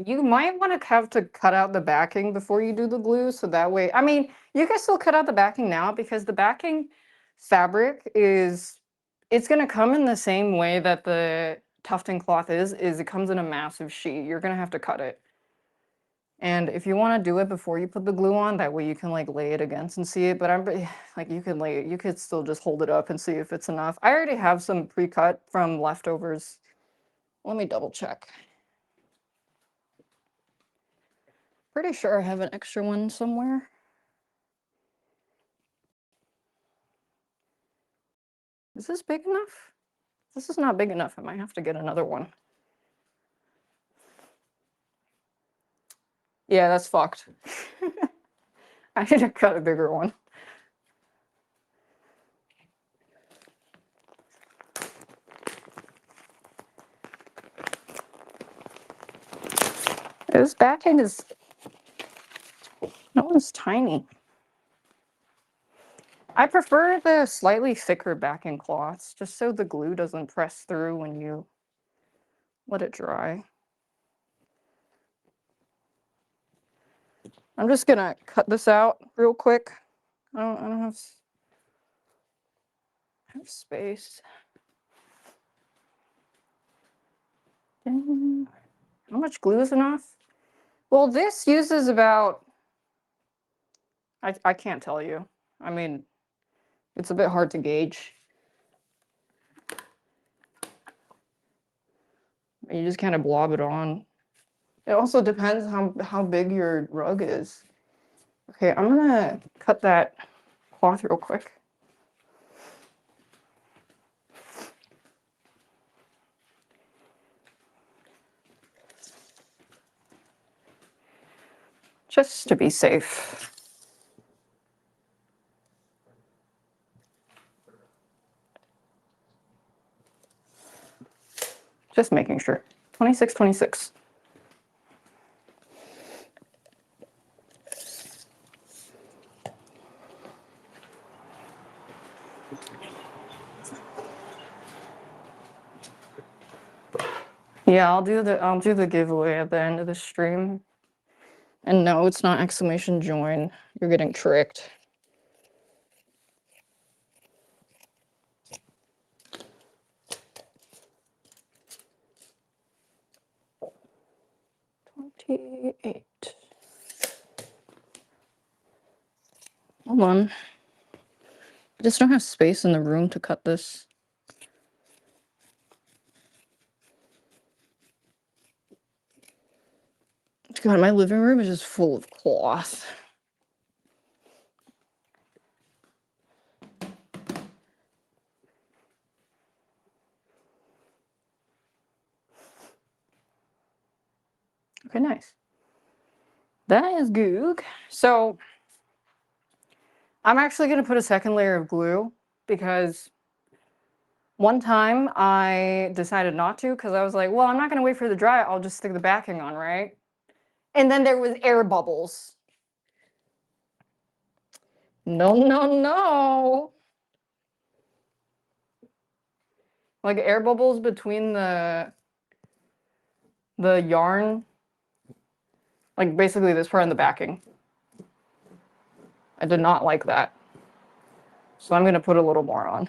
you might want to have to cut out the backing before you do the glue, so that way, I mean, you can still cut out the backing now because the backing fabric is, it's going to come in the same way that the tufting cloth is it comes in a massive sheet. You're going to have to cut it. And if you want to do it before you put the glue on, that way you can like lay it against and see it. But I'm like, you can lay it, you could still just hold it up and see if it's enough. I already have some pre-cut from leftovers. Let me double check. Pretty sure I have an extra one somewhere. Is this big enough? This is not big enough. I might have to get another one. Yeah, that's fucked. I need to cut a bigger one. This backing is, that one's tiny. I prefer the slightly thicker backing cloths, just so the glue doesn't press through when you let it dry. I'm just gonna cut this out real quick. I don't have space. How much glue is enough? Well, this uses about, I can't tell you. I mean, it's a bit hard to gauge. You just kind of blob it on. It also depends how big your rug is. Okay, I'm gonna cut that cloth real quick. Just to be safe. Just making sure. 26, 26. Yeah, I'll do the giveaway at the end of the stream. And no, it's not exclamation join. You're getting tricked. $28. Hold on. I just don't have space in the room to cut this. God, my living room is just full of cloth. Okay, nice. That is goog. So I'm actually going to put a second layer of glue because one time I decided not to because I was like, well, I'm not going to wait for it to dry. I'll just stick the backing on, right? And then there was air bubbles. No, no, no. Like air bubbles between the yarn, like basically this part and the backing. I did not like that. So I'm going to put a little more on.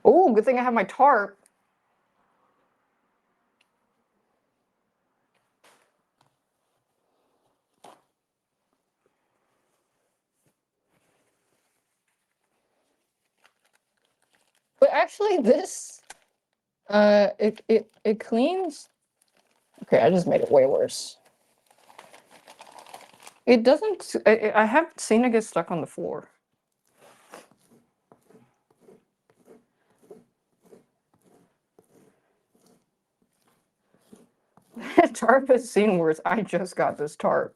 Oh, good thing I have my tarp. But actually this, it cleans. Okay, I just made it way worse. It doesn't, I haven't seen it get stuck on the floor. Tarp has seen worse. I just got this tarp.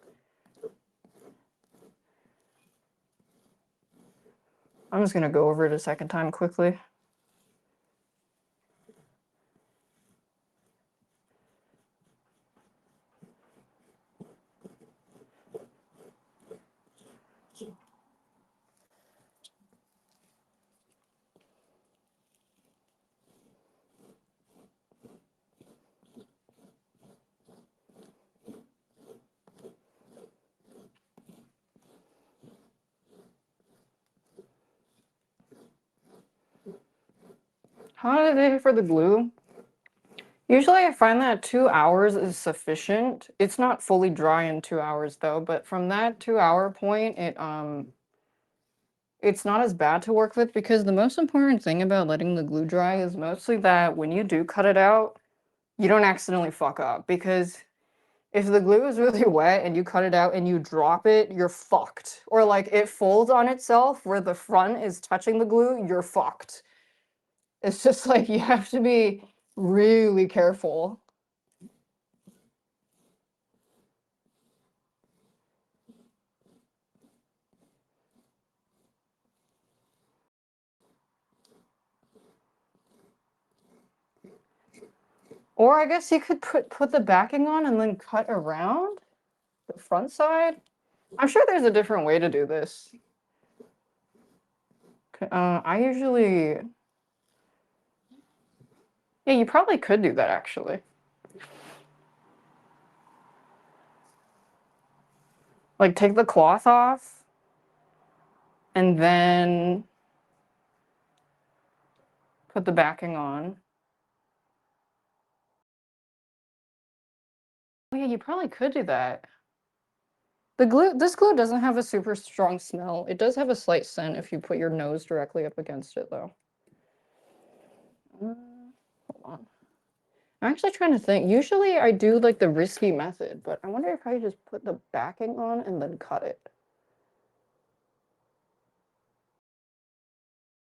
I'm just gonna go over it a second time quickly. How did they for the glue? Usually I find that 2 hours is sufficient. It's not fully dry in 2 hours though, but from that 2 hour point, it's not as bad to work with because the most important thing about letting the glue dry is mostly that when you do cut it out, you don't accidentally fuck up because if the glue is really wet and you cut it out and you drop it, you're fucked. Or like it folds on itself where the front is touching the glue, you're fucked. It's just like you have to be really careful. Or I guess you could put the backing on and then cut around the front side. I'm sure there's a different way to do this. I usually, yeah, you probably could do that actually. Like take the cloth off and then put the backing on. Oh yeah, you probably could do that. This glue doesn't have a super strong smell. It does have a slight scent if you put your nose directly up against it though. Hold on. I'm actually trying to think. Usually I do like the risky method, but I wonder if I just put the backing on and then cut it.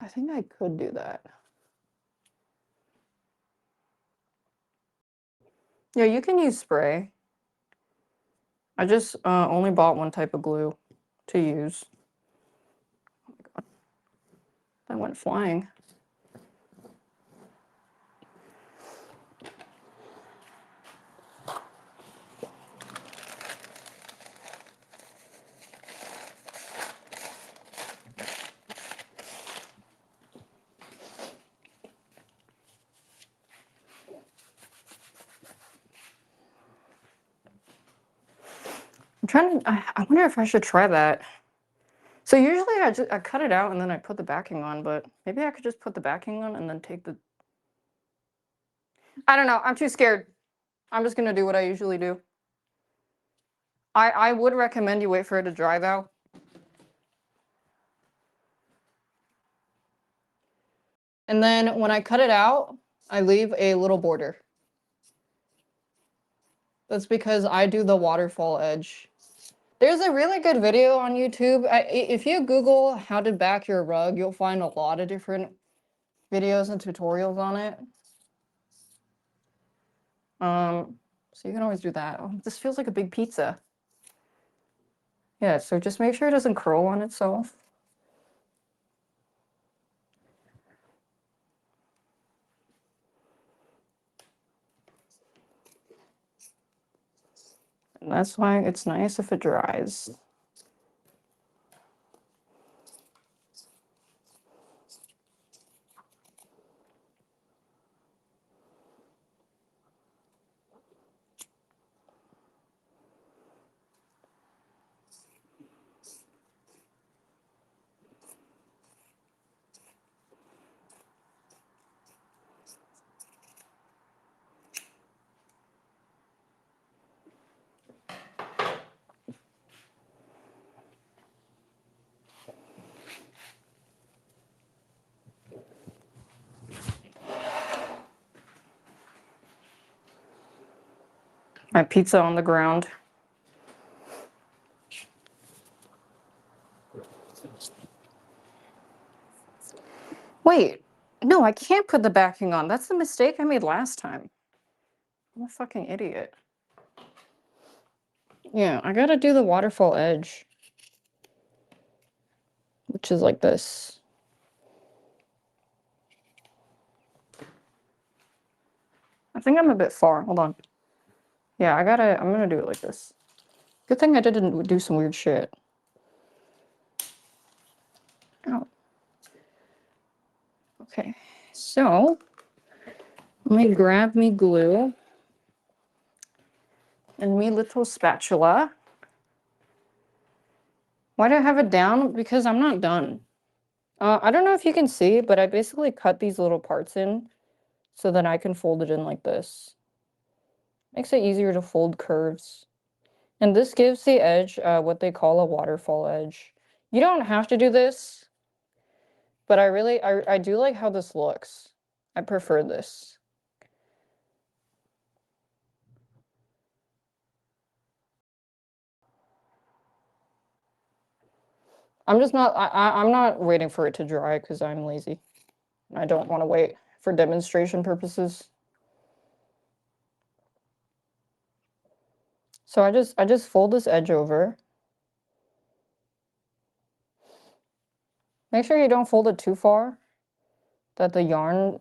I think I could do that. Yeah, you can use spray. I just only bought one type of glue to use. Oh my god, that went flying. I'm trying to, I wonder if I should try that. So usually I cut it out and then I put the backing on, but maybe I could just put the backing on and then take the... I don't know, I'm too scared. I'm just gonna do what I usually do. I would recommend you wait for it to dry though. And then when I cut it out, I leave a little border. That's because I do the waterfall edge. There's a really good video on YouTube. If you Google how to back your rug, you'll find a lot of different videos and tutorials on it. So you can always do that. Oh, this feels like a big pizza. Yeah, so just make sure it doesn't curl on itself. And that's why it's nice if it dries. My pizza on the ground. Wait, no, I can't put the backing on. That's the mistake I made last time. I'm a fucking idiot. Yeah, I gotta do the waterfall edge, which is like this. I think I'm a bit far. Hold on. Yeah, I'm gonna do it like this. Good thing I didn't do some weird shit. Oh. Okay, so let me grab me glue and me little spatula. Why do I have it down? Because I'm not done. I don't know if you can see, but I basically cut these little parts in so that I can fold it in like this. Makes it easier to fold curves. And this gives the edge what they call a waterfall edge. You don't have to do this, but I do like how this looks. I prefer this. I'm not waiting for it to dry because I'm lazy. I don't want to wait for demonstration purposes. So I just fold this edge over. Make sure you don't fold it too far, that the yarn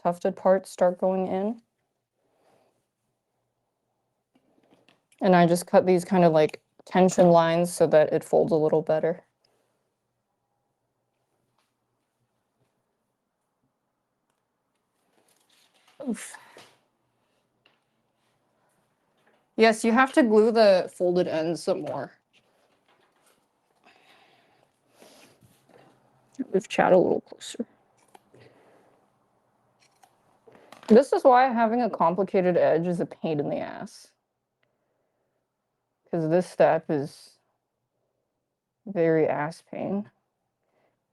tufted parts start going in. And I just cut these kind of like tension lines so that it folds a little better. Oof. Yes, you have to glue the folded ends some more. Move Chad a little closer. This is why having a complicated edge is a pain in the ass. Because this step is very ass pain.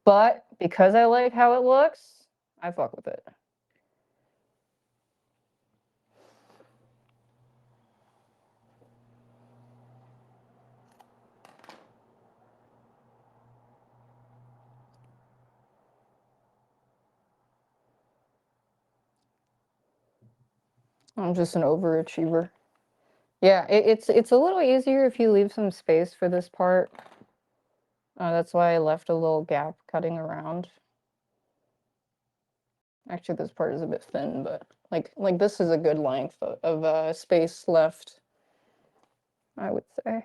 But because I like how it looks, I fuck with it. I'm just an overachiever. Yeah, it's a little easier if you leave some space for this part. That's why I left a little gap cutting around. Actually, this part is a bit thin, but like this is a good length of space left, I would say.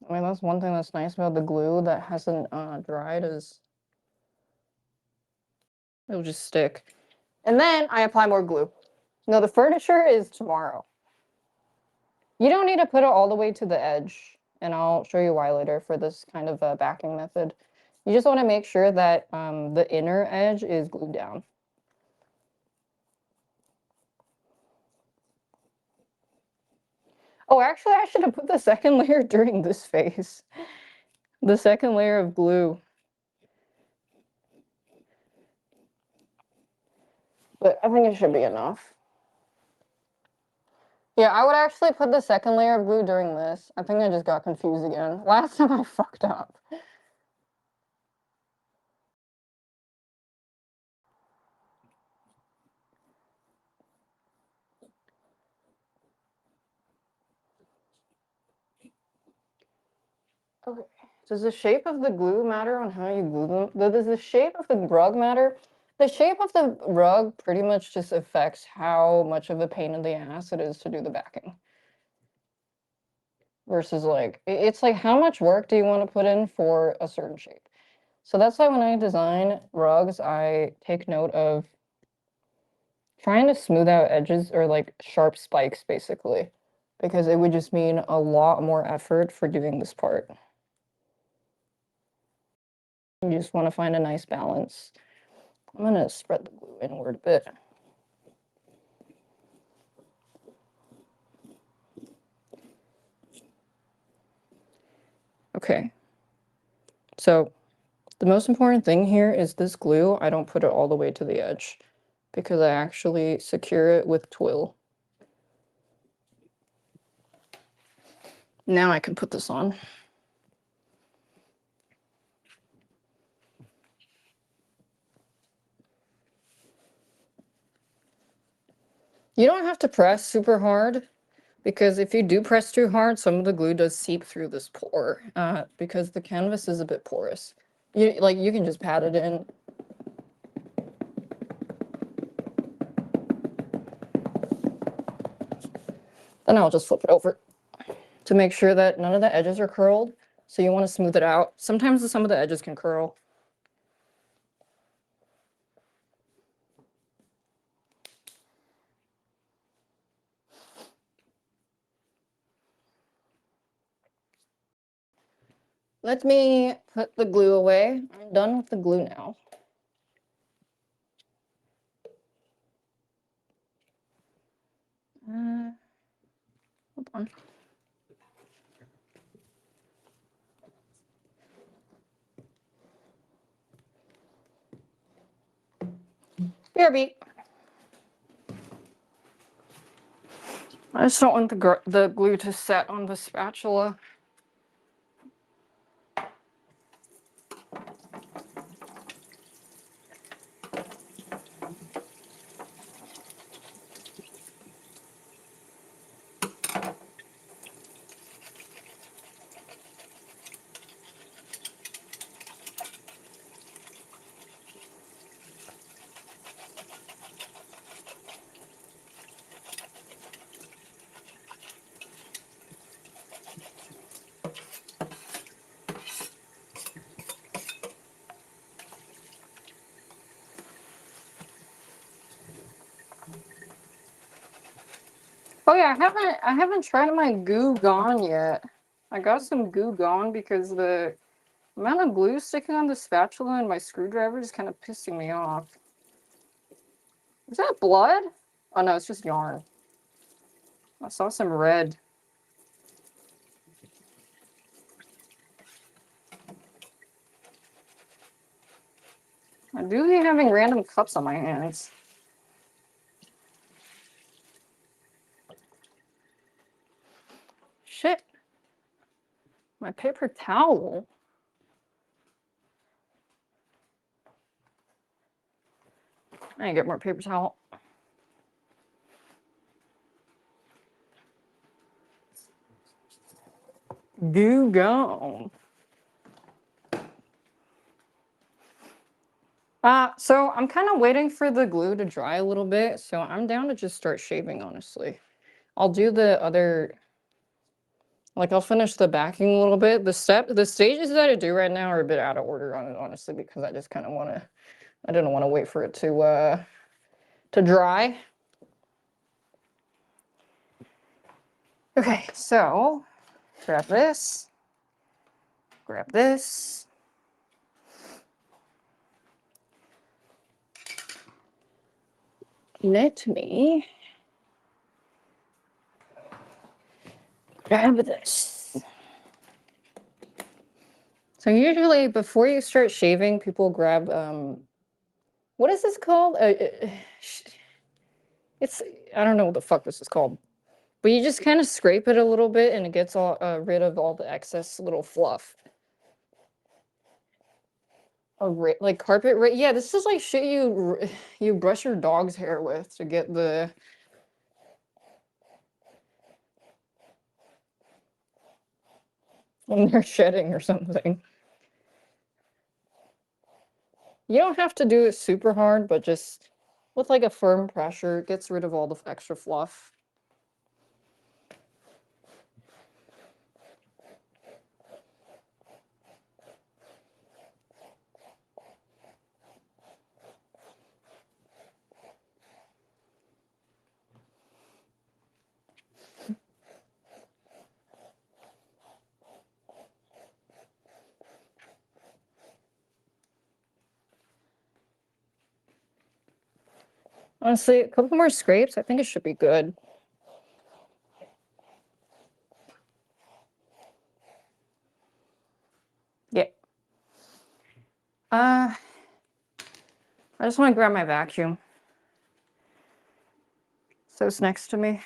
I mean, that's one thing that's nice about the glue that hasn't dried is it'll just stick. And then I apply more glue. No, the furniture is tomorrow. You don't need to put it all the way to the edge, and I'll show you why later for this kind of backing method. You just want to make sure that the inner edge is glued down. Oh, actually, I should have put the second layer during this phase. The second layer of glue. But I think it should be enough. Yeah, I would actually put the second layer of glue during this. I think I just got confused again. Last time I fucked up. Okay. Does the shape of the glue matter on how you glue them? Does the shape of the rug matter? The shape of the rug pretty much just affects how much of a pain in the ass it is to do the backing. Versus like, it's like how much work do you want to put in for a certain shape? So that's why when I design rugs, I take note of trying to smooth out edges or like sharp spikes basically, because it would just mean a lot more effort for doing this part. You just want to find a nice balance. I'm gonna spread the glue inward a bit. Okay. So the most important thing here is this glue, I don't put it all the way to the edge because I actually secure it with twill. Now I can put this on. You don't have to press super hard because if you do press too hard, some of the glue does seep through this pore because the canvas is a bit porous. You can just pat it in. Then I'll just flip it over to make sure that none of the edges are curled. So you want to smooth it out. Sometimes some of the edges can curl. Let me put the glue away. I'm done with the glue now. Hold on. BRB. I just don't want the glue to set on the spatula. Oh yeah, I haven't tried my Goo Gone yet. I got some Goo Gone because the amount of glue sticking on the spatula and my screwdriver is kind of pissing me off. Is that blood? Oh no, it's just yarn. I saw some red. I do be having random cups on my hands. Shit. My paper towel. I need to get more paper towel. Goo Gone. So I'm kind of waiting for the glue to dry a little bit, so I'm down to just start shaving, honestly. I'll do the other, like I'll finish the backing a little bit. The stages that I do right now are a bit out of order on it, honestly, because I just kind of want to, I didn't want to wait for it to dry. Okay, so grab this, grab this. Let me grab this. So usually before you start shaving, people grab What is this called? It's, I don't know what the fuck this is called. But you just kind of scrape it a little bit and it gets all rid of all the excess little fluff. Like carpet yeah, this is like shit you brush your dog's hair with to get the when they're shedding or something. You don't have to do it super hard, but just with like a firm pressure, it gets rid of all the extra fluff. Honestly, a couple more scrapes, I think it should be good. Yeah. I just want to grab my vacuum. So it's next to me.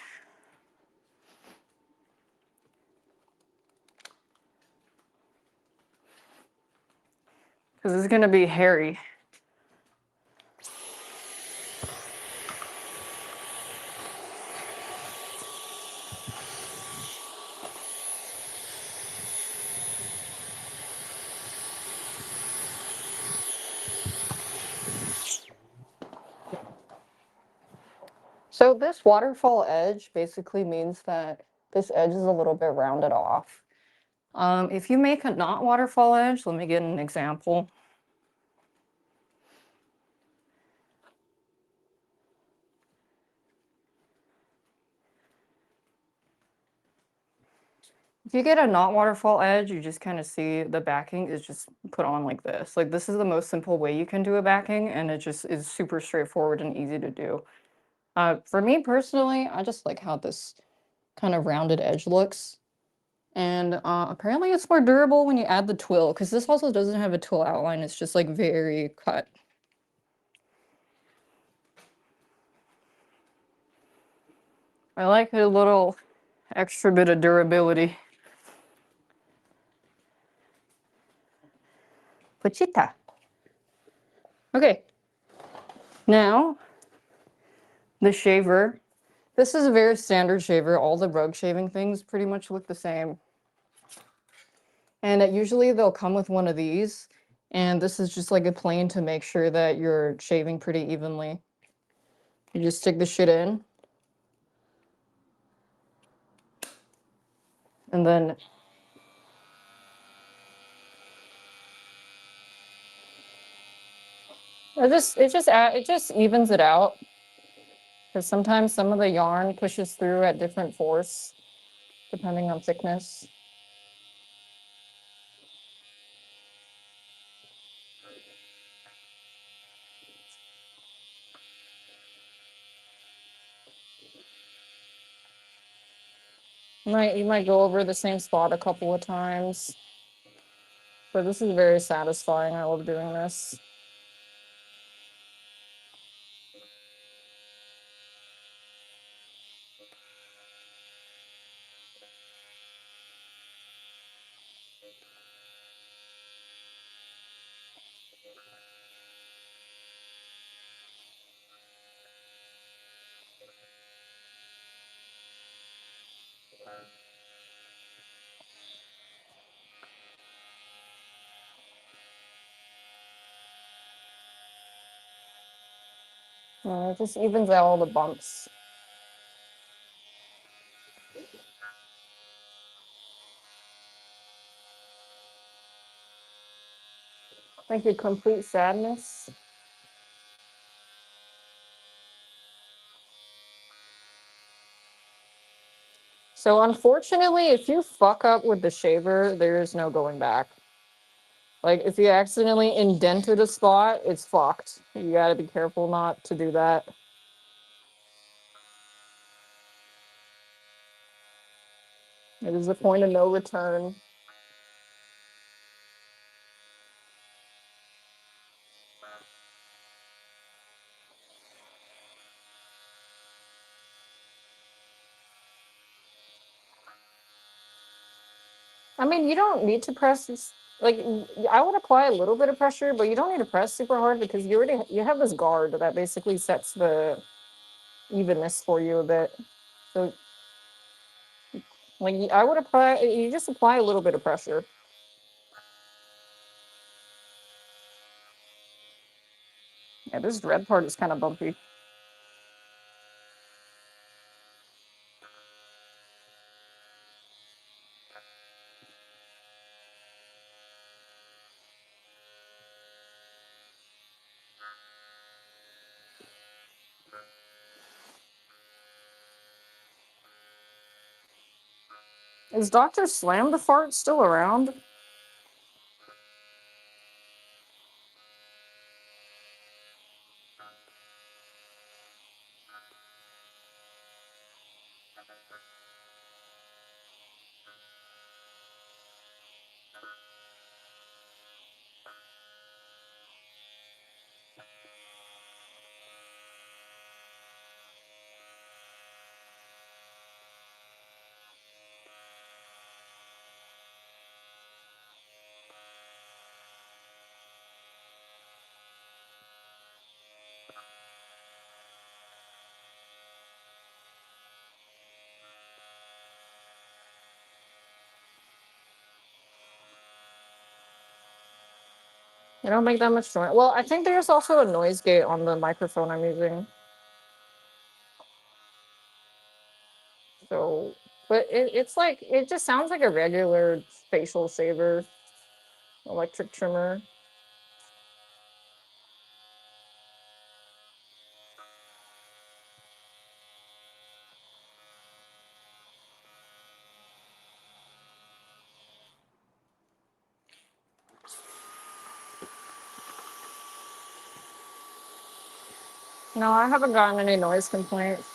Because it's gonna be hairy. So this waterfall edge basically means that this edge is a little bit rounded off. If you make a not waterfall edge, let me get an example. If you get a not waterfall edge, you just kind of see the backing is just put on like this. Like this is the most simple way you can do a backing, and it just is super straightforward and easy to do. For me personally, I just like how this kind of rounded edge looks. And apparently it's more durable when you add the twill, because this also doesn't have a twill outline. It's just like very cut. I like a little extra bit of durability. Pochita. Okay. Now, the shaver. This is a very standard shaver. All the rug shaving things pretty much look the same. And usually they'll come with one of these. And this is just like a plane to make sure that you're shaving pretty evenly. You just stick the shit in. And then it just evens it out. Because sometimes some of the yarn pushes through at different force, depending on thickness. You might go over the same spot a couple of times. But this is very satisfying. I love doing this. It just evens out all the bumps. Like a complete sadness. So unfortunately, if you fuck up with the shaver, there is no going back. Like if you accidentally indented a spot, it's fucked. You gotta be careful not to do that. It is a point of no return. I mean, you don't need to press this. Like, I would apply a little bit of pressure, but you don't need to press super hard because you have this guard that basically sets the evenness for you a bit. So, like, I would apply. You just apply a little bit of pressure. Yeah, this red part is kind of bumpy. Is Dr. Slam the Fart still around? I don't make that much noise. Well, I think there's also a noise gate on the microphone I'm using. So, but it's like, it just sounds like a regular facial saver electric trimmer. No, I haven't gotten any noise complaints.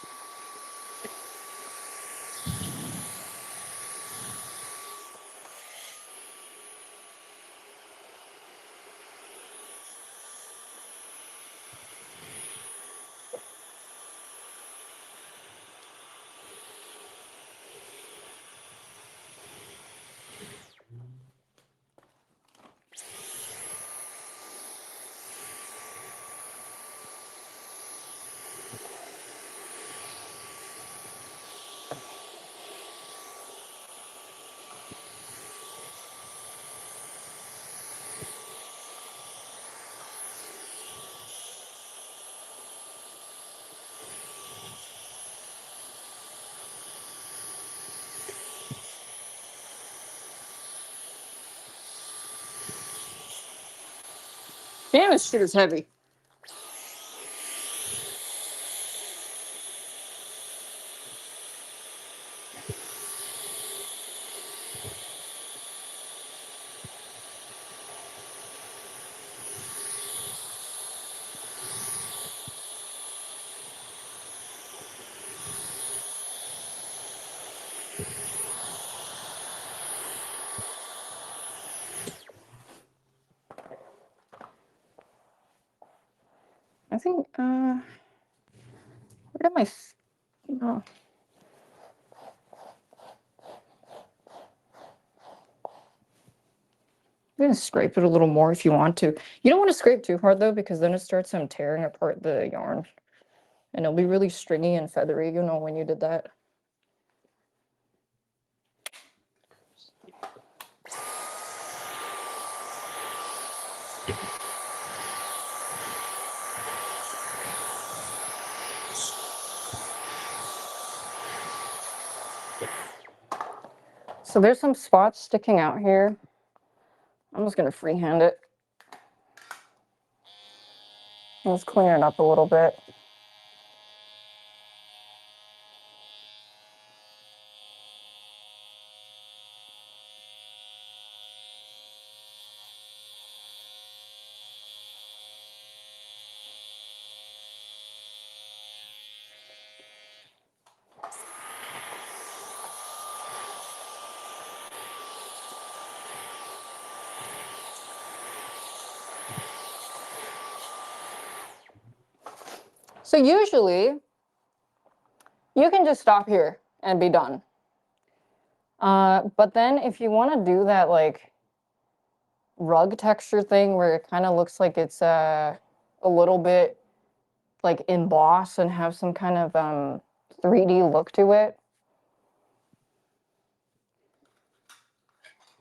Damn, this shit is heavy. I think, where did my, oh. I'm gonna scrape it a little more if you want to. You don't want to scrape too hard though, because then it starts tearing apart the yarn. And it'll be really stringy and feathery, you know, when you did that. So there's some spots sticking out here. I'm just gonna freehand it. Let's clean it up a little bit. So usually you can just stop here and be done. But then if you want to do that like rug texture thing where it kind of looks like it's a little bit like embossed and have some kind of 3D look to it.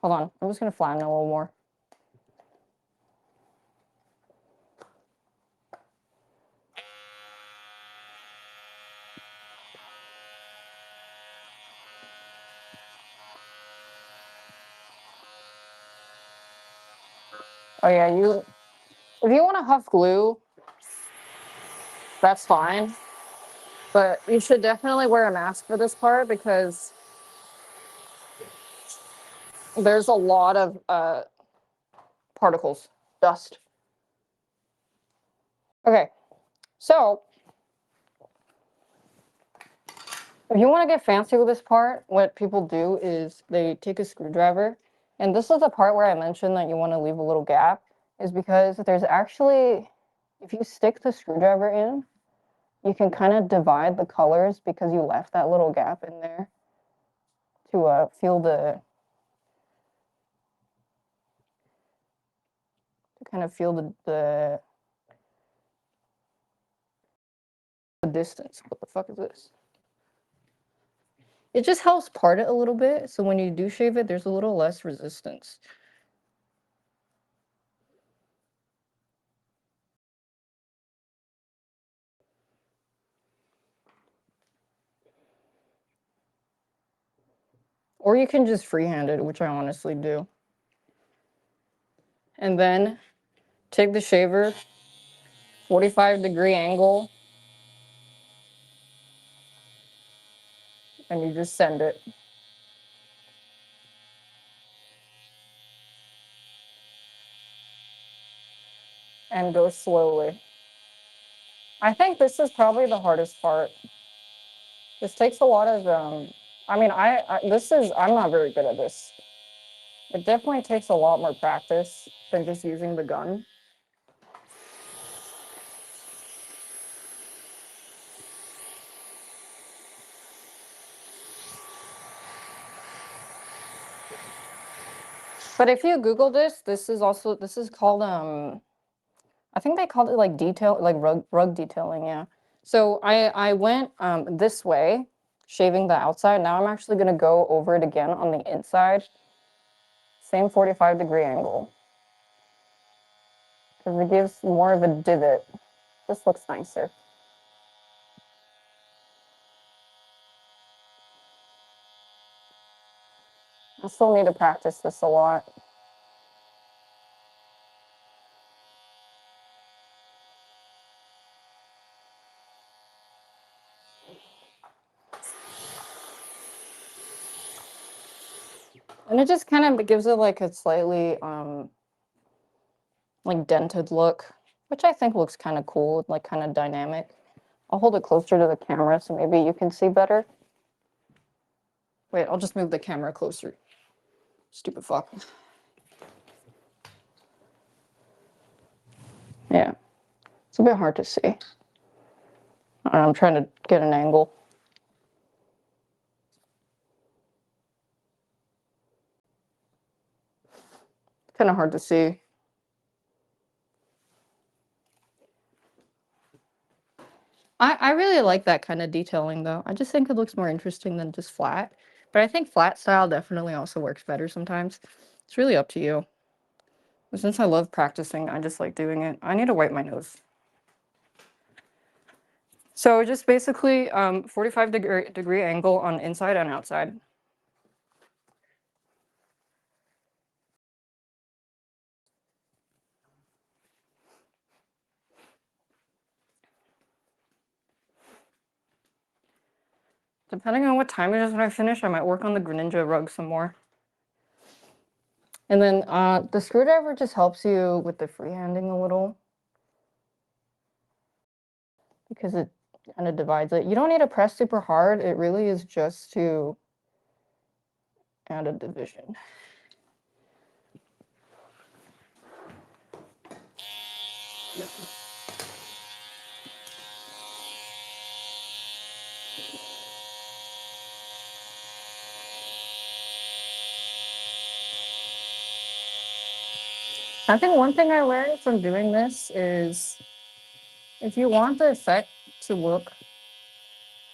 Hold on, I'm just gonna flatten it a little more. Oh yeah, if you want to huff glue, that's fine. But you should definitely wear a mask for this part because there's a lot of particles, dust. Okay, so if you want to get fancy with this part, what people do is they take a screwdriver, and this is the part where I mentioned that you want to leave a little gap, is because there's actually, if you stick the screwdriver in, you can kind of divide the colors because you left that little gap in there to feel the distance. What the fuck is this? It just helps part it a little bit, so when you do shave it, there's a little less resistance. Or you can just freehand it, which I honestly do. And then take the shaver, 45-degree angle, and you just send it. And go slowly. I think this is probably the hardest part. This takes a lot of, I mean, I'm not very good at this. It definitely takes a lot more practice than just using the gun. But if you Google this, this is called, I think they called it like rug detailing, yeah. So I went this way, shaving the outside. Now I'm actually gonna go over it again on the inside. Same 45-degree angle. Because it gives more of a divot. This looks nicer. I still need to practice this a lot. And it just kind of gives it like a slightly like dented look, which I think looks kind of cool, like kind of dynamic. I'll hold it closer to the camera so maybe you can see better. Wait, I'll just move the camera closer. Stupid fuck. Yeah, it's a bit hard to see. I'm trying to get an angle. Kind of hard to see. I really like that kind of detailing though. I just think it looks more interesting than just flat. But I think flat style definitely also works better sometimes. It's really up to you. But since I love practicing, I just like doing it. I need to wipe my nose. So just basically 45-degree angle on inside and outside. Depending on what time it is when I finish, I might work on the Greninja rug some more. And then the screwdriver just helps you with the freehanding a little because it kind of divides it. You don't need to press super hard. It really is just to add a division. I think one thing I learned from doing this is if you want the effect to look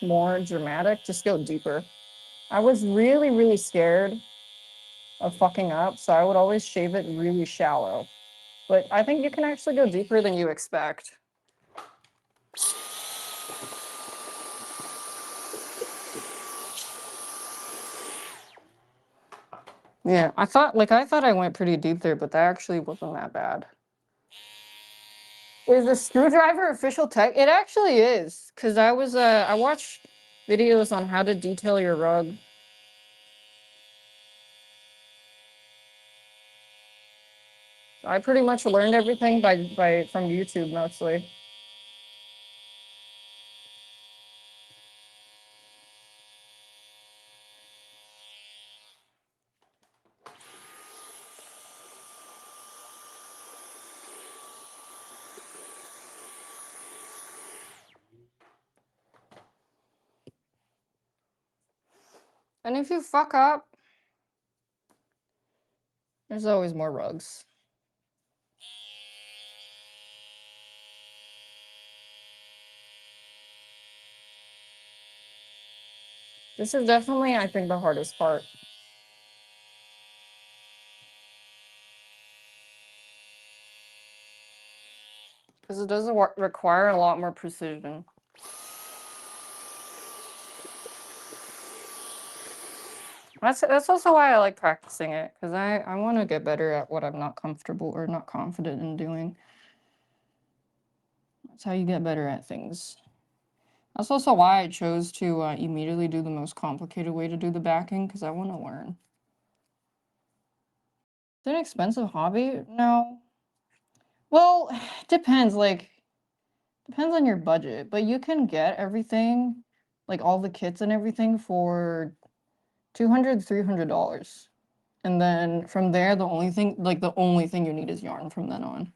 more dramatic, just go deeper. I was really, really scared of fucking up, so I would always shave it really shallow. But I think you can actually go deeper than you expect. Yeah, I thought I went pretty deep there, but that actually wasn't that bad. Is the screwdriver official tech? It actually is, because I watched videos on how to detail your rug. I pretty much learned everything from YouTube mostly. And if you fuck up, there's always more rugs. This is definitely, I think, the hardest part. Because it does require a lot more precision. That's also why I like practicing it, because I want to get better at what I'm not comfortable or not confident in doing. That's how you get better at things. That's also why I chose to immediately do the most complicated way to do the backing, because I want to learn. Is it an expensive hobby? No. Well, depends. Depends on your budget, but you can get everything, like all the kits and everything, for $200, $300. And then from there, the only thing you need is yarn from then on.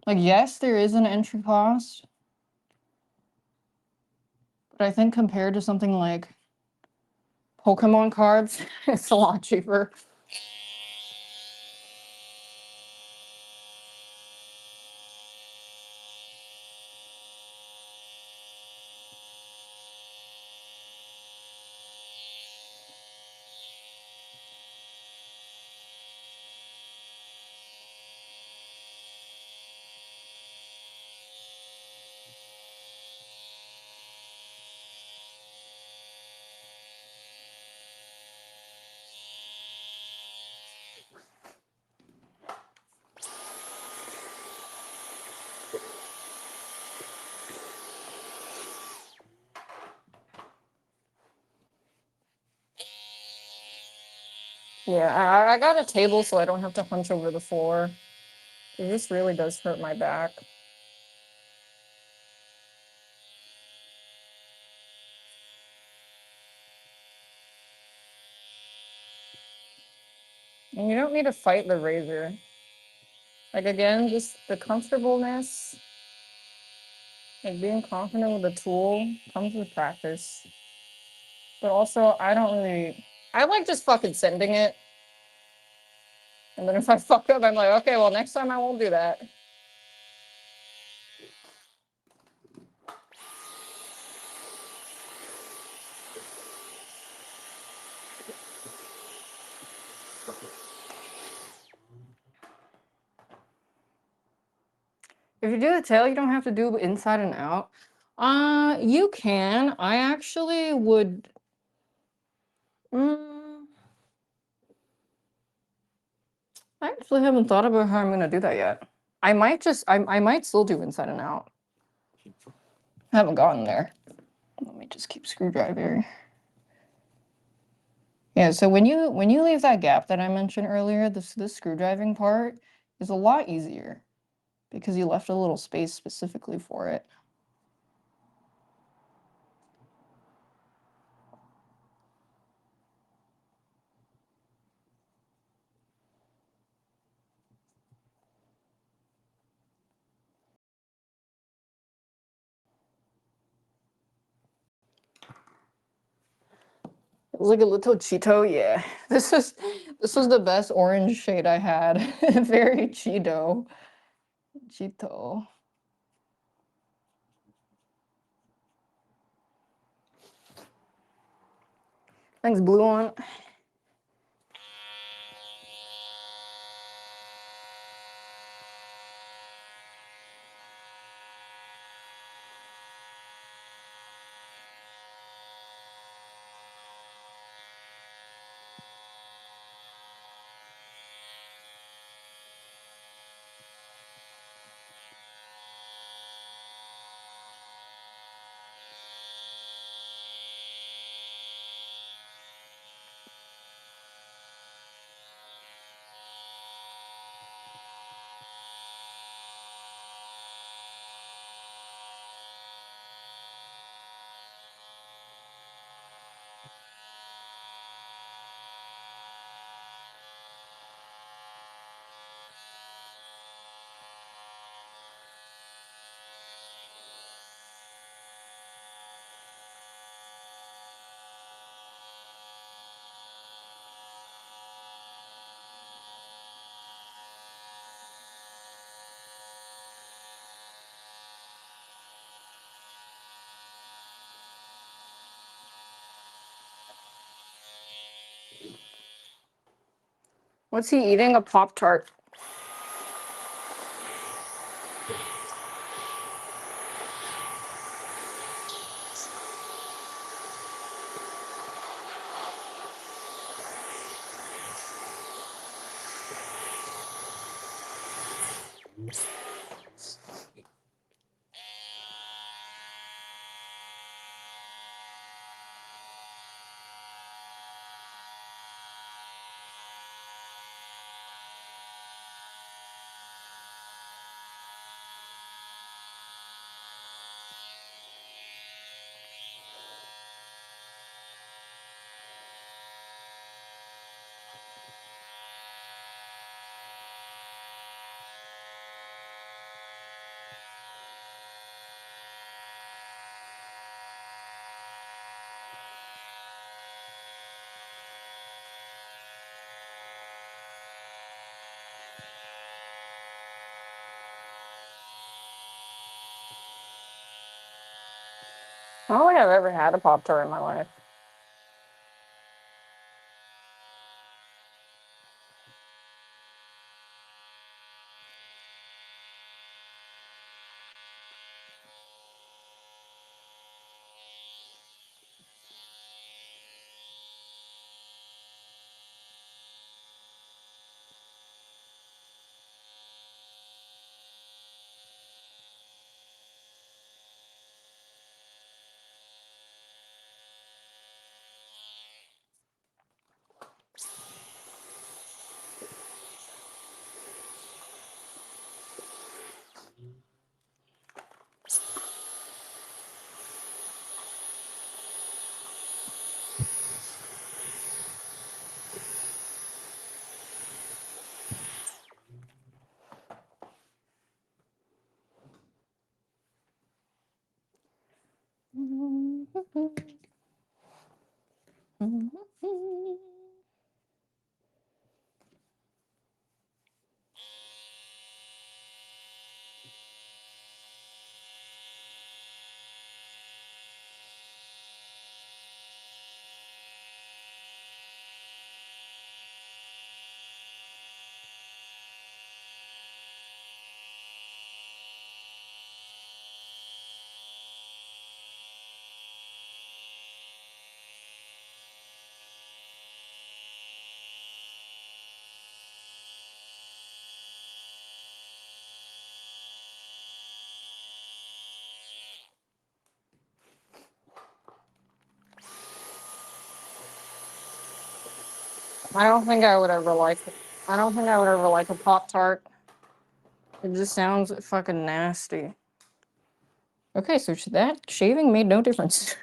Like, yes, there is an entry cost, but I think compared to something like Pokemon cards, it's a lot cheaper. Yeah, I got a table so I don't have to hunch over the floor. This really does hurt my back. And you don't need to fight the razor. Like, again, just the comfortableness, like being confident with the tool comes with practice. But also, I like just fucking sending it. And then if I fuck up, I'm like, okay, well, next time I won't do that. If you do the tail, you don't have to do inside and out. You can. I actually would. Mm, I actually haven't thought about how I'm gonna do that yet. I might still do inside and out. I haven't gotten there. Let me just keep screwdriver. Yeah, so when you leave that gap that I mentioned earlier, this screwdriving part is a lot easier because you left a little space specifically for it. like a little Cheeto, yeah. This was the best orange shade I had. Very Cheeto. Cheeto. Thanks, blue one. What's he eating? A Pop-Tart. I don't think I've ever had a Pop-Tart in my life. I don't think I would ever like it. I don't think I would ever like a Pop-Tart. It just sounds fucking nasty. Okay, so that shaving made no difference.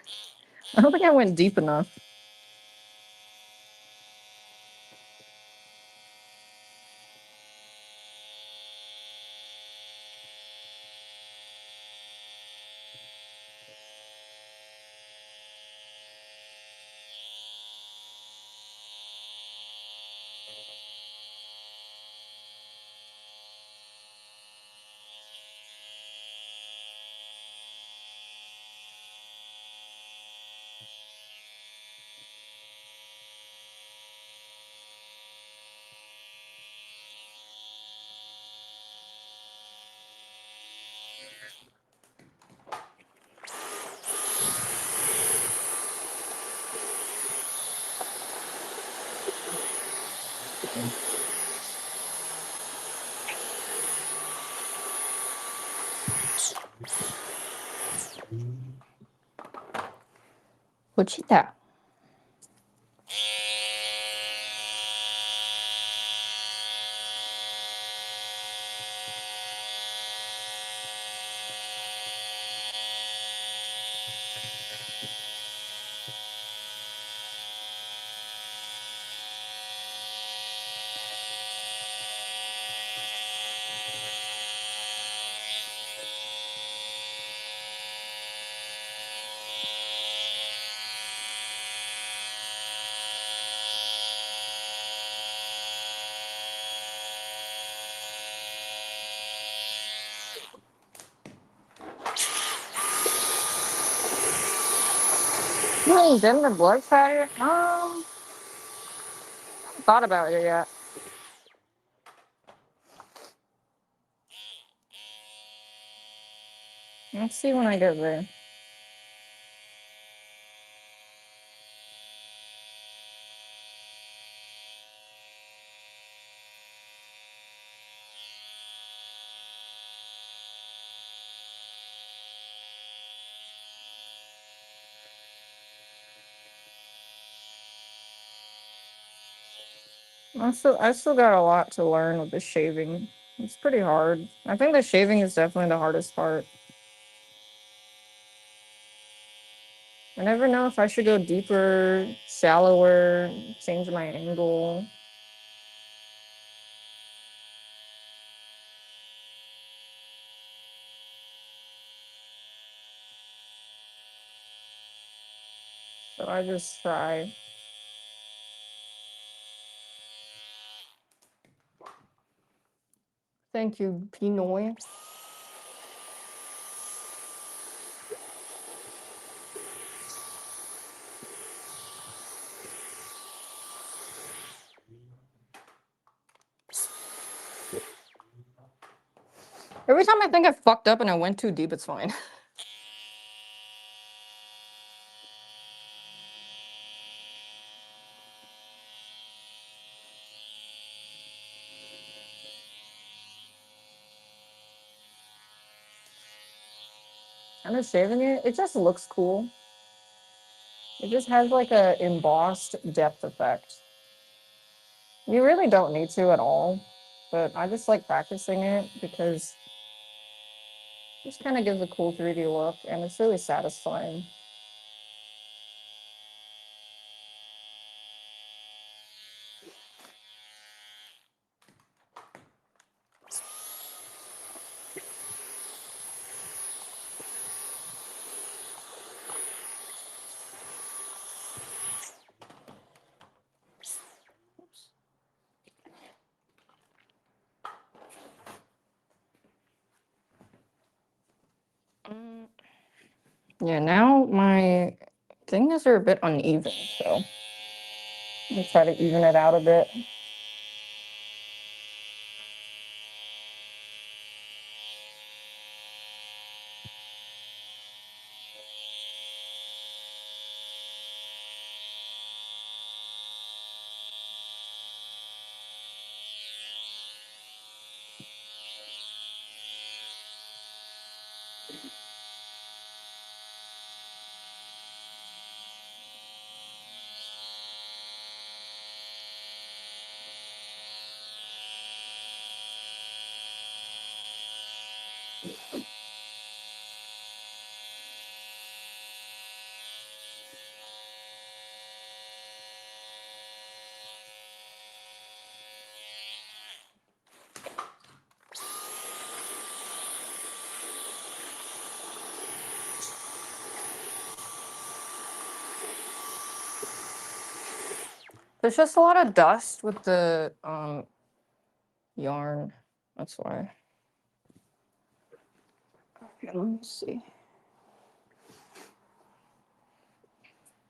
I don't think I went deep enough. Pochita. Dim the blood fire? Thought about it yet. Let's see when I get there. I still got a lot to learn with the shaving. It's pretty hard. I think the shaving is definitely the hardest part. I never know if I should go deeper, shallower, change my angle. So I just try. Thank you, Pinoy. Every time I think I fucked up and I went too deep, it's fine. I'm just shaving it. It just looks cool. It just has like a embossed depth effect. You really don't need to at all, but I just like practicing it because it just kind of gives a cool 3D look and it's really satisfying. Yeah, now my things are a bit uneven, so I'll try to even it out a bit. There's just a lot of dust with the yarn. That's why. Okay, let me see.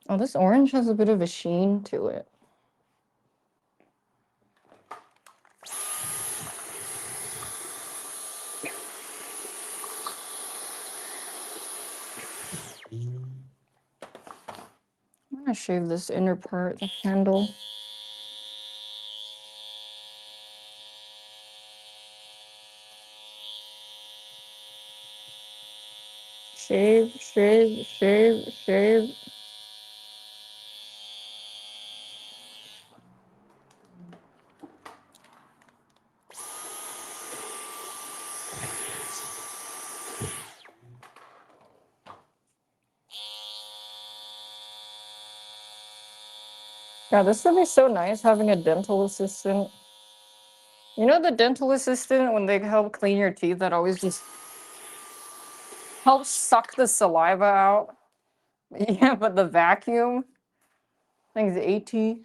Oh, this orange has a bit of a sheen to it. gonna shave this inner part, the handle. Shave, shave, shave, shave. Yeah, this would be so nice having a dental assistant. You know the dental assistant, when they help clean your teeth, that always just helps suck the saliva out? Yeah, but the vacuum, I think it's AT.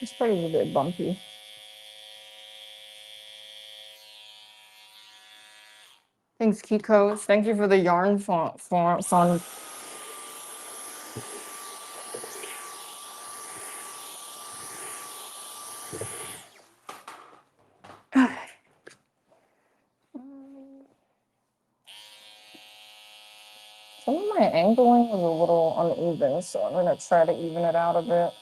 This part is a bit bumpy. Thanks, Kiko. Thank you for the yarn font. Some of my angling was a little uneven, so I'm gonna try to even it out a bit.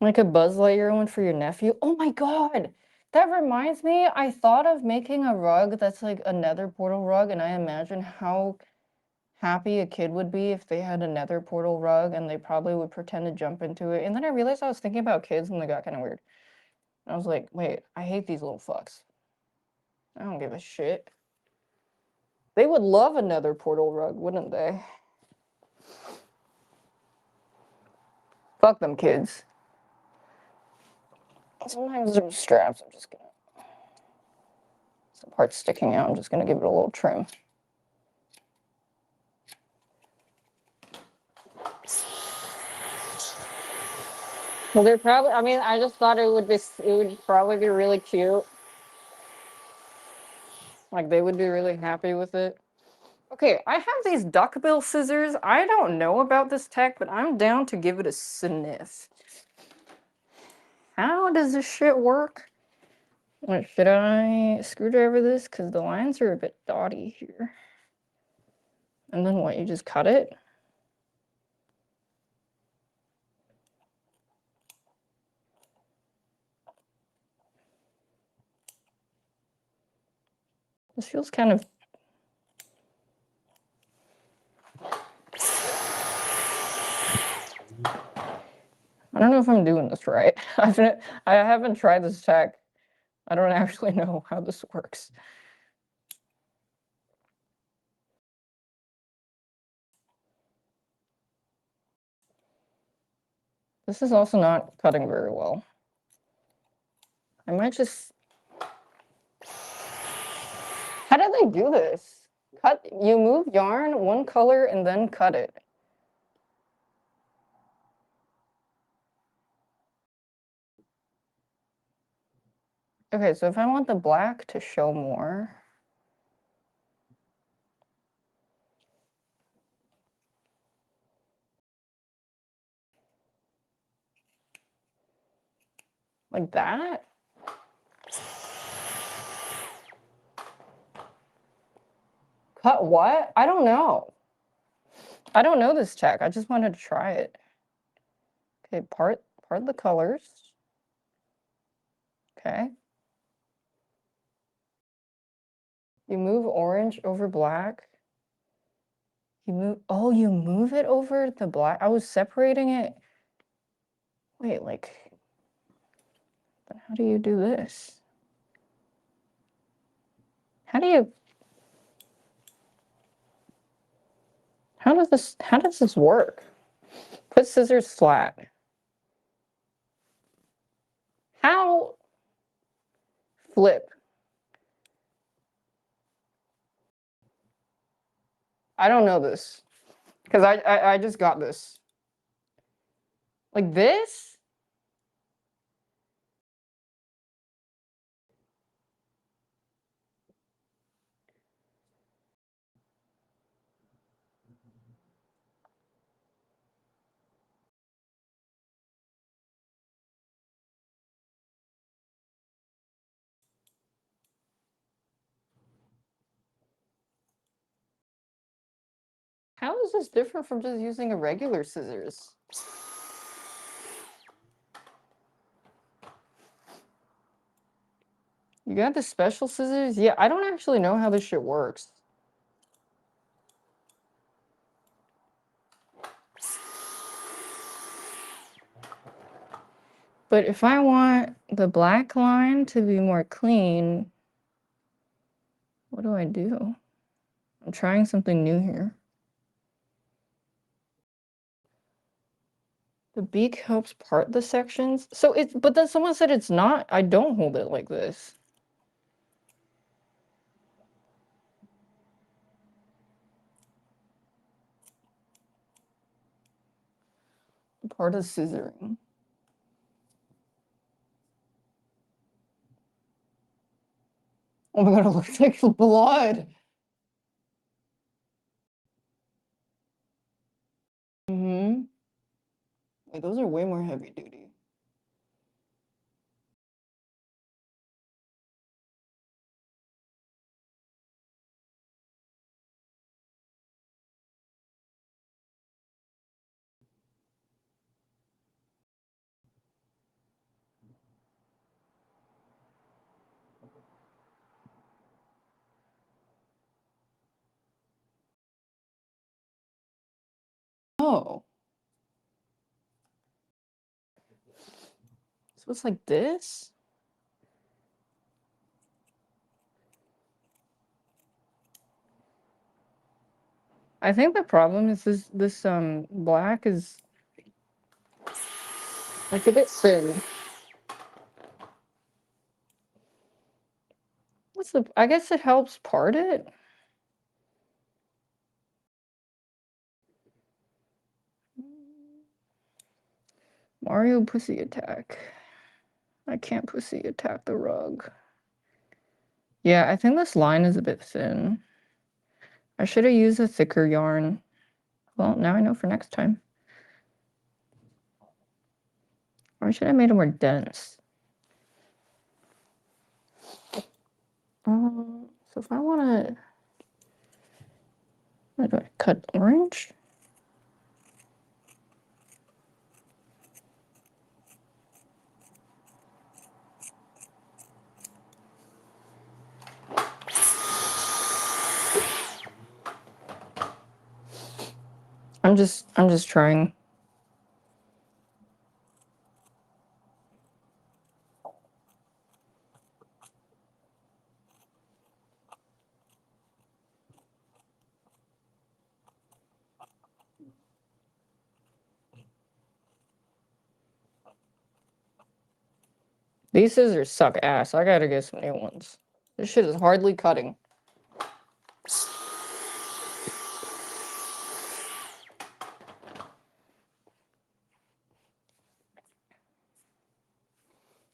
Like a Buzz Lightyear one for your nephew. Oh my god! That reminds me, I thought of making a rug that's like a nether portal rug, and I imagine how happy a kid would be if they had a nether portal rug and they probably would pretend to jump into it. And then I realized I was thinking about kids and they got kind of weird. I was like, wait, I hate these little fucks. I don't give a shit. They would love a nether portal rug, wouldn't they? Fuck them kids. Sometimes there's straps. I'm just gonna. Some parts sticking out. I'm just gonna give it a little trim. Well, they're probably. I mean, I just thought it would be. It would probably be really cute. Like they would be really happy with it. Okay, I have these duckbill scissors. I don't know about this tech, but I'm down to give it a sniff. How does this shit work? Should I screwdriver this? Because the lines are a bit dotty here. And then what, you just cut it? This feels kind of... I don't know if I'm doing this right. I haven't tried this tech. I don't actually know how this works. This is also not cutting very well. I might just... How do they do this? You move yarn one color and then cut it. Okay, so if I want the black to show more, like that? Cut what? I don't know. I don't know this tech. I just wanted to try it. Okay, part the colors. Okay. You move orange over black. You move it over the black. I was separating it. Wait, like, Then how do you do this? How does this work? Put scissors flat. How? Flip. I don't know this. Because I just got this. Like this? How is this different from just using a regular scissors? You got the special scissors? Yeah, I don't actually know how this shit works. But if I want the black line to be more clean, what do I do? I'm trying something new here. The beak helps part the sections. So it's, but then someone said it's not. I don't hold it like this. Part of scissoring. Oh my god, it looks like blood. Mm-hmm. Wait, those are way more heavy duty. Oh. So it's like this? I think the problem is this black is like a bit thin. What's the, I guess it helps part it. Mario pussy attack. I can't pussy attack the rug. Yeah, I think this line is a bit thin. I should have used a thicker yarn. Well, now I know for next time. Or should I have made it more dense? So if I want to, how do I cut orange? I'm just trying. These scissors suck ass. I gotta get some new ones. This shit is hardly cutting.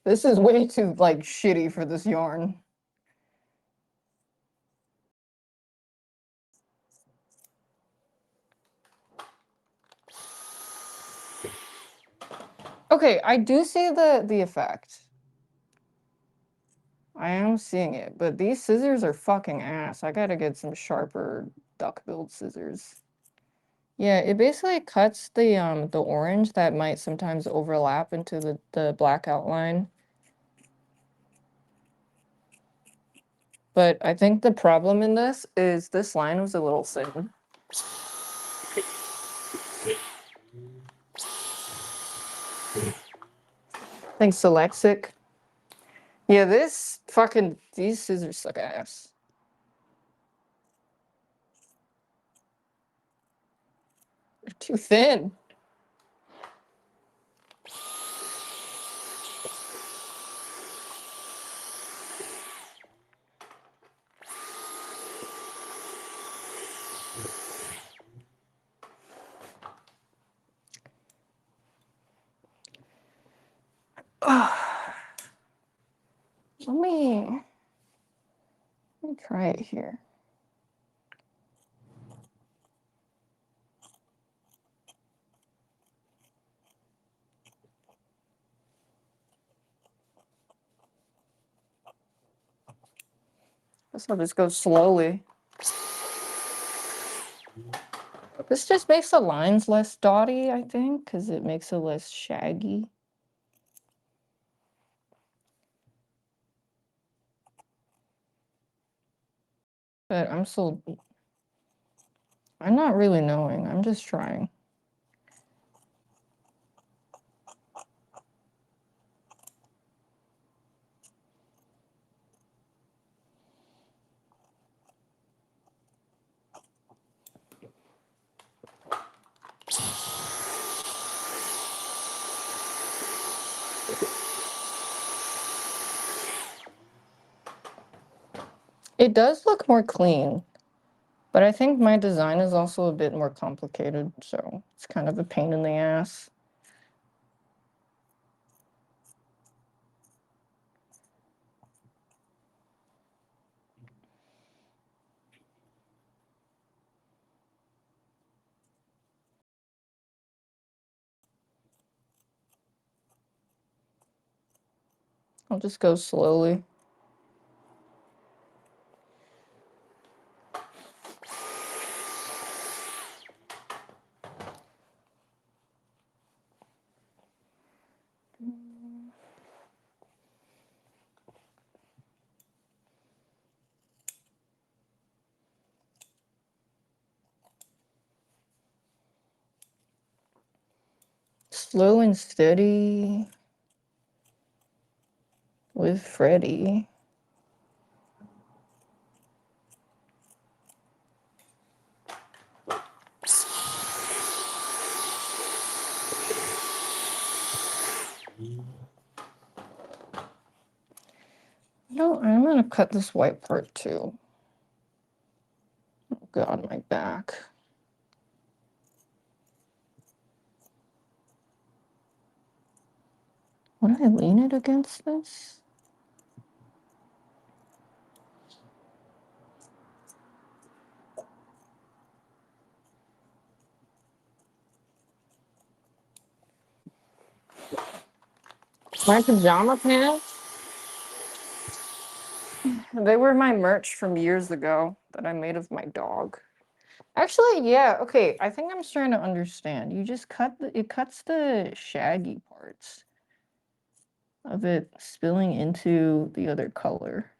This is way too, like, shitty for this yarn. Okay, I do see the effect. I am seeing it, but these scissors are fucking ass. I gotta get some sharper duck-billed scissors. Yeah, it basically cuts the orange that might sometimes overlap into the black outline. But I think the problem in this is this line was a little thin. Thanks, Lexic. Yeah, these scissors suck ass. They're too thin. Let me try it here. This will just go slowly. This just makes the lines less dotty, I think, because it makes it less shaggy. But I'm not really knowing. I'm just trying. It does look more clean, but I think my design is also a bit more complicated, so it's kind of a pain in the ass. I'll just go slowly. Slow and steady with Freddy. No, I'm gonna cut this white part too. Oh God, my back. Would I lean it against this? My pajama pants? They were my merch from years ago that I made of my dog. Actually, yeah, okay, I think I'm starting to understand. You just it cuts the shaggy parts of it spilling into the other color.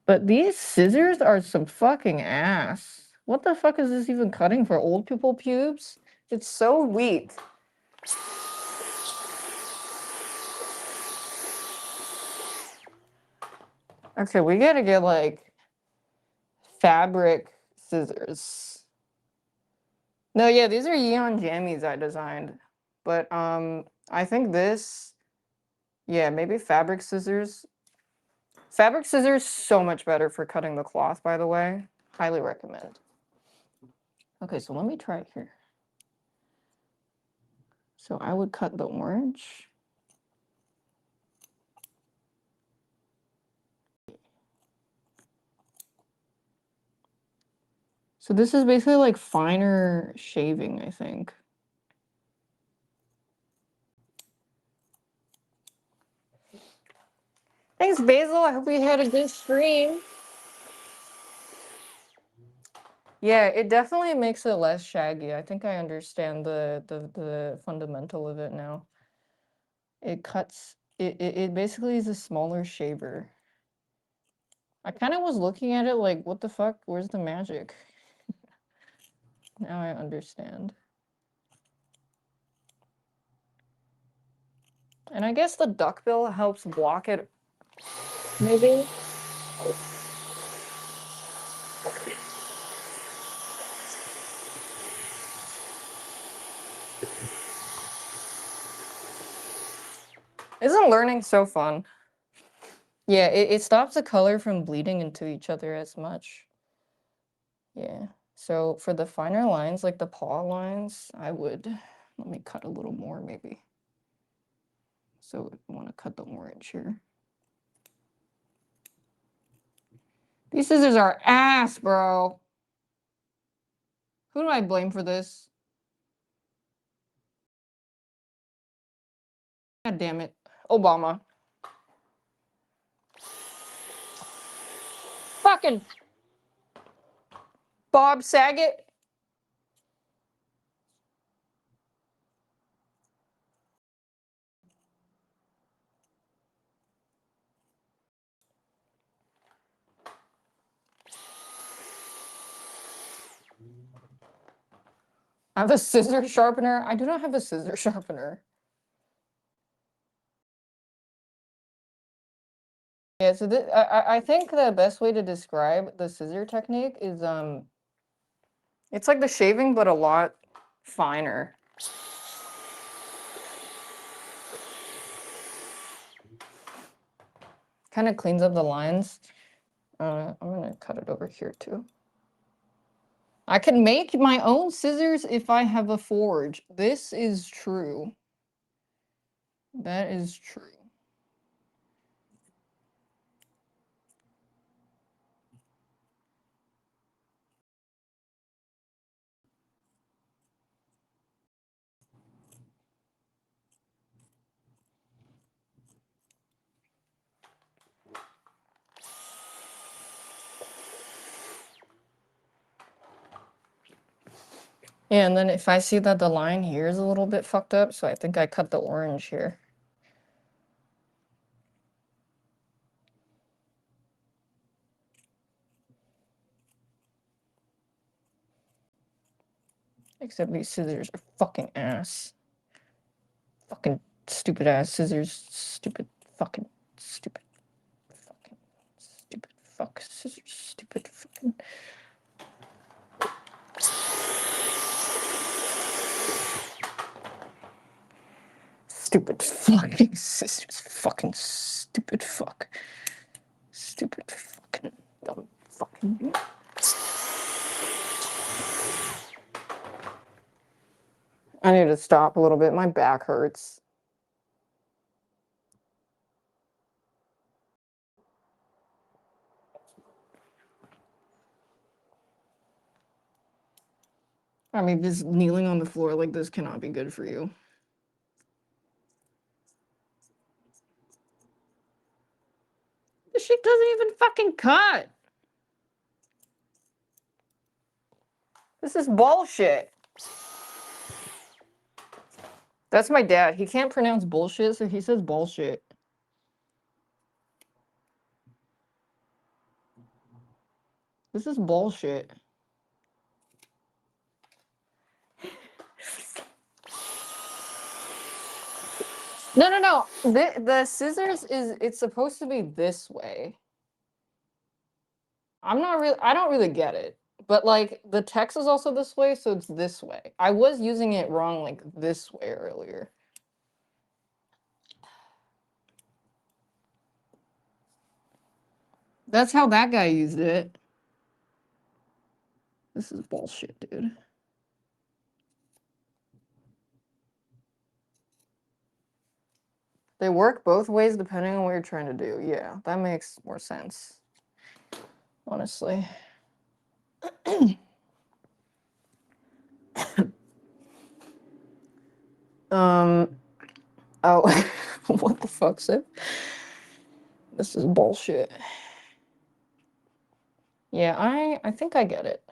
But these scissors are some fucking ass. What the fuck is this even cutting for old people pubes? It's so weak. Okay, we gotta get like fabric scissors. No, yeah, these are Yeon jammies I designed. But I think this, yeah, maybe fabric scissors. Fabric scissors so much better for cutting the cloth, by the way. Highly recommend. Okay, so let me try it here. So I would cut the orange. So this is basically like finer shaving, I think. Thanks, Basil. I hope you had a good stream. Yeah, it definitely makes it less shaggy. I think I understand the fundamental of it now. It cuts it basically is a smaller shaver. I kind of was looking at it like, what the fuck? Where's the magic? Now I understand. And I guess the duckbill helps block it maybe. Isn't learning so fun? Yeah, it stops the color from bleeding into each other as much. Yeah. So for the finer lines, like the paw lines, I would, let me cut a little more maybe. So I want to cut the orange here. These scissors are ass, bro. Who do I blame for this? God damn it. Obama. Fucking Bob Saget. I have a scissor sharpener. I do not have a scissor sharpener. Yeah, so I think the best way to describe the scissor technique is it's like the shaving but a lot finer. Kind of cleans up the lines. I'm gonna cut it over here too. I can make my own scissors if I have a forge. This is true. That is true. Yeah, and then if I see that the line here is a little bit fucked up, so I think I cut the orange here. Except these scissors are fucking ass. Fucking stupid ass scissors. Stupid fucking stupid fucking stupid fuck scissors. Stupid fucking. Stupid fucking scissors. Fucking stupid fuck. Stupid fucking dumb fucking. I need to stop a little bit. My back hurts. I mean, just kneeling on the floor like this cannot be good for you. This shit doesn't even fucking cut. This is bullshit. That's my dad. He can't pronounce bullshit, so he says bullshit. This is bullshit. No, no, no. The scissors is it's supposed to be this way. I don't really get it. But like the text is also this way, so it's this way. I was using it wrong like this way earlier. That's how that guy used it. This is bullshit, dude. They work both ways depending on what you're trying to do. Yeah, that makes more sense. Honestly. Oh, what the fuck's it? This is bullshit. Yeah, I think I get it.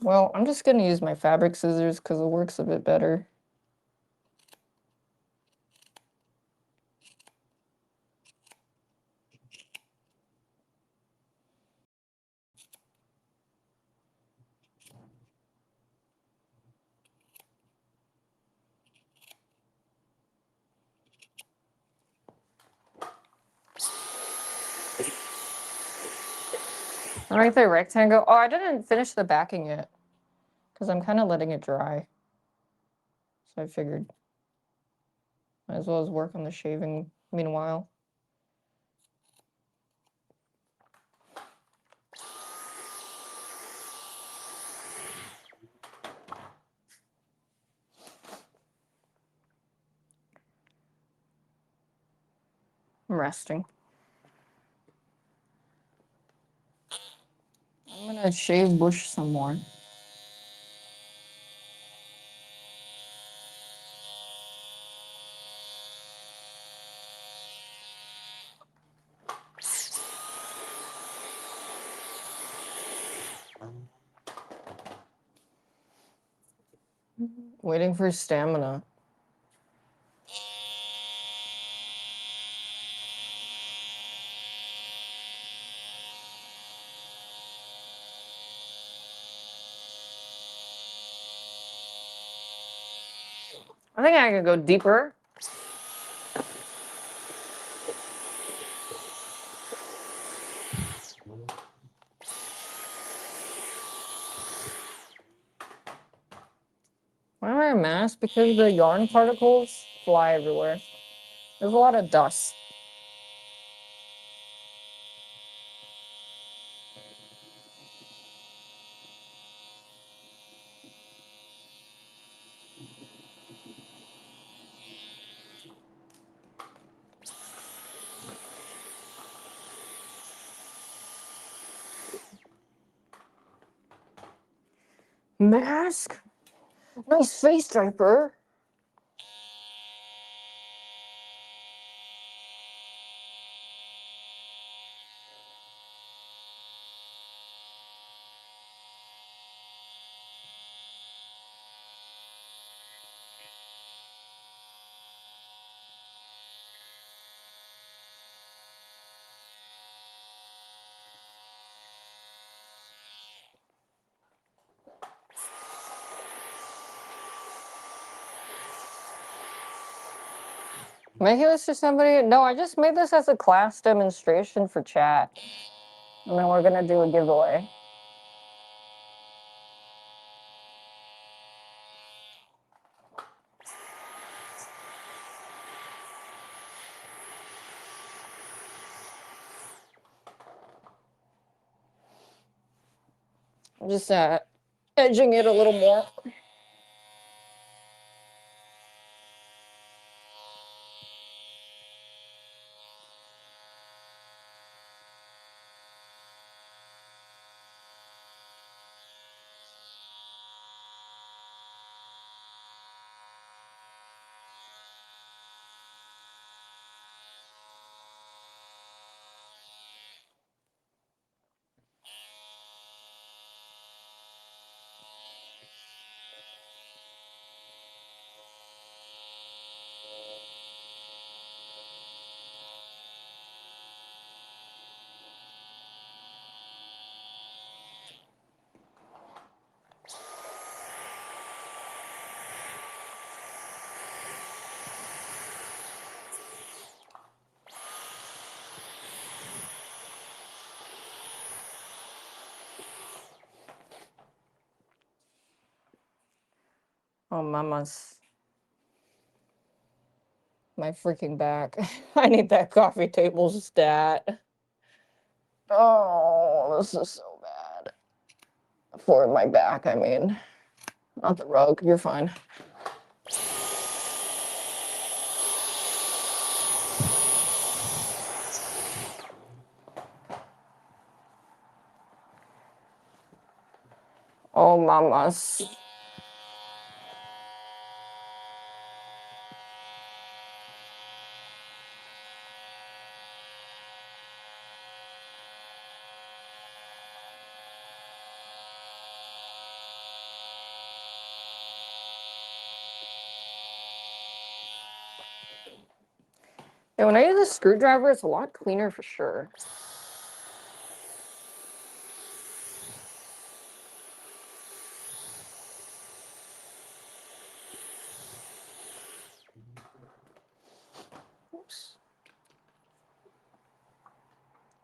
Well, I'm just gonna use my fabric scissors because it works a bit better. Right there, rectangle. Oh, I didn't finish the backing yet because I'm kind of letting it dry. So I figured might as well as work on the shaving meanwhile. I'm resting. I'm gonna shave bush some more. Waiting for stamina. I think I could go deeper. Why am I wearing a mask? Because the yarn particles fly everywhere. There's a lot of dust. Mask? Nice face diaper. Making this to somebody? No, I just made this as a class demonstration for chat. And then we're gonna do a giveaway. I'm just edging it a little more. Oh, mamas. My freaking back. I need that coffee table stat. Oh, this is so bad. For my back, I mean. Not the rug, you're fine. Oh, mamas. Yeah, when I use a screwdriver, it's a lot cleaner for sure. Oops.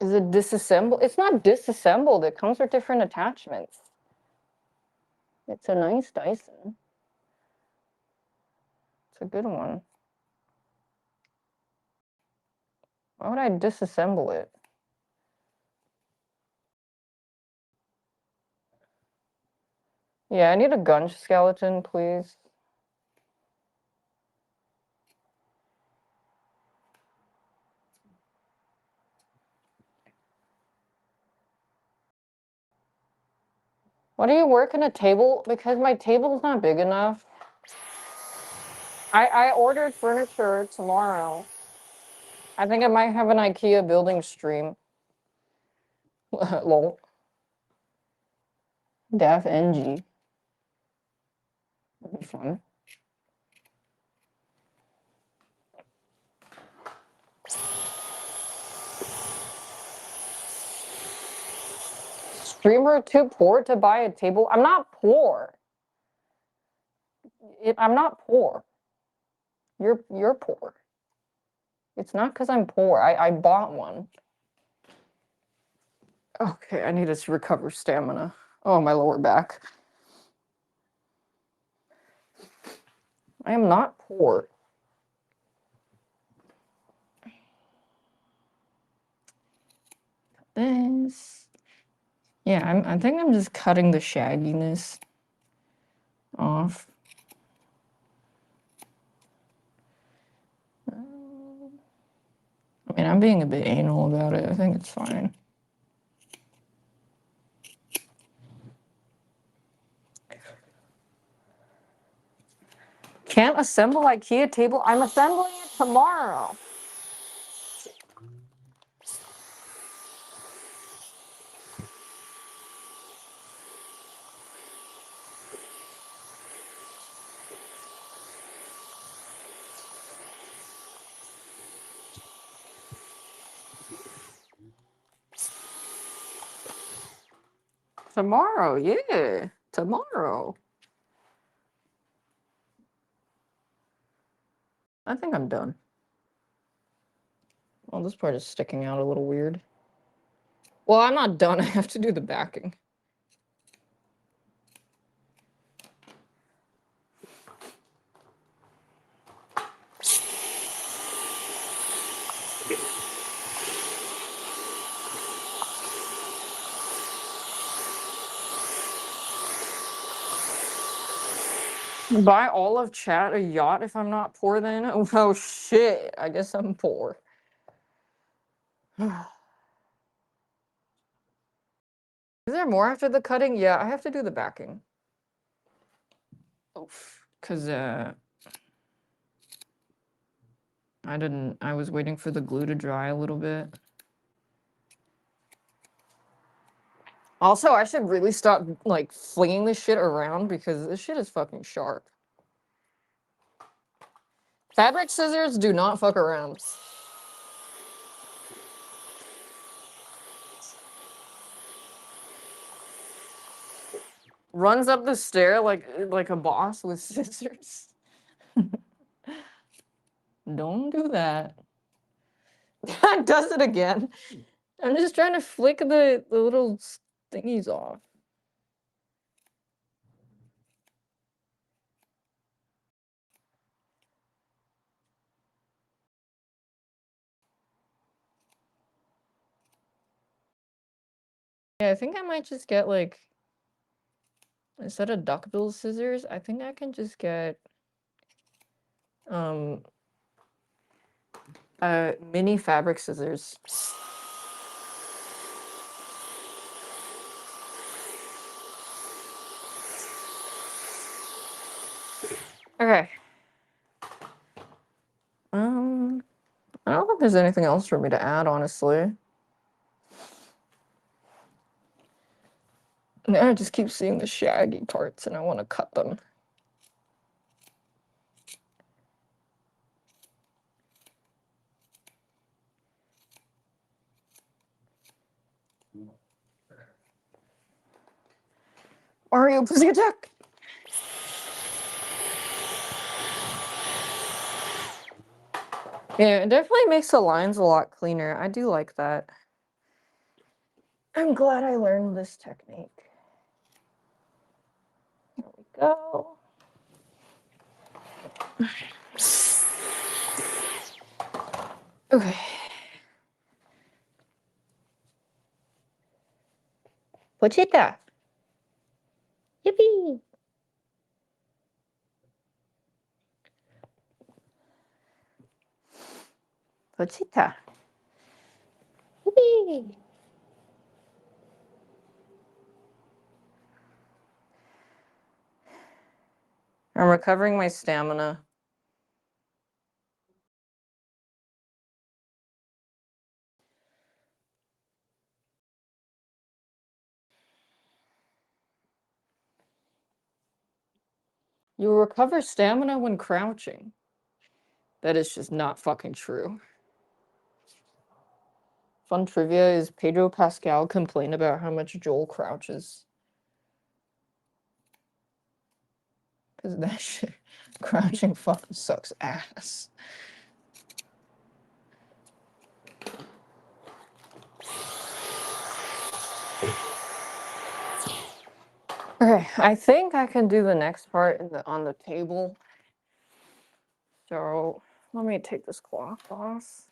Is it disassembled? It's not disassembled. It comes with different attachments. It's a nice Dyson. It's a good one. Why would I disassemble it? Yeah, I need a gun skeleton, please. Why do you work in a table? Because my table's not big enough. I ordered furniture tomorrow. I think I might have an IKEA building stream. Lol. Daph NG. That'd be fun. Streamer too poor to buy a table? I'm not poor. I'm not poor. You're poor. It's not because I'm poor. I bought one. Okay, I need to recover stamina. Oh, my lower back. I am not poor. This. Yeah, I think I'm just cutting the shagginess off. I mean, I'm being a bit anal about it. I think it's fine. Can't assemble IKEA table? I'm assembling it tomorrow. Tomorrow, yeah. Tomorrow. I think I'm done. Well, this part is sticking out a little weird. Well, I'm not done. I have to do the backing. Buy all of chat a yacht if I'm not poor then? Oh shit, I guess I'm poor. Is there more after the cutting? Yeah, I have to do the backing. Oof. Cause I was waiting for the glue to dry a little bit. Also, I should really stop like flinging this shit around because this shit is fucking sharp. Fabric scissors do not fuck around. Runs up the stair like a boss with scissors. Don't do that. Does it again. I'm just trying to flick the little thingies off. Yeah, I think I might just get like, instead of duckbill scissors, I think I can just get mini fabric scissors. Okay. I don't think there's anything else for me to add, honestly. I just keep seeing the shaggy parts and I want to cut them. Mario Pussy Attack! Yeah, it definitely makes the lines a lot cleaner. I do like that. I'm glad I learned this technique. There we go. Okay. Pochita. Yippee. Pochita. Yippee. I'm recovering my stamina. You recover stamina when crouching. That is just not fucking true. Fun trivia is Pedro Pascal complained about how much Joel crouches. Because that shit, crouching fucking sucks ass. Okay, I think I can do the next part on the table. So let me take this cloth off.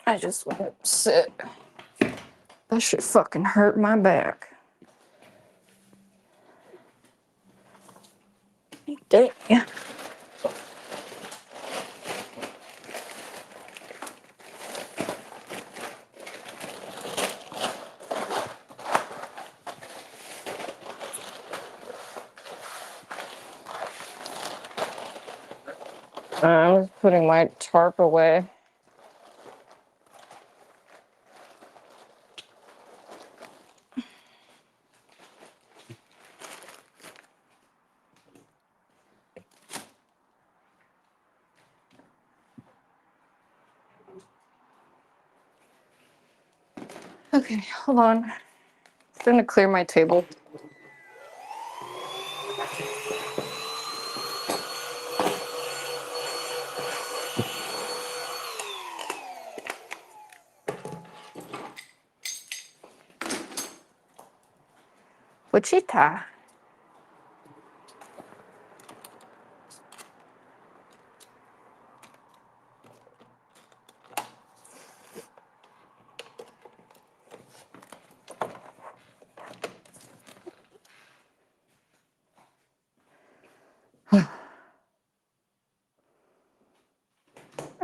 I just want to sit. That shit fucking hurt my back. Dang. I was putting my tarp away. Okay, hold on. I'm gonna clear my table. Wichita.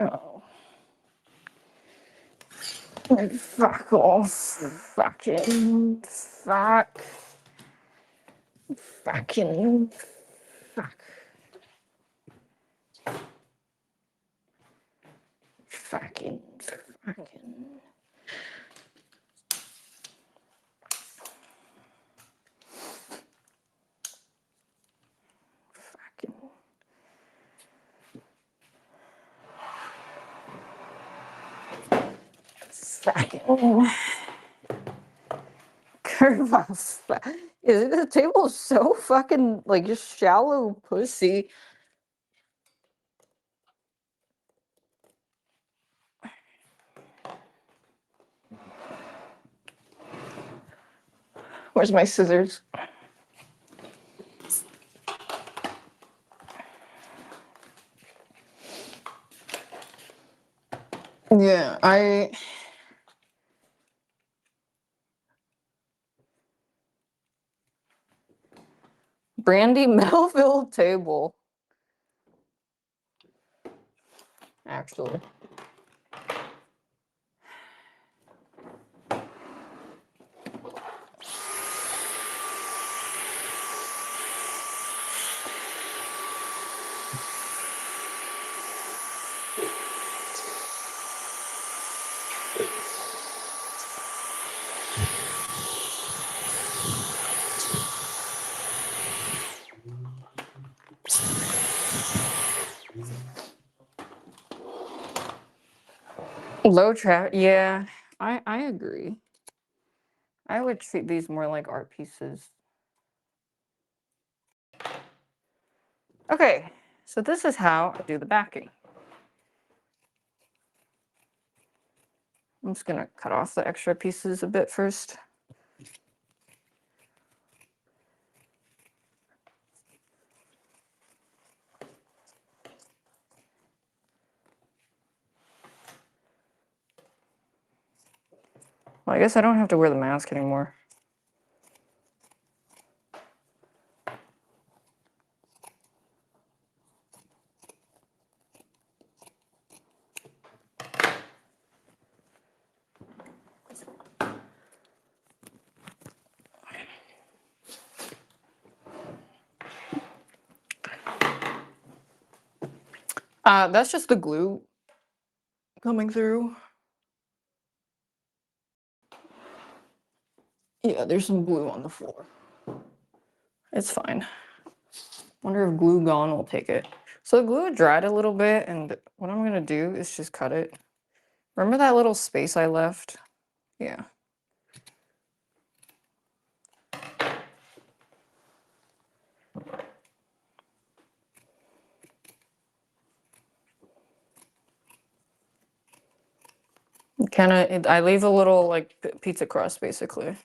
Oh. Fuck off. Fucking fuck. Fucking fuck. Fucking fucking. Fucking. Fucking. Curve off. Is the table so fucking like just shallow pussy? Where's my scissors? Yeah, Brandy Melville table. Actually. Low traffic. Yeah, I agree. I would treat these more like art pieces. Okay, so this is how I do the backing. I'm just gonna cut off the extra pieces a bit first. Well, I guess I don't have to wear the mask anymore. That's just the glue coming through. Yeah, there's some glue on the floor. It's fine. Wonder if glue gone will take it. So the glue dried a little bit, and what I'm gonna do is just cut it. Remember that little space I left? Yeah. Kind of, I leave a little like pizza crust basically.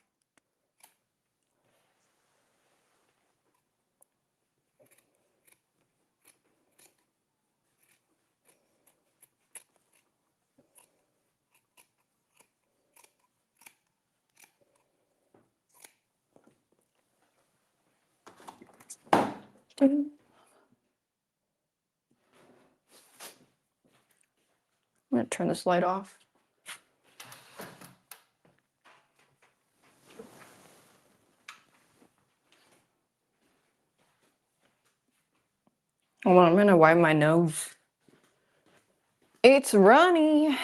I'm gonna turn this light off. Hold on, I'm gonna wipe my nose. It's runny.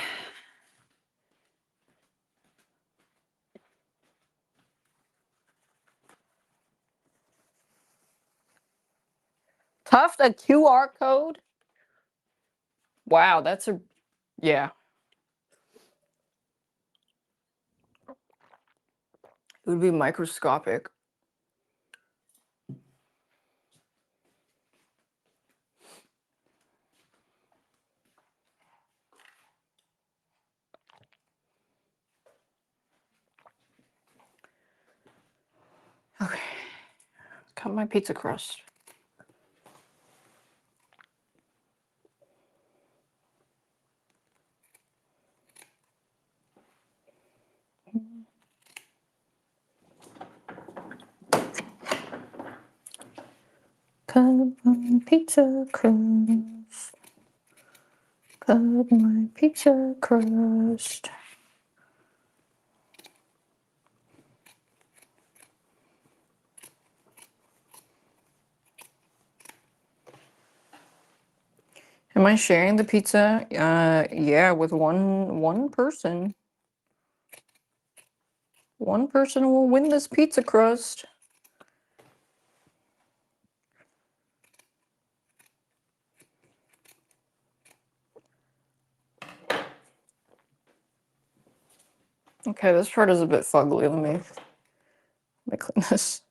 Tuft a QR code? Wow, that's a, yeah. It would be microscopic. Okay, cut my pizza crust. Cut my pizza crust. Cut my pizza crust. Am I sharing the pizza? Yeah, with one person. One person will win this pizza crust. Okay, this part is a bit fugly. Let me clean this.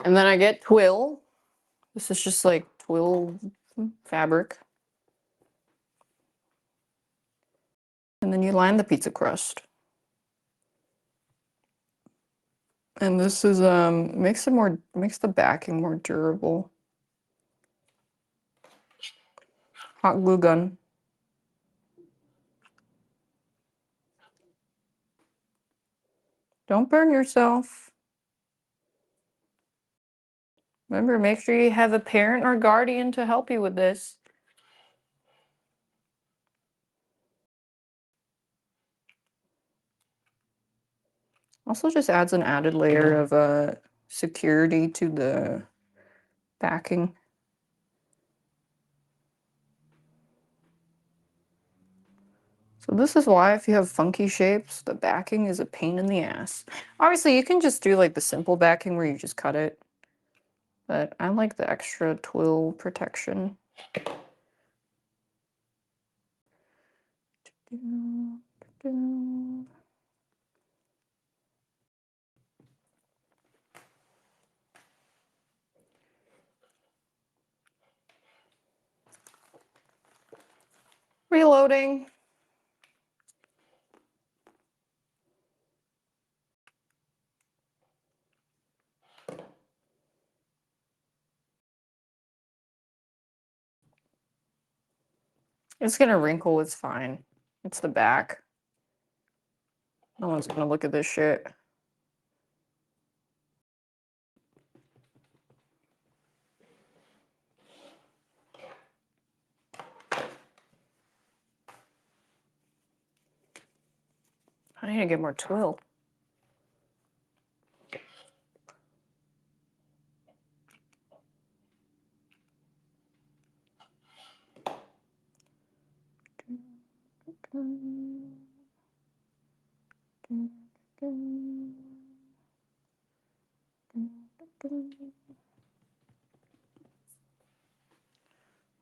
And then I get twill. This is just like twill fabric. And then you line the pizza crust. And this is makes the backing more durable. Hot glue gun. Don't burn yourself. Remember, make sure you have a parent or guardian to help you with this. Also just adds an added layer of security to the backing. So this is why if you have funky shapes, the backing is a pain in the ass. Obviously, you can just do like the simple backing where you just cut it. But I like the extra twill protection. Reloading. It's gonna wrinkle, it's fine. It's the back. No one's gonna look at this shit. I need to get more twill.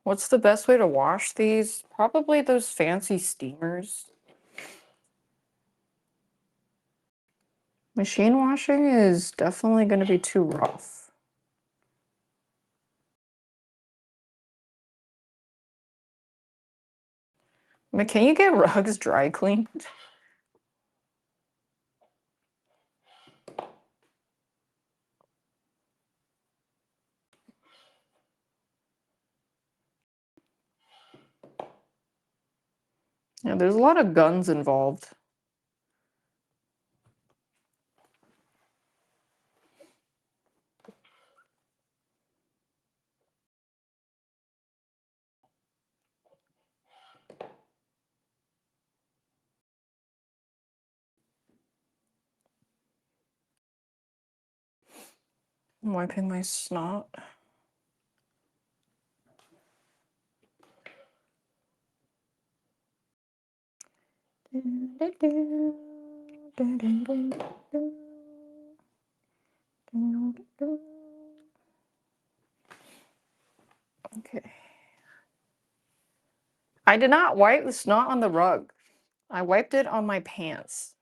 What's the best way to wash these? Probably those fancy steamers. Machine washing is definitely going to be too rough. I mean, can you get rugs dry cleaned? Yeah, there's a lot of guns involved. I'm wiping my snot. Okay. I did not wipe the snot on the rug. I wiped it on my pants.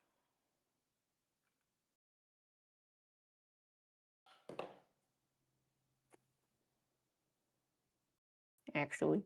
Actually.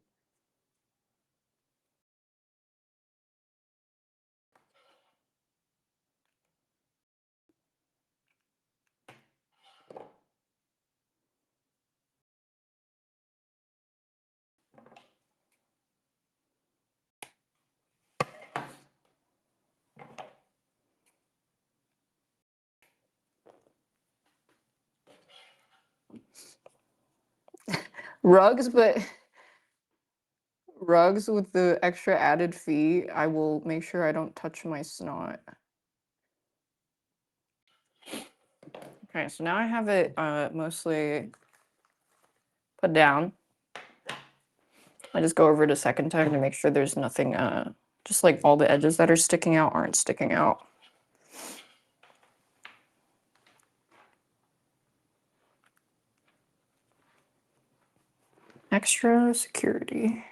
Rugs, but rugs with the extra added fee, I will make sure I don't touch my snot. Okay, so now I have it mostly put down. I just go over it a second time to make sure there's nothing, just like all the edges that are sticking out aren't sticking out. Extra security.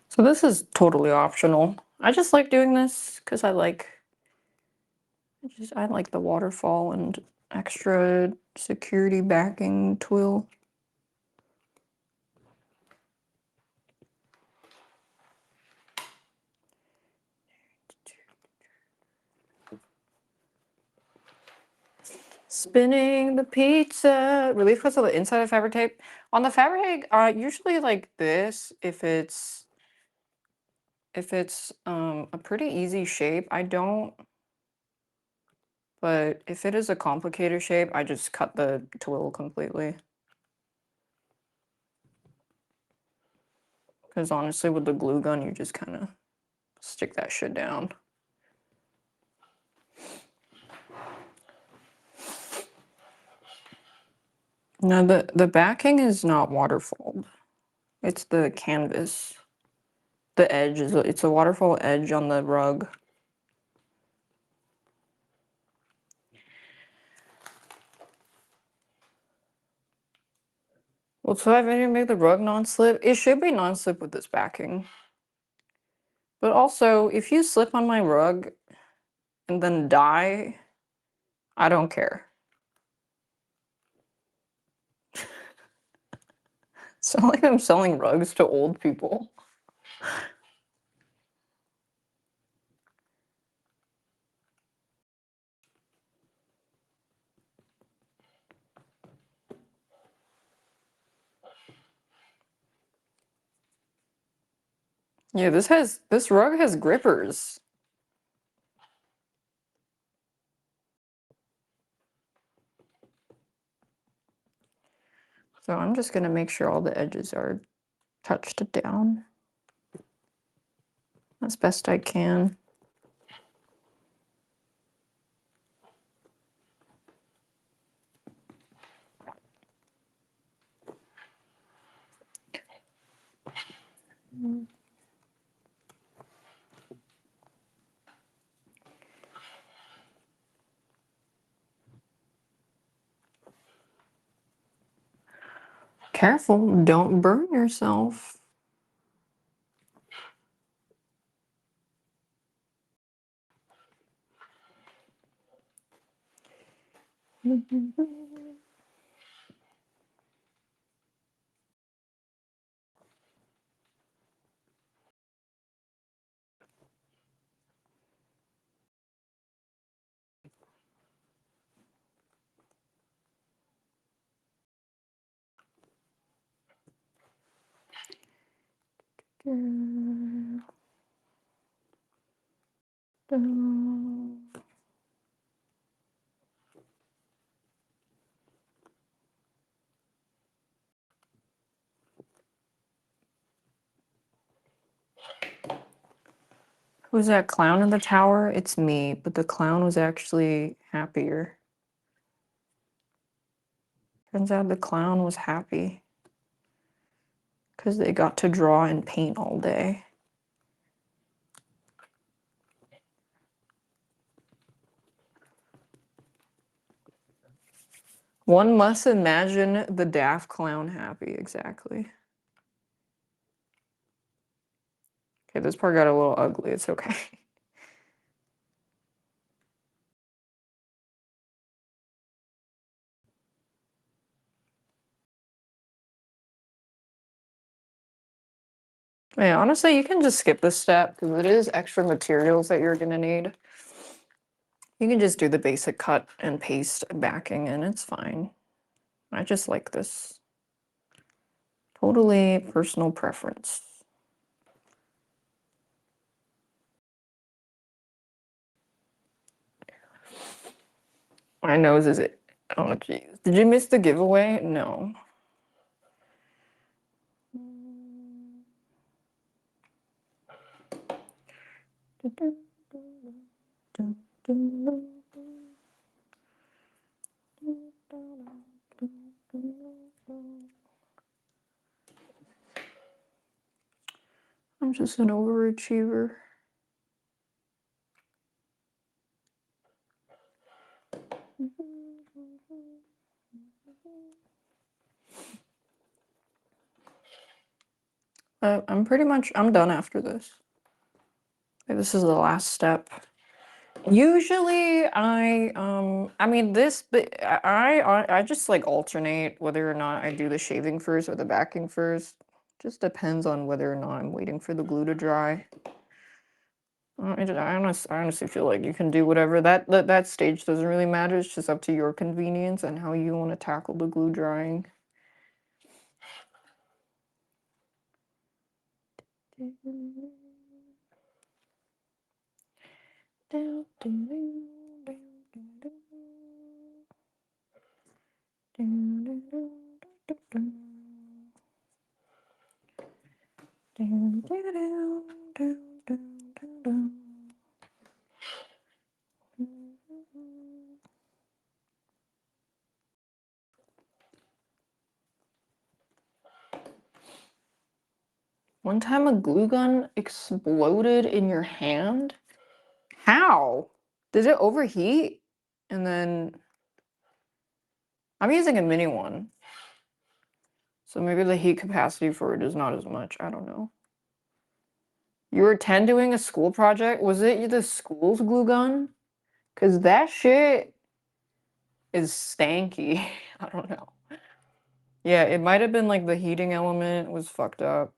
So this is totally optional. I just like doing this because I like the waterfall and extra security backing twill. Spinning the pizza. Relief cuts on the inside of fabric tape. On the fabric tape, usually like this, if it's if it's a pretty easy shape. I don't, but if it is a complicated shape, I just cut the twill completely. Because honestly, with the glue gun, you just kind of stick that shit down. Now the backing is not waterfalled. It's the canvas. The edge is it's a waterfall edge on the rug. Well, so I've already made the rug non-slip. It should be non-slip with this backing. But also, if you slip on my rug and then die, I don't care. It's not like I'm selling rugs to old people. Yeah, this rug has grippers. So I'm just gonna make sure all the edges are touched down as best I can. Careful, don't burn yourself. Who's that clown in the tower? It's me, but the clown was actually happier. Turns out the clown was happy because they got to draw and paint all day. One must imagine the daph clown happy, exactly. Okay, this part got a little ugly, it's okay. Yeah, honestly, you can just skip this step because it is extra materials that you're gonna need. You can just do the basic cut and paste backing and it's fine. I just like this. Totally personal preference. My nose is it. Oh, jeez. Did you miss the giveaway? No. I'm just an overachiever. I'm done after this. Okay, this is the last step. Usually I mean this, but I just like alternate whether or not I do the shaving first or the backing first. Just depends on whether or not I'm waiting for the glue to dry. I honestly feel like you can do whatever. That stage doesn't really matter. It's just up to your convenience and how you want to tackle the glue drying. One time a glue gun exploded in your hand? How? Did it overheat? And then I'm using a mini one. So maybe the heat capacity for it is not as much. I don't know. You were 10 doing a school project? Was it the school's glue gun? Because that shit is stanky. I don't know. Yeah, it might have been like the heating element was fucked up.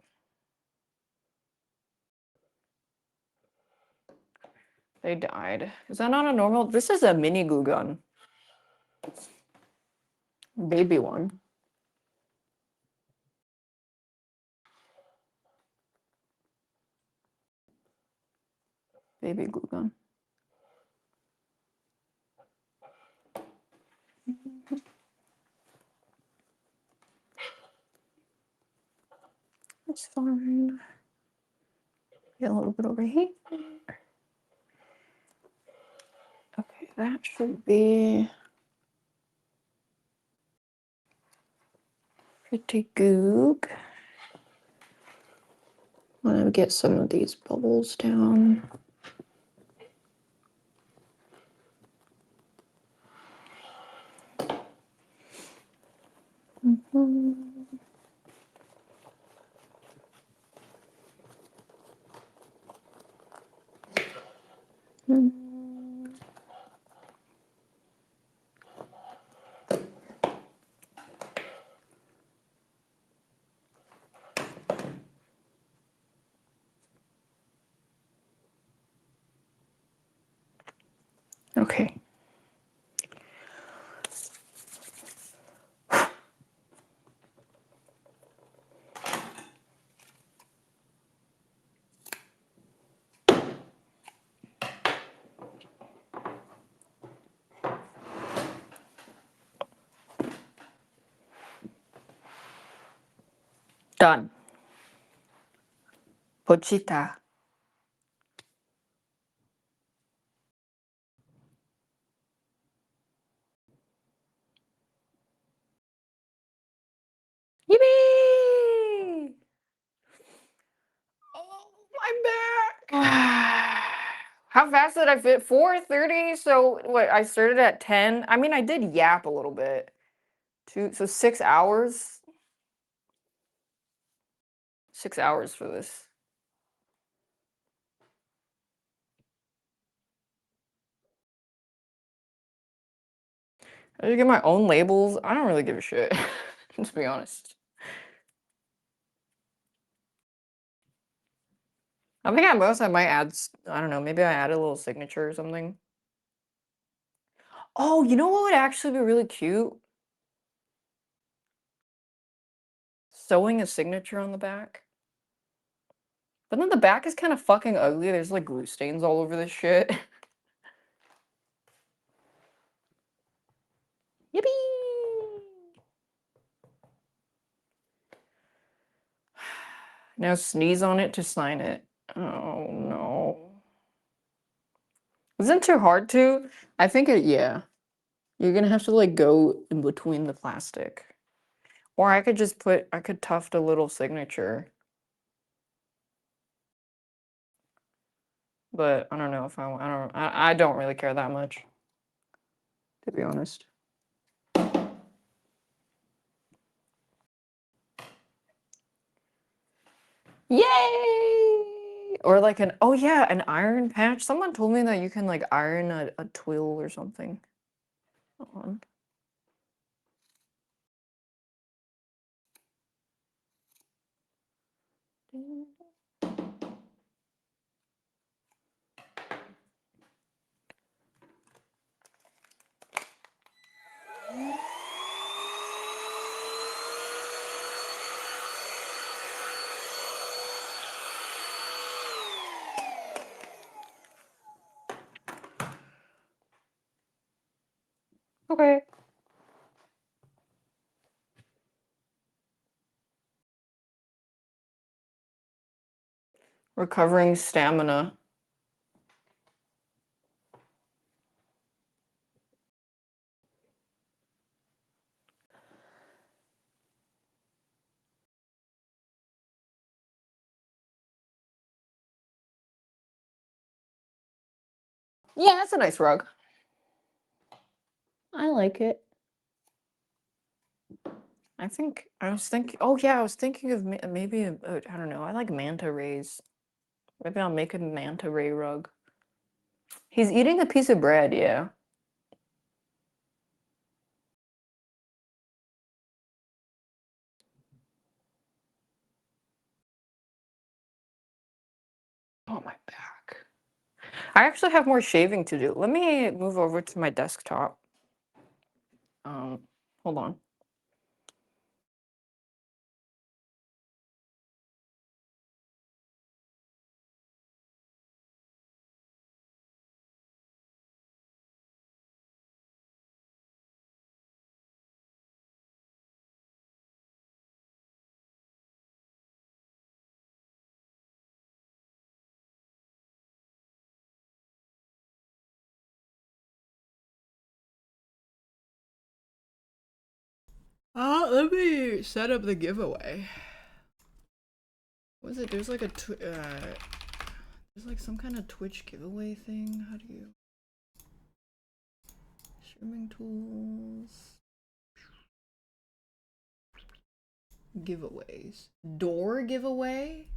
They died. Is that not a normal? This is a mini glue gun. Baby one. Baby glue gun. That's fine. Get a little bit overheat. Okay, that should be pretty good. I'm gonna get some of these bubbles down. Okay. Done. Pochita. Yippee! Oh, my back! How fast did I fit? 4:30. So what? I started at 10. I mean, I did yap a little bit. So 6 hours. 6 hours for this. I just get my own labels. I don't really give a shit, to be honest. I think at most I might add, I don't know, maybe I add a little signature or something. Oh, you know what would actually be really cute? Sewing a signature on the back. But then the back is kind of fucking ugly. There's like glue stains all over this shit. Yippee! Now sneeze on it to sign it. Oh no. Isn't it too hard to? I think it, yeah. You're gonna have to like go in between the plastic. Or I could just I could tuft a little signature. But I don't know if I don't really care that much, to be honest. Yay! Or like oh yeah, an iron patch. Someone told me that you can like iron a twill or something. Hold on. Recovering stamina. Yeah, that's a nice rug. I like it. I was thinking, oh yeah, I was thinking of maybe, I don't know, I like manta rays. Maybe I'll make a manta ray rug. He's eating a piece of bread, yeah. Oh, my back. I actually have more shaving to do. Let me move over to my desktop. Hold on. Let me set up the giveaway. What is it? There's like a there's like some kind of Twitch giveaway thing. How do you streaming tools? Giveaways. Door giveaway?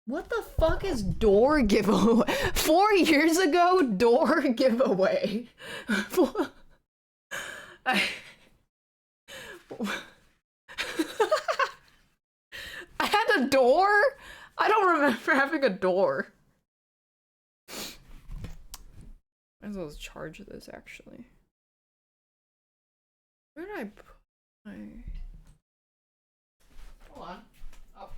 What the fuck is door giveaway? 4 years ago, door giveaway. I I had a door? I don't remember having a door. Might as well charge this actually. Where did I put my... Hold on. Oh.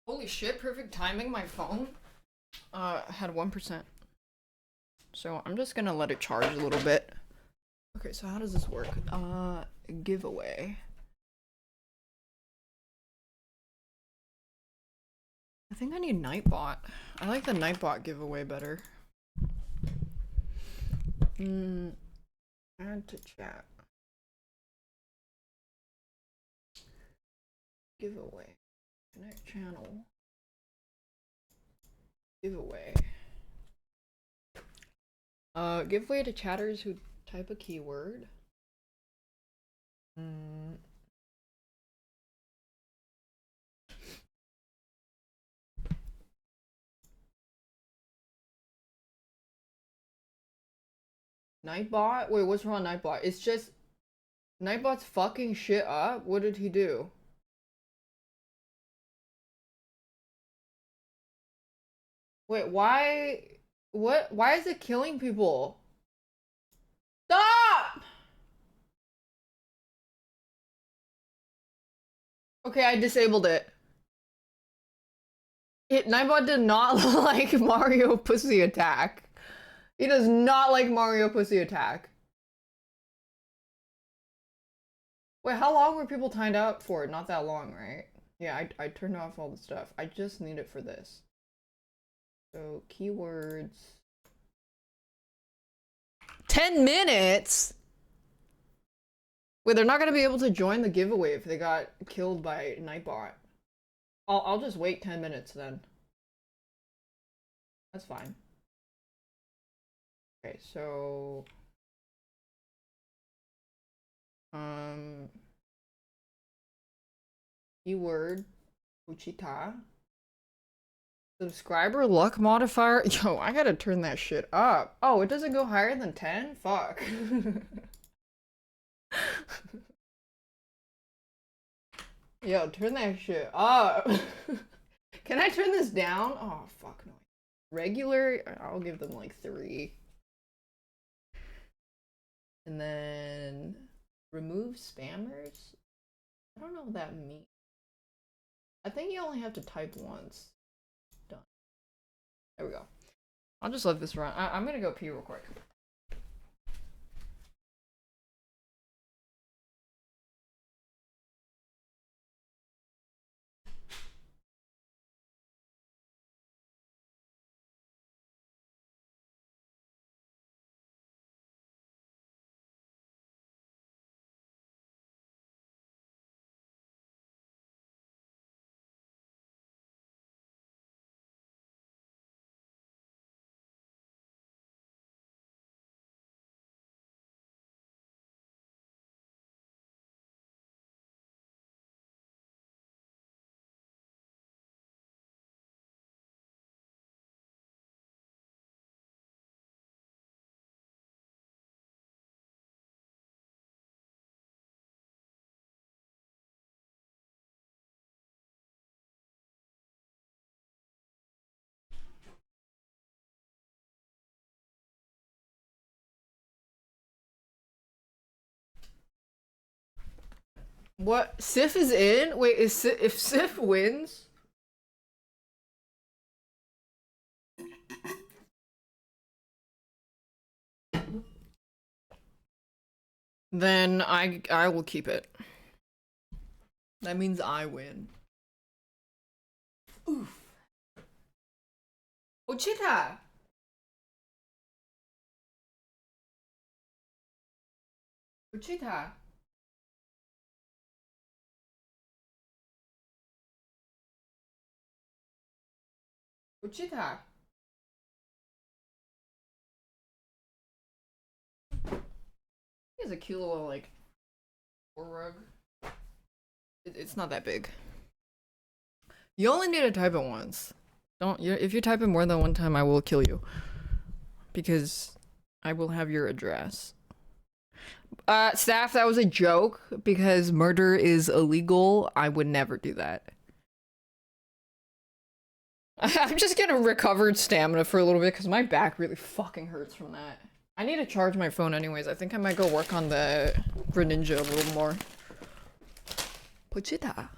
Holy shit, perfect timing. My phone had 1%. So I'm just gonna let it charge a little bit. Okay, so how does this work? Giveaway. I think I need Nightbot. I like the Nightbot giveaway better. Add to chat. Giveaway. Connect channel. Giveaway. Giveaway to chatters who type a keyword. Nightbot? Wait, what's wrong with Nightbot? It's just Nightbot's fucking shit up? What did he do? Wait, why? What? Why is it killing people? Stop! Okay, I disabled it. Nightbot did not like Mario Pussy Attack. He does not like Mario Pussy Attack. Wait, how long were people timed out for? Not that long, right? Yeah, I turned off all the stuff. I just need it for this. So, keywords. 10 minutes? Wait, they're not gonna be able to join the giveaway if they got killed by Nightbot. I'll just wait 10 minutes then. That's fine. Okay, so... Keyword. Uchita. Subscriber luck modifier? Yo, I gotta turn that shit up. Oh, it doesn't go higher than 10? Fuck. Yo, turn that shit up. Can I turn this down? Oh, fuck no. Regular? I'll give them like 3. And then remove spammers? I don't know what that means. I think you only have to type once. Done. There we go. I'll just let this run. I'm gonna go pee real quick. What? Sif is in? Wait, if Sif wins? Then I will keep it. That means I win. Oof. Ochita! Ochita! Ochita! He has a cute little, like, rug. It's not that big. You only need to type it once. If you type it more than one time, I will kill you. Because I will have your address. Staff, that was a joke. Because murder is illegal. I would never do that. I'm just gonna recover stamina for a little bit because my back really fucking hurts from that. I need to charge my phone anyways. I think I might go work on the Greninja a little more. Pochita.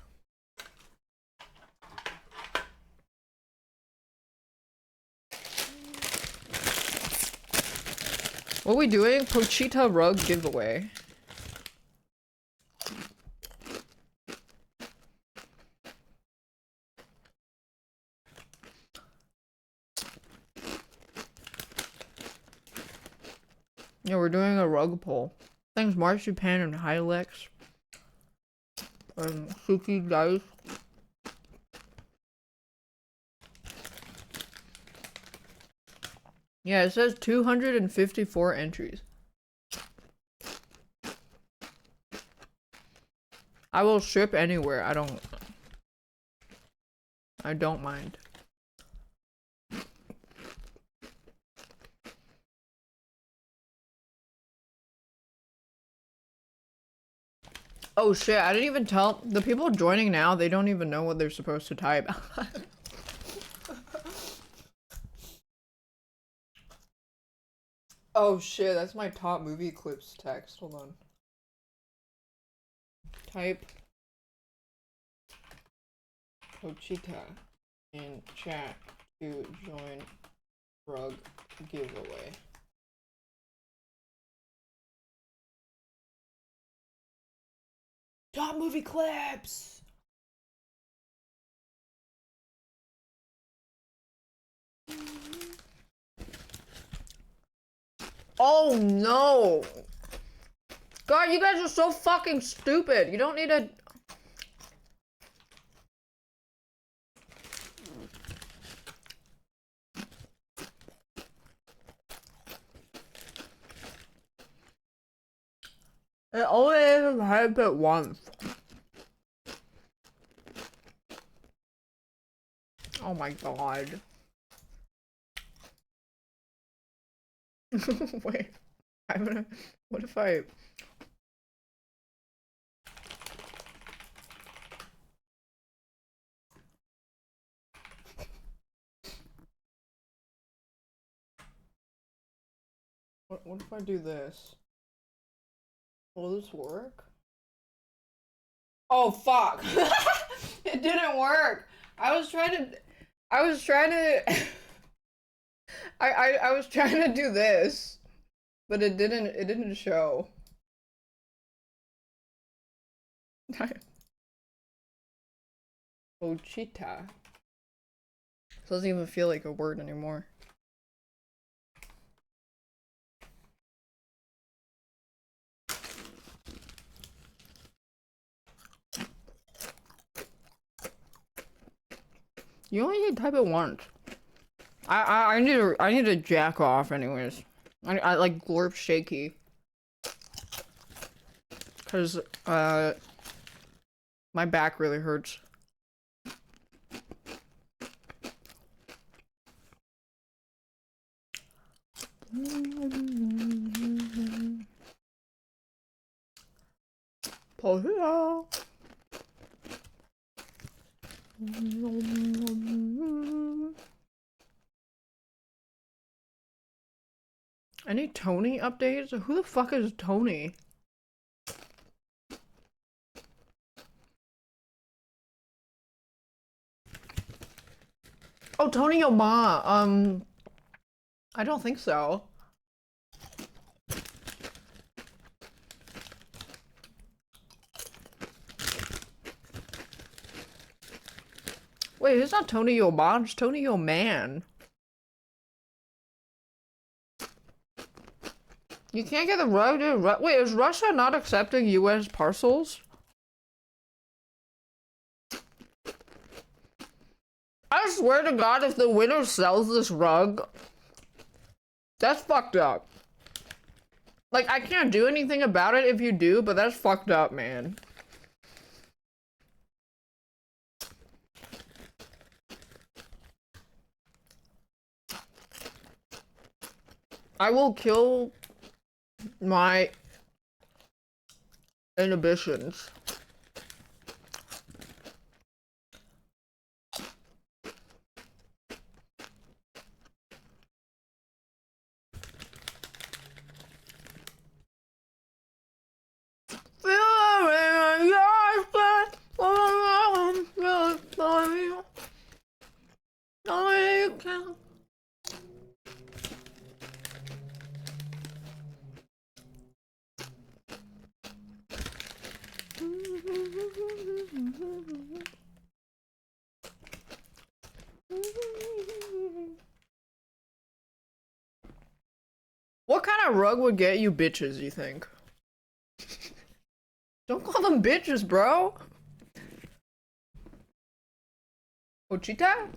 What are we doing? Pochita rug giveaway. Yeah, we're doing a rug pull. Thanks Marzipan and Hylex. And Suki Dice. Yeah, it says 254 entries. I will ship anywhere. I don't mind. Oh shit, I didn't even tell the people joining now, they don't even know what they're supposed to type. Oh shit, that's my top movie clips text. Hold on. Type Pochita in chat to join rug giveaway. Top movie clips! Oh no! God, you guys are so fucking stupid. You don't need to. It only type it once. Oh my god. Wait. I'm gonna. What if I. What if I do this? Will this work? Oh fuck. It didn't work. I was trying to I was trying to I was trying to do this, but it didn't show. Ochita. Doesn't even feel like a word anymore. You only need to type it once. I need to jack off anyways. I like glorp shaky. Cause my back really hurts. Pohua. Any Tony updates? Who the fuck is Tony? Oh, Tony Oma. I don't think so. Wait, it's not Tony Oma, it's Tony Oman. You can't get the rug, dude. Wait, is Russia not accepting US parcels? I swear to God, if the winner sells this rug, that's fucked up. Like, I can't do anything about it if you do, but that's fucked up, man. I will kill my inhibitions. What kind of rug would get you bitches, you think? Don't call them bitches, bro. Ochita?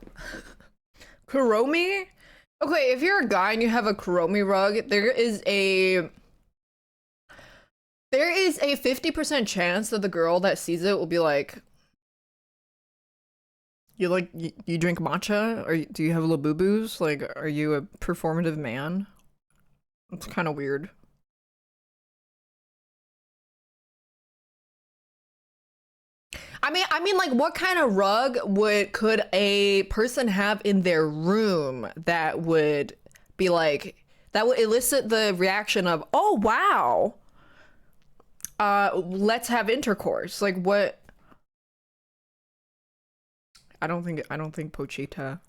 Kuromi? Okay, if you're a guy and you have a Kuromi rug, there is a 50% chance that the girl that sees it will be like, you drink matcha? Or do you have little boo-boos? Like, are you a performative man? It's kind of weird. I mean, like, what kind of rug could a person have in their room that would be like, that would elicit the reaction of, oh wow, let's have intercourse. Like, what? I don't think Pochita.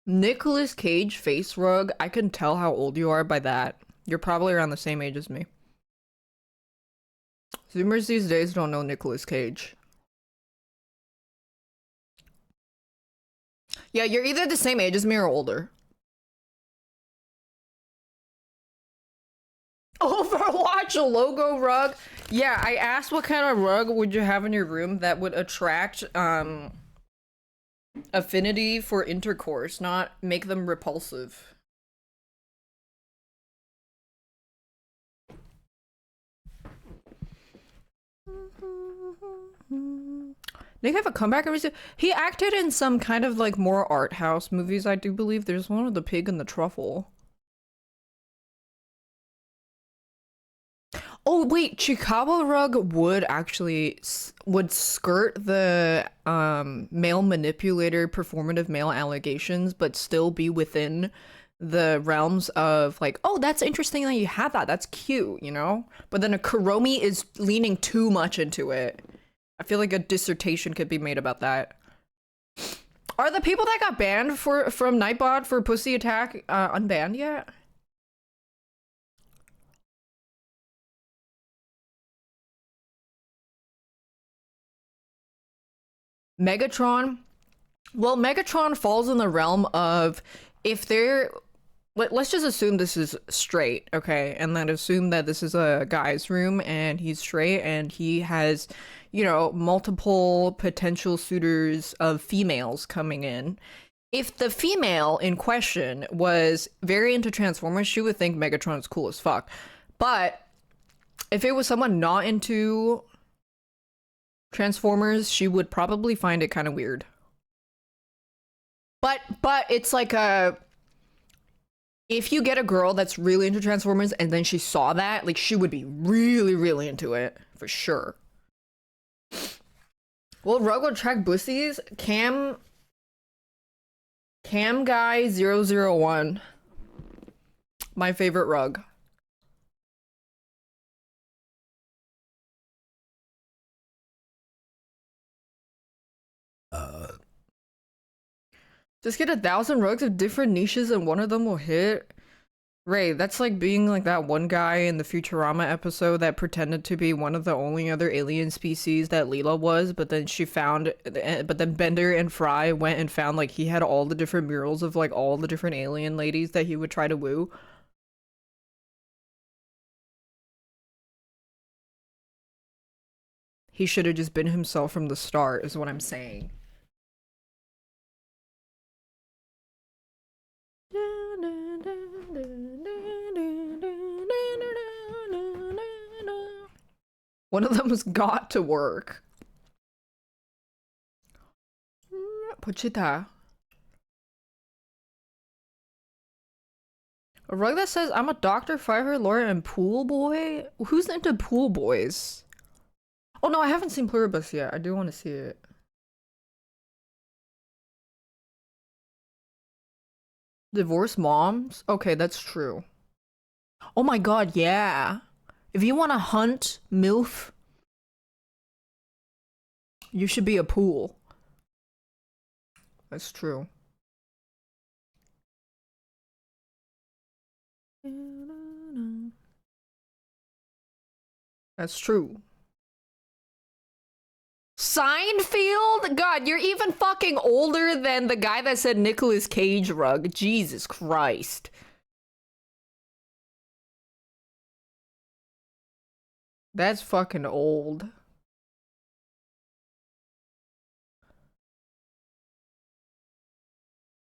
Nicolas Cage face rug. I can tell how old you are by that. You're probably around the same age as me. Zoomers these days don't know Nicolas Cage. Yeah, you're either the same age as me or older. Overwatch a logo rug? Yeah, I asked what kind of rug would you have in your room that would attract affinity for intercourse, not make them repulsive. They have a comeback every season. He acted in some kind of like more art house movies, I do believe. There's one with the pig and the truffle. Oh wait, Chikaba rug would actually would skirt the male manipulator performative male allegations, but still be within the realms of like, oh, that's interesting that you have that. That's cute, you know? But then a Kuromi is leaning too much into it. I feel like a dissertation could be made about that. Are the people that got banned from Nightbot for Pussy Attack unbanned yet? Megatron. Well, Megatron falls in the realm of if they're let's just assume this is straight, okay? And then assume that this is a guy's room and he's straight and he has, you know, multiple potential suitors of females coming in. If the female in question was very into Transformers, she would think Megatron's cool as fuck. But if it was someone not into Transformers, she would probably find it kind of weird. But it's like a if you get a girl that's really into Transformers and then she saw that, like she would be really, really into it for sure. Well, Rug will track bussies. Cam guy 001. My favorite rug. Just get 1,000 rugs of different niches and one of them will hit. Ray, that's like being like that one guy in the Futurama episode that pretended to be one of the only other alien species that Leela was, but then but then Bender and Fry went and found like he had all the different murals of like all the different alien ladies that he would try to woo. He should have just been himself from the start, is what I'm saying. One of them has got to work. Pochita. A rug that says, I'm a doctor, firefighter, lawyer, and pool boy? Who's into pool boys? Oh no, I haven't seen Pluribus yet. I do want to see it. Divorced moms? Okay, that's true. Oh my god, yeah. If you want to hunt MILF, you should be a pool. That's true. That's true. Seinfeld? God, you're even fucking older than the guy that said Nicolas Cage rug. Jesus Christ. That's fucking old.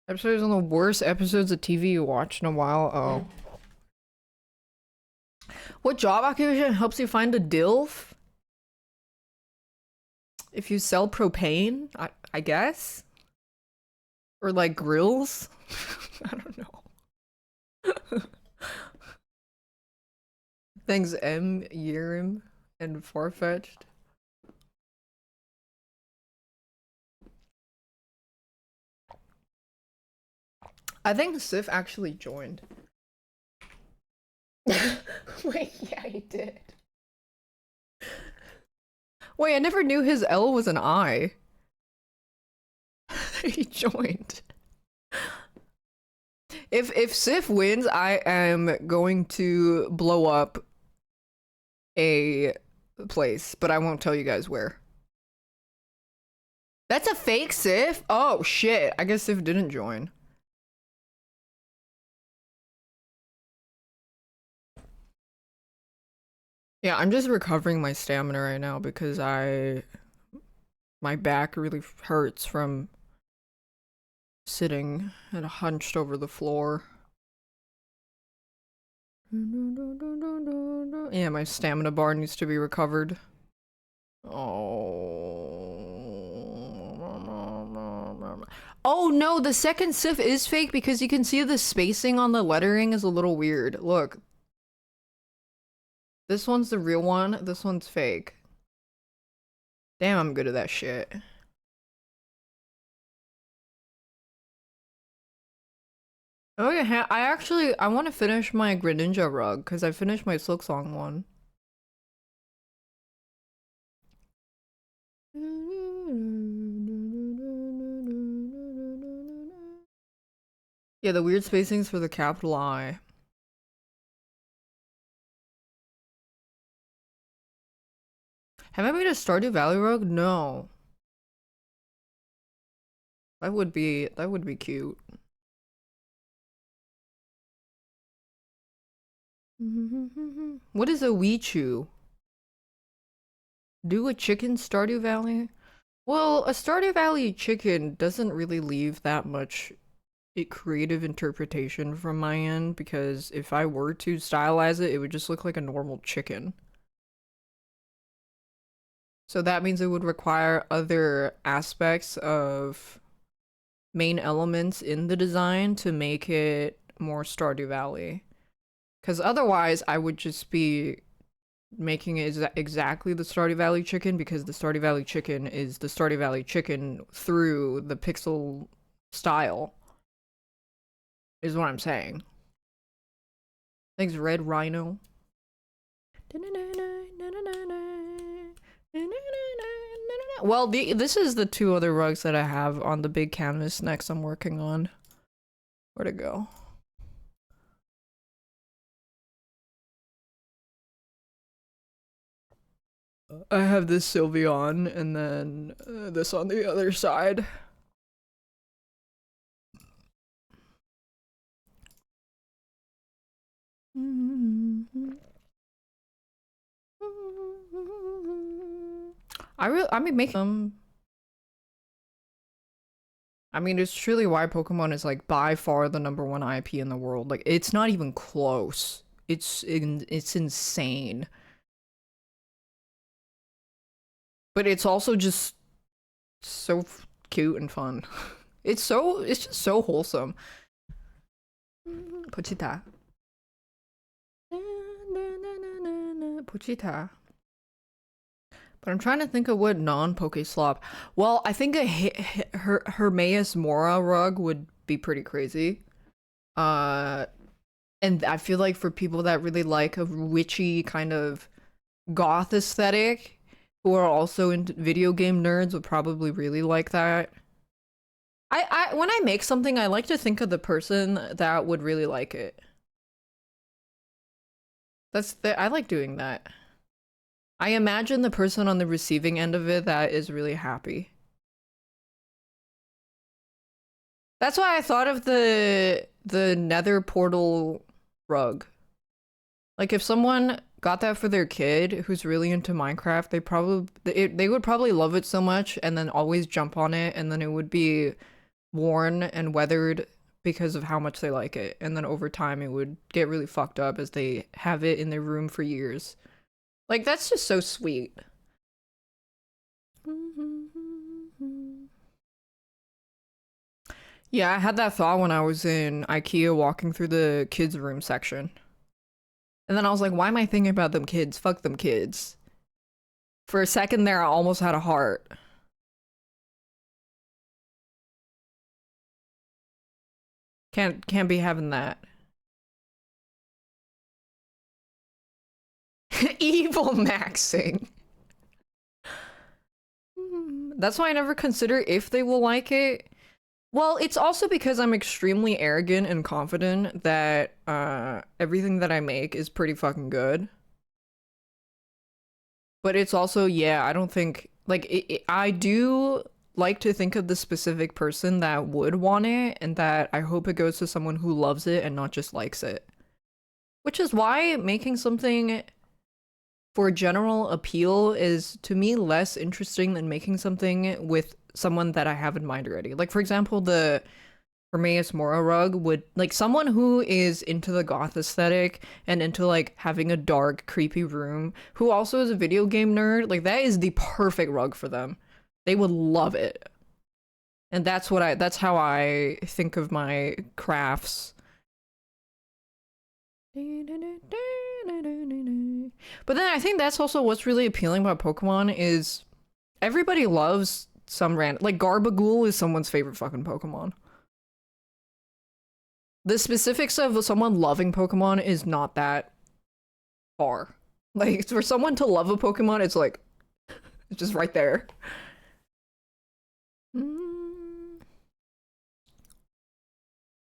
Episodes on the worst episodes of TV you watched in a while. Oh. What job occupation helps you find a DILF? If you sell propane, I guess? Or like grills? I don't know. Thanks M, Yerim, and Farfetched. I think Sif actually joined. Wait, yeah, he did. Wait, I never knew his L was an I. He joined. If Sif wins, I am going to blow up a place, but I won't tell you guys where. That's a fake Sif? Oh shit, I guess Sif didn't join. Yeah, I'm just recovering my stamina right now because my back really hurts from sitting and hunched over the floor. Yeah, my stamina bar needs to be recovered. Oh no, the second Sif is fake because you can see the spacing on the lettering is a little weird. Look. This one's the real one, this one's fake. Damn, I'm good at that shit. I 'm Oh yeah, I want to finish my Greninja rug because I finished my Silksong one. Yeah, the weird spacings for the capital I. Have I made a Stardew Valley rug? No. That would be cute. What is a Weechu? Do a chicken Stardew Valley? Well, a Stardew Valley chicken doesn't really leave that much creative interpretation from my end because if I were to stylize it, it would just look like a normal chicken. So that means it would require other aspects of main elements in the design to make it more Stardew Valley. Because otherwise, I would just be making it exactly the Stardew Valley chicken because the Stardew Valley chicken is the Stardew Valley chicken through the pixel style, is what I'm saying. Thanks, Red Rhino. Well, this is the two other rugs that I have on the big canvas next I'm working on. Where'd it go? I have this Sylveon and then this on the other side. I mean, make them. I mean, it's truly why Pokemon is like by far the #1 IP in the world. Like, it's not even close. It's insane. But it's also just so cute and fun. It's just so wholesome. Pochita. Pochita. But I'm trying to think of what non-Pokeslop. Well, I think a Hermaeus Mora rug would be pretty crazy. And I feel like for people that really like a witchy kind of goth aesthetic, who are also into video game nerds, would probably really like that. When I make something, I like to think of the person that would really like it. I like doing that. I imagine the person on the receiving end of it that is really happy. That's why I thought of the Nether portal rug. Like if someone got that for their kid who's really into Minecraft, they would probably love it so much and then always jump on it and then it would be worn and weathered because of how much they like it. And then over time it would get really fucked up as they have it in their room for years. Like that's just so sweet. Yeah, I had that thought when I was in IKEA walking through the kids' room section. And then I was like, why am I thinking about them kids? Fuck them kids. For a second there, I almost had a heart. Can't be having that. Evil maxing. That's why I never consider if they will like it. Well, it's also because I'm extremely arrogant and confident that everything that I make is pretty fucking good. But it's also, yeah, I don't think, like, I do like to think of the specific person that would want it and that I hope it goes to someone who loves it and not just likes it. Which is why making something for general appeal is, to me, less interesting than making something with someone that I have in mind already. Like, for example, the Hermaeus Mora rug would, like, someone who is into the goth aesthetic and into, like, having a dark, creepy room, who also is a video game nerd, like, that is the perfect rug for them. They would love it. And that's how I think of my crafts. But then I think that's also what's really appealing about Pokemon is everybody loves some random, like Garbagool is someone's favorite fucking Pokemon. The specifics of someone loving Pokemon is not that far. Like, for someone to love a Pokemon, it's like, it's just right there.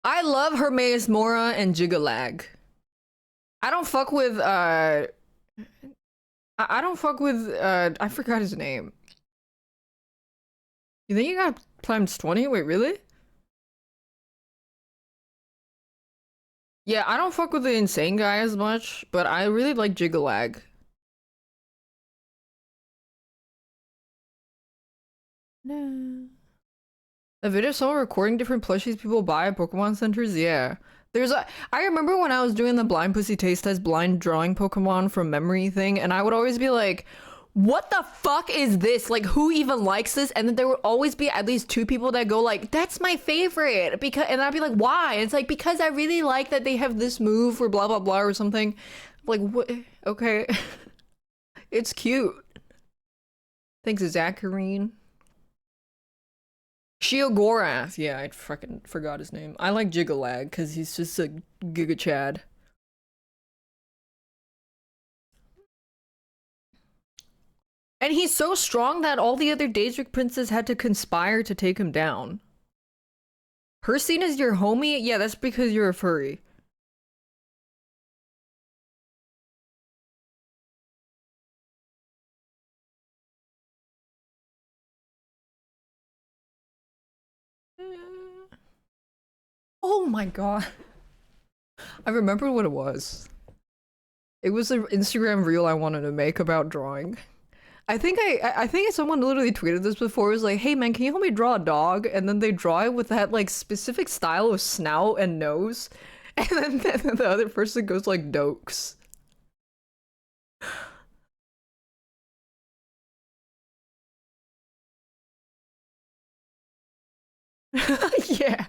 I love Hermes Mora and Gigalag. I don't fuck with, I don't fuck with, I forgot his name. You think you got times 20? Wait, really? Yeah, I don't fuck with the insane guy as much, but I really like Gigalag. No. A video of someone recording different plushies people buy at Pokemon centers? Yeah. I remember when I was doing the blind pussy taste test blind drawing Pokemon from memory thing, and I would always be like, what the fuck is this? Like, who even likes this? And then there would always be at least two people that go like, that's my favorite. And I'd be like, why? And it's like, because I really like that they have this move or blah, blah, blah or something. Like, what? Okay. It's cute. Thanks, Zacharine. Sheogorath. Yeah, I fucking forgot his name. I like Gigalag because he's just a Giga Chad. And he's so strong that all the other Daedric princes had to conspire to take him down. Hercene is your homie? Yeah, that's because you're a furry. Oh my god. I remember what it was. It was an Instagram reel I wanted to make about drawing. I think someone literally tweeted this before. It was like, hey man, can you help me draw a dog? And then they draw it with that like specific style of snout and nose. And then the other person goes like dokes. Yeah.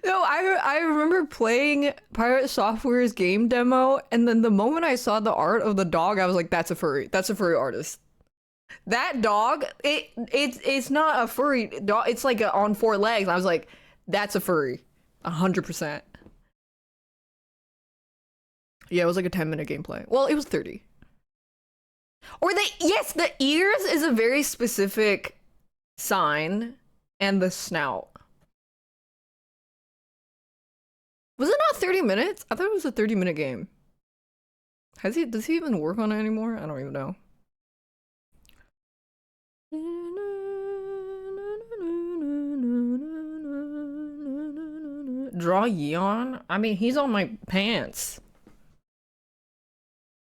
No, I remember playing Pirate Software's game demo, and then the moment I saw the art of the dog, I was like, that's a furry. That's a furry artist. That dog, it's not a furry dog. It's like on four legs. I was like, that's a furry, 100%. Yeah, it was like a 10-minute gameplay. Well, it was 30. Or yes, the ears is a very specific sign, and the snout. Was it not 30 minutes? I thought it was a 30-minute game. Does he even work on it anymore? I don't even know. Draw Yeon? I mean, he's on my pants.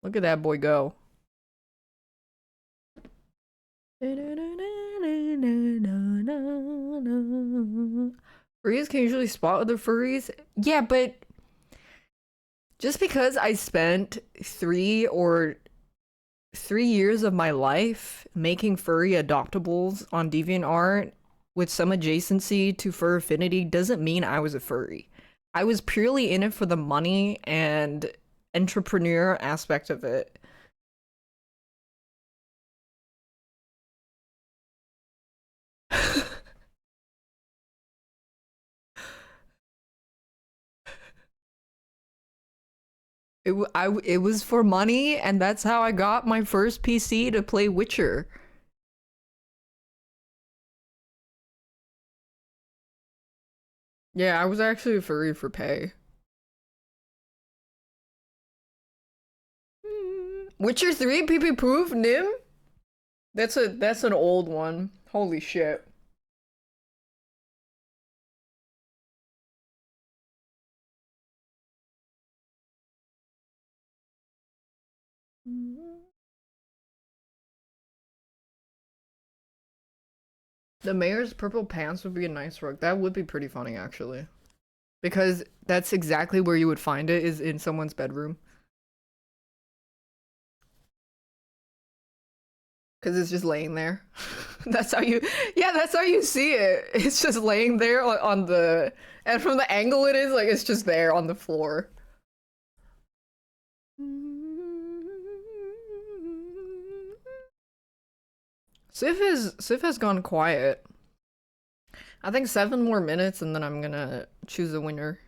Look at that boy go. Furries can usually spot other furries? Yeah, but just because I spent 3 years of my life making furry adoptables on DeviantArt with some adjacency to fur affinity doesn't mean I was a furry. I was purely in it for the money and entrepreneur aspect of it. It was for money, and that's how I got my first PC to play Witcher. Yeah, I was actually a furry for pay. Witcher 3 PP proof Nim? That's an old one. Holy shit. The mayor's purple pants would be a nice rug. That would be pretty funny actually. Because that's exactly where you would find it, is in someone's bedroom. Because it's just laying there. That's how you, yeah, that's how you see it. It's just laying there on the, and from the angle it is, like, it's just there on the floor. Sif has gone quiet. I think 7 more minutes and then I'm gonna choose a winner.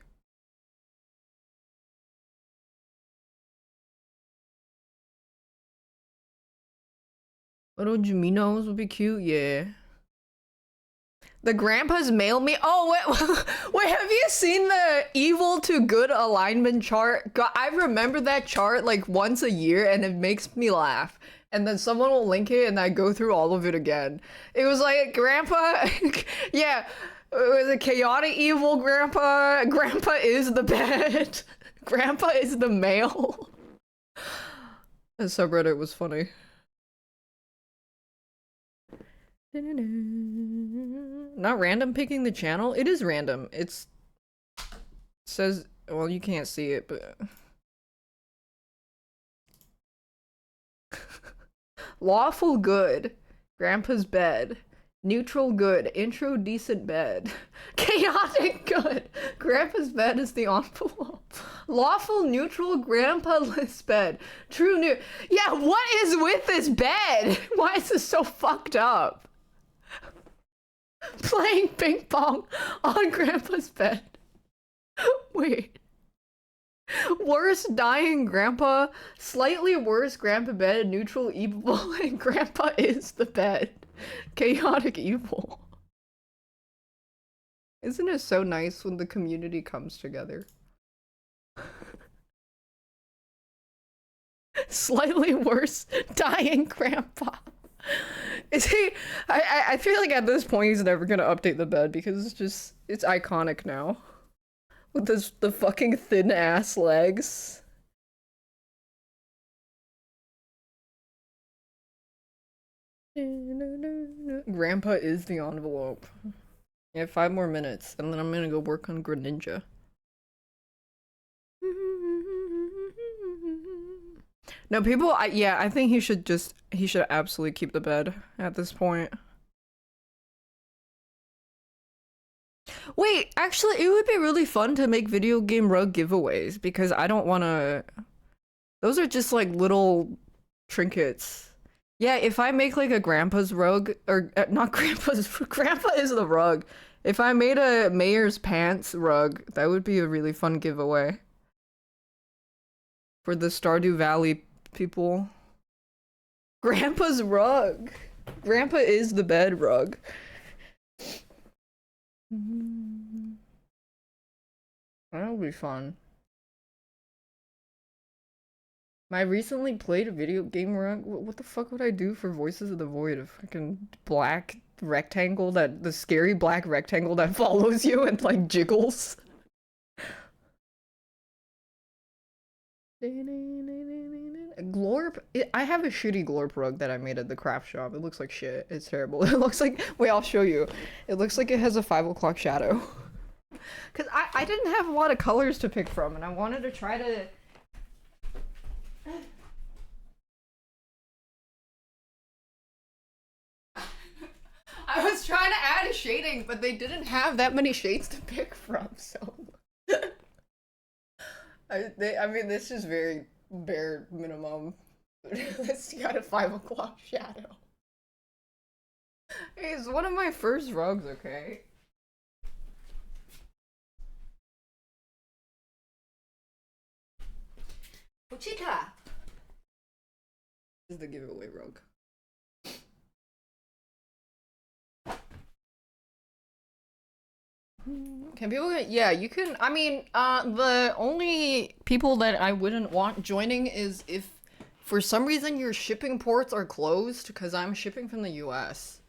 Little Jaminos would be cute, yeah. The grandpa's mail me. Oh wait, wait. Have you seen the evil to good alignment chart? God, I remember that chart like once a year, and it makes me laugh. And then someone will link it, and I go through all of it again. It was like grandpa, yeah. It was a chaotic evil grandpa. Grandpa is the bed. Grandpa is the male. The subreddit was funny. Not random picking the channel? It is random. It says, well, you can't see it, but lawful good, grandpa's bed, neutral good, intro decent bed, chaotic good, grandpa's bed is the envelope, lawful neutral grandpa-less bed, true new. Yeah, what is with this bed? Why is this so fucked up? Playing ping pong on grandpa's bed. Wait. Worse dying grandpa, slightly worse grandpa bed, neutral evil, and grandpa is the bed. Chaotic evil. Isn't it so nice when the community comes together? Slightly worse dying grandpa. Is he? I feel like at this point he's never gonna update the bed because it's iconic now. With the fucking thin ass legs. Grandpa is the envelope. Yeah, 5 more minutes, and then I'm gonna go work on Greninja. No, people, yeah, I think he should absolutely keep the bed at this point. Wait, actually, it would be really fun to make video game rug giveaways because I don't want to. Those are just like little trinkets. Yeah, if I make like a grandpa's rug, or not grandpa's, grandpa is the rug. If I made a mayor's pants rug, that would be a really fun giveaway. For the Stardew Valley people. Grandpa's rug. Grandpa is the bed rug. That'll be fun. I recently played a video game rug. What the fuck would I do for Voices of the Void? A fucking black rectangle the scary black rectangle that follows you and like jiggles. Glorp? I have a shitty Glorp rug that I made at the craft shop. It looks like shit. It's terrible. It looks like, wait, I'll show you. It looks like it has a 5 o'clock shadow. Cause I didn't have a lot of colors to pick from and I wanted to try to... I was trying to add a shading, but they didn't have that many shades to pick from, so... I mean, this is very bare minimum. It's got a 5 o'clock shadow. Hey, it's one of my first rugs, okay? Pochita! This is the giveaway rug. Can people get, yeah, you can, I mean, the only people that I wouldn't want joining is if for some reason your shipping ports are closed, because I'm shipping from the US.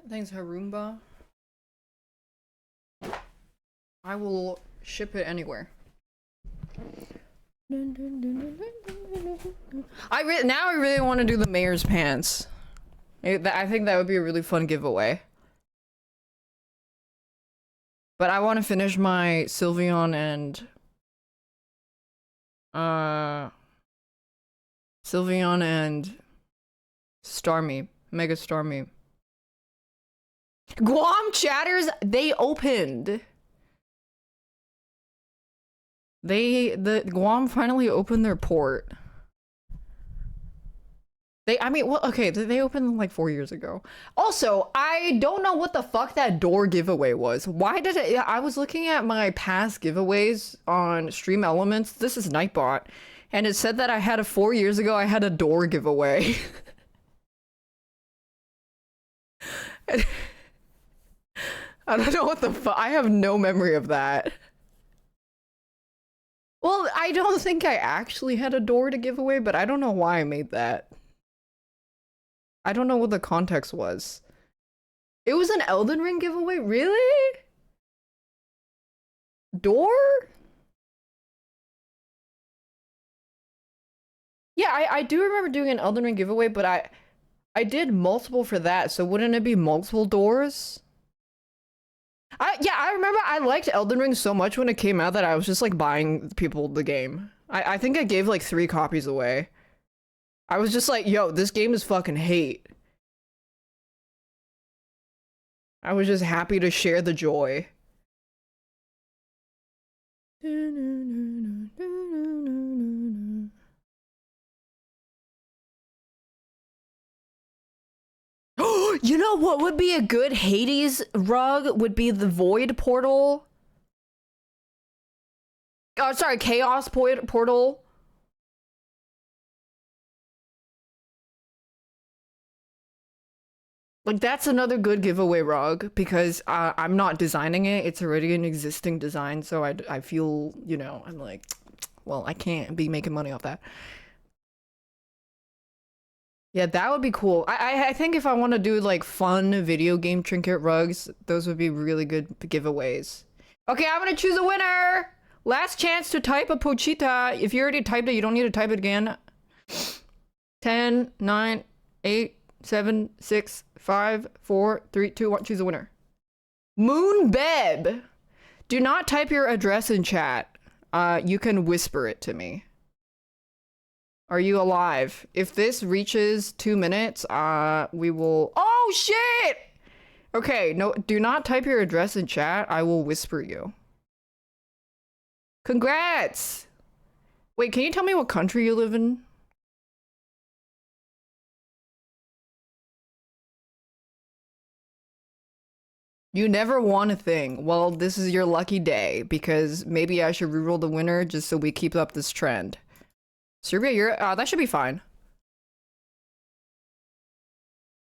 Thanks, Harumba. I will ship it anywhere. Now I really want to do the mayor's pants. I think that would be a really fun giveaway. But I want to finish my Sylveon and Starmie, Mega Starmie. Guam chatters, they opened. The Guam finally opened their port. I mean, well, okay, they opened like 4 years ago. Also, I don't know what the fuck that door giveaway was. Why did it? I was looking at my past giveaways on Stream Elements. This is Nightbot, and it said that I had 4 years ago. I had a door giveaway. I don't know what the fuck. I have no memory of that. Well, I don't think I actually had a door to give away, but I don't know why I made that. I don't know what the context was. It was an Elden Ring giveaway? Really? Door? Yeah, I do remember doing an Elden Ring giveaway, but I did multiple for that, so wouldn't it be multiple doors? Yeah, I remember I liked Elden Ring so much when it came out that I was just like buying people the game. I think I gave like 3 copies away. I was just like, yo, this game is fucking hate. I was just happy to share the joy. You know what would be a good Hades rug? Would be the Void Portal. Oh, sorry, Chaos Portal. Like, that's another good giveaway rug because I'm not designing it. It's already an existing design, so I feel, you know, I'm like, well, I can't be making money off that. Yeah, that would be cool. I think if I want to do like fun video game trinket rugs, those would be really good giveaways. Okay, I'm gonna choose a winner. Last chance to type a Pochita. If you already typed it, you don't need to type it again. 10, 9, 8, 7, 6, 5, 4, 3, 2, 1. Choose a winner. Moonbeb. Do not type your address in chat. You can whisper it to me. Are you alive? If this reaches 2 minutes, we will. Oh shit! Okay, no, do not type your address in chat. I will whisper you. Congrats! Wait, can you tell me what country you live in? You never won a thing. Well, this is your lucky day because maybe I should reroll the winner just so we keep up this trend. Serbia, you're that should be fine.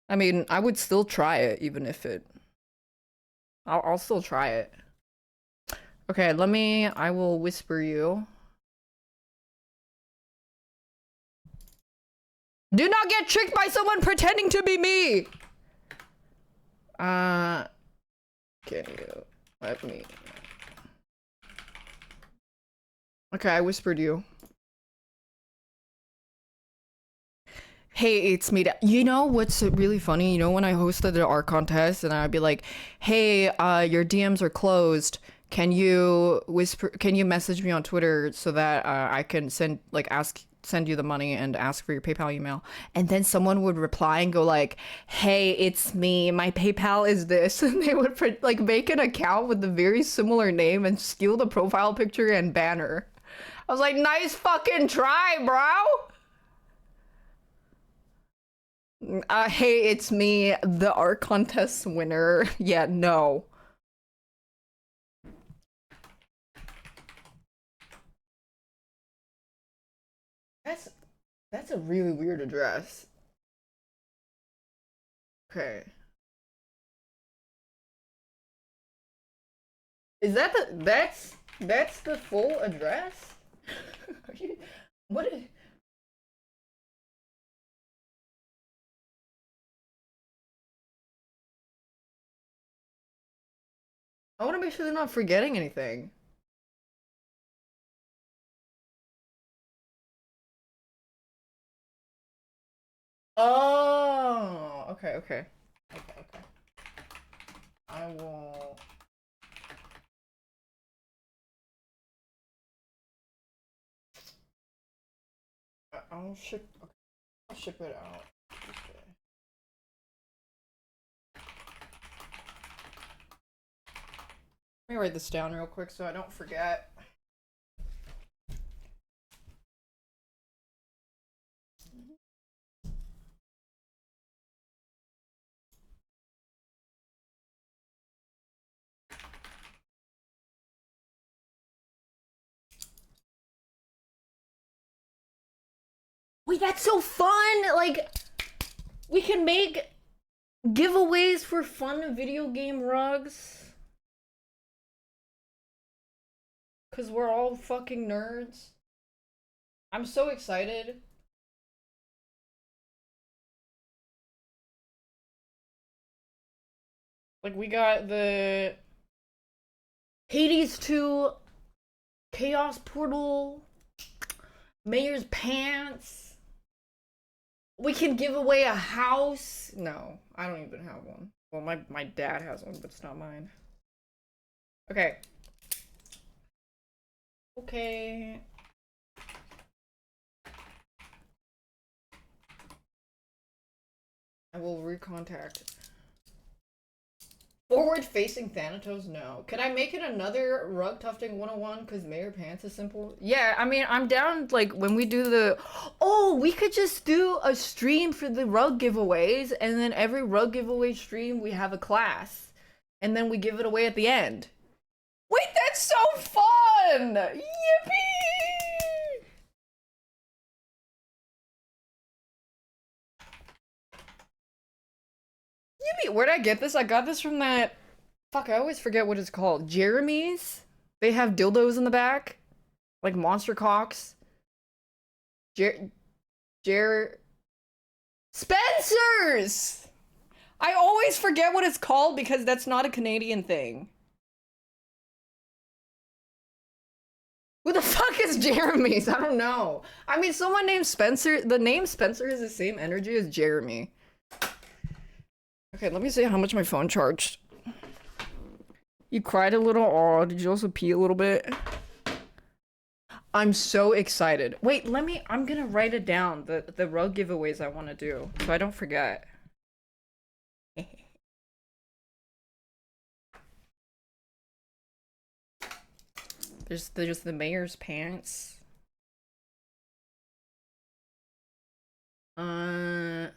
I mean, I would still try it even if it. I'll still try it. Okay, I will whisper you. Do not get tricked by someone pretending to be me! Can you let me? Okay, I whispered you. Hey, it's me. You know what's really funny? You know when I hosted the art contest and I'd be like, "Hey, your DMs are closed. Can you message me on Twitter so that I can send you the money and ask for your PayPal email?" And then someone would reply and go like, "Hey, it's me. My PayPal is this." And they would like make an account with a very similar name and steal the profile picture and banner. I was like, "Nice fucking try, bro." Hey, it's me, the art contest winner. Yeah, no. That's a really weird address. Okay. Is that that's the full address? What is I want to make sure they're not forgetting anything. Oh, okay, okay. Okay, okay. I will. I'll ship. Okay, I'll ship it out. Okay. Let me write this down real quick so I don't forget. Wait, that's so fun! Like, we can make giveaways for fun video game rugs. Cause we're all fucking nerds. I'm so excited. Like, we got the Hades 2 Chaos Portal, Mayor's Pants. We can give away a house. No, I don't even have one. Well, my dad has one, but it's not mine. Okay. Okay. I will recontact. Forward-facing Thanatos? No. Could I make it another Rug Tufting 101 because Mayor Pants is simple? Yeah, I mean, I'm down, like, when we do the... Oh, we could just do a stream for the rug giveaways, and then every rug giveaway stream, we have a class. And then we give it away at the end. Wait, that's so fun! Yippee! Where'd I get this? I got this from that... Fuck, I always forget what it's called. Jeremy's? They have dildos in the back? Like monster cocks? Spencer's! I always forget what it's called because that's not a Canadian thing. Who the fuck is Jeremy's? I don't know. I mean, someone named Spencer. The name Spencer has the same energy as Jeremy. Okay, let me see how much my phone charged. You cried a little. Oh, did you also pee a little bit? I'm so excited. Wait, I'm gonna write it down, the rug giveaways I want to do, so I don't forget. There's the Mayor's Pants. And...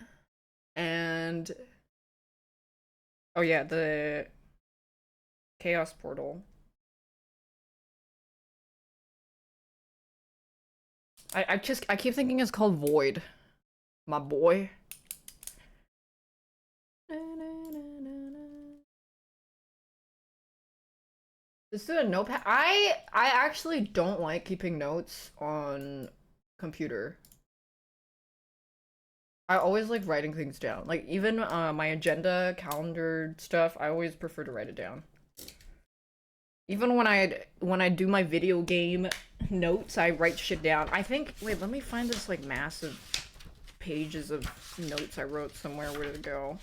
Oh yeah, the Chaos Portal. I keep thinking it's called Void. My boy. Let's do a notepad. I actually don't like keeping notes on computer. I always like writing things down. Like even my agenda, calendar stuff, I always prefer to write it down. Even when I do my video game notes, I write shit down. I think, wait, let me find this like massive pages of notes I wrote somewhere. Where did it go?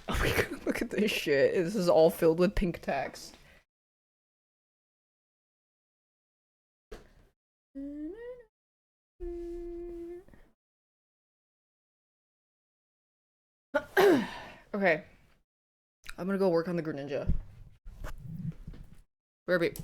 Oh my god, look at this shit. This is all filled with pink text. Okay. I'm gonna go work on the Greninja. Burby.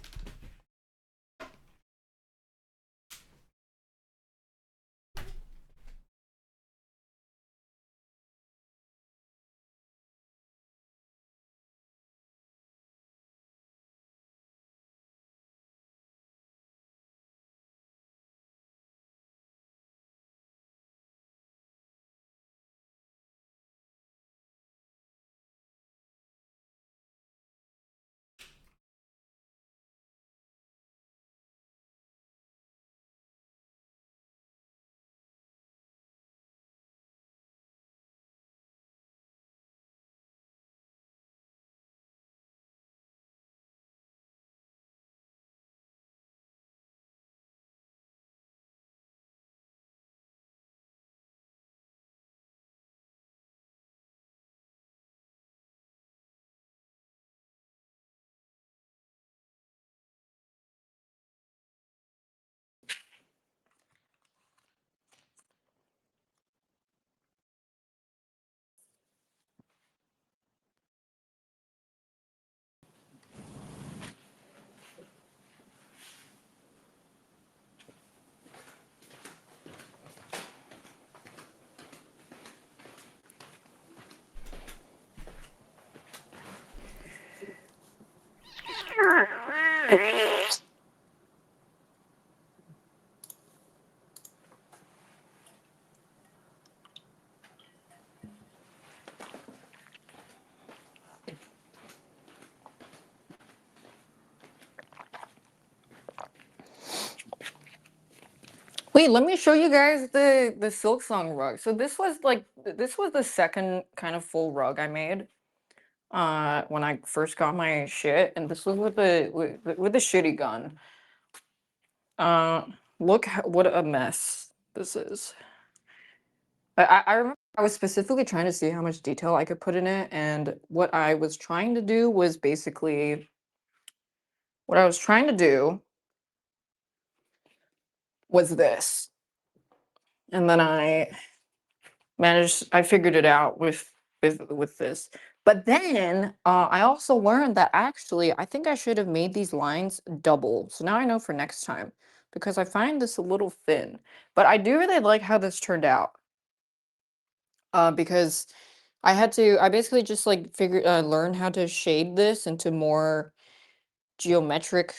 Wait, let me show you guys the silk song rug. So this was the second kind of full rug I made when I first got my shit, and this was with the shitty gun. Uh, what a mess this is. I remember I was specifically trying to see how much detail I could put in it, and what I was trying to do was basically what I was trying to do was this, and then I figured it out with this. But then I also learned that actually I think I should have made these lines double. So now I know for next time because I find this a little thin. But I do really like how this turned out. Because I basically just like learn how to shade this into more geometric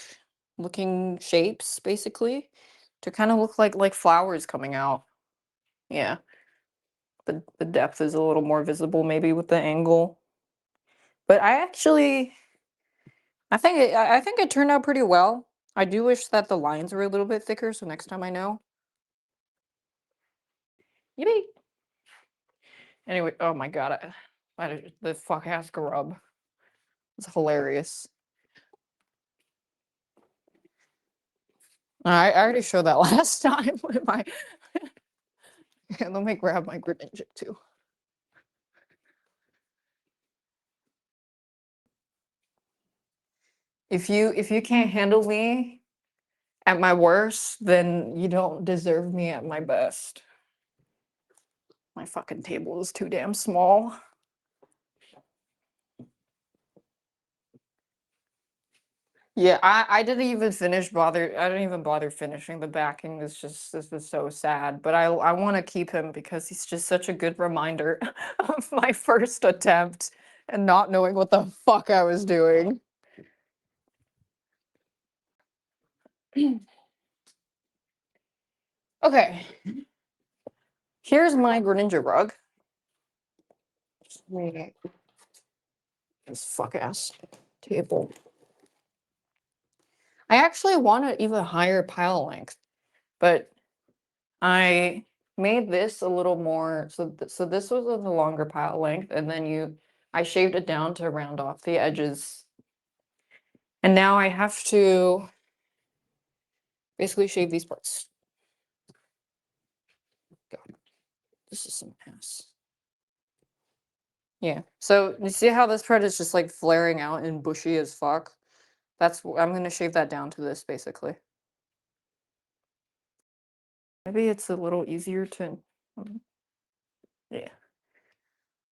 looking shapes basically to kind of look like flowers coming out. Yeah. The depth is a little more visible maybe with the angle. But I think it turned out pretty well. I do wish that the lines were a little bit thicker, so next time I know. Yippee! Anyway, oh my god, the fuck ass grub. It's hilarious. I already showed that last time with my. Let me grab my Greninja too. If you can't handle me at my worst, then you don't deserve me at my best. My fucking table is too damn small. Yeah, I didn't even I didn't even bother finishing the backing. This is so sad. But I want to keep him because he's just such a good reminder of my first attempt and not knowing what the fuck I was doing. Okay. Here's my Greninja rug. This fuck ass table. I actually want an even higher pile length, but I made this a little more. So this was a longer pile length, and then I shaved it down to round off the edges, and now I have to basically shave these parts. God, this is some ass. Yeah. So you see how this part is just like flaring out and bushy as fuck? I'm gonna shave that down to this basically. Maybe it's a little easier to. Yeah.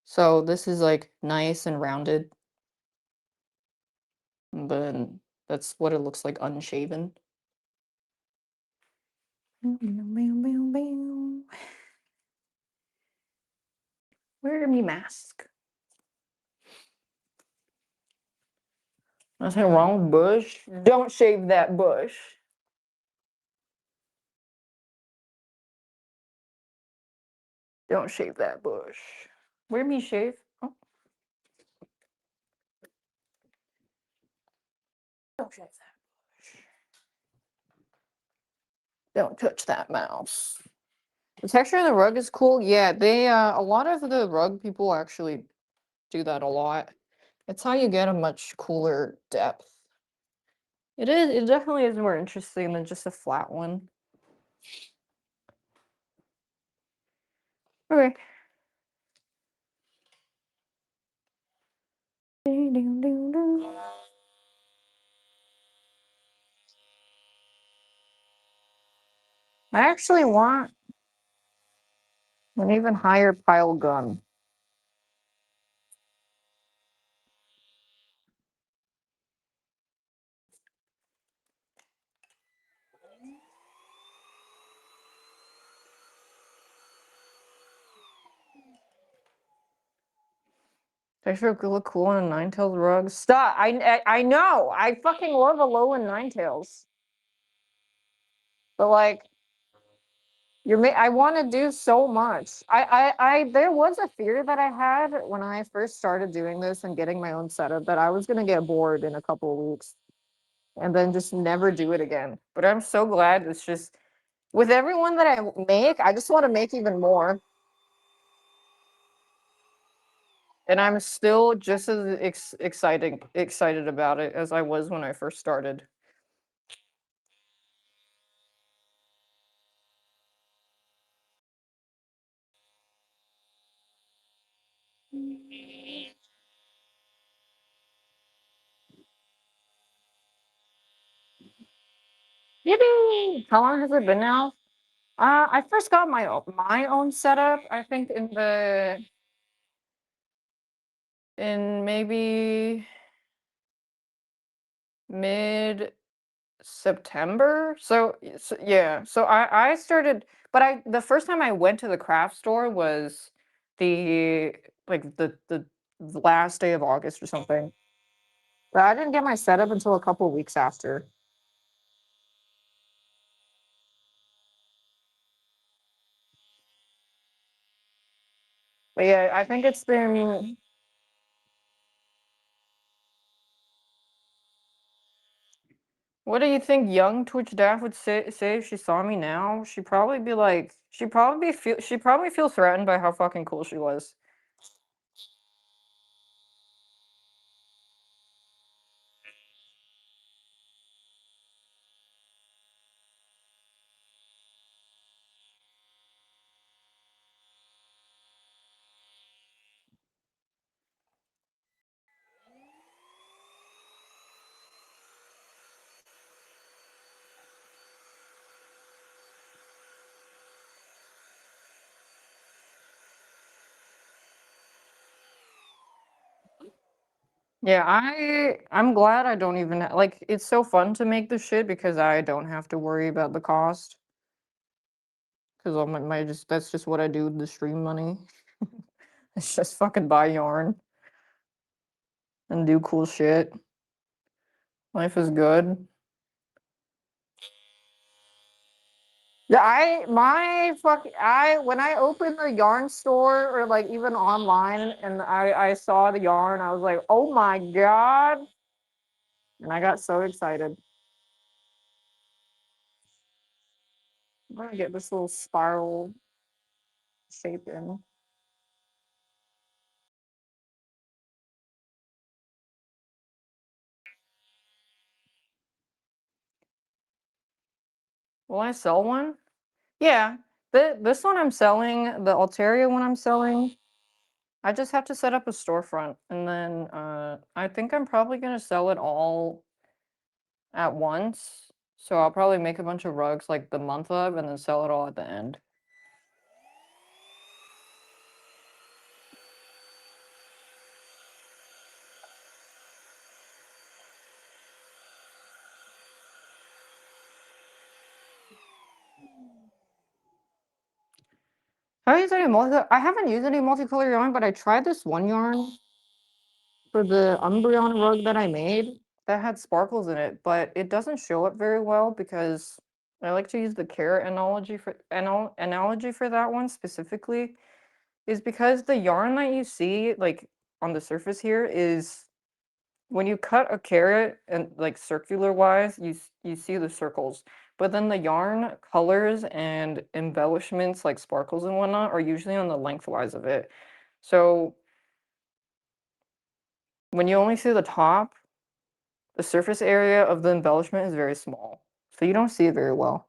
So this is like nice and rounded. And then that's what it looks like unshaven. Wear me mask. Nothing wrong with bush. Don't shave that bush. Don't shave that bush. Wear me shave. Oh. Don't shave that bush. Don't touch that mouse. The texture of the rug is cool. Yeah, they a lot of the rug people actually do that a lot. It's how you get a much cooler depth. It definitely is more interesting than just a flat one. Okay. I actually want an even higher pile gun. Texture could look cool on a Ninetales rug. Stop! I know! I fucking love a low in Ninetales. But like, I want to do so much. There was a fear that I had when I first started doing this and getting my own setup that I was gonna get bored in a couple of weeks and then just never do it again. But I'm so glad it's just With every one that I make, I just want to make even more. And I'm still just as excited about it as I was when I first started. Yippee! How long has it been now? I first got my own setup, I think in maybe mid September. So yeah, so I started, but the first time I went to the craft store was the the last day of August or something. But I didn't get my setup until a couple weeks after. But yeah, I think it's been. What do you think young Twitch Daff would say if she saw me now? She'd probably be like, she'd probably feel threatened by how fucking cool she was. Yeah, I'm glad I don't even like it's so fun to make this shit because I don't have to worry about the cost. Because my just that's just what I do with the stream money. It's just fucking buy yarn and do cool shit. Life is good. Yeah, I when I opened the yarn store or like even online and I saw the yarn, I was like, oh my god. And I got so excited. I'm gonna get this little spiral shape in. Will I sell one? Yeah. This one I'm selling, the Altaria one I'm selling. I just have to set up a storefront and then I think I'm probably gonna sell it all at once. So I'll probably make a bunch of rugs like the month of and then sell it all at the end. I haven't used any multicolor yarn, but I tried this one yarn for the Umbreon rug that I made that had sparkles in it, but it doesn't show up very well because I like to use the carrot analogy for that one specifically is because the yarn that you see like on the surface here is when you cut a carrot and like circular wise, you see the circles. But then the yarn colors and embellishments like sparkles and whatnot are usually on the lengthwise of it. So when you only see the top, the surface area of the embellishment is very small. So you don't see it very well.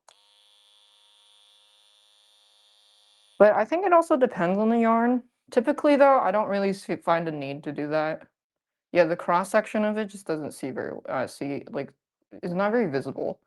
But I think it also depends on the yarn. Typically though, I don't really find a need to do that. Yeah, the cross section of it just doesn't see very see like it's not very visible.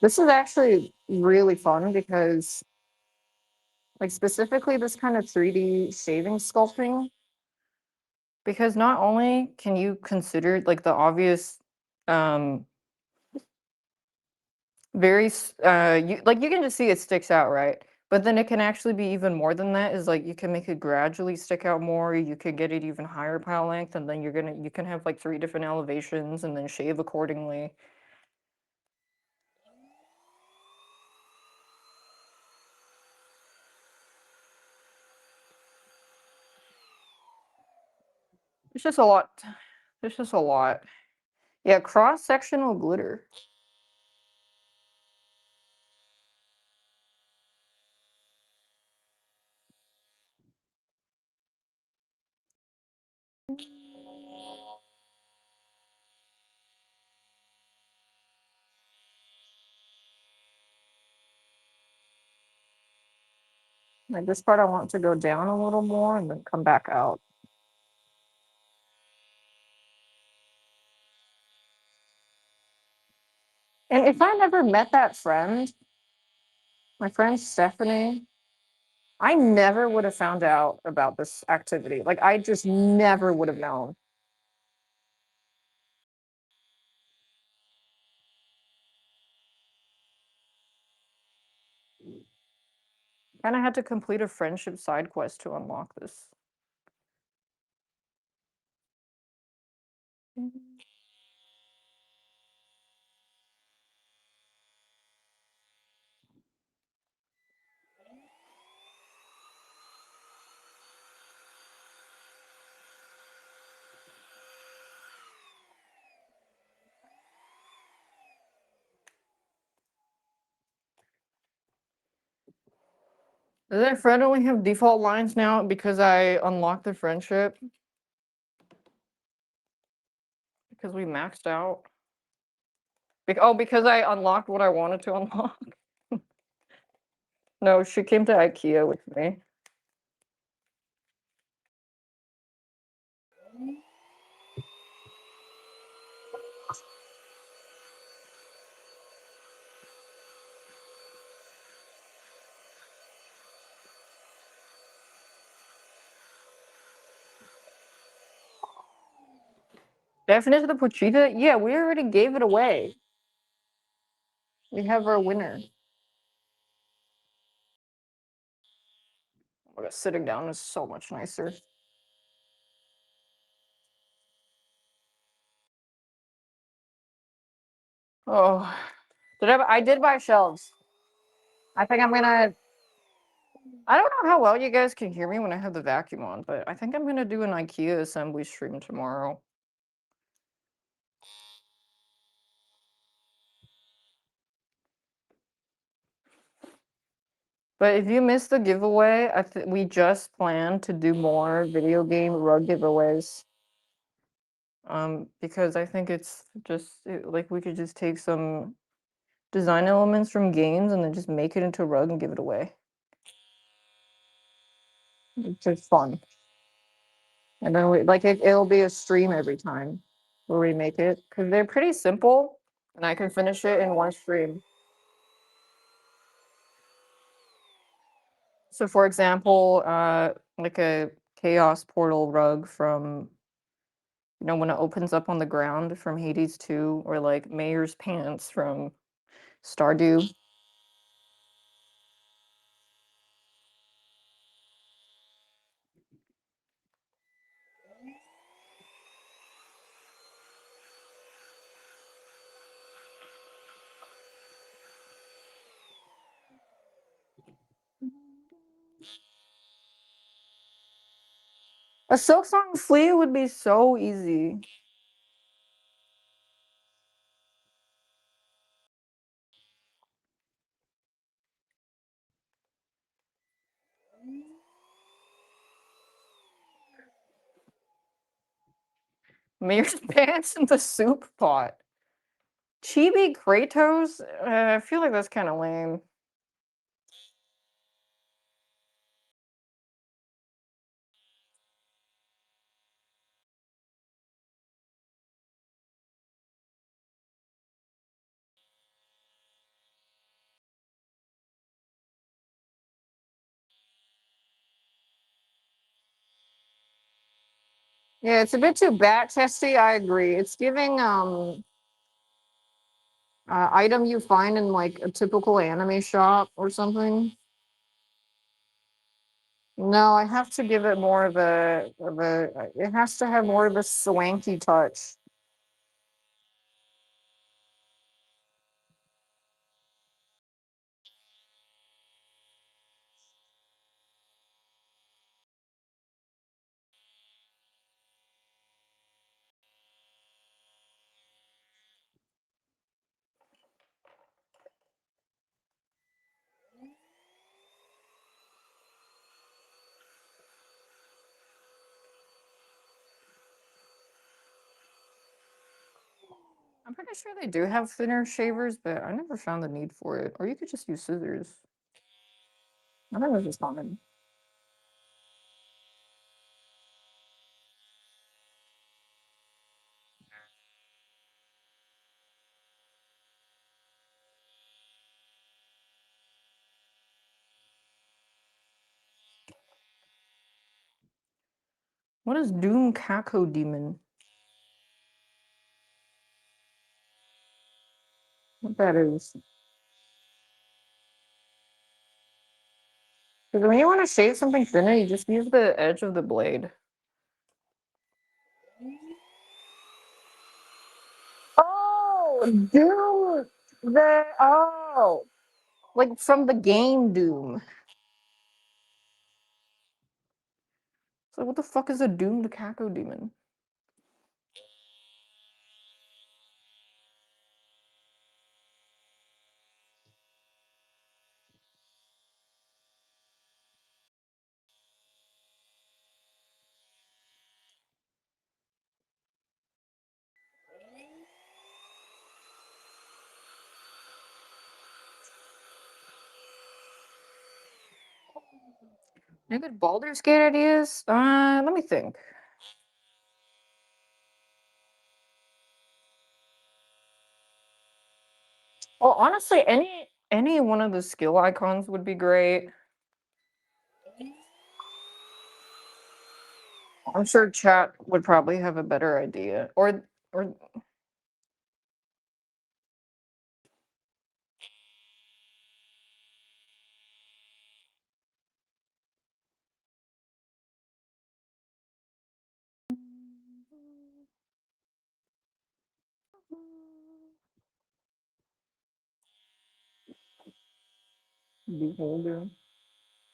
This is actually really fun because like specifically this kind of 3D shaving sculpting because not only can you consider like the obvious um very you like you can just see it sticks out, right? But then it can actually be even more than that, is like you can make it gradually stick out more, you could get it even higher pile length, and then you can have like 3 different elevations and then shave accordingly. It's just a lot. It's just a lot. Yeah, cross-sectional glitter. Like this part I want to go down a little more and then come back out. And if I never met that friend, my friend Stephanie, I never would have found out about this activity. Like I just never would have known. Kind of had to complete a friendship side quest to unlock this. Does that friend only have default lines now because I unlocked the friendship? Because we maxed out? Oh, because I unlocked what I wanted to unlock? No, she came to IKEA with me. Definition of the Pochita? Yeah, we already gave it away. We have our winner. Oh my God, sitting down is so much nicer. Oh, I did buy shelves. I think I'm gonna. I don't know how well you guys can hear me when I have the vacuum on, but I think I'm gonna do an IKEA assembly stream tomorrow. But if you missed the giveaway, we just plan to do more video game rug giveaways. Because I think it's just like we could just take some design elements from games and then just make it into a rug and give it away. It's just fun. And then it'll be a stream every time where we make it because they're pretty simple and I can finish it in one stream. So for example, like a chaos portal rug from, when it opens up on the ground from Hades 2, or like Mayor's pants from Stardew. A silk song flea would be so easy. Mayor's pants in the soup pot. Chibi Kratos? I feel like that's kind of lame. Yeah, it's a bit too bat testy. I agree. It's giving item you find in like a typical anime shop or something. No, I have to give it more of a. It has to have more of a swanky touch. I'm pretty sure they do have thinner shavers, but I never found the need for it. Or you could just use scissors. I think it's just common. What is Doom Kako Demon? What that is? Because when you want to shave something thinner, you just use the edge of the blade. Oh, Doom! Like from the game Doom. So what the fuck is a doomed Kako demon? Any good Baldur's Gate ideas? Let me think. Well, honestly, any one of the skill icons would be great. I'm sure chat would probably have a better idea. Or beholder.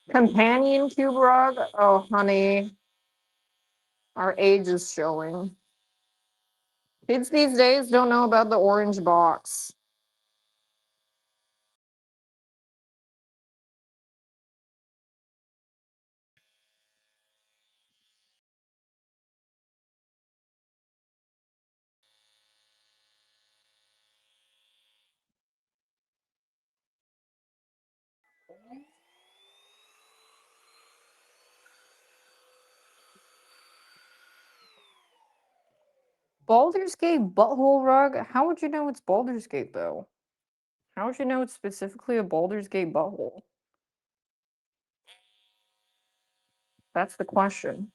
Companion cube rug? Oh, honey, our age is showing. Kids these days don't know about the orange box. Baldur's Gate butthole rug? How would you know it's Baldur's Gate though? How would you know it's specifically a Baldur's Gate butthole? That's the question.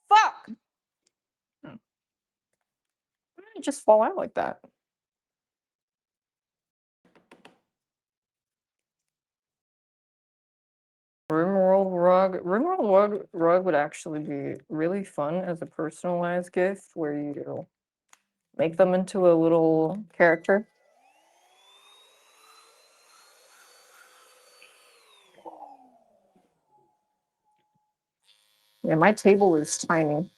Fuck! Oh, why did it just fall out like that? Rimworld rug would actually be really fun as a personalized gift where you make them into a little character. Yeah, my table is tiny.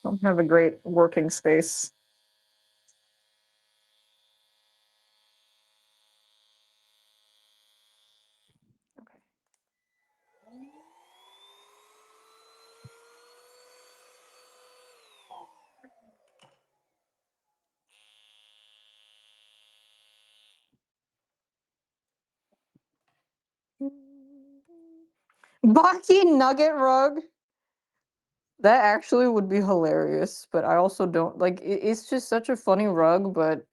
Don't have a great working space. Baki nugget rug. That actually would be hilarious, but I also don't like it's just such a funny rug, but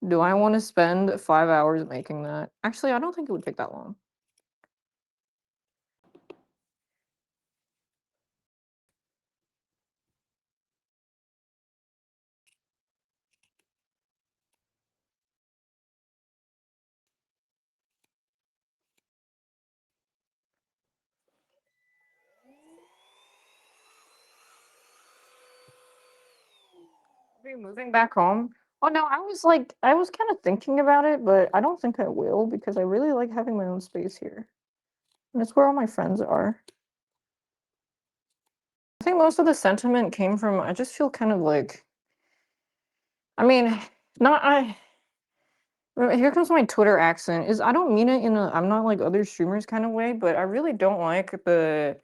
do I want to spend 5 hours making that? Actually, I don't think it would take that long. Are you moving back home? Oh no, I was kind of thinking about it, but I don't think I will because I really like having my own space here. And it's where all my friends are. I think most of the sentiment came from I just feel kind of like I mean, not I here comes my Twitter accent. Is I don't mean it in a I'm not like other streamers kind of way, but I really don't like the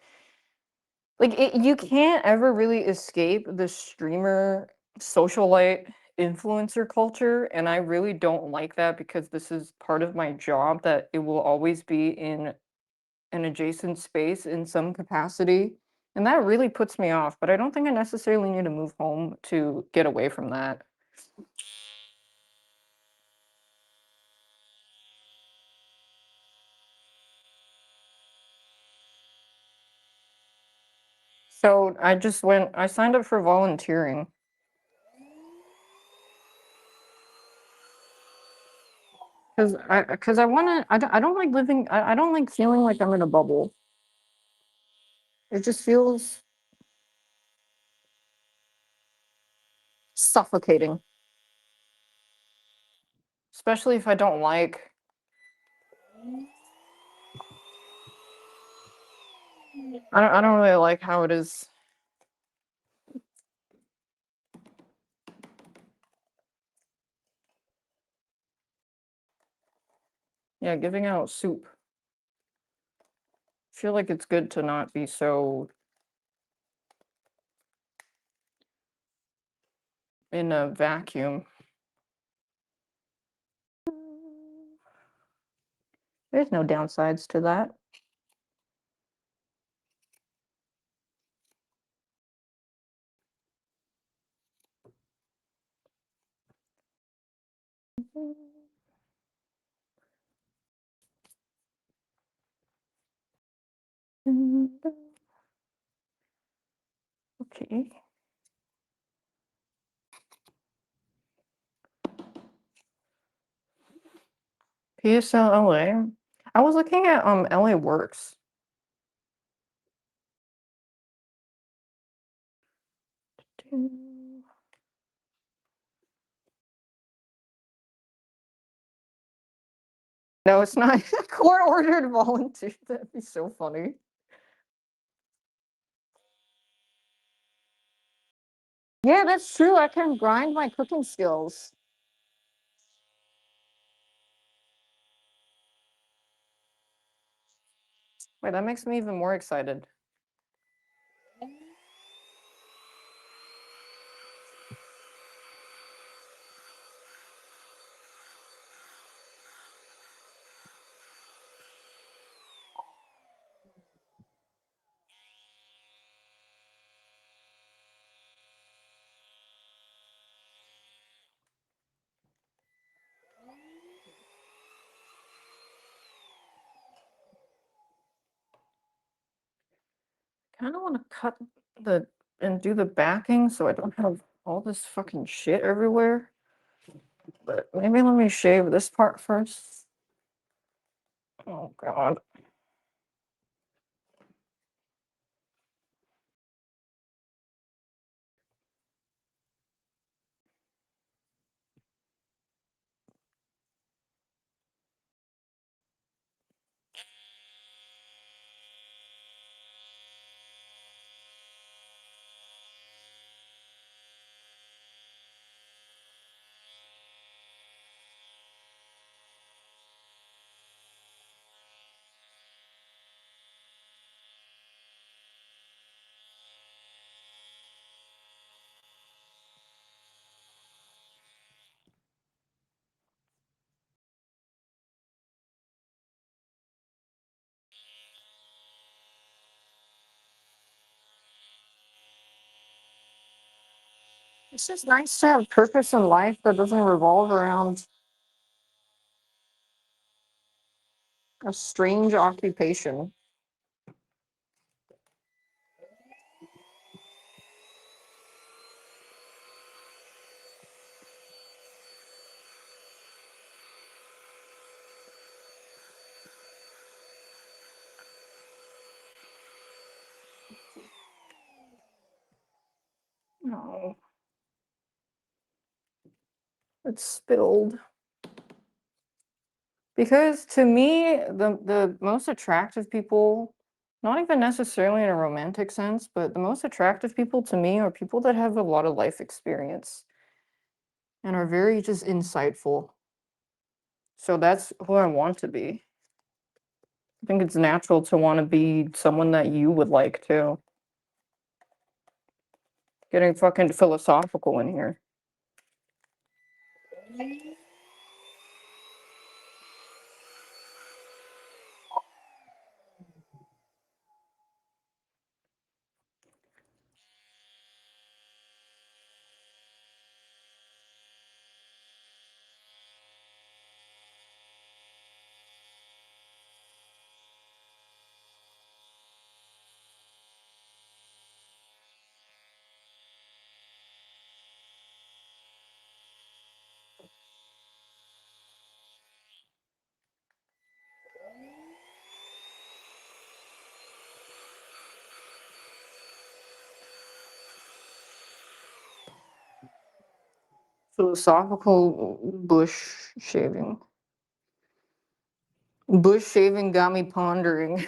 like you can't ever really escape the streamer socialite influencer culture, and I really don't like that because this is part of my job that it will always be in an adjacent space in some capacity. And that really puts me off, but I don't think I necessarily need to move home to get away from that. So I signed up for volunteering because I want to, I don't like living, I don't like feeling like I'm in a bubble. It just feels suffocating, especially if I don't like, I don't really like how it is. Yeah, giving out soup. I feel like it's good to not be so in a vacuum. There's no downsides to that. Okay. PSL LA. I was looking at LA Works. No, it's not. Court ordered volunteer. That'd be so funny. Yeah, that's true. I can grind my cooking skills. Wait, that makes me even more excited. Kind of want to cut the and do the backing so I don't have all this fucking shit everywhere. But maybe let me shave this part first. Oh god. It's just nice to have purpose in life that doesn't revolve around a strange occupation. No, it's spilled. Because to me, the most attractive people, not even necessarily in a romantic sense, but the most attractive people to me are people that have a lot of life experience and are very just insightful. So that's who I want to be. I think it's natural to want to be someone that you would like to. Getting fucking philosophical in here. Philosophical bush shaving. Bush shaving got me pondering.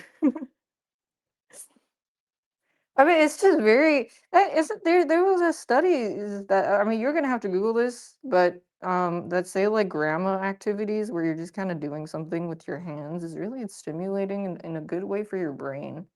I mean, it's just very. Isn't there? There was a study that I mean, you're gonna have to Google this, but that say like grandma activities where you're just kind of doing something with your hands is really stimulating in a good way for your brain.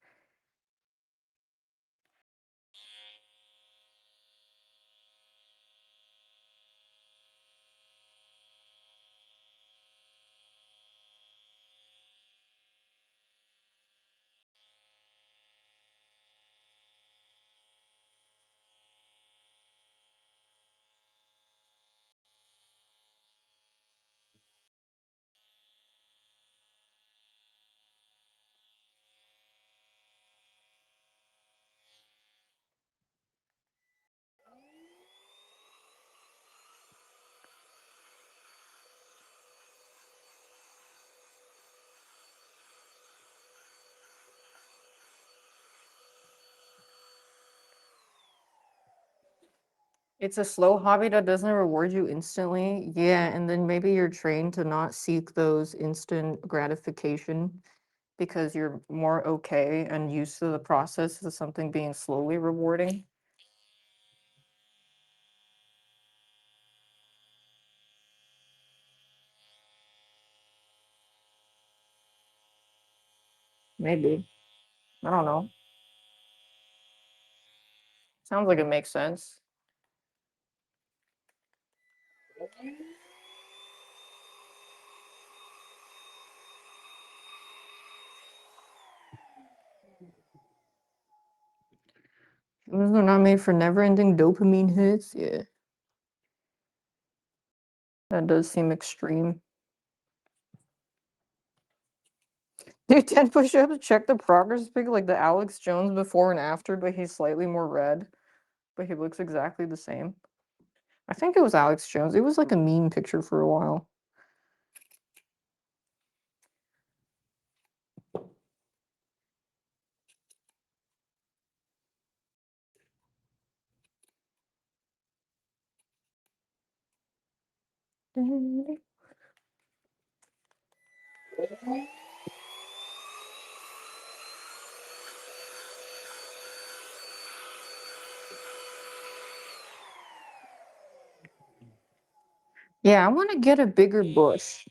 It's a slow hobby that doesn't reward you instantly. Yeah, and then maybe you're trained to not seek those instant gratification because you're more okay and used to the process of something being slowly rewarding. Maybe. I don't know. Sounds like it makes sense. Those are not made for never-ending dopamine hits. Yeah, that does seem extreme. Do 10 push-ups, check the progress pic like the Alex Jones before and after, but he's slightly more red, but he looks exactly the same. I think it was Alex Jones. It was like a meme picture for a while. Yeah, I want to get a bigger bush.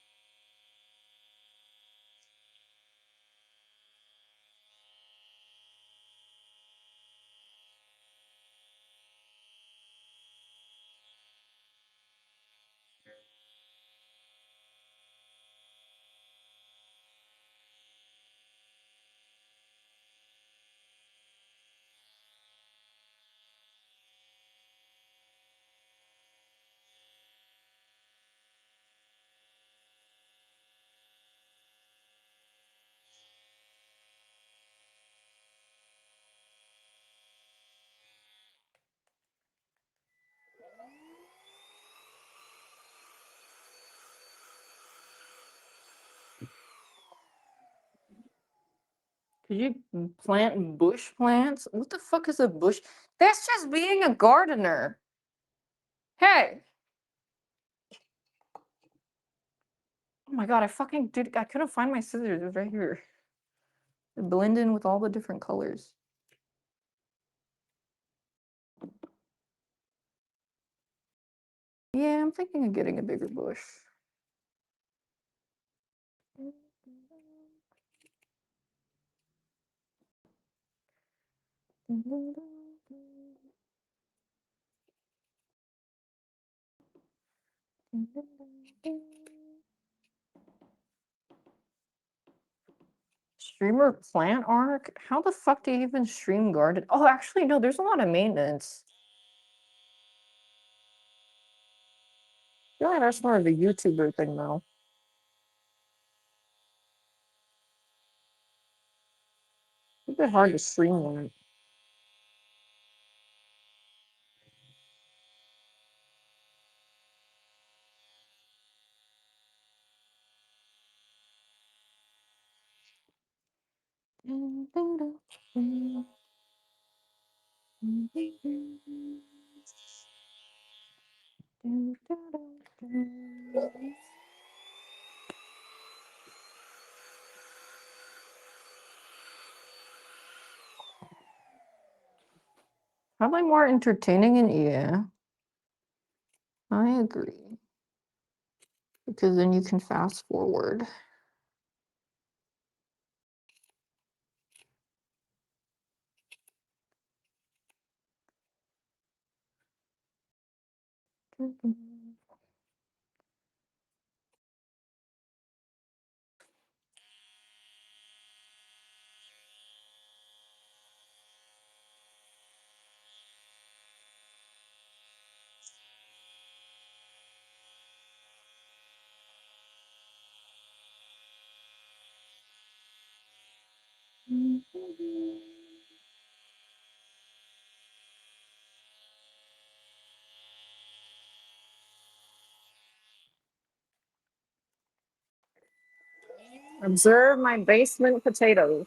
Did you plant bush plants? What the fuck is a bush? That's just being a gardener. Hey! Oh my god, I couldn't find my scissors. It was right here. They blend in with all the different colors. Yeah, I'm thinking of getting a bigger bush. Streamer plant arc? How the fuck do you even stream garden? Oh, actually, no, there's a lot of maintenance. I feel like that's more of a YouTuber thing, though. It's a bit hard to stream that. Probably more entertaining and yeah, I agree. Because then you can fast forward. Observe my basement potatoes.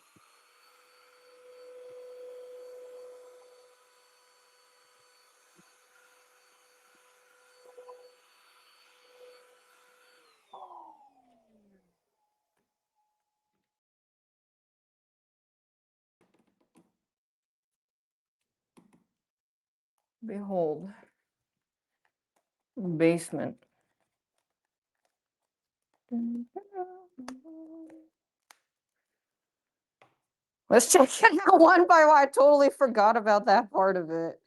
Behold, basement. Let's check it out one by one. I totally forgot about that part of it.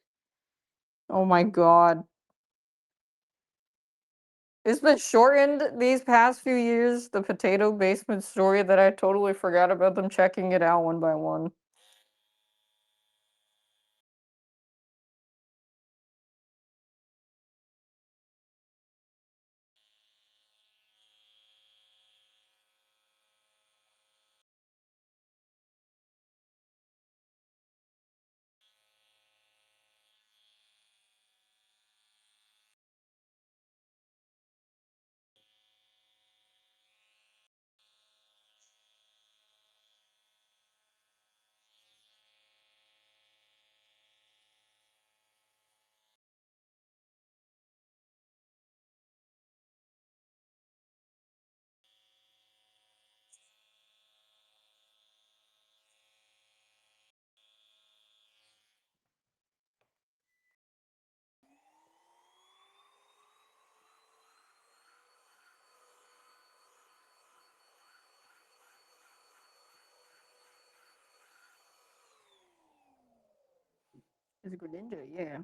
Oh my god. It's been shortened these past few years, the potato basement story, that I totally forgot about them checking it out one by one. It's a Greninja, yeah.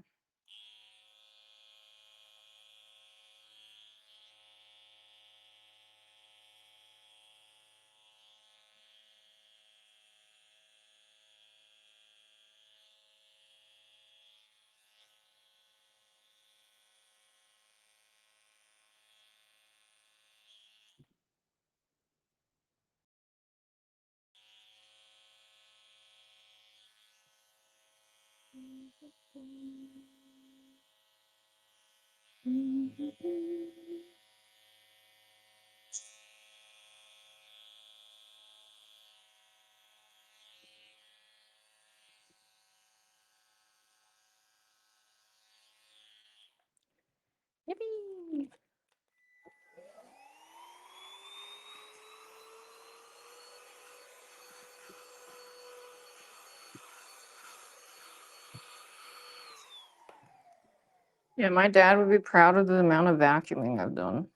Yippee! Yeah, my dad would be proud of the amount of vacuuming I've done.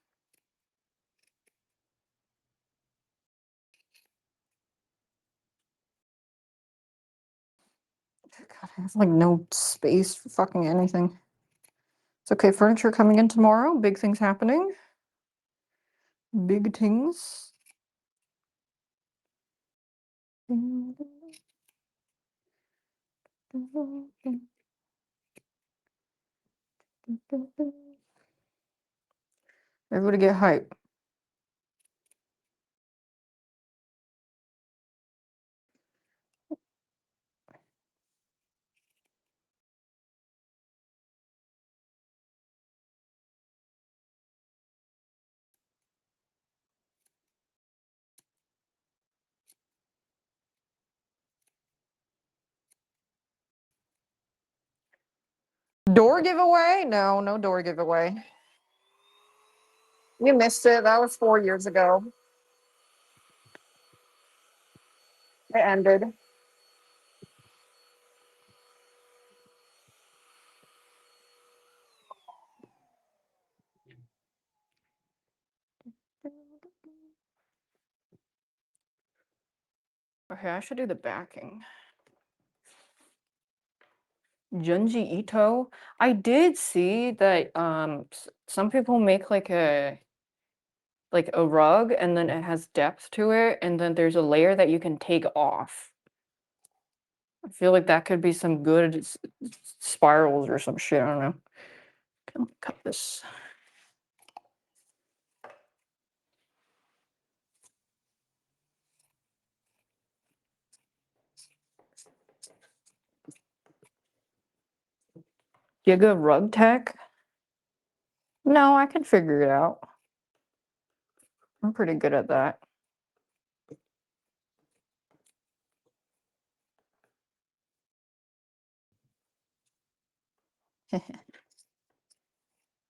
God, I have like no space for fucking anything. It's okay, furniture coming in tomorrow. Big things happening. Big things. Everybody get hype. Door giveaway? No, no door giveaway. You missed it. That was 4 years ago. It ended. Okay, I should do the backing. Junji Ito. I did see that some people make like a rug and then it has depth to it and then there's a layer that you can take off. I feel like that could be some good spirals or some shit. I don't know. Okay, let me cut this. Giga Rug Tech? No, I can figure it out. I'm pretty good at that.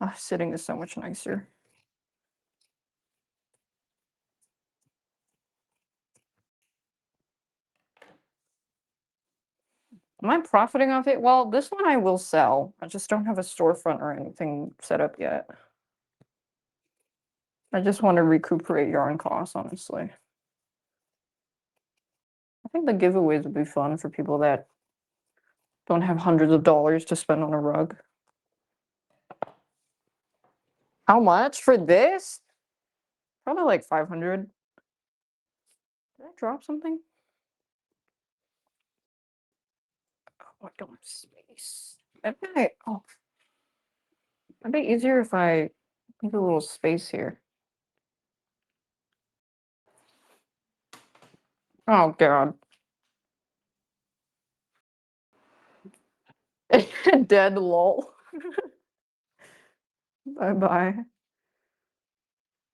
Oh, sitting is so much nicer. Am I profiting off it? Well, this one I will sell. I just don't have a storefront or anything set up yet. I just want to recuperate yarn costs, honestly. I think the giveaways would be fun for people that don't have hundreds of dollars to spend on a rug. How much for this? Probably like 500. Did I drop something? Oh, I don't have space. Oh, it'd be easier if I leave a little space here. Oh, God. Dead lol. Bye-bye.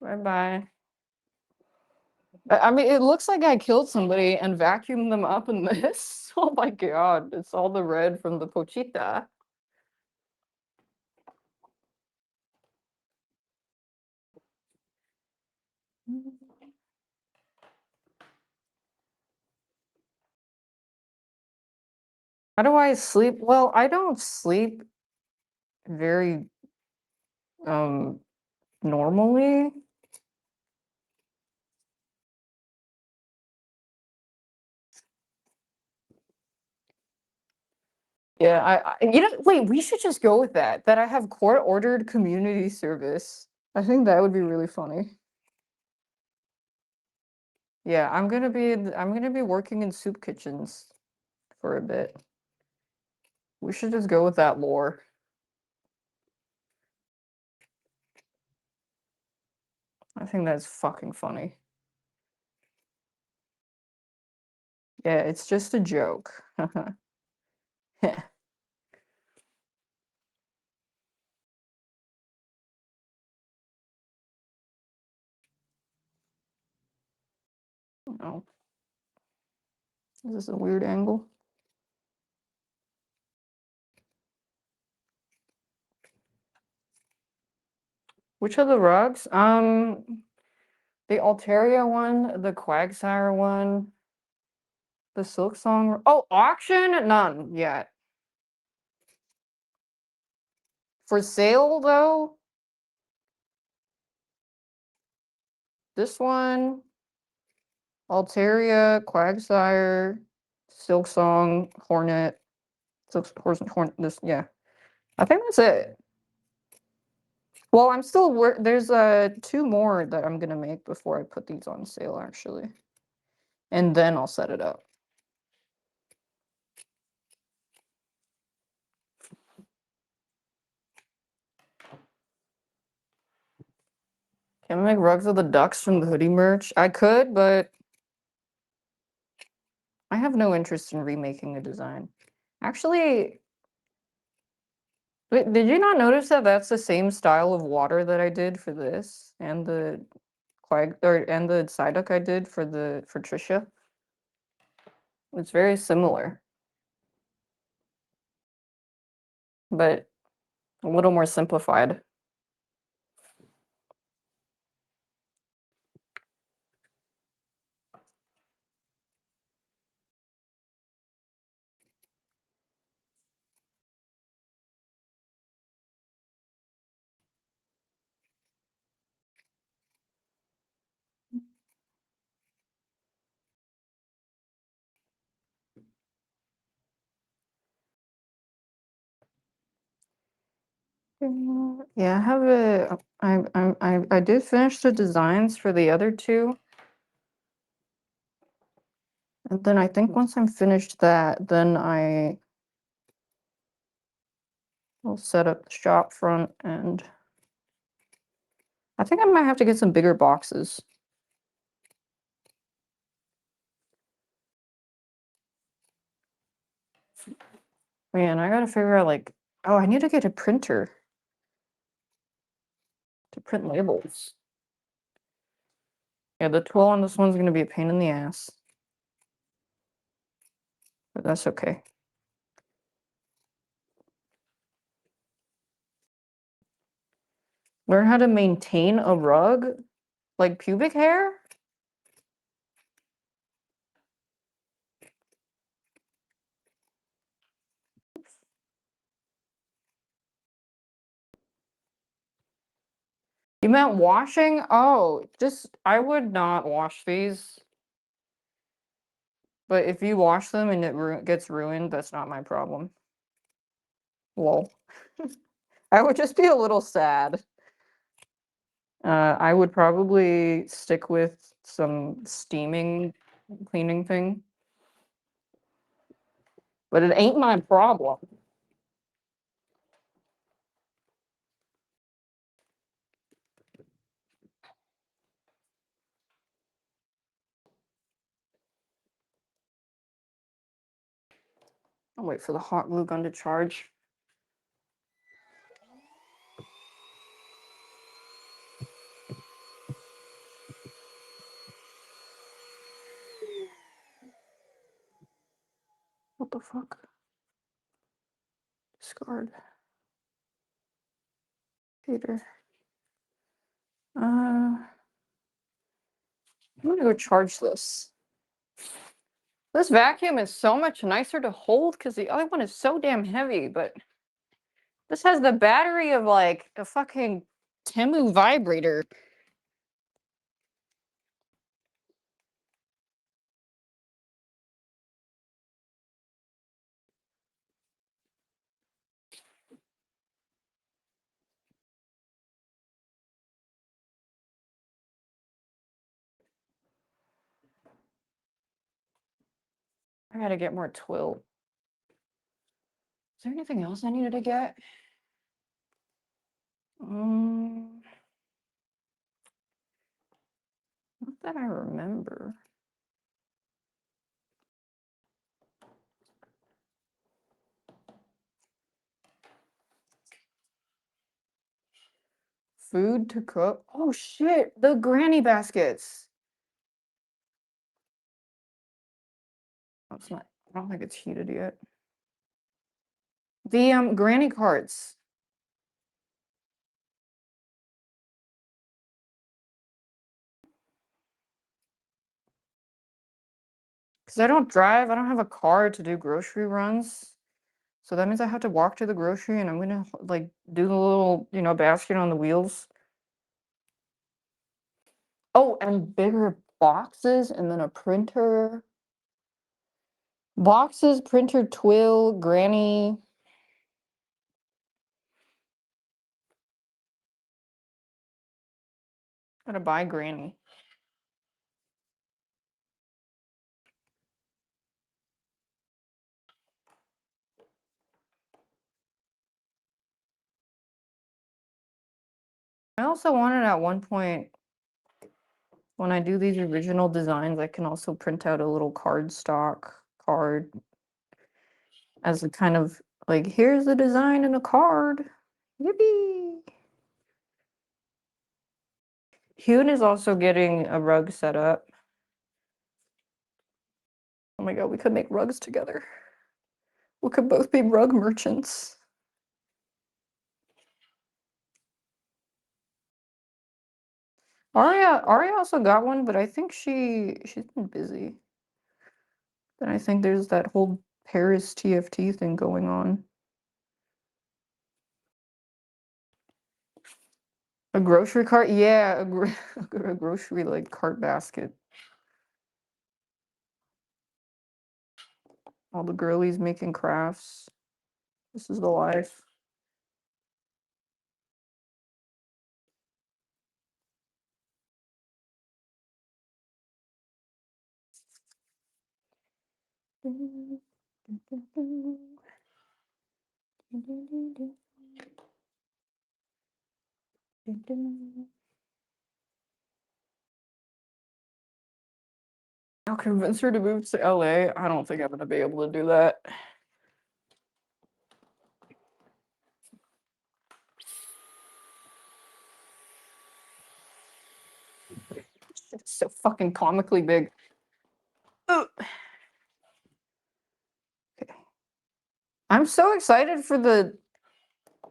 Bye-bye. I mean, it looks like I killed somebody and vacuumed them up in this. Oh my God, it's all the red from the pochita. How do I sleep? Well, I don't sleep very normally. Yeah, wait, we should just go with that. That I have court-ordered community service. I think that would be really funny. Yeah, I'm gonna be working in soup kitchens for a bit. We should just go with that lore. I think that's fucking funny. Yeah, it's just a joke. Oh, is this a weird angle? Which of the rugs? The Alteria one, the Quagsire one, the Silk Song. Oh, auction? None yet. For sale though, this one, Alteria, Quagsire, Silk Song, Hornet, Hornet. This, yeah. I think that's it. Well, I'm still there's two more that I'm gonna make before I put these on sale actually. And then I'll set it up. Can I make rugs of the ducks from the hoodie merch? I could, but I have no interest in remaking a design. Actually, wait, did you not notice that that's the same style of water that I did for this and the and the Psyduck I did for Trisha? It's very similar, but a little more simplified. Yeah, I have I did finish the designs for the other two. And then I think once I'm finished that, then I will set up the shop front and I think I might have to get some bigger boxes. Man, I gotta figure out like, oh, I need to get a printer to print labels. Yeah, the twill on this one's gonna be a pain in the ass. But that's okay. Learn how to maintain a rug? Like pubic hair? You meant washing? Oh, just, I would not wash these. But if you wash them and it gets ruined, that's not my problem. Lol. I would just be a little sad. I would probably stick with some steaming cleaning thing. But it ain't my problem. I'll wait for the hot glue gun to charge. What the fuck? Discard. Peter. I'm gonna go charge this. This vacuum is so much nicer to hold because the other one is so damn heavy, but this has the battery of like a fucking Temu vibrator. I gotta get more twill. Is there anything else I needed to get? Not that I remember. Food to cook. Oh shit, the granny baskets. Oh, it's not, I don't think it's heated yet. The granny carts. Because I don't drive, I don't have a car to do grocery runs. So that means I have to walk to the grocery and I'm gonna like do the little, basket on the wheels. Oh, and bigger boxes and then a printer. Boxes, printer, twill, granny. Gotta buy granny. I also wanted at one point, when I do these original designs, I can also print out a little cardstock card as a kind of like, here's the design in a card. Yippee! Hyun is also getting a rug set up. Oh my god, we could make rugs together. We could both be rug merchants. Aria also got one, but I think she's been busy. Then I think there's that whole Paris TFT thing going on. A grocery cart? Yeah, a grocery like cart basket. All the girlies making crafts. This is the life. I'll convince her to move to LA. I don't think I'm gonna be able to do that. It's so fucking comically big. Ugh. Okay. I'm so excited for the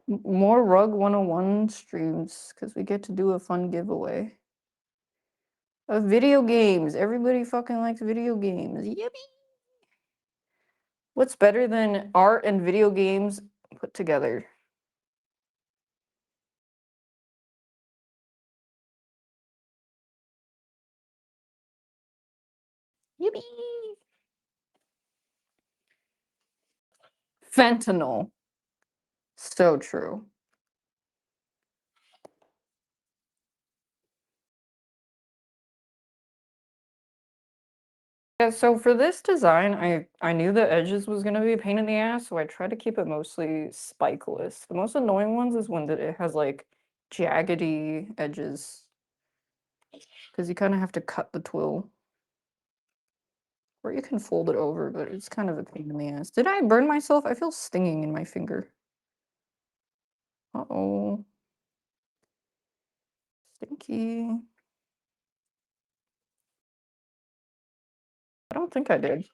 more Rug 101 streams because we get to do a fun giveaway of video games. Everybody fucking likes video games. Yippee! What's better than art and video games put together? Yippee! Fentanyl. So true. Yeah, so for this design, I knew the edges was gonna be a pain in the ass, so I tried to keep it mostly spikeless. The most annoying ones is when it has like jaggedy edges, because you kind of have to cut the twill, or you can fold it over, but it's kind of a pain in the ass. Did I burn myself? I feel stinging in my finger. Uh-oh. Stinky. I don't think I did.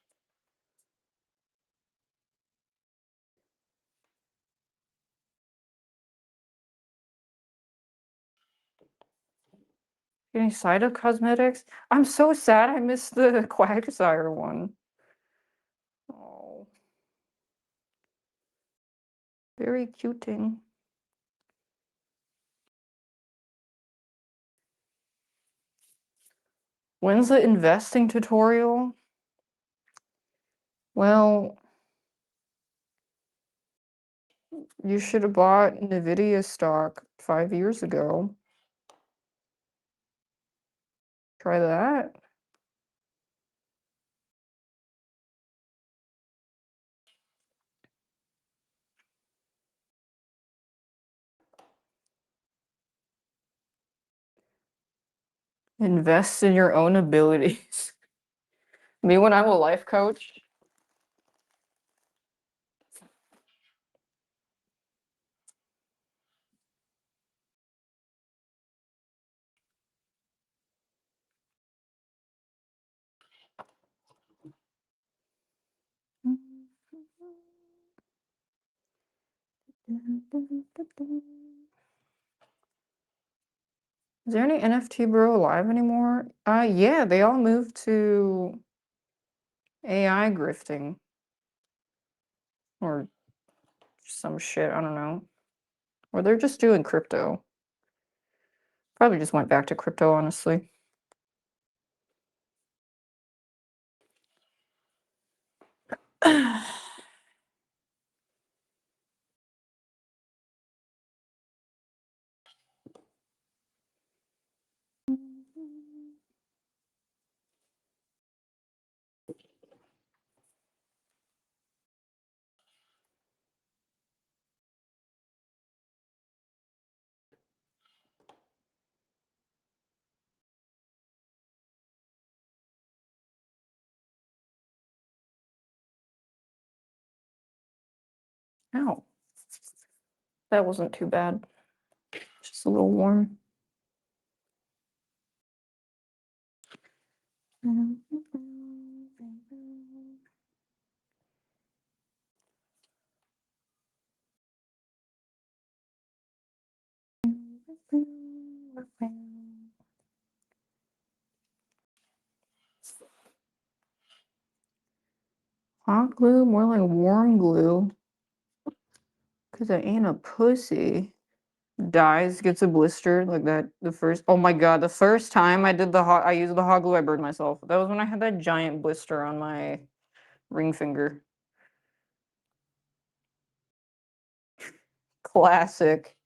Any side of cosmetics? I'm so sad I missed the Quagsire one. Oh, very cuting. When's the investing tutorial? Well, you should have bought NVIDIA stock 5 years ago. Try that. Invest in your own abilities. Me when I'm a life coach. Is there any NFT bro alive anymore? Yeah, they all moved to AI grifting. Or some shit, I don't know. Or they're just doing crypto. Probably just went back to crypto, honestly. Ow. That wasn't too bad. Just a little warm. Hot glue, more like warm glue. Cause I ain't a pussy. Dies, gets a blister like that. The first, oh my god, the first time I did I used the hot glue, I burned myself. That was when I had that giant blister on my ring finger. Classic.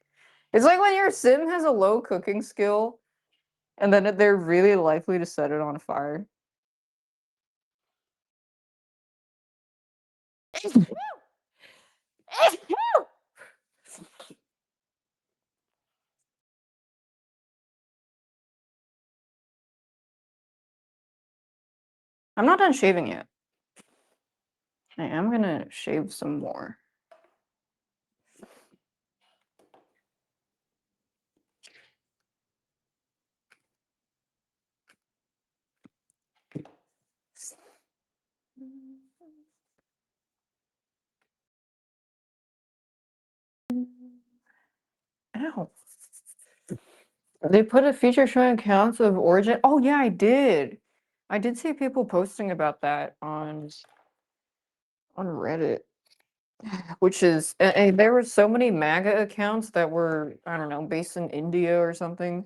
It's like when your sim has a low cooking skill, and then they're really likely to set it on fire. I'm not done shaving yet. I am gonna shave some more. Ow. They put a feature showing accounts of origin. Oh yeah, I did. I did see people posting about that on Reddit, which is and there were so many MAGA accounts that were, I don't know, based in India or something,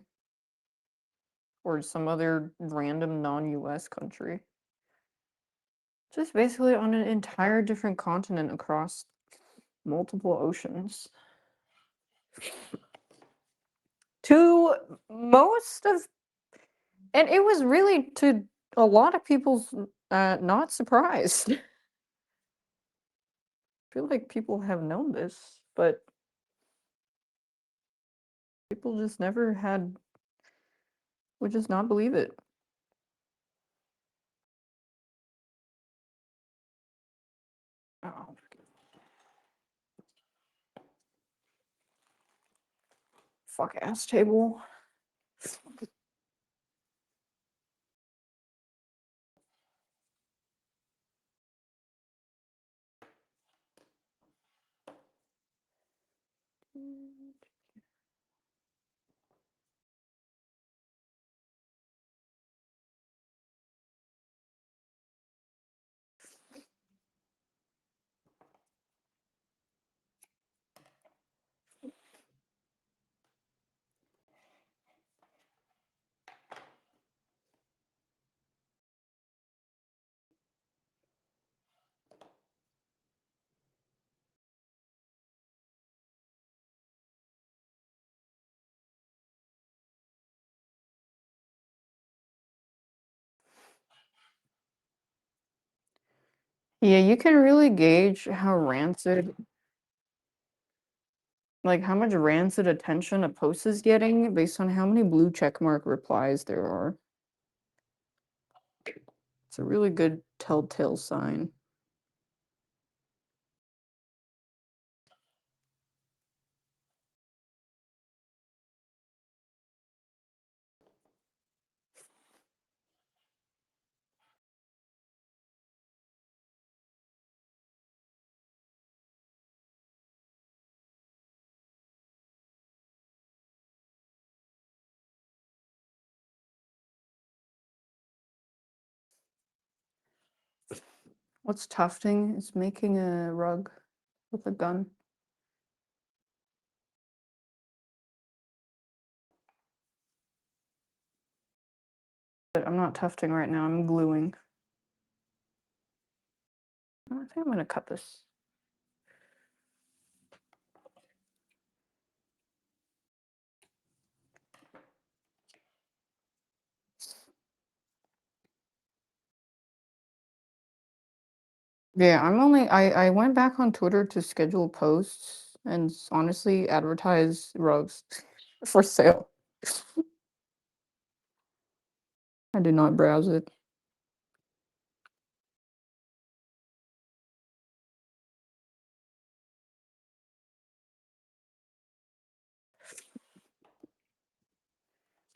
or some other random non-US country. Just basically on an entire different continent across multiple oceans. To most of, and it was really to a lot of people's not surprised. I feel like people have known this, but people just never would just not believe it. Oh. Fuck ass table. Yeah, you can really gauge how rancid, like how much rancid attention a post is getting based on how many blue checkmark replies there are. It's a really good telltale sign. What's tufting? It's making a rug with a gun. But I'm not tufting right now, I'm gluing. I think I'm gonna cut this. Yeah, I went back on Twitter to schedule posts and honestly advertise rugs for sale. I did not browse it.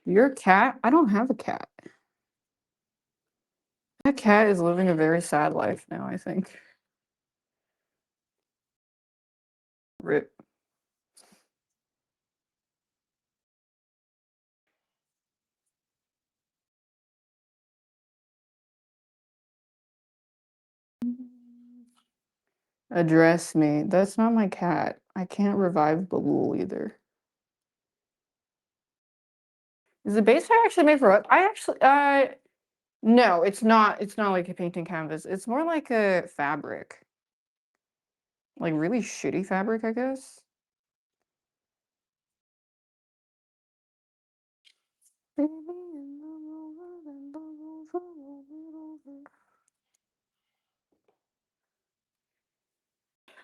Your cat? I don't have a cat. That cat is living a very sad life now, I think. Rip. Address me. That's not my cat. I can't revive Balul either. Is the base pair actually made for what? I actually no, it's not like a painting canvas. It's more like a fabric. Like really shitty fabric, I guess.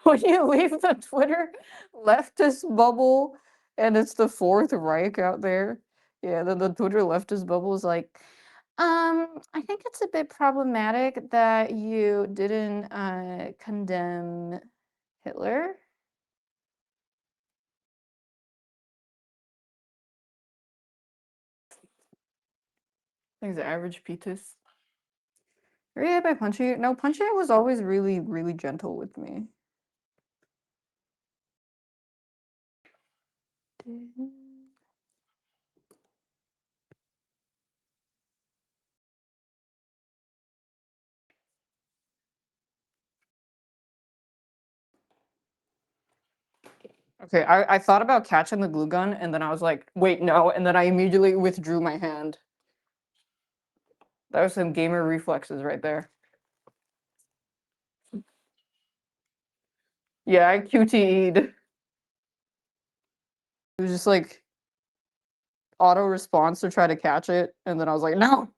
When you leave the Twitter leftist bubble and it's the Fourth Reich out there, yeah, then the Twitter leftist bubble is like, I think it's a bit problematic that you didn't condemn Hitler. I think it's the average Petus. Are you hit by Punchy? No, Punchy was always really, really gentle with me. Okay, I thought about catching the glue gun and then I was like, wait, no, and then I immediately withdrew my hand. That was some gamer reflexes right there. Yeah, I QTE'd. It was just like auto response to try to catch it, and then I was like, no.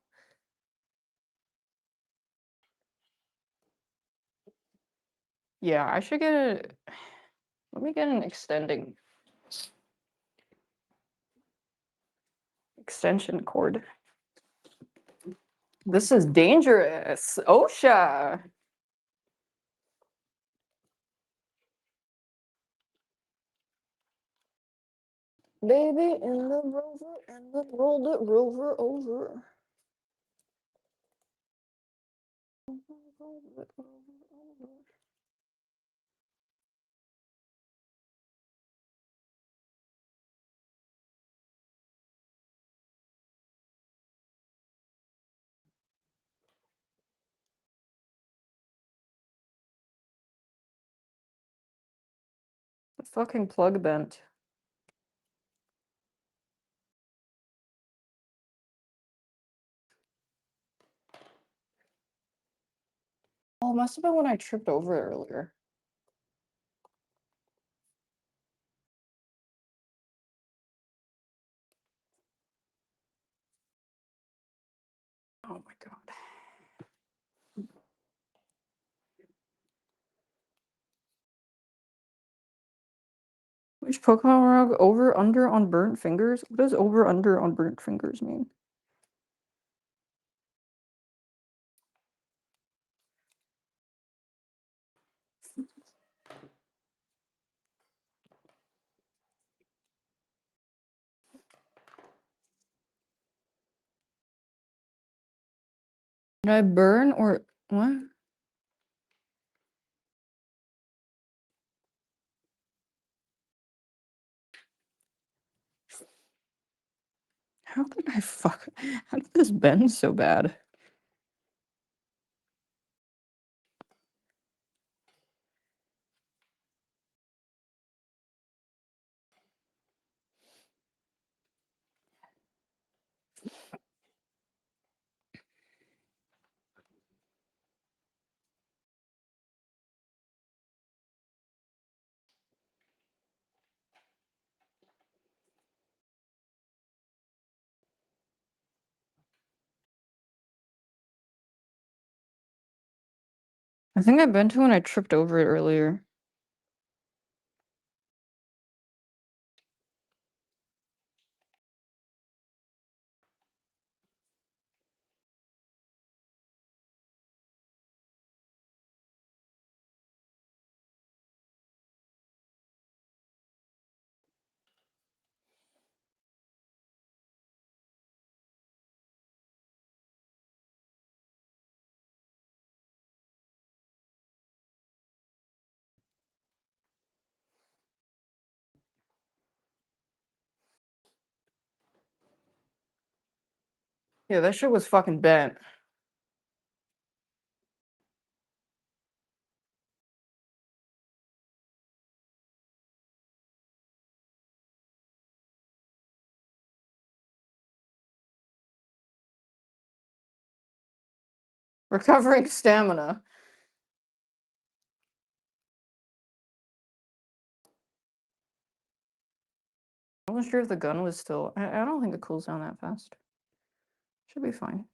Yeah, I should get a. Let me get an extension cord. This is dangerous. OSHA. Baby in the rover and the rolled it rover over. The fucking plug bent. Oh, it must have been when I tripped over it earlier. Oh my god. Which Pokemon rug? Over under on burnt fingers? What does over under on burnt fingers mean? Did I burn or what? How did I fuck? How did this bend so bad? I think I've been to when I tripped over it earlier. Yeah, that shit was fucking bent. Recovering stamina. I wasn't sure if the gun was still. I don't think it cools down that fast. Should be fine.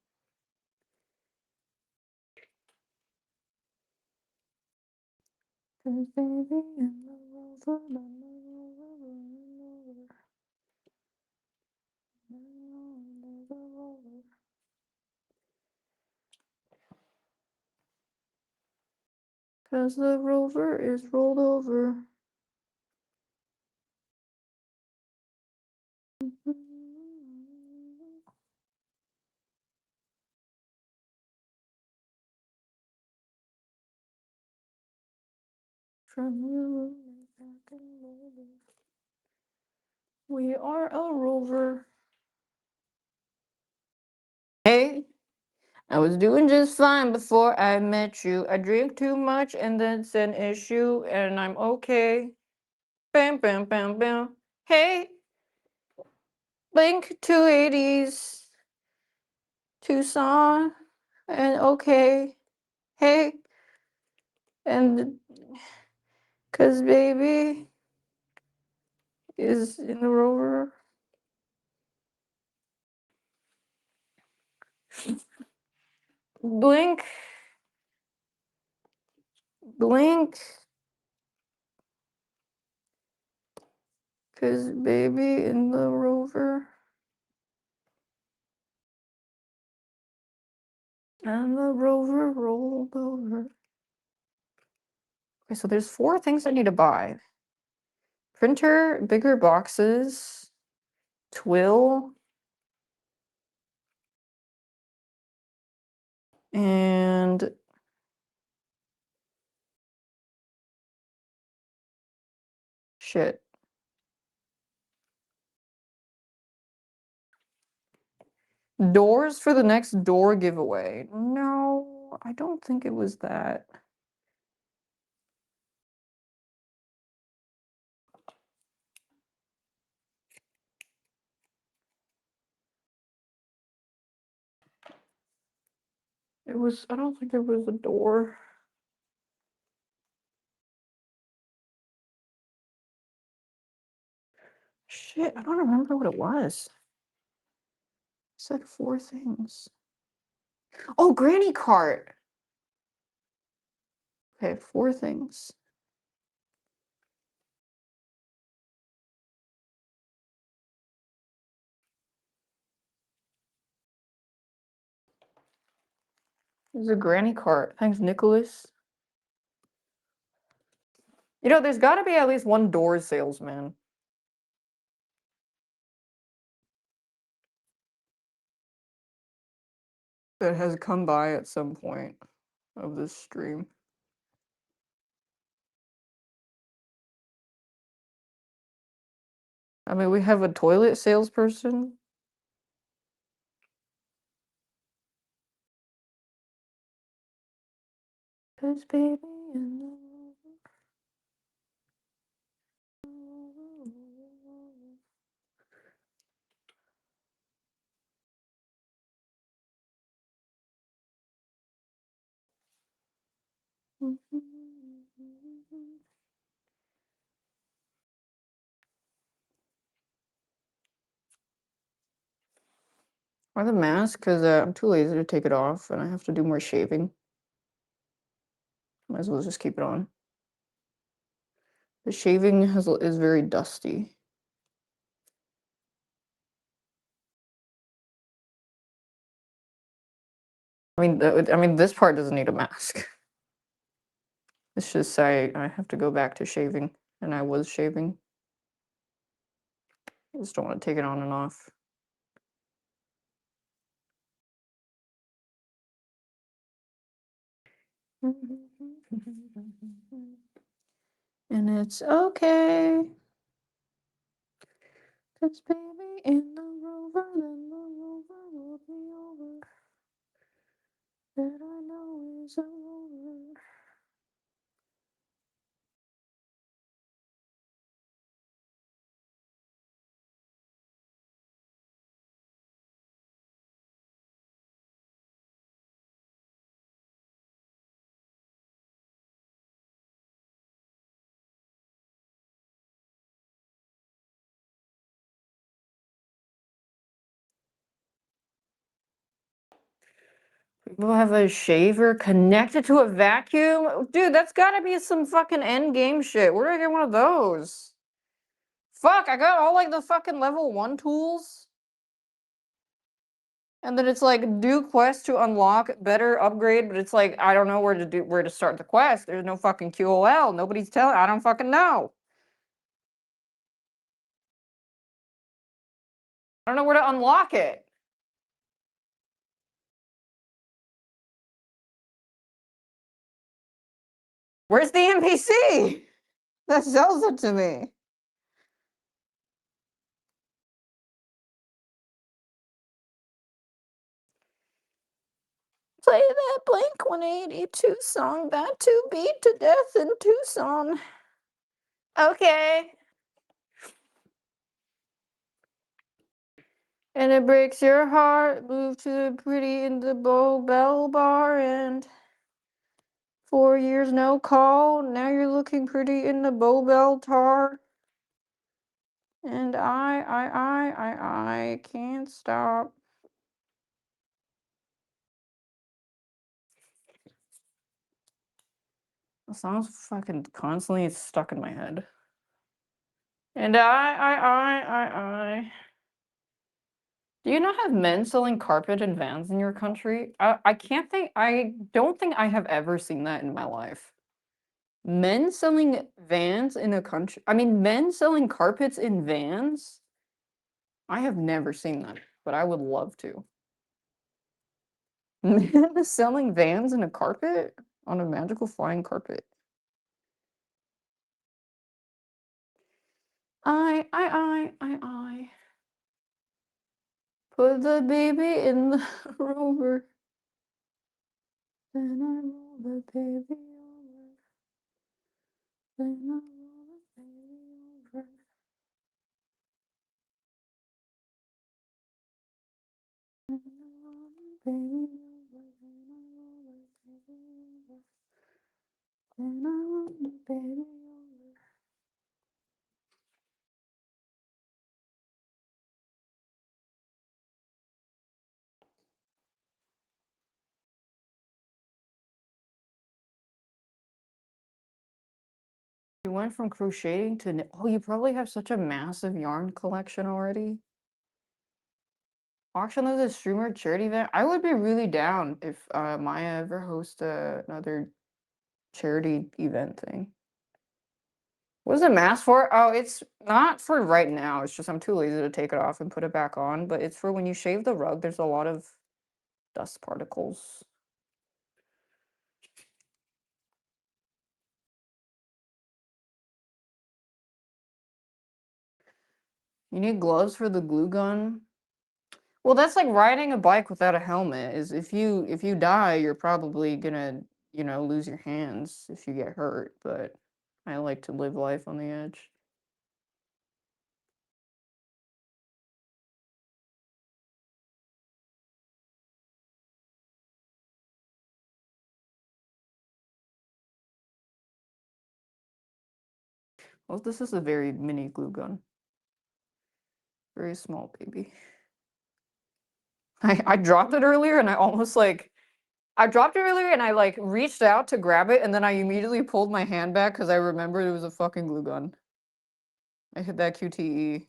Cause the rover is rolled over. From you, we are a rover. Hey, I was doing just fine before I met you. I drink too much and that's an issue, and I'm okay. Bam, bam, bam, bam. Hey, Blink 280s, Tucson, and okay. Hey, and cause baby is in the rover. Blink, blink, cause baby in the rover. And the rover rolled over. Okay, so there's 4 things I need to buy. Printer, bigger boxes, twill, and shit. Doors for the next door giveaway. No, I don't think it was that. It was, I don't think it was a door. Shit, I don't remember what it was. It said 4 things. Oh, granny cart. Okay, 4 things. There's a granny cart. Thanks, Nicholas. You know, there's gotta be at least one door salesman that has come by at some point of this stream. I mean, we have a toilet salesperson. Cause baby, or the mask, because I'm too lazy to take it off and I have to do more shaving. Might as well just keep it on. The shaving is very dusty. I mean, this part doesn't need a mask. Let's just say I have to go back to shaving, and I was shaving. I just don't want to take it on and off. And it's okay. 'Cause baby, in the rover, then the rover rolled me over. That I know is a rover. People have a shaver connected to a vacuum? Dude, that's gotta be some fucking end game shit. Where do I get one of those? Fuck, I got all like the fucking level 1 tools. And then it's like do quest to unlock better upgrade, but it's like I don't know where to start the quest. There's no fucking QOL. Nobody's telling. I don't fucking know. I don't know where to unlock it. Where's the NPC that sells it to me? Play that Blink 182 song, that to beat to death in Tucson. Okay. And it breaks your heart. Move to the pretty in the Bow Bell Bar and 4 years no call. Now you're looking pretty in the Bow Bell Tar. And I can't stop. The song's fucking constantly stuck in my head. And I. Do you not have men selling carpet and vans in your country? I don't think I have ever seen that in my life. Men selling vans in a country, I mean, men selling carpets in vans? I have never seen that, but I would love to. Men selling vans in a carpet? On a magical flying carpet. I. Put the baby in the rover. Then I roll the baby over. Then I roll the baby over. Then I roll the baby over. Then I roll the baby over. You went from crocheting to oh, you probably have such a massive yarn collection already. Auction as a streamer charity event. I would be really down if Maya ever hosts another charity event thing. What is it mask for? Oh, it's not for right now. It's just I'm too lazy to take it off and put it back on. But it's for when you shave the rug, there's a lot of dust particles. You need gloves for the glue gun. Well, that's like riding a bike without a helmet. Is if you die, you're probably gonna, lose your hands if you get hurt. But I like to live life on the edge. Well, this is a very mini glue gun. Very small baby. I dropped it earlier and I almost like I dropped it earlier and I like reached out to grab it and then I immediately pulled my hand back because I remembered it was a fucking glue gun. I hit that QTE.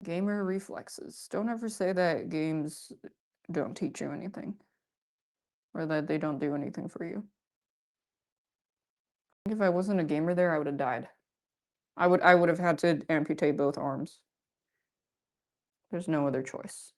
Gamer reflexes. Don't ever say that games don't teach you anything or that they don't do anything for you. If I wasn't a gamer there, I would have died. I would have had to amputate both arms. There's no other choice.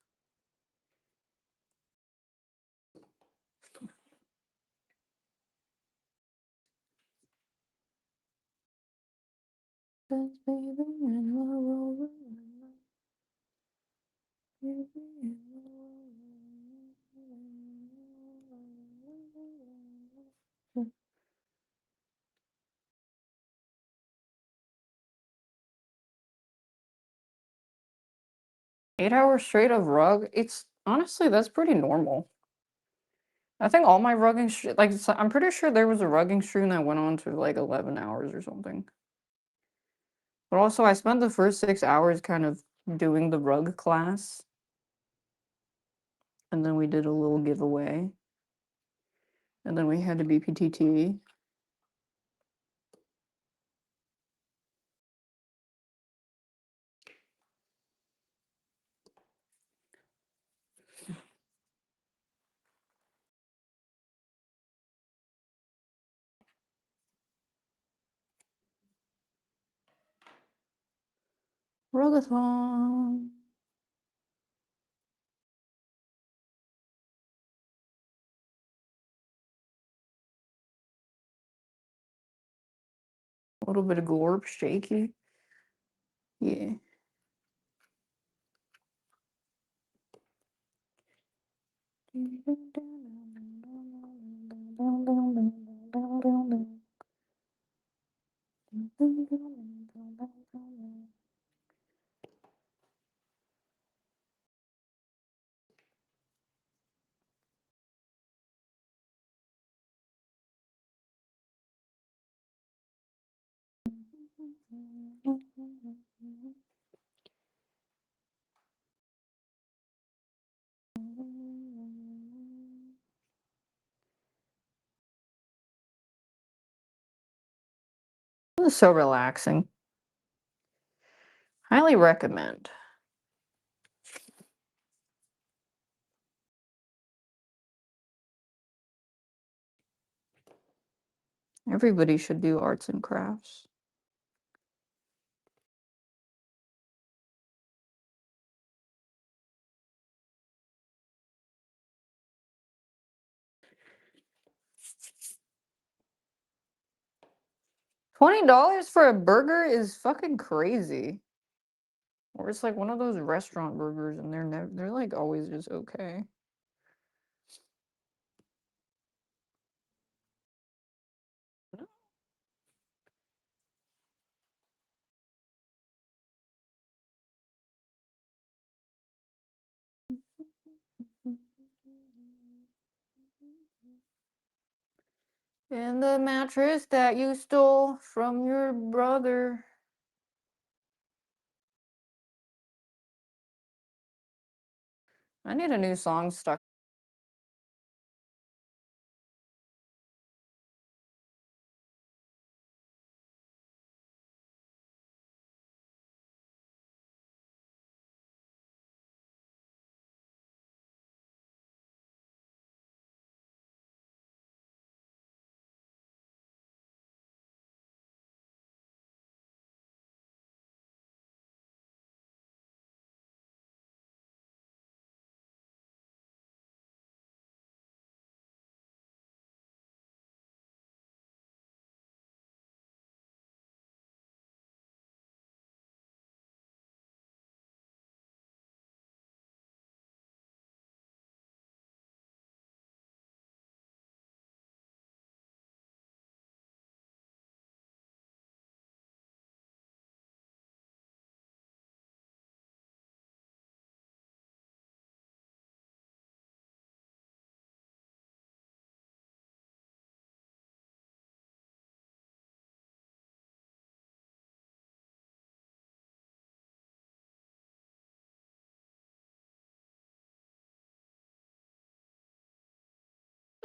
Eight-hours straight of rug? It's honestly, that's pretty normal. I think all my rugging, I'm pretty sure there was a rugging stream that went on to like 11 hours or something. But also, I spent the first 6 hours kind of doing the rug class. And then we did a little giveaway. And then we had a BPTT. Rugathon. A little bit of glorp shaky. Yeah. This is so relaxing. Highly recommend. Everybody should do arts and crafts. $20 for a burger is fucking crazy. Or it's like one of those restaurant burgers and they're like always just okay. And the mattress that you stole from your brother. I need a new song stuck.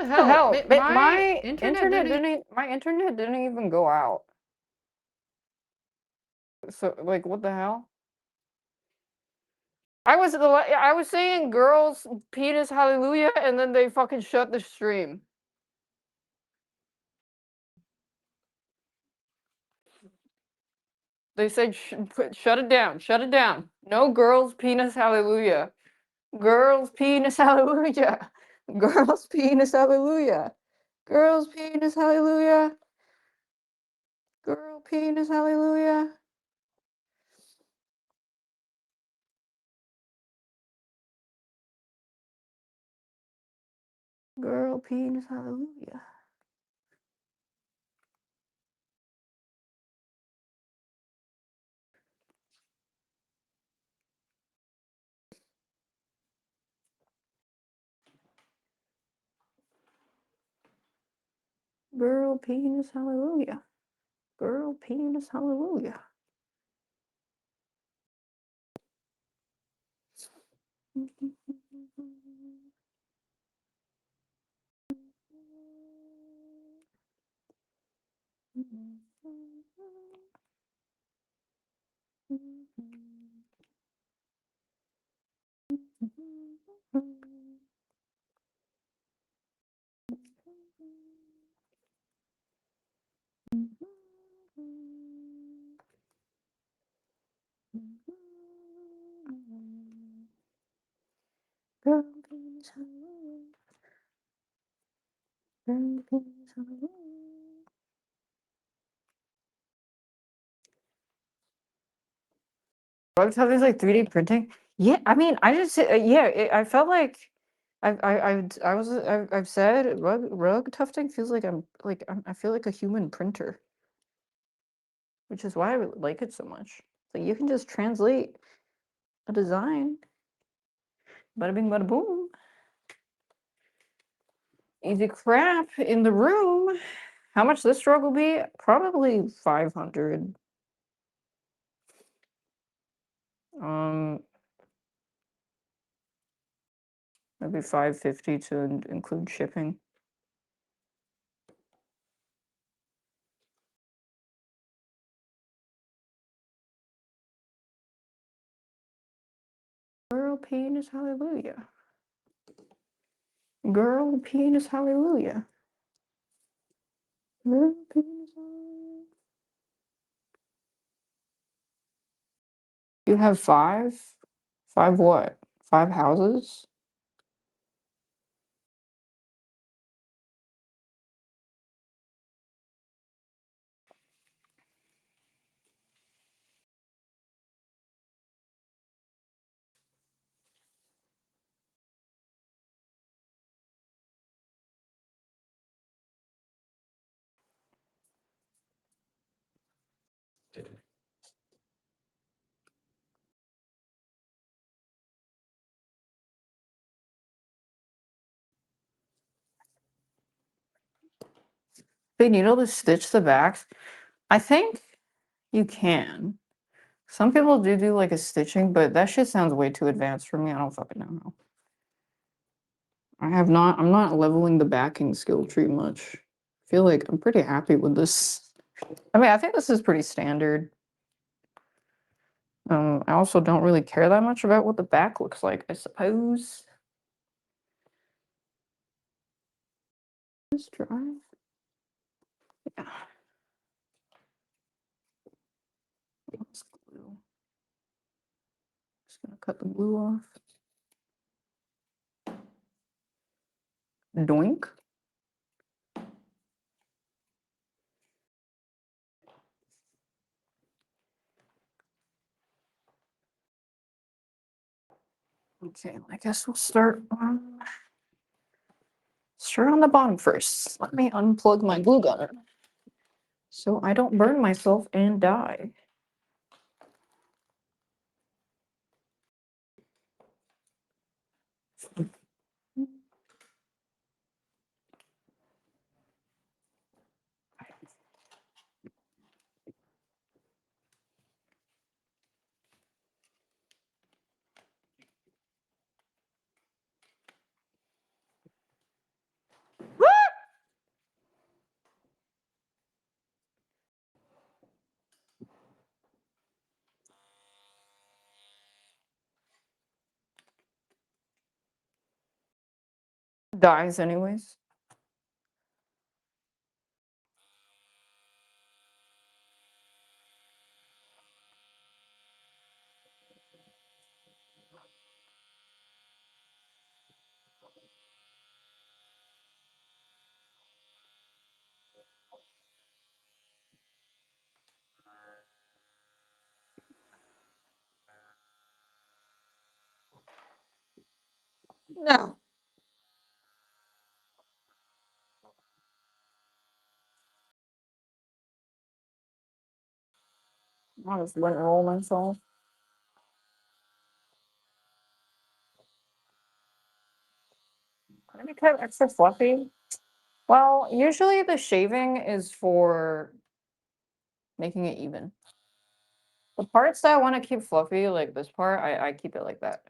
hell? hell? My internet didn't. My internet didn't even go out. So like, what the hell? I was saying girls penis hallelujah, and then they fucking shut the stream. They said shut it down, shut it down. No girls penis hallelujah. Girls penis hallelujah. Girls penis hallelujah. Girls penis hallelujah. Girl penis hallelujah. Girl penis hallelujah. Girl penis hallelujah. Girl penis hallelujah. Girl penis hallelujah. Girl penis hallelujah. Rug tufting's like 3D printing. Yeah, I mean, I just I felt like I've said rug tufting feels like I feel like a human printer, which is why I really like it so much. Like you can just translate a design, bada bing, bada boom. Easy crap in the room. How much this rug will be? Probably 500. Um, maybe 550 to include shipping. Girl penis hallelujah. Girl penis hallelujah. Girl penis hallelujah. You have five? Five what? Five houses? They needle to stitch the backs? I think you can. Some people do like a stitching, but that shit sounds way too advanced for me. I don't fucking know how. I'm not leveling the backing skill tree much. I feel like I'm pretty happy with this. I mean, I think this is pretty standard. I also don't really care that much about what the back looks like, I suppose. Let's try. Yeah. Let's glue. Just gonna cut the glue off. Doink. Okay, I guess we'll start on the bottom first. Let me unplug my glue gunner so I don't burn myself and die. Woo! dies anyways. No. I just wouldn't roll myself. Maybe cut extra fluffy. Well, usually the shaving is for making it even. The parts that I want to keep fluffy, like this part, I keep it like that.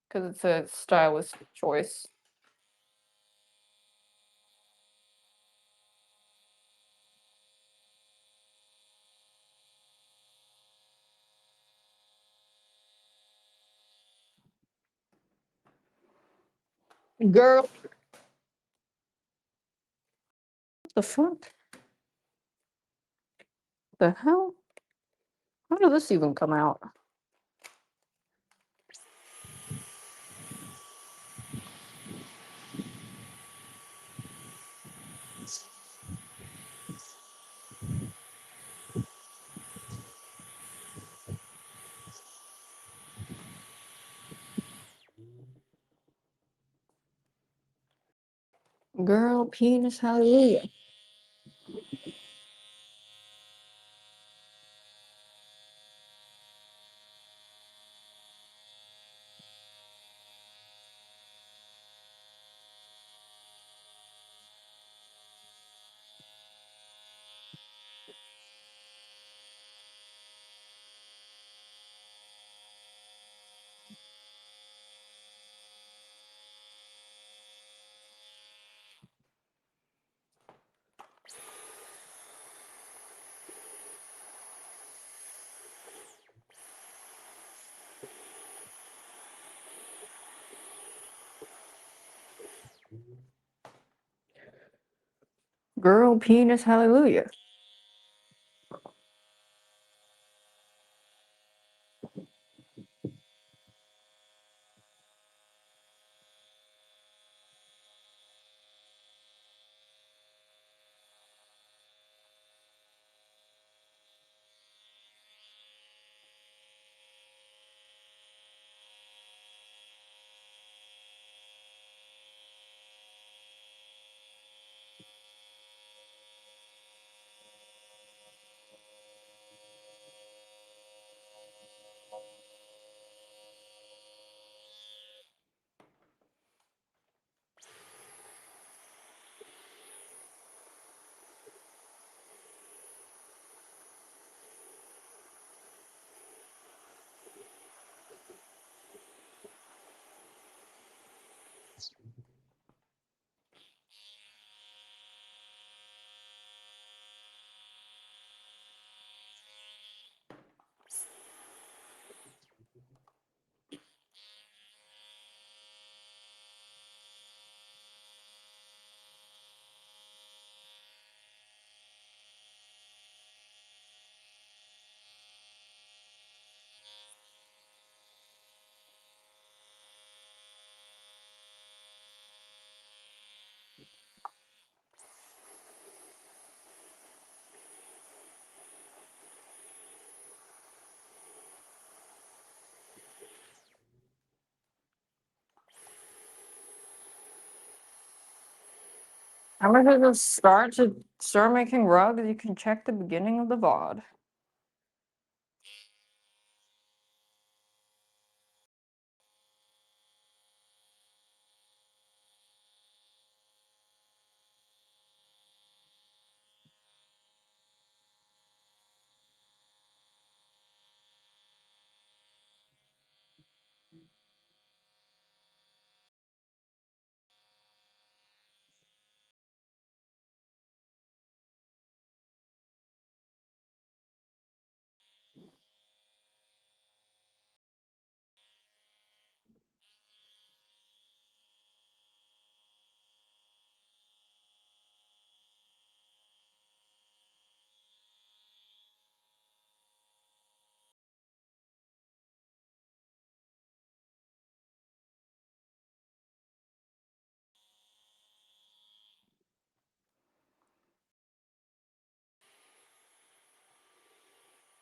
Because it's a stylist choice. Girl. What the fuck? The hell? How did this even come out? Girl, penis, hallelujah. Girl, penis, hallelujah. I'm gonna just start making rugs. You can check the beginning of the VOD.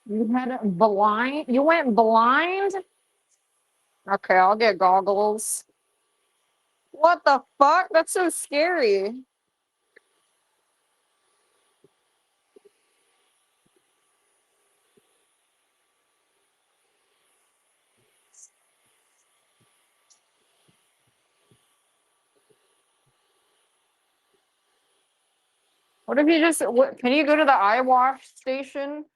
You had blind? You went blind? Okay, I'll get goggles. What the fuck? That's so scary. What if you just, what, can you go to the eye wash station?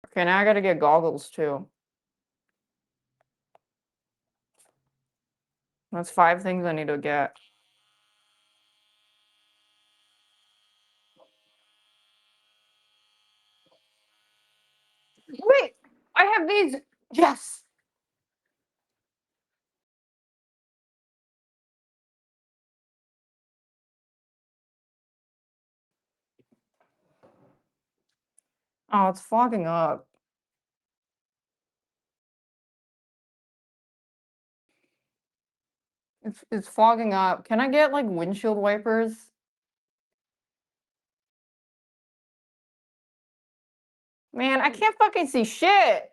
Okay, now I gotta get goggles too. That's 5 things I need to get. Wait, I have these. Yes. Oh, it's fogging up. It's fogging up. Can I get like windshield wipers? Man, I can't fucking see shit.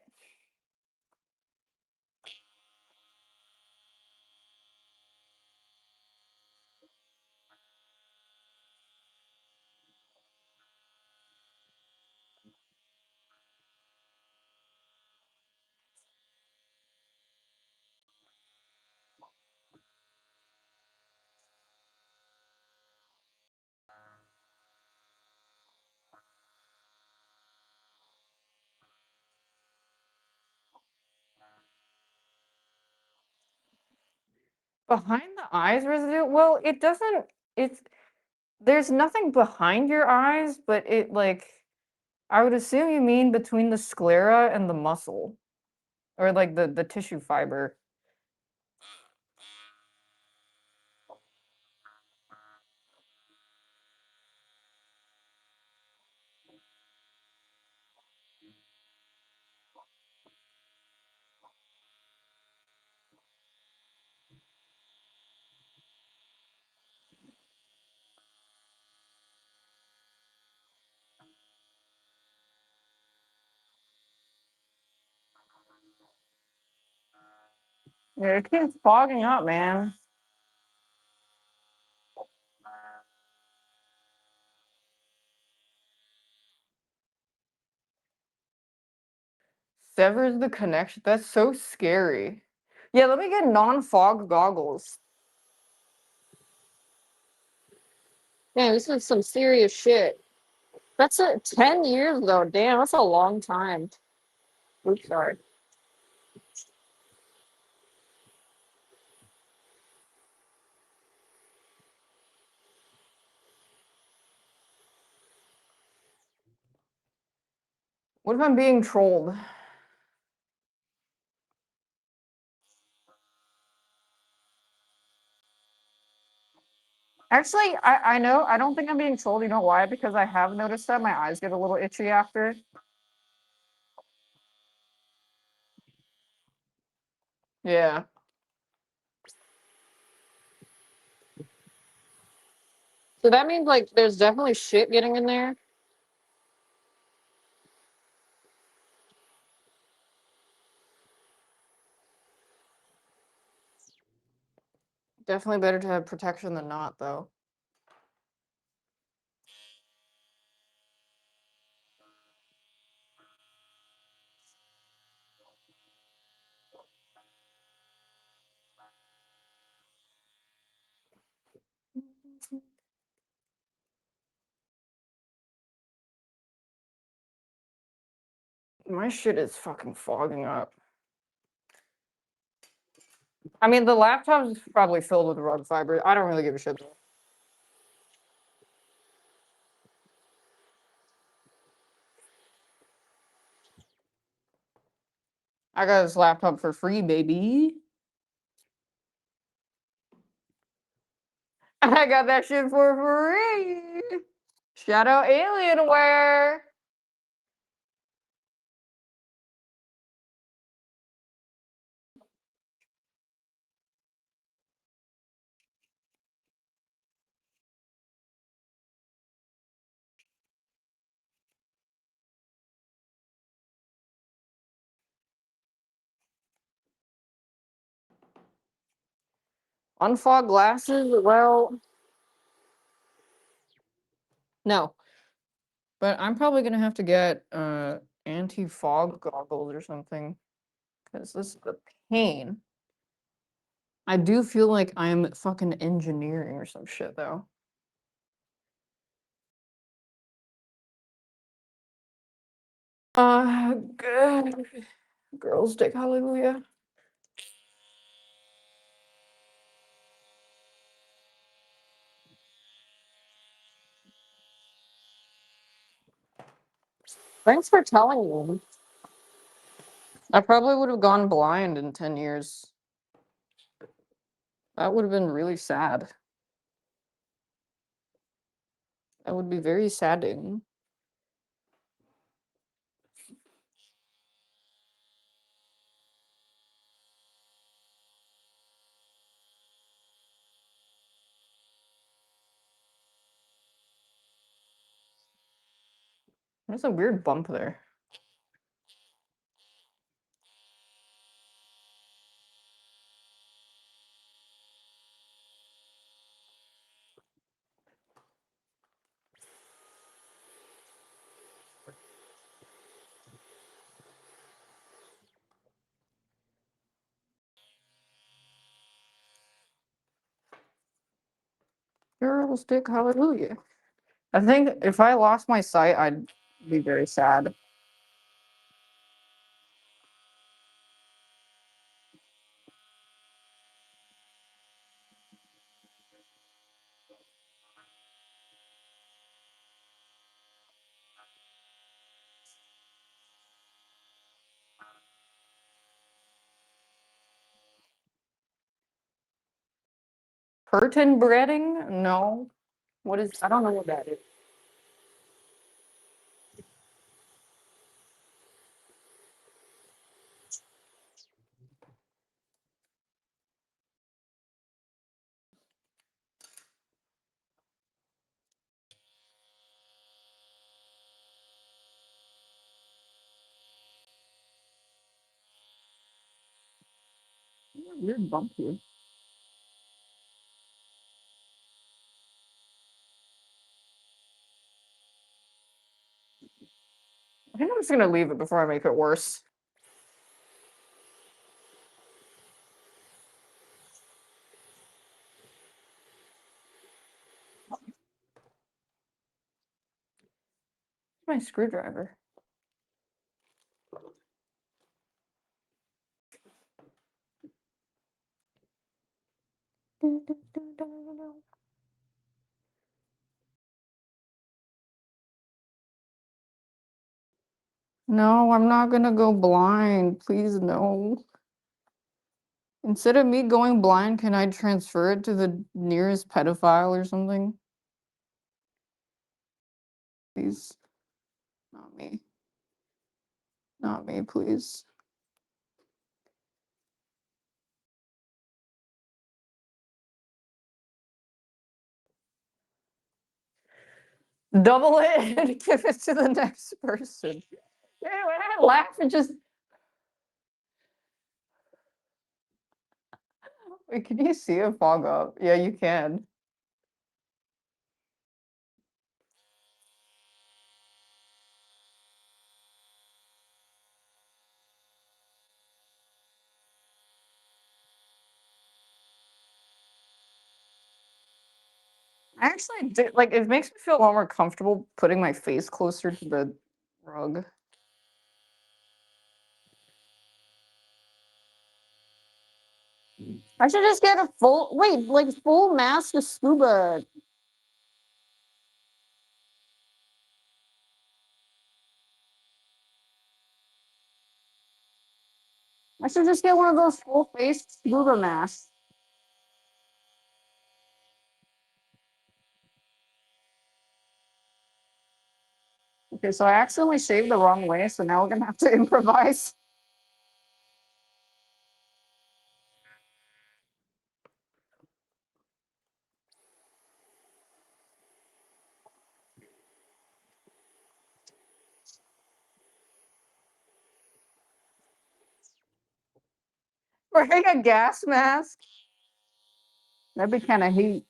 Behind the eyes residue? Well, it doesn't, it's, there's nothing behind your eyes, but it like, I would assume you mean between the sclera and the muscle, or like the tissue fiber. Yeah, it keeps fogging up, man. Severs the connection. That's so scary. Yeah, let me get non-fog goggles. Yeah, this is some serious shit. That's 10 years though. Damn, that's a long time. Oops, sorry. What if I'm being trolled? Actually, I know. I don't think I'm being trolled. You know why? Because I have noticed that my eyes get a little itchy after. Yeah. So that means like there's definitely shit getting in there. Definitely better to have protection than not, though. My shit is fucking fogging up. I mean, the laptop's probably filled with rug fiber. I don't really give a shit. I got this laptop for free, baby. I got that shit for free. Shout out Alienware. Unfog glasses? Well, no. But I'm probably gonna have to get anti-fog goggles or something. Because this is a pain. I do feel like I'm fucking engineering or some shit though. Good. Girls dick hallelujah. Thanks for telling me. I probably would have gone blind in 10 years. That would have been really sad. That would be very saddening. There's a weird bump there. Girls dick hallelujah. I think if I lost my sight, I'd be very sad. Curtain breading? No. What is, I don't know what that is. Weird bump here. I think I'm just gonna leave it before I make it worse. My screwdriver. No, I'm not gonna go blind. Please, no. Instead of me going blind, can I transfer it to the nearest pedophile or something? Please. Not me. Not me, please. Double it and give it to the next person. Yeah, when I laugh, it just. Wait, can you see it fog up? Yeah, you can. I actually did, like, it makes me feel a lot more comfortable putting my face closer to the rug. I should just get a full, wait, like full mask of scuba. I should just get one of those full face scuba masks. Okay, so I accidentally shaved the wrong way, so now we're gonna have to improvise. Wearing a gas mask. That'd be kind of heat.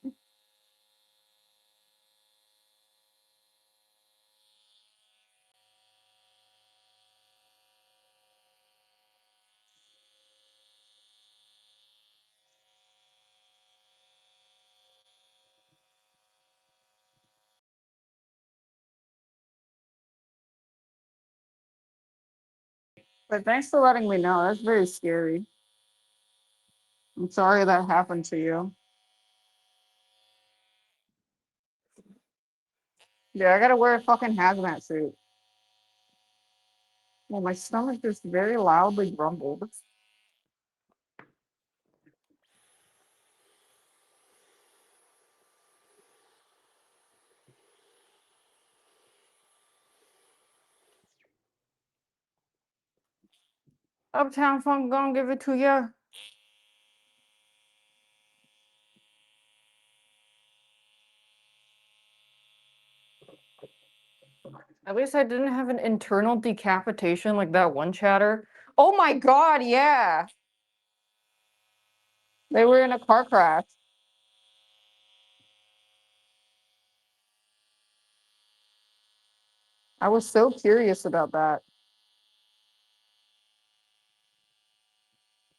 But thanks for letting me know. That's very scary. I'm sorry that happened to you. Yeah, I gotta wear a fucking hazmat suit. Well, my stomach just very loudly grumbled. Uptown Funk gonna give it to ya. At least I didn't have an internal decapitation like that one chatter. Oh my god, yeah. They were in a car crash. I was so curious about that.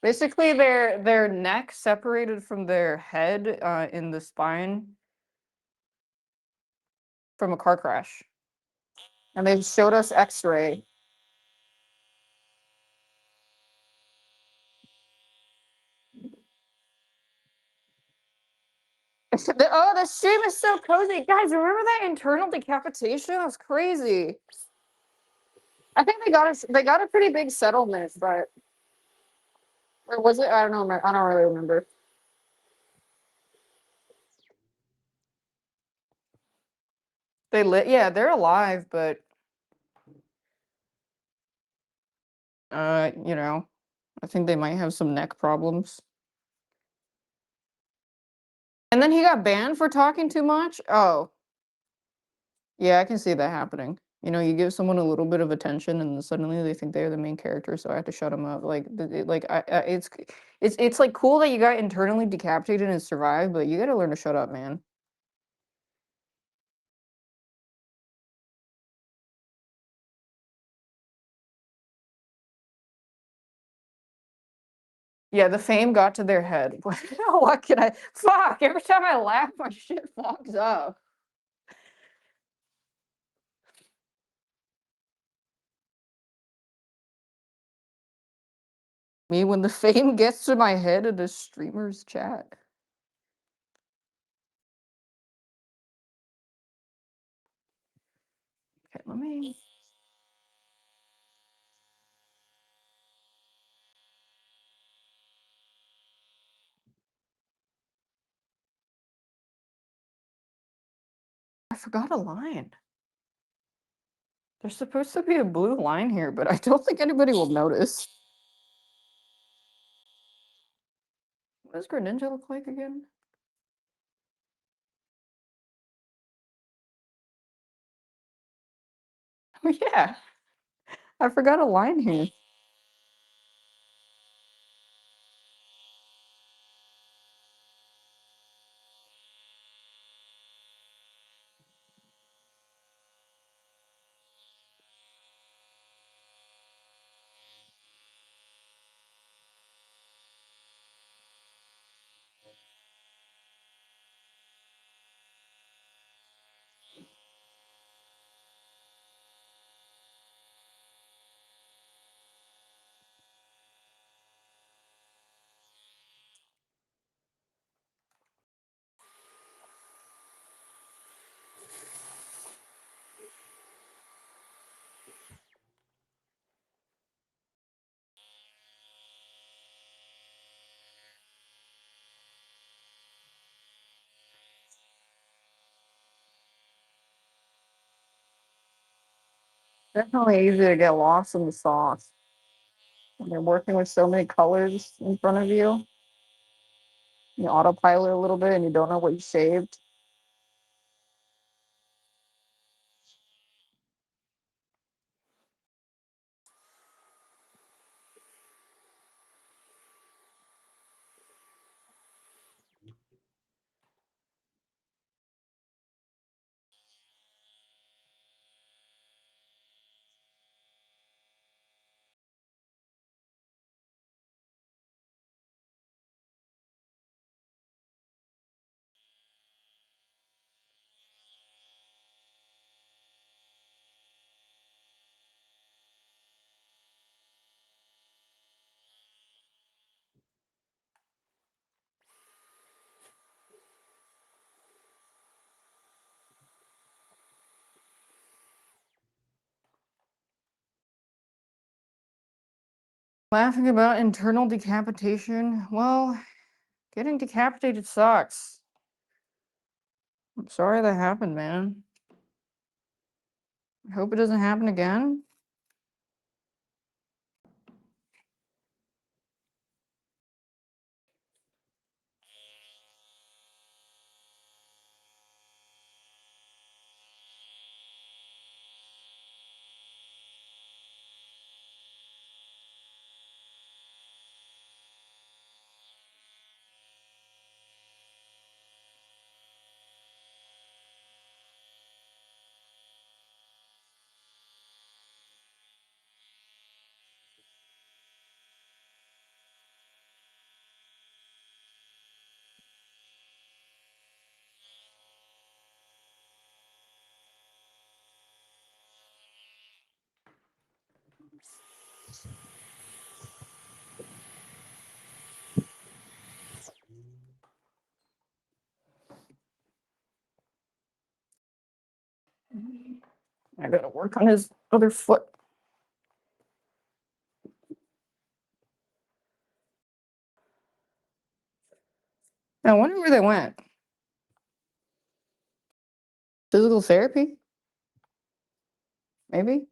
Basically, their neck separated from their head in the spine from a car crash, and they showed us X-ray. Oh, the stream is so cozy, guys. Remember that internal decapitation? That was crazy. I think they got us. They got a pretty big settlement, but or was it? I don't know. I don't really remember. They lit. Yeah, they're alive, but you know, I think they might have some neck problems. And then he got banned for talking too much. Oh, yeah, I can see that happening. You know, you give someone a little bit of attention, and then suddenly they think they're the main character, so I have to shut them up. Like, like it's like cool that you got internally decapitated and survived, but you got to learn to shut up, man. Yeah, the fame got to their head. What can I? Fuck! Every time I laugh, my shit fogs up. Me when the fame gets to my head in the streamer's chat. Okay, let me. I forgot a line. There's supposed to be a blue line here, but I don't think anybody will notice. What does Greninja look like again? Oh yeah, I forgot a line here. Definitely easy to get lost in the sauce when you're working with so many colors in front of you. You autopilot a little bit and you don't know what you saved. Laughing about internal decapitation. Well, getting decapitated sucks. I'm sorry that happened, man. I hope it doesn't happen again. I gotta work on his other foot. I wonder where they went. Physical therapy? Maybe?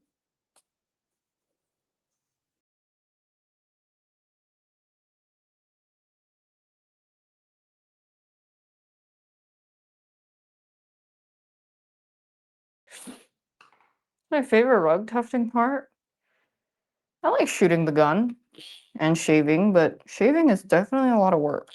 My favorite rug tufting part? I like shooting the gun and shaving, but shaving is definitely a lot of work.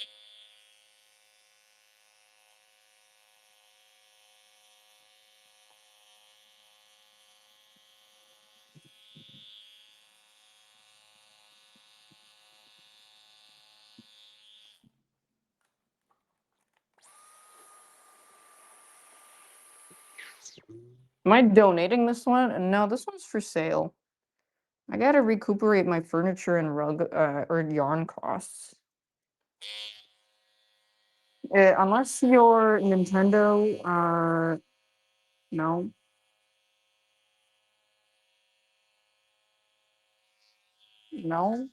Am I donating this one? No, this one's for sale. I gotta recuperate my furniture and rug or yarn costs. Unless your Nintendo, no. No.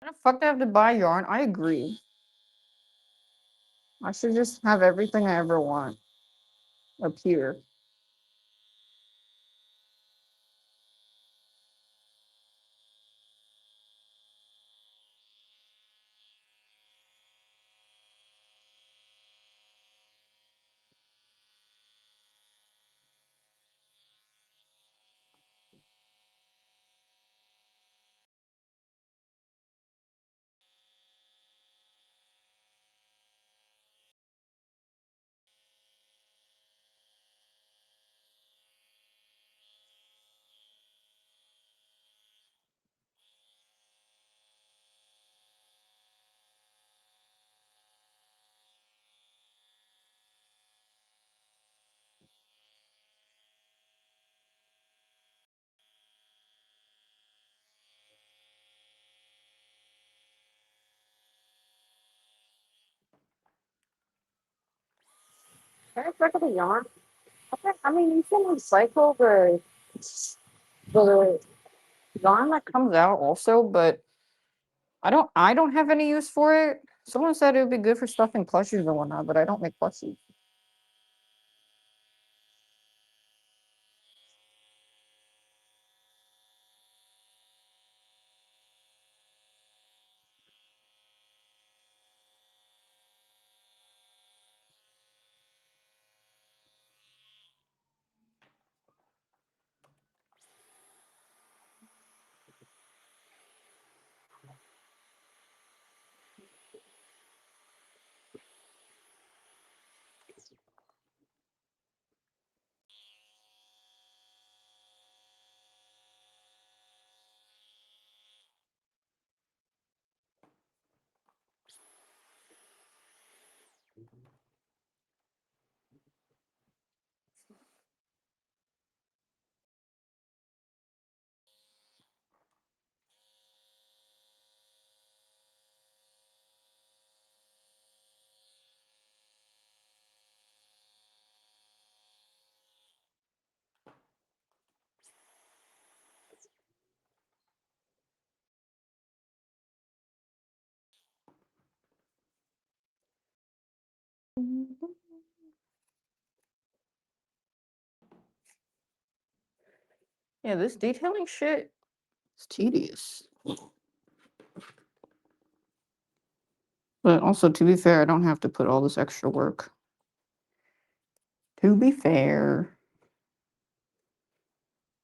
Why the fuck do I have to buy yarn? I agree. I should just have everything I ever want up here. Can I check the yarn? Okay, I mean, you can recycle the yarn that comes out also, but I don't have any use for it. Someone said it would be good for stuffing plushies and whatnot, but I don't make plushies. Yeah, this detailing shit is tedious. But also, to be fair, I don't have to put all this extra work. To be fair,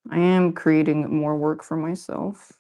I am creating more work for myself.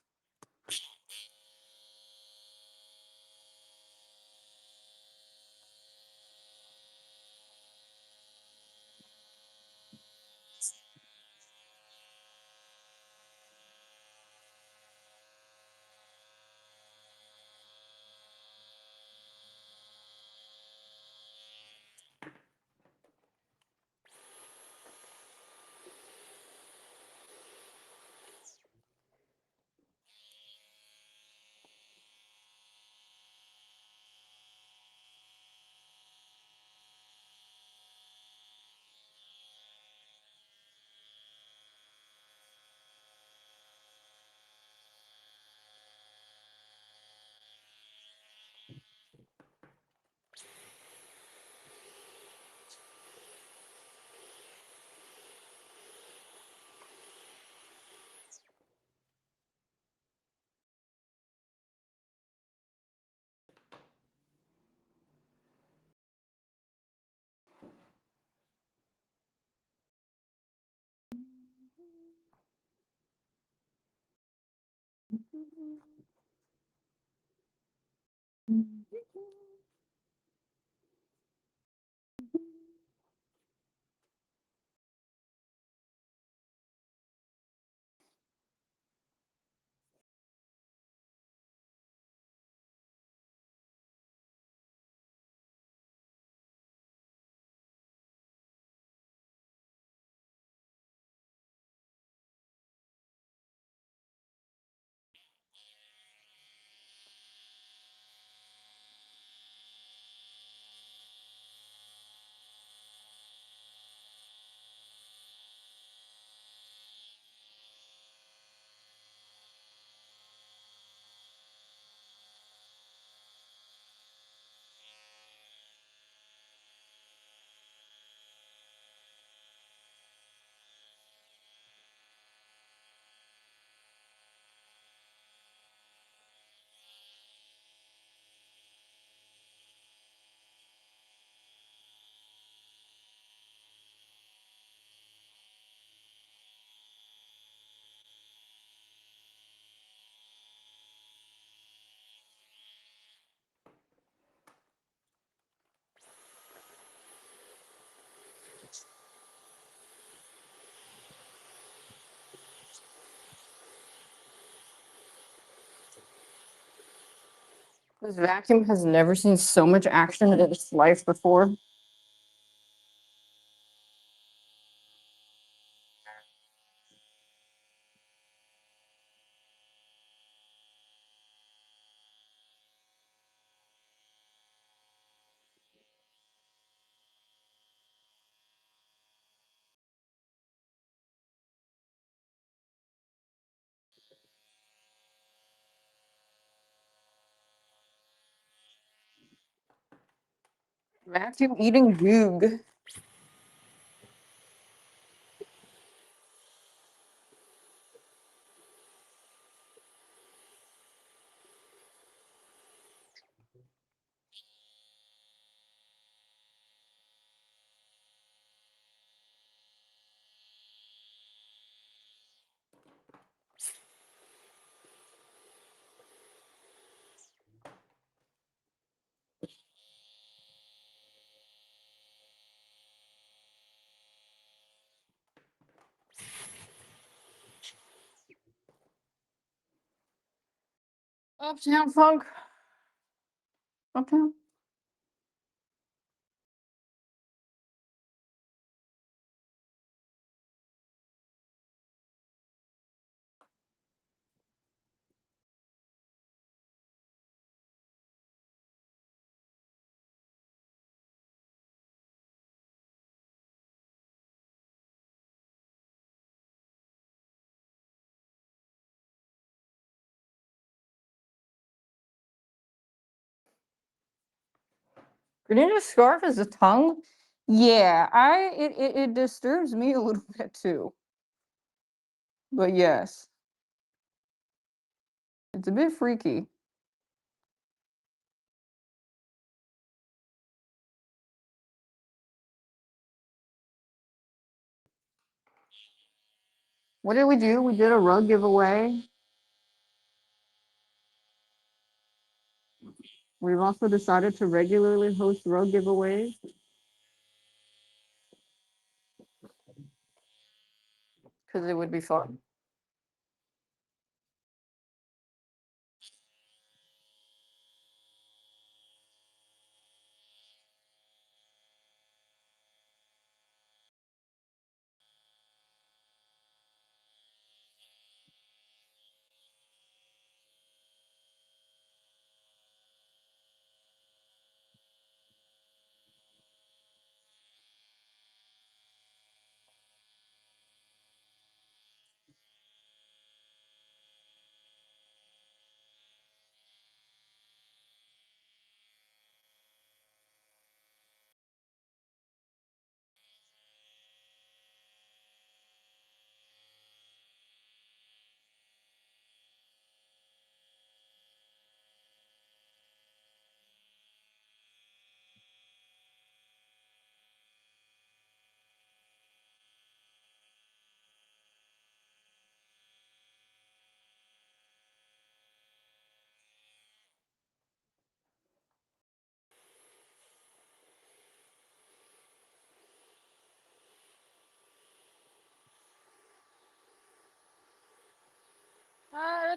This vacuum has never seen so much action in its life before. Vacuum eating goog. Uptown funk. Uptown. Grenada scarf is a tongue? Yeah, it disturbs me a little bit too. But yes, it's a bit freaky. What did we do? We did a rug giveaway. We've also decided to regularly host rug giveaways because it would be fun.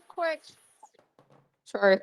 Quick. Sorry.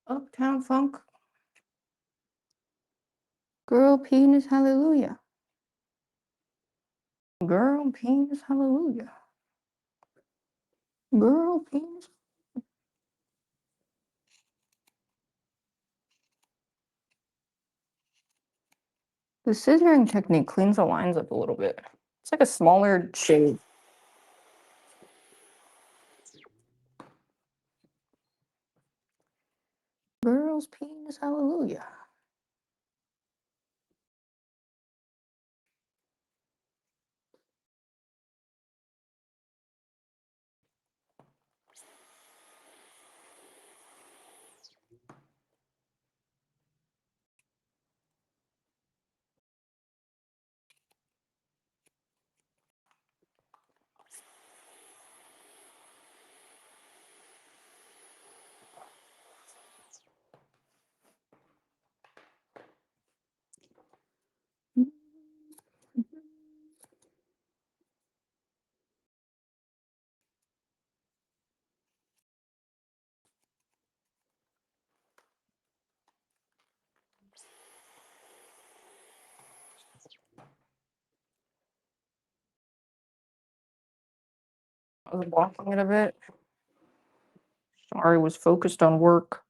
Uptown Funk. Girl penis hallelujah. Girl penis hallelujah. Girl penis. The scissoring technique cleans the lines up a little bit. It's like a smaller shade. Girl's penis hallelujah. I was blocking it a bit. Sorry, was focused on work.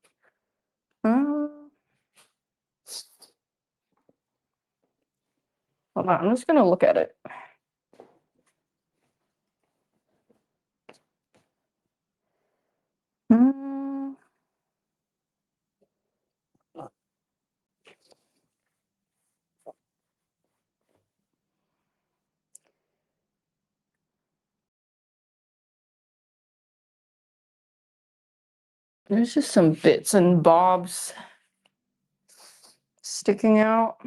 Hold on, I'm just gonna look at it. Mm. There's just some bits and bobs sticking out.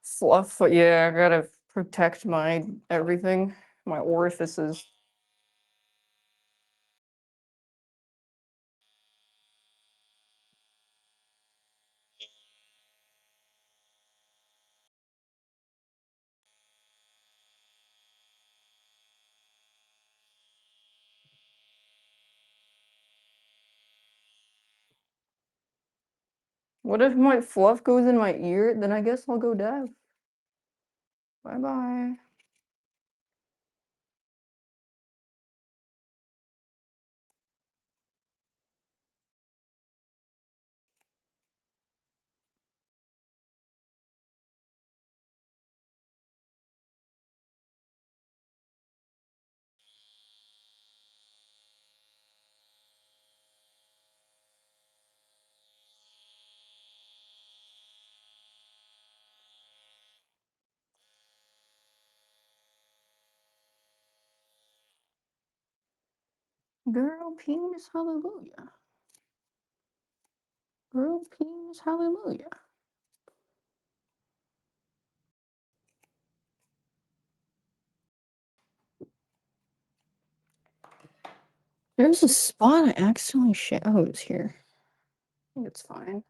Fluff, yeah, I gotta protect my everything, my orifices. What if my fluff goes in my ear? Then I guess I'll go deaf. Bye bye. Girl penis, hallelujah. Girl penis, hallelujah. There's a spot I accidentally oh, it's here. I think it's fine.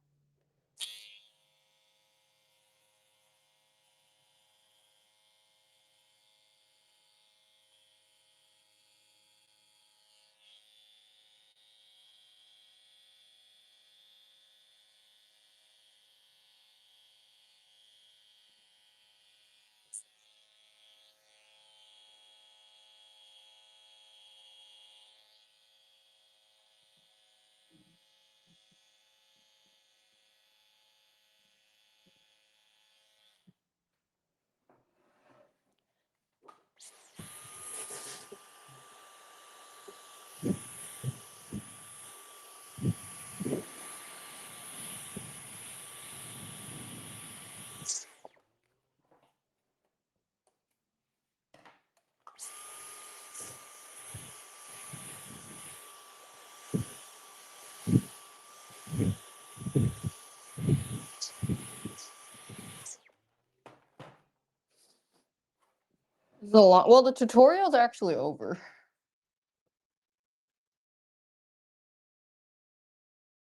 There's a lot. Well, the tutorial's actually over.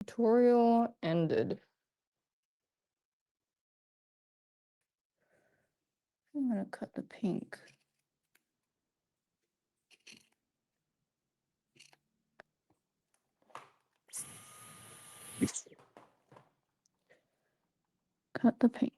Tutorial ended. I'm gonna cut the pink. Cut the pink.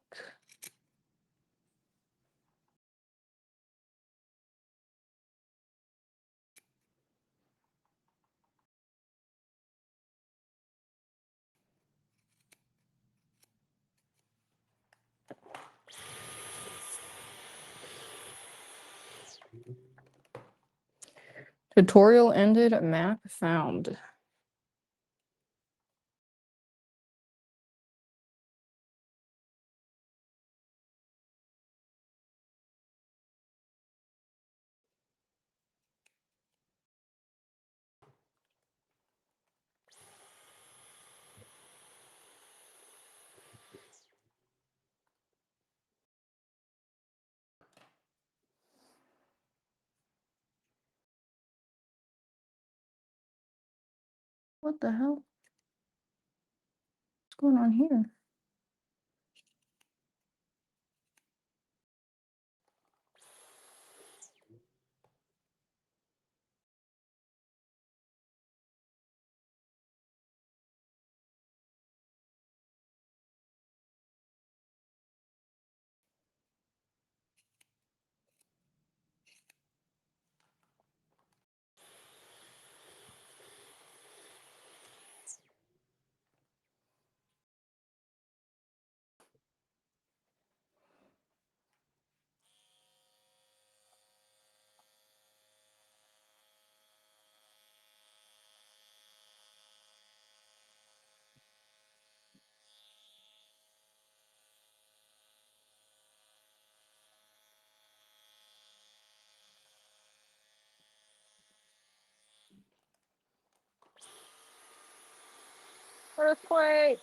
Tutorial ended, map found. What the hell? What's going on here? Earthquake.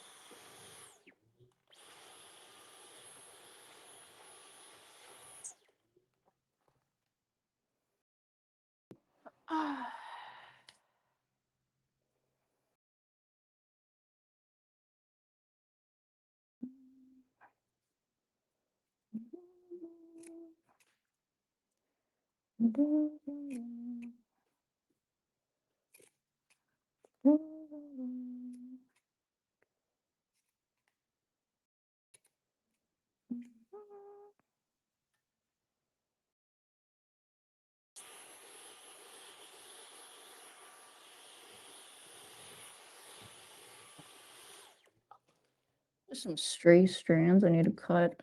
There's some stray strands I need to cut.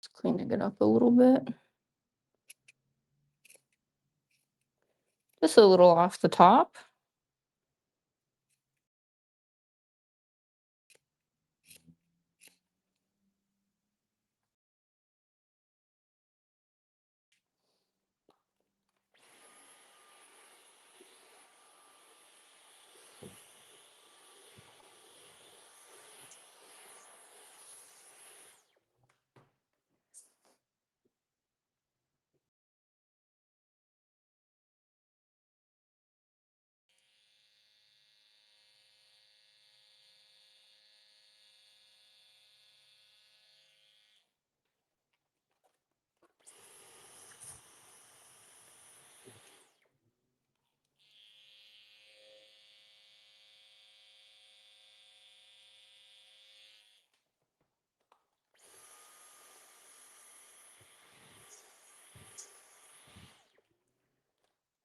Just cleaning it up a little bit. Just a little off the top.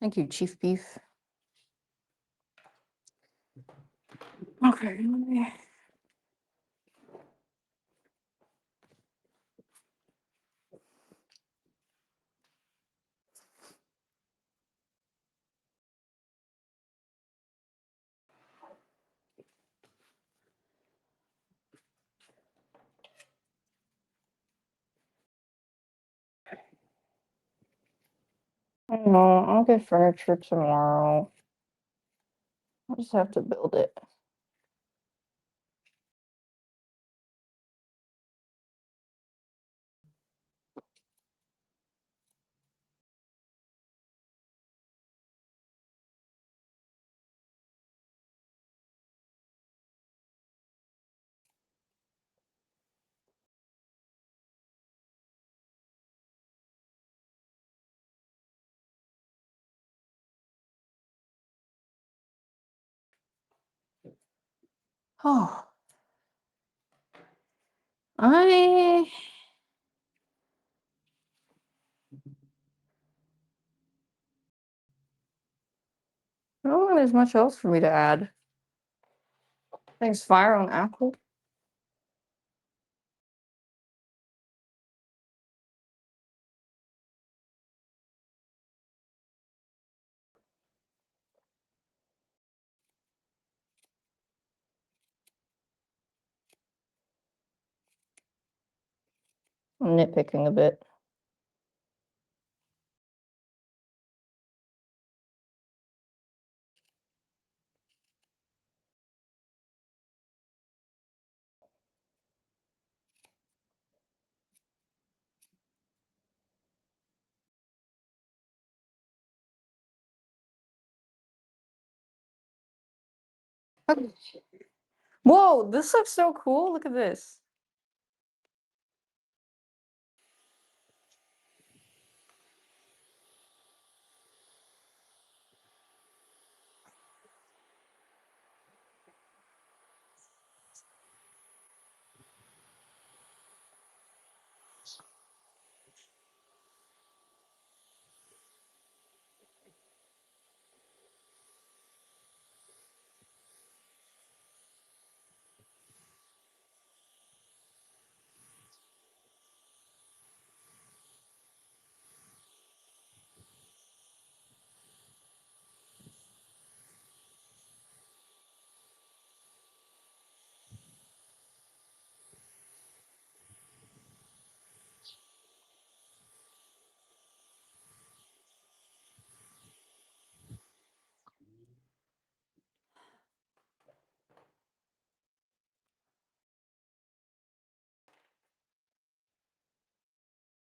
Thank you, Chief Beef. Okay, let me. No, I'll get furniture tomorrow. I'll just have to build it. Oh, I don't think there's much else for me to add. Thanks, fire on apple. I'm nitpicking a bit. Okay. Whoa, this looks so cool. Look at this.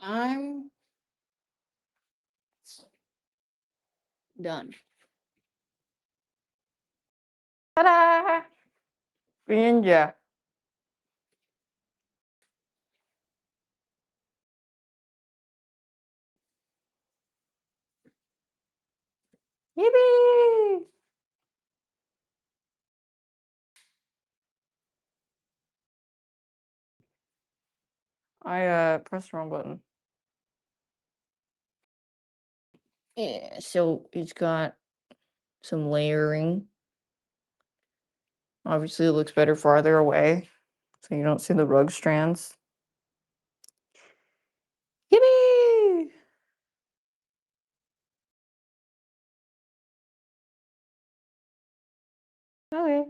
I'm done. Ta-da! And yeah. Yippee! I pressed the wrong button. Yeah, so it's got some layering. Obviously, it looks better farther away, so you don't see the rug strands. Yippee! Okay.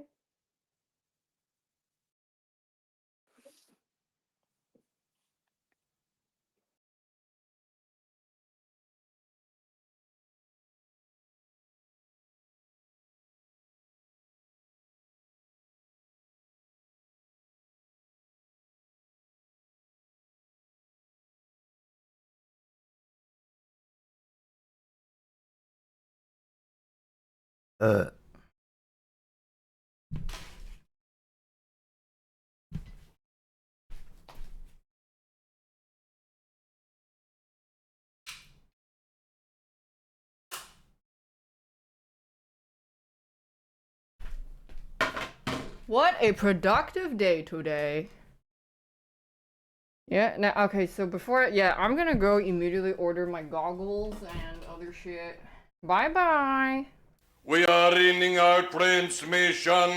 What a productive day today. Yeah, now, okay, so I'm gonna go immediately order my goggles and other shit. Bye bye. We are ending our transmission.